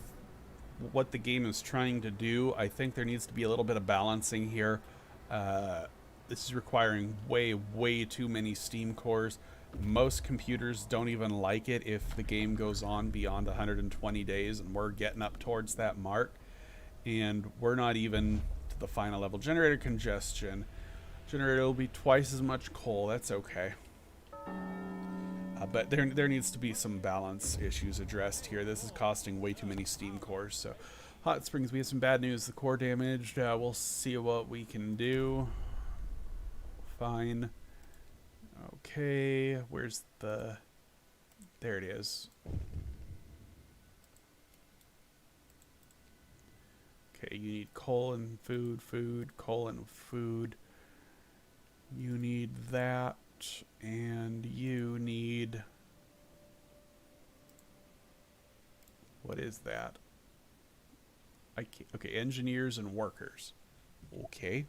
what the game is trying to do. I think there needs to be a little bit of balancing here. This is requiring way too many Steam cores. Most computers don't even like it if the game goes on beyond 120 days, and we're getting up towards that mark. And we're not even to the final level. Generator congestion. Generator will be twice as much coal. That's okay. But there needs to be some balance issues addressed here. This is costing way too many Steam cores. So, Hot Springs, we have some bad news. The core damaged. We'll see what we can do. Fine. Okay, where's the... There it is. Okay, you need coal and food, coal and food. You need that. And you need... What is that? I can't, okay, engineers and workers. Okay.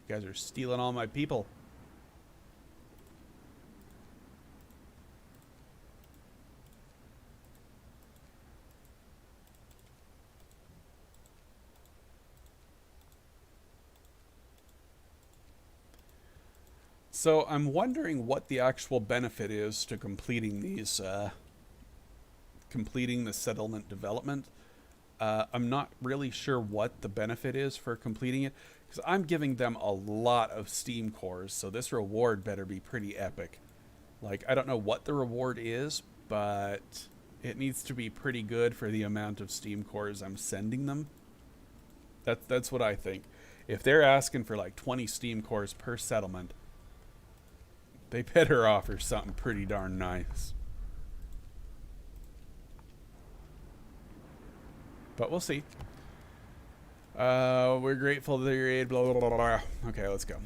You guys are stealing all my people. So I'm wondering what the actual benefit is to completing these, completing the settlement development. I'm not really sure what the benefit is for completing it, because I'm giving them a lot of Steam cores, so this reward better be pretty epic. Like, I don't know what the reward is, but it needs to be pretty good for the amount of Steam cores I'm sending them. That's what I think. If they're asking for like 20 Steam cores per settlement, they better offer something pretty darn nice. But we'll see. We're grateful that your aid, blah, blah, blah, blah. Okay, let's go.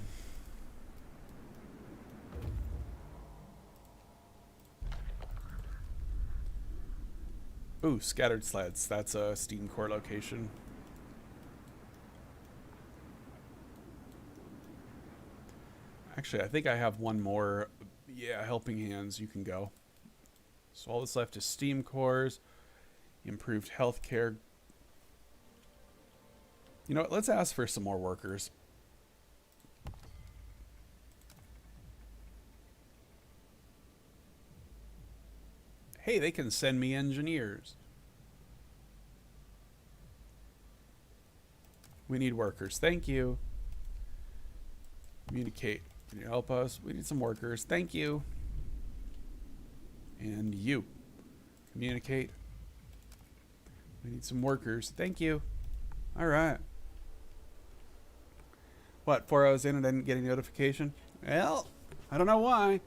Ooh, scattered sleds. That's a Steam core location. Actually, I think I have one more. Yeah, helping hands. You can go. So all that's left is Steam cores, improved healthcare. You know what? Let's ask for some more workers. Hey, they can send me engineers. We need workers. Thank you. Communicate. Can you help us? We need some workers. Thank you. And you. Communicate. We need some workers. Thank you. All right. What, 4 hours in and I didn't get a notification? Well, I don't know why.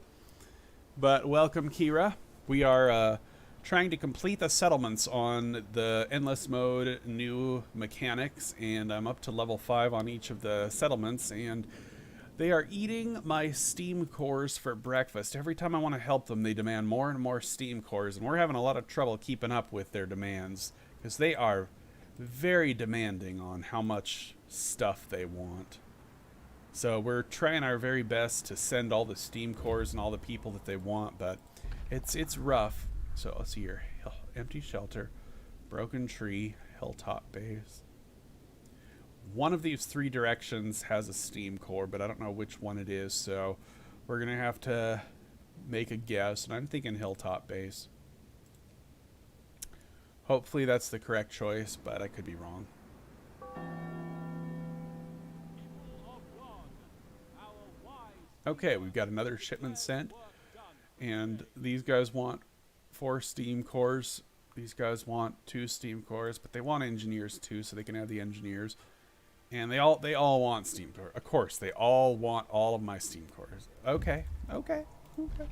But welcome, Kira. We are trying to complete the settlements on the Endless mode new mechanics, and I'm up to level 5 on each of the settlements, and they are eating my Steam cores for breakfast. Every time I want to help them, they demand more and more Steam cores, and we're having a lot of trouble keeping up with their demands, because they are very demanding on how much stuff they want. So we're trying our very best to send all the Steam cores and all the people that they want, but it's rough. So let's see here. Empty shelter, broken tree, hilltop base. One of these 3 directions has a Steam core, but I don't know which one it is, so we're going to have to make a guess, and I'm thinking hilltop base. Hopefully that's the correct choice, but I could be wrong. Okay, we've got another shipment sent. And these guys want 4 steam cores. These guys want 2 steam cores, but they want engineers too, so they can have the engineers. And they all want steam cores. Of course, they all want all of my steam cores. Okay, okay, okay.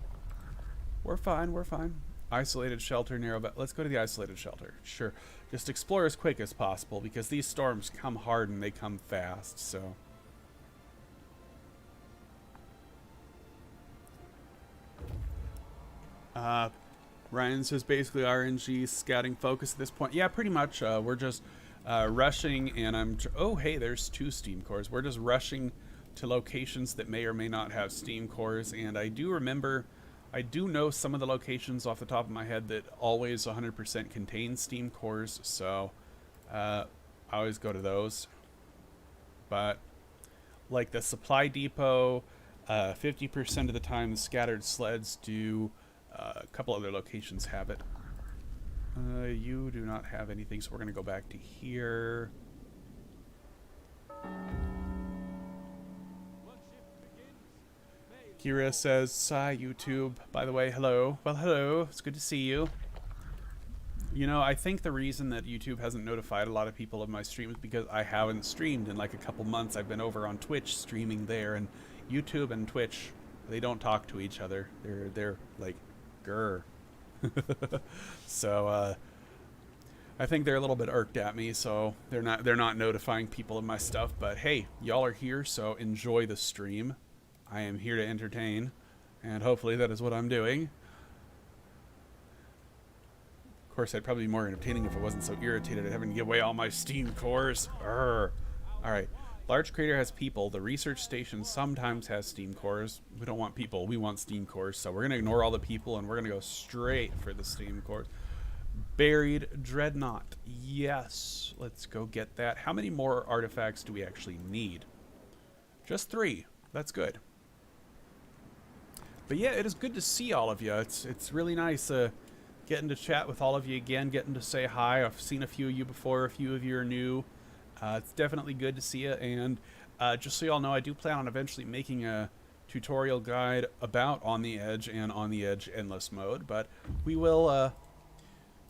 We're fine, we're fine. Isolated shelter, narrow, but let's go to the isolated shelter. Sure. Just explore as quick as possible because these storms come hard and they come fast, so. Ryan says basically RNG scouting focus at this point. Yeah, pretty much. We're just rushing, and oh, hey, there's 2 steam cores. We're just rushing to locations that may or may not have steam cores, and I do know some of the locations off the top of my head that always 100% contain steam cores, so I always go to those. But like the supply depot, 50% of the time the scattered sleds do. A couple other locations have it. You do not have anything, so we're going to go back to here. Kira says, hi, YouTube. By the way, hello. Well, hello. It's good to see you. You know, I think the reason that YouTube hasn't notified a lot of people of my stream is because I haven't streamed in like a couple months. I've been over on Twitch streaming there, and YouTube and Twitch, they don't talk to each other. They're like, grr. So I think they're a little bit irked at me, so they're not notifying people of my stuff. But hey, y'all are here, so enjoy the stream. I am here to entertain, and hopefully that is what I'm doing. Of course, I'd probably be more entertaining if I wasn't so irritated at having to give away all my steam cores. All right. Large crater has people. The research station sometimes has steam cores. We don't want people. We want steam cores. So we're going to ignore all the people, and we're going to go straight for the steam cores. Buried Dreadnought. Yes. Let's go get that. How many more artifacts do we actually need? Just 3. That's good. But yeah, it is good to see all of you. It's really nice getting to chat with all of you again, getting to say hi. I've seen a few of you before. A few of you are new. It's definitely good to see you, and just so y'all know, I do plan on eventually making a tutorial guide about On the Edge and On the Edge Endless mode, but we will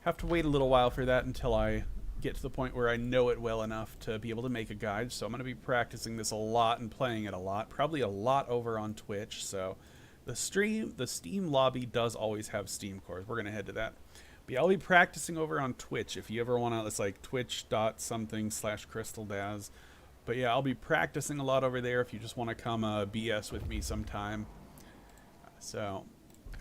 have to wait a little while for that until I get to the point where I know it well enough to be able to make a guide. So I'm going to be practicing this a lot and playing it a lot, probably a lot over on Twitch. So the Steam lobby does always have steam cores. We're going to head to that. But yeah, I'll be practicing over on Twitch. If you ever want to, it's like twitch.something/crystaldaz. But yeah, I'll be practicing a lot over there if you just want to come BS with me sometime. So,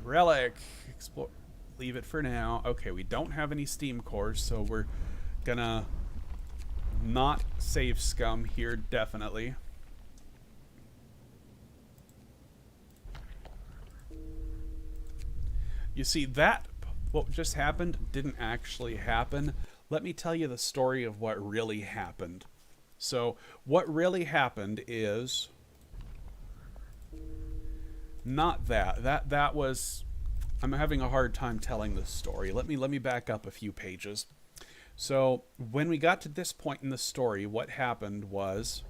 relic, explore, leave it for now. Okay, we don't have any steam cores, so we're gonna not save scum here, definitely. You see, that what just happened didn't actually happen. Let me tell you the story of what really happened. So what really happened is not that. That was, I'm having a hard time telling this story. Let me back up a few pages. So when we got to this point in the story, what happened was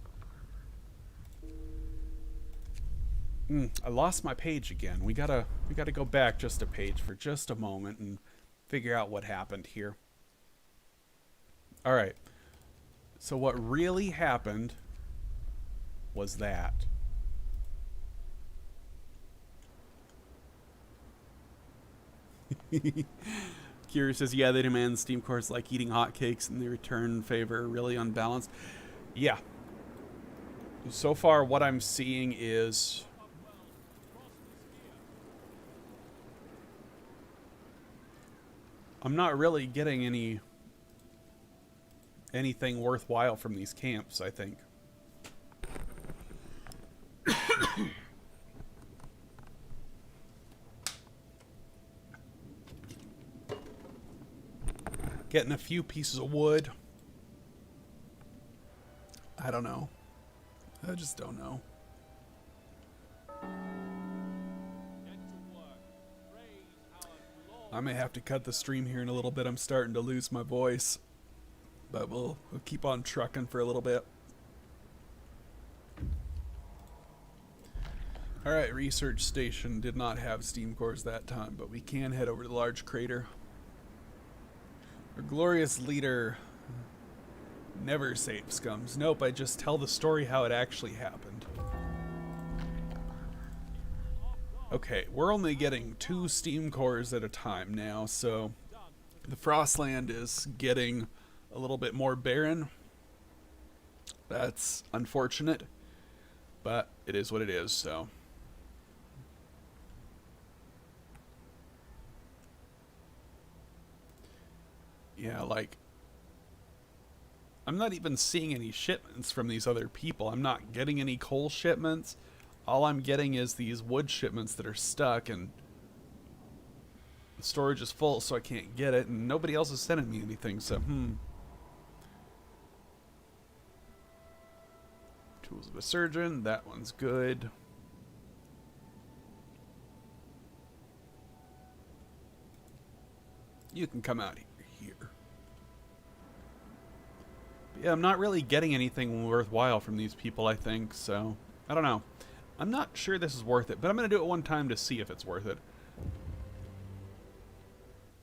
I lost my page again. We gotta go back just a page for just a moment and figure out what happened here. All right. So what really happened was that. Kira says, yeah, they demand steam cores like eating hotcakes and they return favor really unbalanced. Yeah. So far what I'm seeing is I'm not really getting anything worthwhile from these camps, I think. Getting a few pieces of wood. I don't know. I just don't know. I may have to cut the stream here in a little bit. I'm starting to lose my voice. But we'll keep on trucking for a little bit. Alright, research station did not have steam cores that time, but we can head over to the large crater. Our glorious leader never saves scums. Nope, I just tell the story how it actually happened. Okay, we're only getting 2 steam cores at a time now, so the Frostland is getting a little bit more barren. That's unfortunate, but it is what it is, so. Yeah, like, I'm not even seeing any shipments from these other people. I'm not getting any coal shipments. All I'm getting is these wood shipments that are stuck, and the storage is full, so I can't get it, and nobody else is sending me anything, so, Tools of a surgeon, that one's good. You can come out here. But yeah, I'm not really getting anything worthwhile from these people, I think, so I don't know. I'm not sure this is worth it, but I'm going to do it one time to see if it's worth it.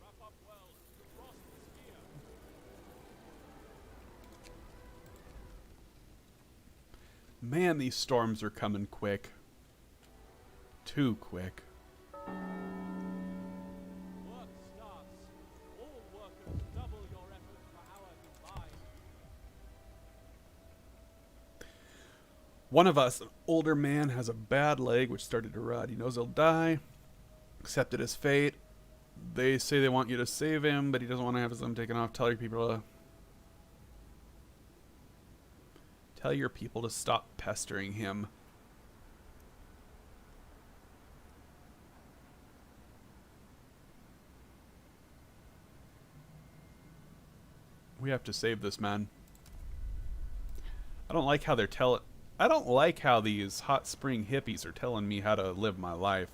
Wrap up well. The frost is here.
Man, these storms are coming quick. Too quick.
Work starts. All workers double your effort per hour combined.
One of us, an older man, has a bad leg which started to rot. He knows he'll die. Accepted his fate. They say they want you to save him, but he doesn't want to have his limb taken off. Tell your people to stop pestering him. We have to save this man. I don't like how I don't like how these hot spring hippies are telling me how to live my life.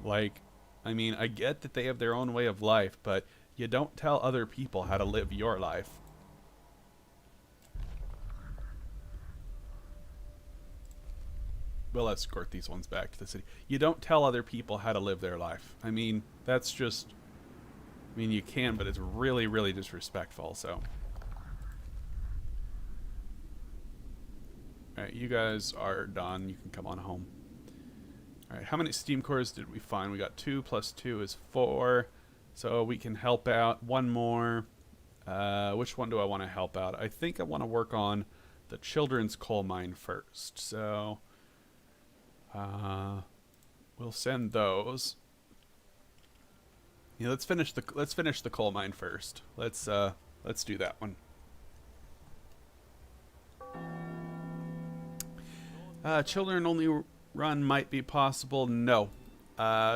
Like, I mean, I get that they have their own way of life, but you don't tell other people how to live your life. We'll escort these ones back to the city. You don't tell other people how to live their life. I mean, that's just... I mean, you can, but it's really, really disrespectful, so... Alright, you guys are done. You can come on home. Alright, how many steam cores did we find? We got 2 plus 2 is 4. So we can help out. One more. Which one do I want to help out? I think I want to work on the children's coal mine first. So... we'll send those. Yeah, let's finish the coal mine first. Let's do that one. Children only run might be possible. No.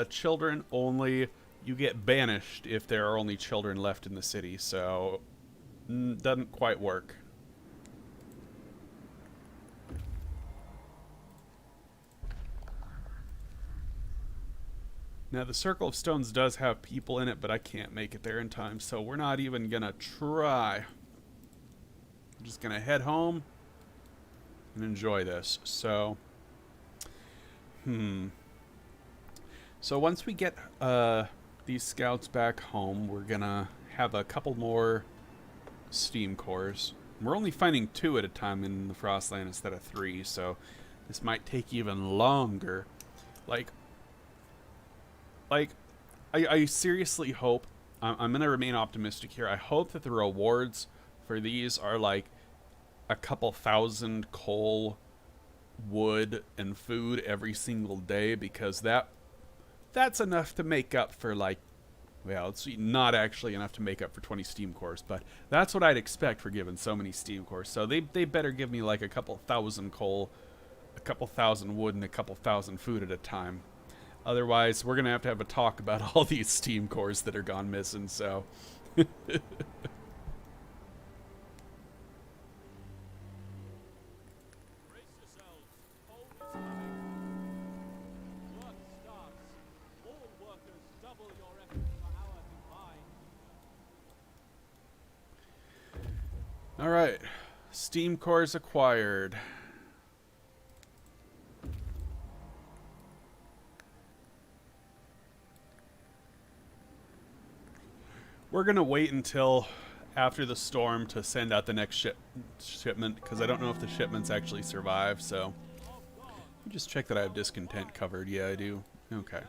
Children only, you get banished if there are only children left in the city, so doesn't quite work. Now, the Circle of Stones does have people in it, but I can't make it there in time, so we're not even gonna try. I'm just gonna head home and enjoy this. So, So once we get these scouts back home, we're gonna have a couple more steam cores. We're only finding 2 at a time in the Frostland instead of 3, so this might take even longer. I seriously hope, I'm going to remain optimistic here, I hope that the rewards for these are like a couple thousand coal, wood, and food every single day, because that's enough to make up for, like, well, it's not actually enough to make up for 20 steam cores, but that's what I'd expect for giving so many steam cores. So they better give me like a couple thousand coal, a couple thousand wood, and a couple thousand food at a time. Otherwise, we're going to have a talk about all these steam cores that are gone missing, so...
Brace yourselves. Coal is coming. Work starts. All workers double your effort per hour combined.
Alright. Steam cores acquired. We're going to wait until after the storm to send out the next shipment, because I don't know if the shipments actually survive, so... Just check that I have discontent covered. Yeah, I do. Okay.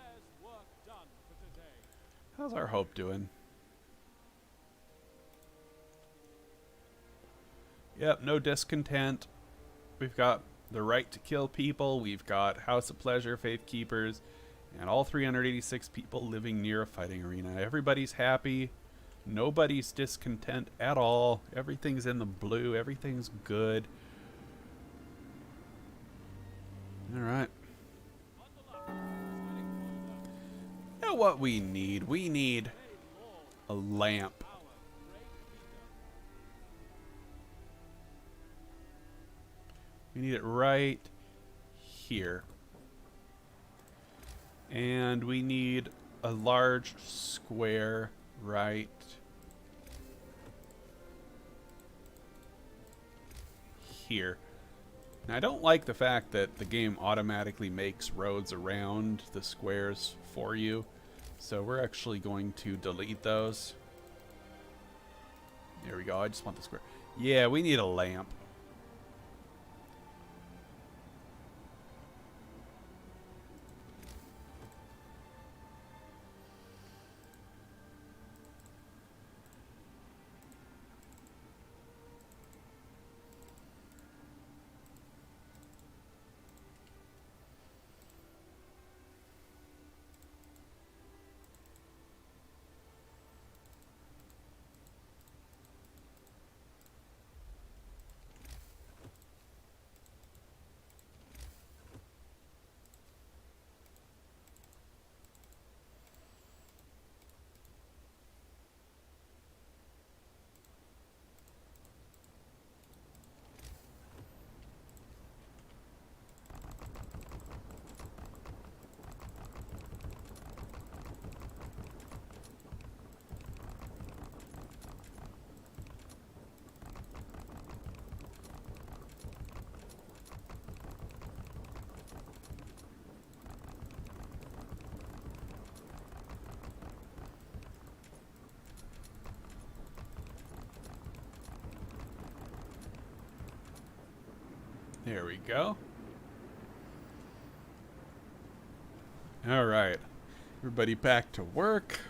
How's our hope doing? Yep, no discontent. We've got the right to kill people. We've got House of Pleasure, Faith Keepers, and all 386 people living near a fighting arena. Everybody's happy. Nobody's discontent at all. Everything's in the blue. Everything's good. All right. You know what we need? We need a lamp. We need it right here. And we need a large square right here. Now, I don't like the fact that the game automatically makes roads around the squares for you. So we're actually going to delete those. There we go. I just want the square. Yeah, we need a lamp. There we go. All right. Everybody back to work.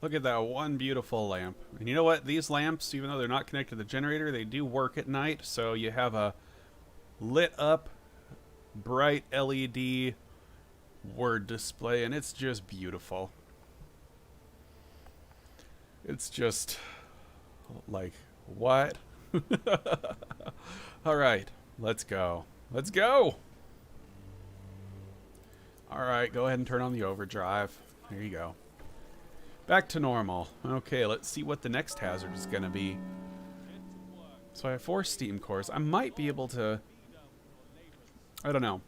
Look at that one beautiful lamp. And you know what? These lamps, even though they're not connected to the generator, they do work at night. So you have a lit up, bright LED word display, and it's just beautiful. It's just like, what? All right, let's go. Let's go. All right, go ahead and turn on the overdrive. There you go. Back to normal. Okay, let's see what the next hazard is going to be. So I have 4 steam cores. I might be able to... I don't know.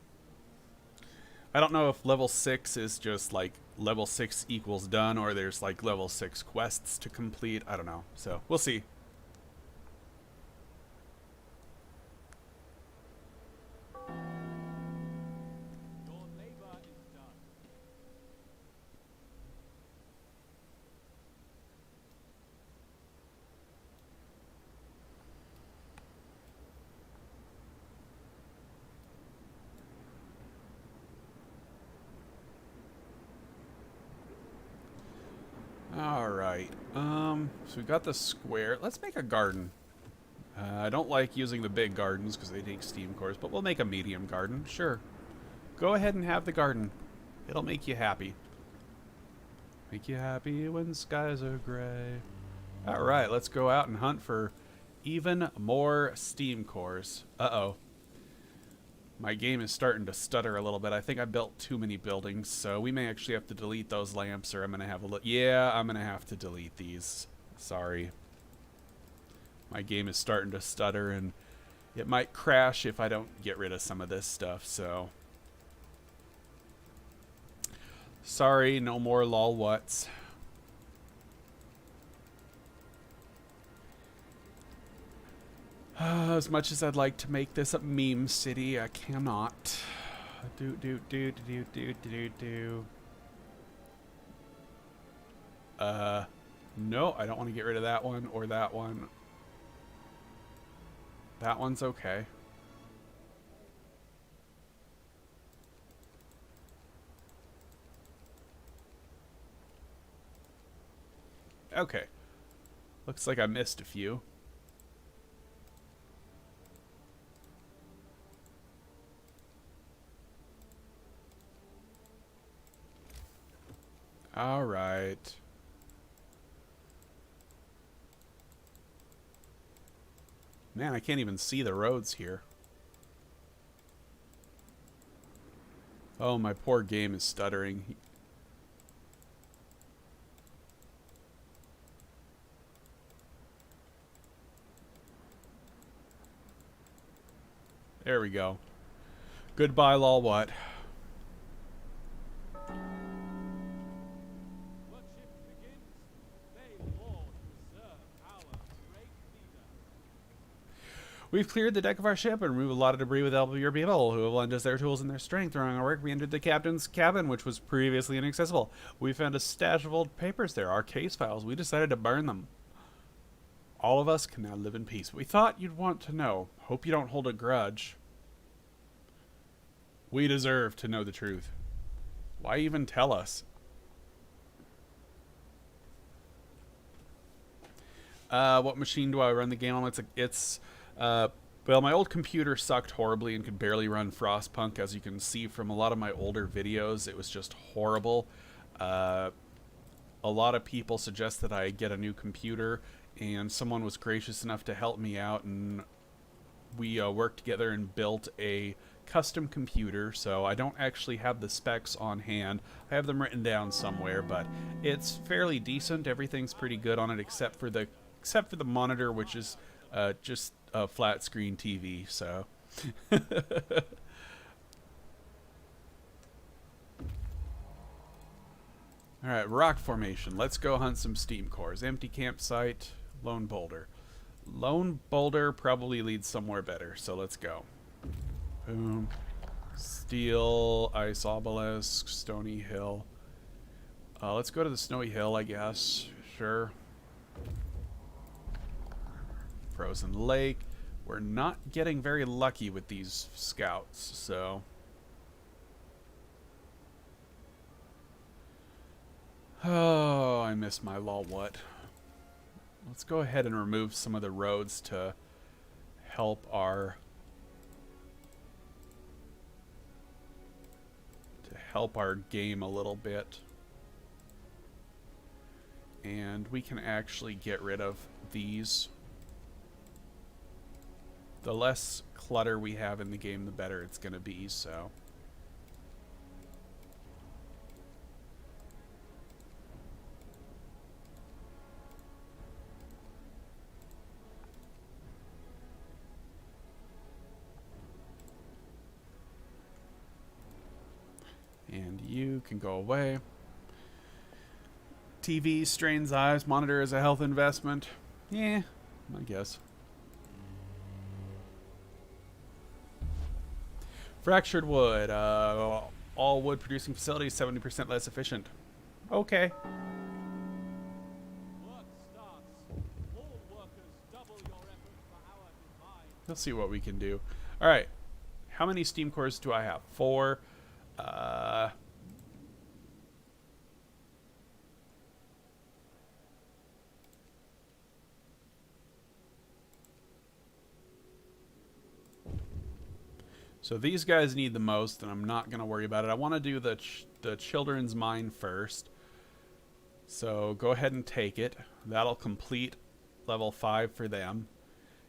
I don't know if level 6 is just like level 6 equals done, or there's like level 6 quests to complete. I don't know. So we'll see. Alright, so we got the square. Let's make a garden. I don't like using the big gardens because they take steam cores, but we'll make a medium garden, sure. Go ahead and have the garden. It'll make you happy. Make you happy when skies are gray. Alright, let's go out and hunt for even more steam cores. Uh-oh. My game is starting to stutter a little bit. I think I built too many buildings, so we may actually have to delete those lamps, or I'm going to have a look. Yeah, I'm going to have to delete these. Sorry. My game is starting to stutter, and it might crash if I don't get rid of some of this stuff, so... Sorry, no more lol whats. As much as I'd like to make this a meme city, I cannot. Do. No, I don't want to get rid of that one or that one. That one's okay. Okay. Looks like I missed a few. All right. Man, I can't even see the roads here. Oh, my poor game is stuttering. There we go. Goodbye, lol what.
Worship begins. May Lord preserve our great leader.
We've cleared the deck of our ship and removed a lot of debris with the help of your people, who have lent us their tools and their strength. During our work, we entered the captain's cabin, which was previously inaccessible. We found a stash of old papers there, our case files. We decided to burn them. All of us can now live in peace. We thought you'd want to know. Hope you don't hold a grudge. We deserve to know the truth. Why even tell us? What machine do I run the game on? Well, my old computer sucked horribly and could barely run Frostpunk. As you can see from a lot of my older videos, it was just horrible. A lot of people suggest that I get a new computer, and someone was gracious enough to help me out, and we worked together and built a custom computer. So I don't actually have the specs on hand. I have them written down somewhere, but it's fairly decent. Everything's pretty good on it except for the monitor, which is just a flat screen TV. So all right, rock formation. Let's go hunt some steam cores. Empty campsite, lone boulder. Lone boulder probably leads somewhere better, so let's go. Boom. Steel, ice obelisk, stony hill. Let's go to the snowy hill, I guess. Sure. Frozen lake. We're not getting very lucky with these scouts, so... Oh, I miss my lol what. Let's go ahead and remove some of the roads to help our game a little bit. And we can actually get rid of these. The less clutter we have in the game, the better it's going to be, so... And you can go away. TV strains eyes. Monitor is a health investment. Yeah, I guess. Fractured wood. All wood producing facilities 70% less efficient. Okay.
Work starts. All workers double your effort per hour divine.
Let's see what we can do. All right. How many steam cores do I have? 4. So these guys need the most, and I'm not going to worry about it. I want to do the children's mine first. So go ahead and take it. That'll complete level 5 for them.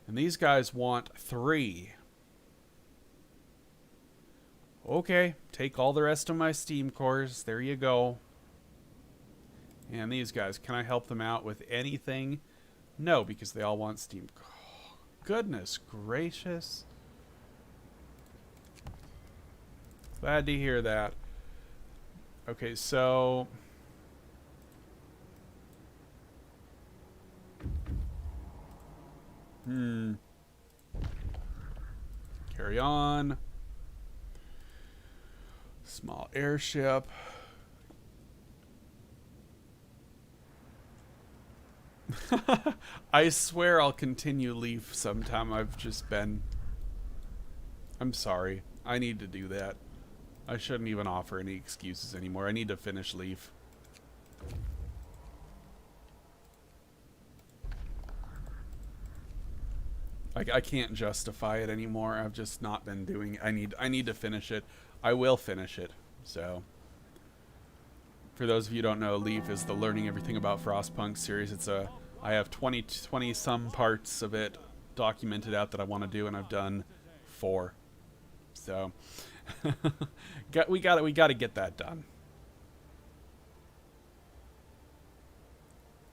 And these guys want 3. Okay, take all the rest of my steam cores. There you go. And these guys, can I help them out with anything? No, because they all want steam. Oh, goodness gracious. Glad to hear that. Okay, so... Carry on. Small airship. I swear I'll continue Leaf sometime. I've just been... I'm sorry. I need to do that. I shouldn't even offer any excuses anymore. I need to finish Leaf. I can't justify it anymore. I've just not been doing it. I need to finish it. I will finish it. So, for those of you who don't know, Leaf is the Learning Everything About Frostpunk series. It's a... I have 20 some parts of it documented out that I want to do, and I've done 4. So, we got to get that done.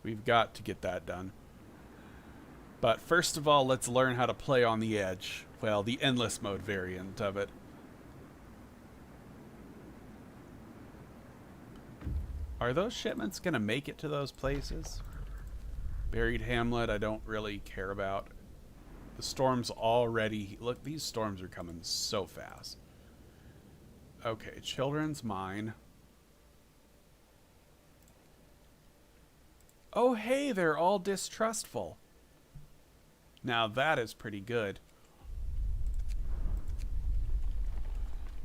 We've got to get that done. But first of all, let's learn how to play on the edge. Well, the endless mode variant of it. Are those shipments going to make it to those places? Buried Hamlet, I don't really care about. The storm's already... Look, these storms are coming so fast. Okay, Children's Mine. Oh, hey, they're all distrustful. Now that is pretty good.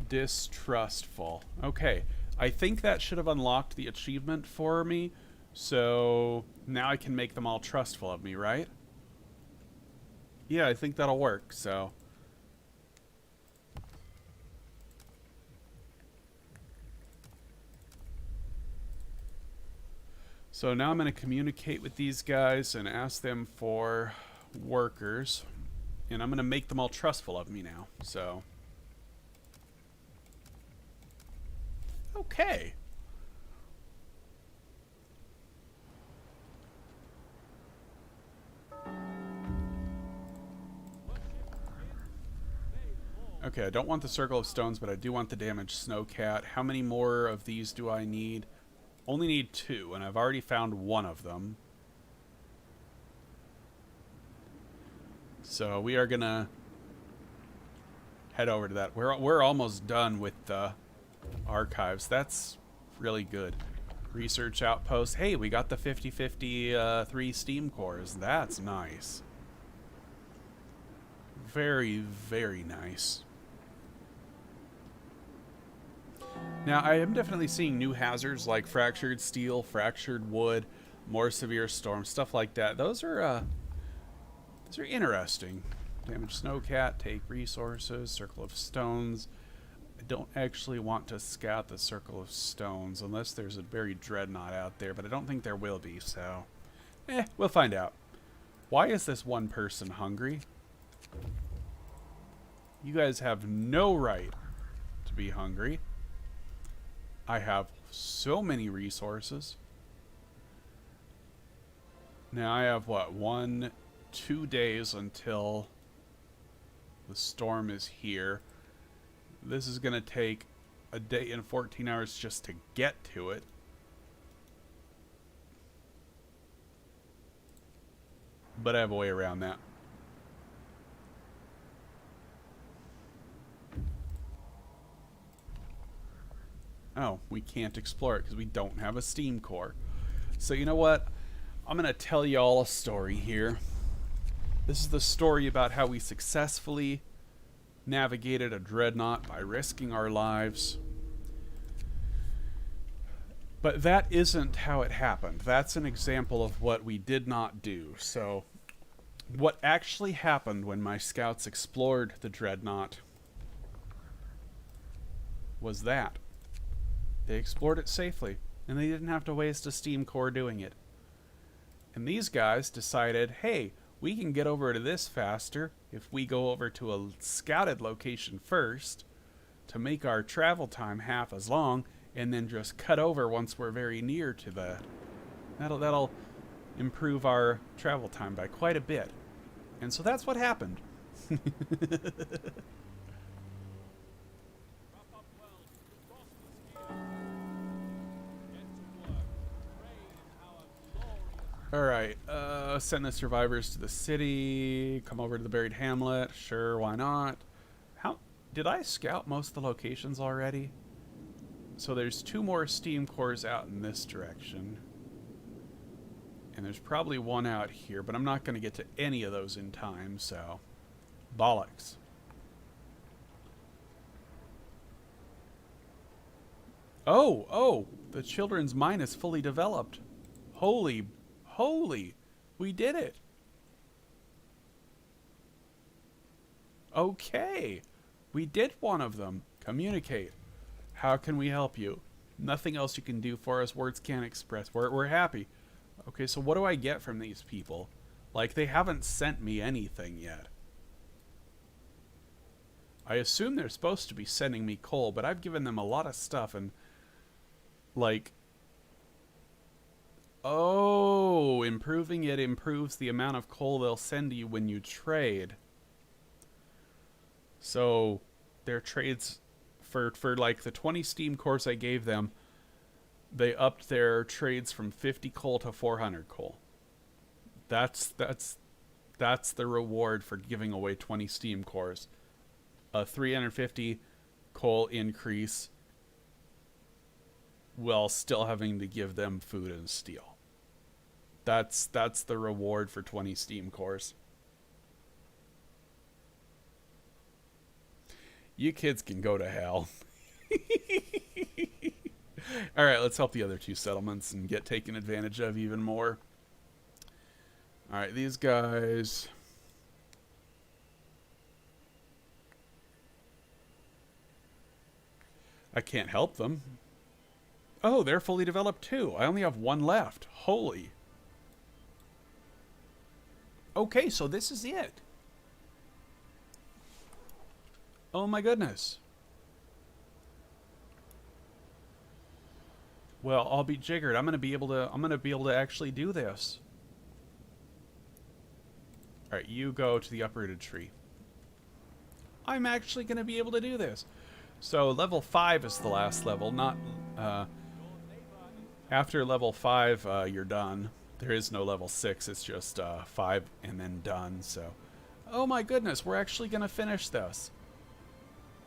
Distrustful. Okay, I think that should have unlocked the achievement for me. So now I can make them all trustful of me, right? Yeah, I think that'll work, so... So now I'm going to communicate with these guys and ask them for workers. And I'm going to make them all trustful of me now, so... Okay. Okay, I don't want the Circle of Stones, but I do want the damaged Snowcat. How many more of these do I need? Only need 2, and I've already found 1 of them. So we are gonna head over to that. We're almost done with the archives. That's really good. Research outpost. Hey, we got the 50-50 3 steam cores. That's nice. Very, very nice. Now, I am definitely seeing new hazards like fractured steel, fractured wood, more severe storms, stuff like that. Those are interesting. Damaged Snowcat, take resources, Circle of Stones. I don't actually want to scout the Circle of Stones unless there's a buried dreadnought out there, but I don't think there will be, so... we'll find out. Why is this one person hungry? You guys have no right to be hungry. I have so many resources. Now I have, what, 2 days until the storm is here. This is going to take a day and 14 hours just to get to it. But I have a way around that. Oh, we can't explore it because we don't have a steam core. So you know what? I'm going to tell you all a story here. This is the story about how we successfully navigated a dreadnought by risking our lives. But that isn't how it happened. That's an example of what we did not do. So what actually happened when my scouts explored the dreadnought was that. They explored it safely, and they didn't have to waste a steam core doing it. And these guys decided, hey, we can get over to this faster if we go over to a scouted location first to make our travel time half as long, and then just cut over once we're very near to that. That'll improve our travel time by quite a bit. And so that's what happened. Alright, send the survivors to the city. Come over to the buried hamlet. Sure, why not? How did I scout most of the locations already? So there's 2 more steam cores out in this direction. And there's probably 1 out here, but I'm not going to get to any of those in time, so... bollocks. Oh! The children's mine is fully developed. Holy, we did it. Okay, we did one of them. Communicate. How can we help you? Nothing else you can do for us. Words can't express. We're happy. Okay, so what do I get from these people? Like, they haven't sent me anything yet. I assume they're supposed to be sending me coal, but I've given them a lot of stuff and... like... oh, improving it improves the amount of coal they'll send you when you trade. So, their trades... for like the 20 steam cores I gave them, they upped their trades from 50 coal to 400 coal. That's the reward for giving away 20 steam cores. A 350 coal increase while still having to give them food and steel. That's the reward for 20 steam cores. You kids can go to hell. Alright, let's help the other 2 settlements and get taken advantage of even more. Alright, these guys... I can't help them. Oh, they're fully developed too. I only have 1 left. Holy. Okay, so this is it. Oh my goodness. Well, I'll be jiggered. I'm gonna be able to actually do this. Alright, you go to the uprooted tree. I'm actually gonna be able to do this. So level 5 is the last level, not after level 5 you're done. There is no level 6, it's just 5 and then done, so. Oh my goodness, we're actually gonna finish this.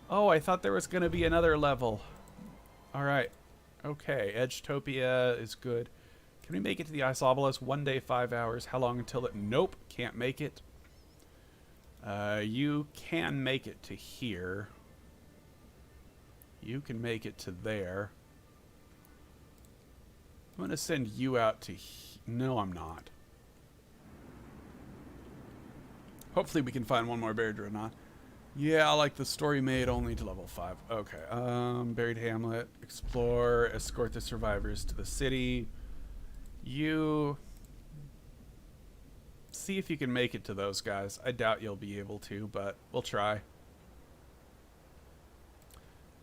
Oh, I thought there was gonna be another level. Alright. Okay, Edgetopia is good. Can we make it to the Isobolus? 1 day, 5 hours. How long until it? Nope, can't make it. You can make it to here. You can make it to there. I'm gonna send you out to no, I'm not. Hopefully we can find 1 more buried dreadnought. Yeah, I like the story made only to level 5. Okay, buried hamlet, explore, escort the survivors to the city. You see if you can make it to those guys. I doubt you'll be able to, but we'll try.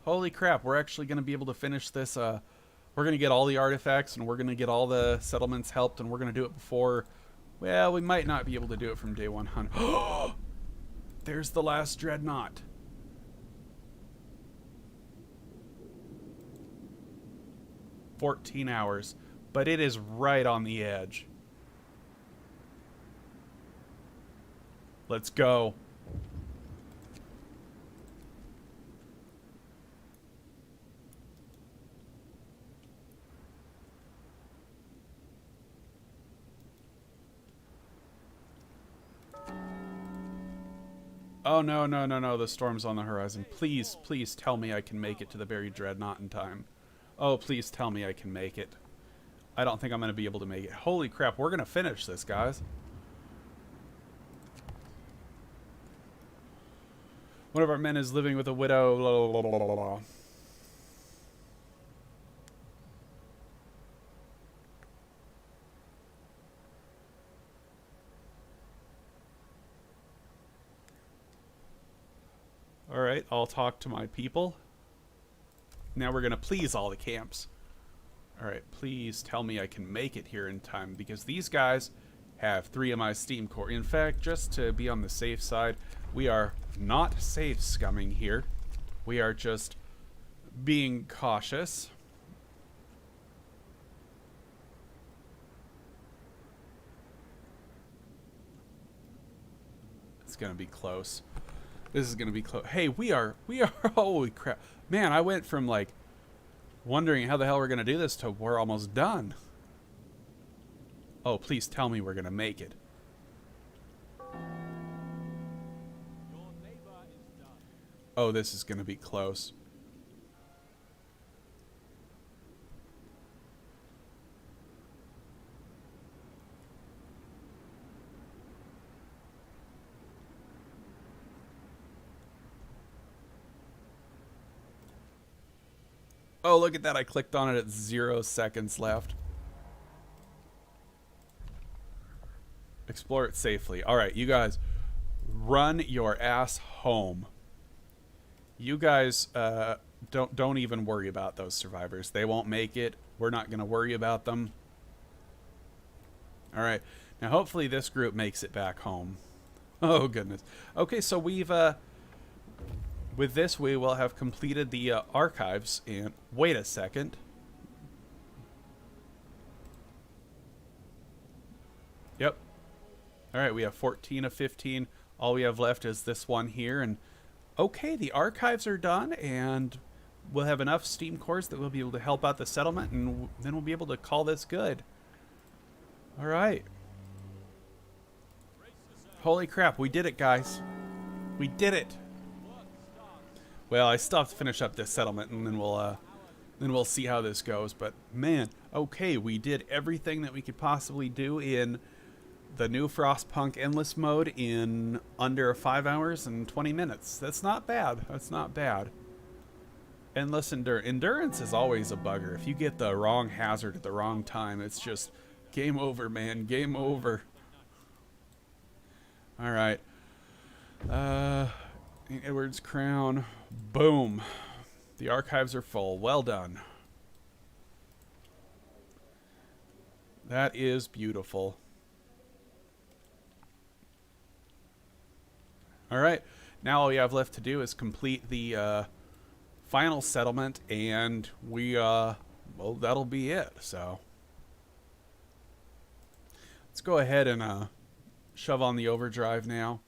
Holy crap, we're actually going to be able to finish this. We're going to get all the artifacts and we're going to get all the settlements helped and we're going to do it before. Well, we might not be able to do it from day 100. There's the last dreadnought. "14 hours, but it is right on the edge. Let's go. Oh, no, no, no, no. The storm's on the horizon. Please, please tell me I can make it to the buried dreadnought in time. Oh, please tell me I can make it. I don't think I'm going to be able to make it. Holy crap, we're going to finish this, guys. One of our men is living with a widow. Blah, blah, blah, blah, blah. Alright, I'll talk to my people. Now we're going to please all the camps. Alright, please tell me I can make it here in time, because these guys have 3 of my steam core. In fact, just to be on the safe side, we are not safe scumming here. We are just being cautious. It's gonna be close. This is gonna be close. Hey, we are holy crap. Man, I went from like wondering how the hell we're gonna do this to we're almost done. Oh, please tell me we're gonna make it.
Your labor is done.
Oh, this is gonna be close. Oh, look at that. I clicked on it at 0 seconds left. Explore it safely. All right, you guys, run your ass home. You guys don't even worry about those survivors. They won't make it. We're not going to worry about them. All right. Now, hopefully this group makes it back home. Oh, goodness. Okay, so we've... with this, we will have completed the archives. And wait a second. Yep. All right, we have 14 of 15. All we have left is this one here. And okay, the archives are done, and we'll have enough steam cores that we'll be able to help out the settlement, and then we'll be able to call this good. All right. Holy crap, we did it, guys. We did it. Well, I still have to finish up this settlement, and then we'll see how this goes. But man, okay, we did everything that we could possibly do in the new Frostpunk Endless mode in under 5 hours and 20 minutes. That's not bad. That's not bad. Endless endurance is always a bugger. If you get the wrong hazard at the wrong time, it's just game over, man. Game over. All right. Edward's Crown. Boom. The archives are full. Well done. That is beautiful. All right. Now all we have left to do is complete the final settlement, and we, well, that'll be it. So let's go ahead and shove on the overdrive now.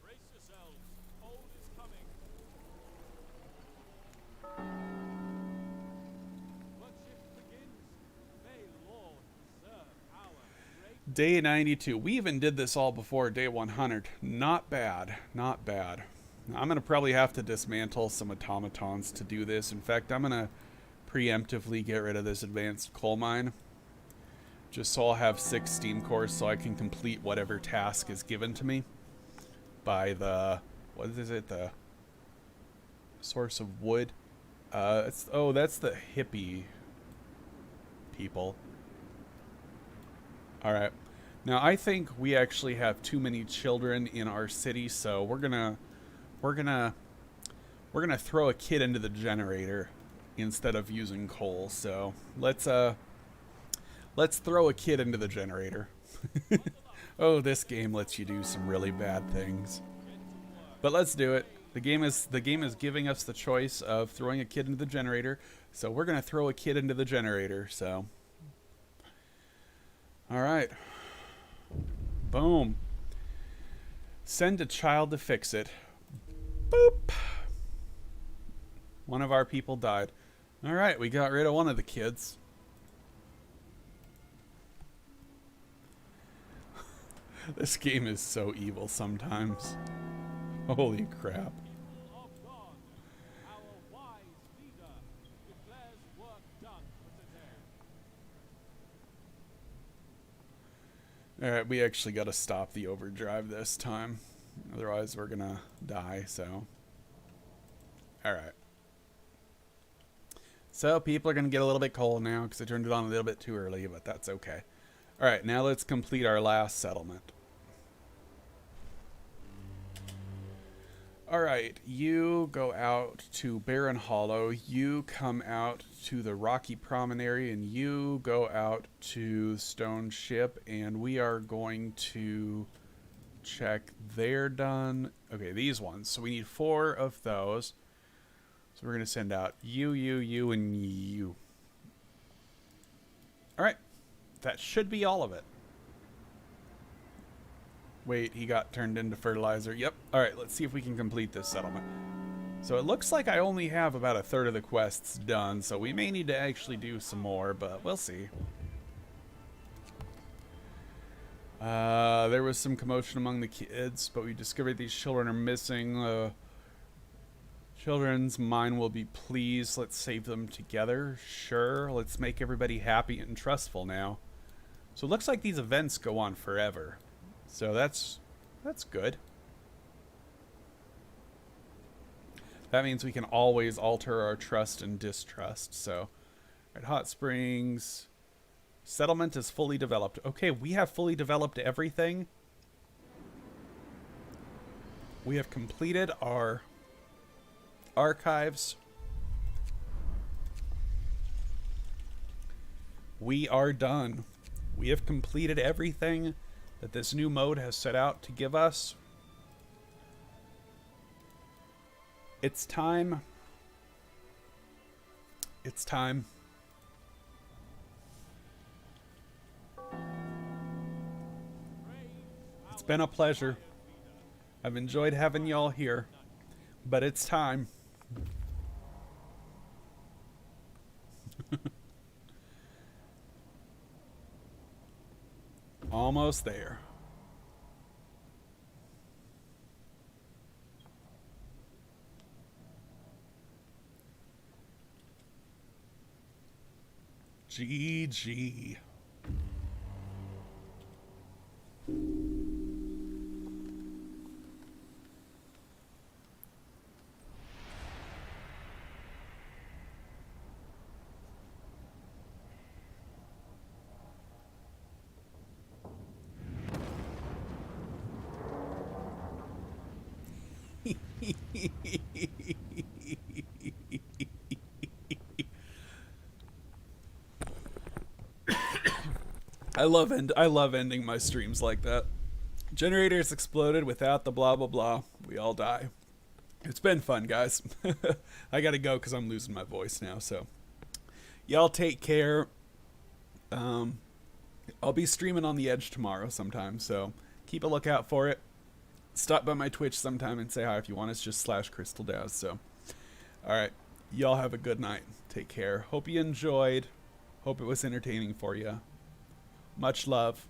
Brace yourselves. Cold is coming. Work shift begins. May Lord preserve our great...
Day 92. We even did this all before day 100. Not bad. Not bad. Now, I'm going to probably have to dismantle some automatons to do this. In fact, I'm going to preemptively get rid of this advanced coal mine, just so I'll have 6 steam cores so I can complete whatever task is given to me by the, what is it, the source of wood. That's the hippie people. All right, now I think we actually have too many children in our city, so we're gonna throw a kid into the generator instead of using coal. So let's throw a kid into the generator. Oh, this game lets you do some really bad things, but let's do it. The game is giving us the choice of throwing a kid into the generator, so we're gonna throw a kid into the generator. So, all right, boom. Send a child to fix it. Boop. One of our people died. All right, we got rid of one of the kids. This game is so evil sometimes. Holy crap.
People of God, our wise leader declares work done for today.
All right, we actually got to stop the overdrive this time. Otherwise, we're going to die, so. All right. So people are going to get a little bit cold now because I turned it on a little bit too early, but that's okay. All right, now let's complete our last settlement. All right, you go out to Barren Hollow, you come out to the Rocky Promontory, and you go out to Stone Ship, and we are going to check they're done. Okay, these ones. So we need 4 of those. So we're going to send out you, and you. All right. That should be all of it. Wait, he got turned into fertilizer. Yep. All right, let's see if we can complete this settlement. So it looks like I only have about a third of the quests done, so we may need to actually do some more, but we'll see. There was some commotion among the kids, but we discovered these children are missing. Children's mind will be pleased. Let's save them together. Sure, let's make everybody happy and trustful now. So it looks like these events go on forever. So that's good. That means we can always alter our trust and distrust. So, at Hot Springs, settlement is fully developed. Okay, we have fully developed everything. We have completed our archives. We are done. We have completed everything that this new mode has set out to give us. It's time. It's time. It's been a pleasure. I've enjoyed having y'all here, but it's time. Almost there. GG. I love ending my streams like that. Generators exploded without the blah blah blah. We all die. It's been fun, guys. I gotta go because I'm losing my voice now. So, y'all take care. I'll be streaming on the Edge tomorrow sometime. So keep a lookout for it. Stop by my Twitch sometime and say hi if you want. It's just /CrystalDaz. So, all right, y'all have a good night. Take care. Hope you enjoyed. Hope it was entertaining for you. Much love.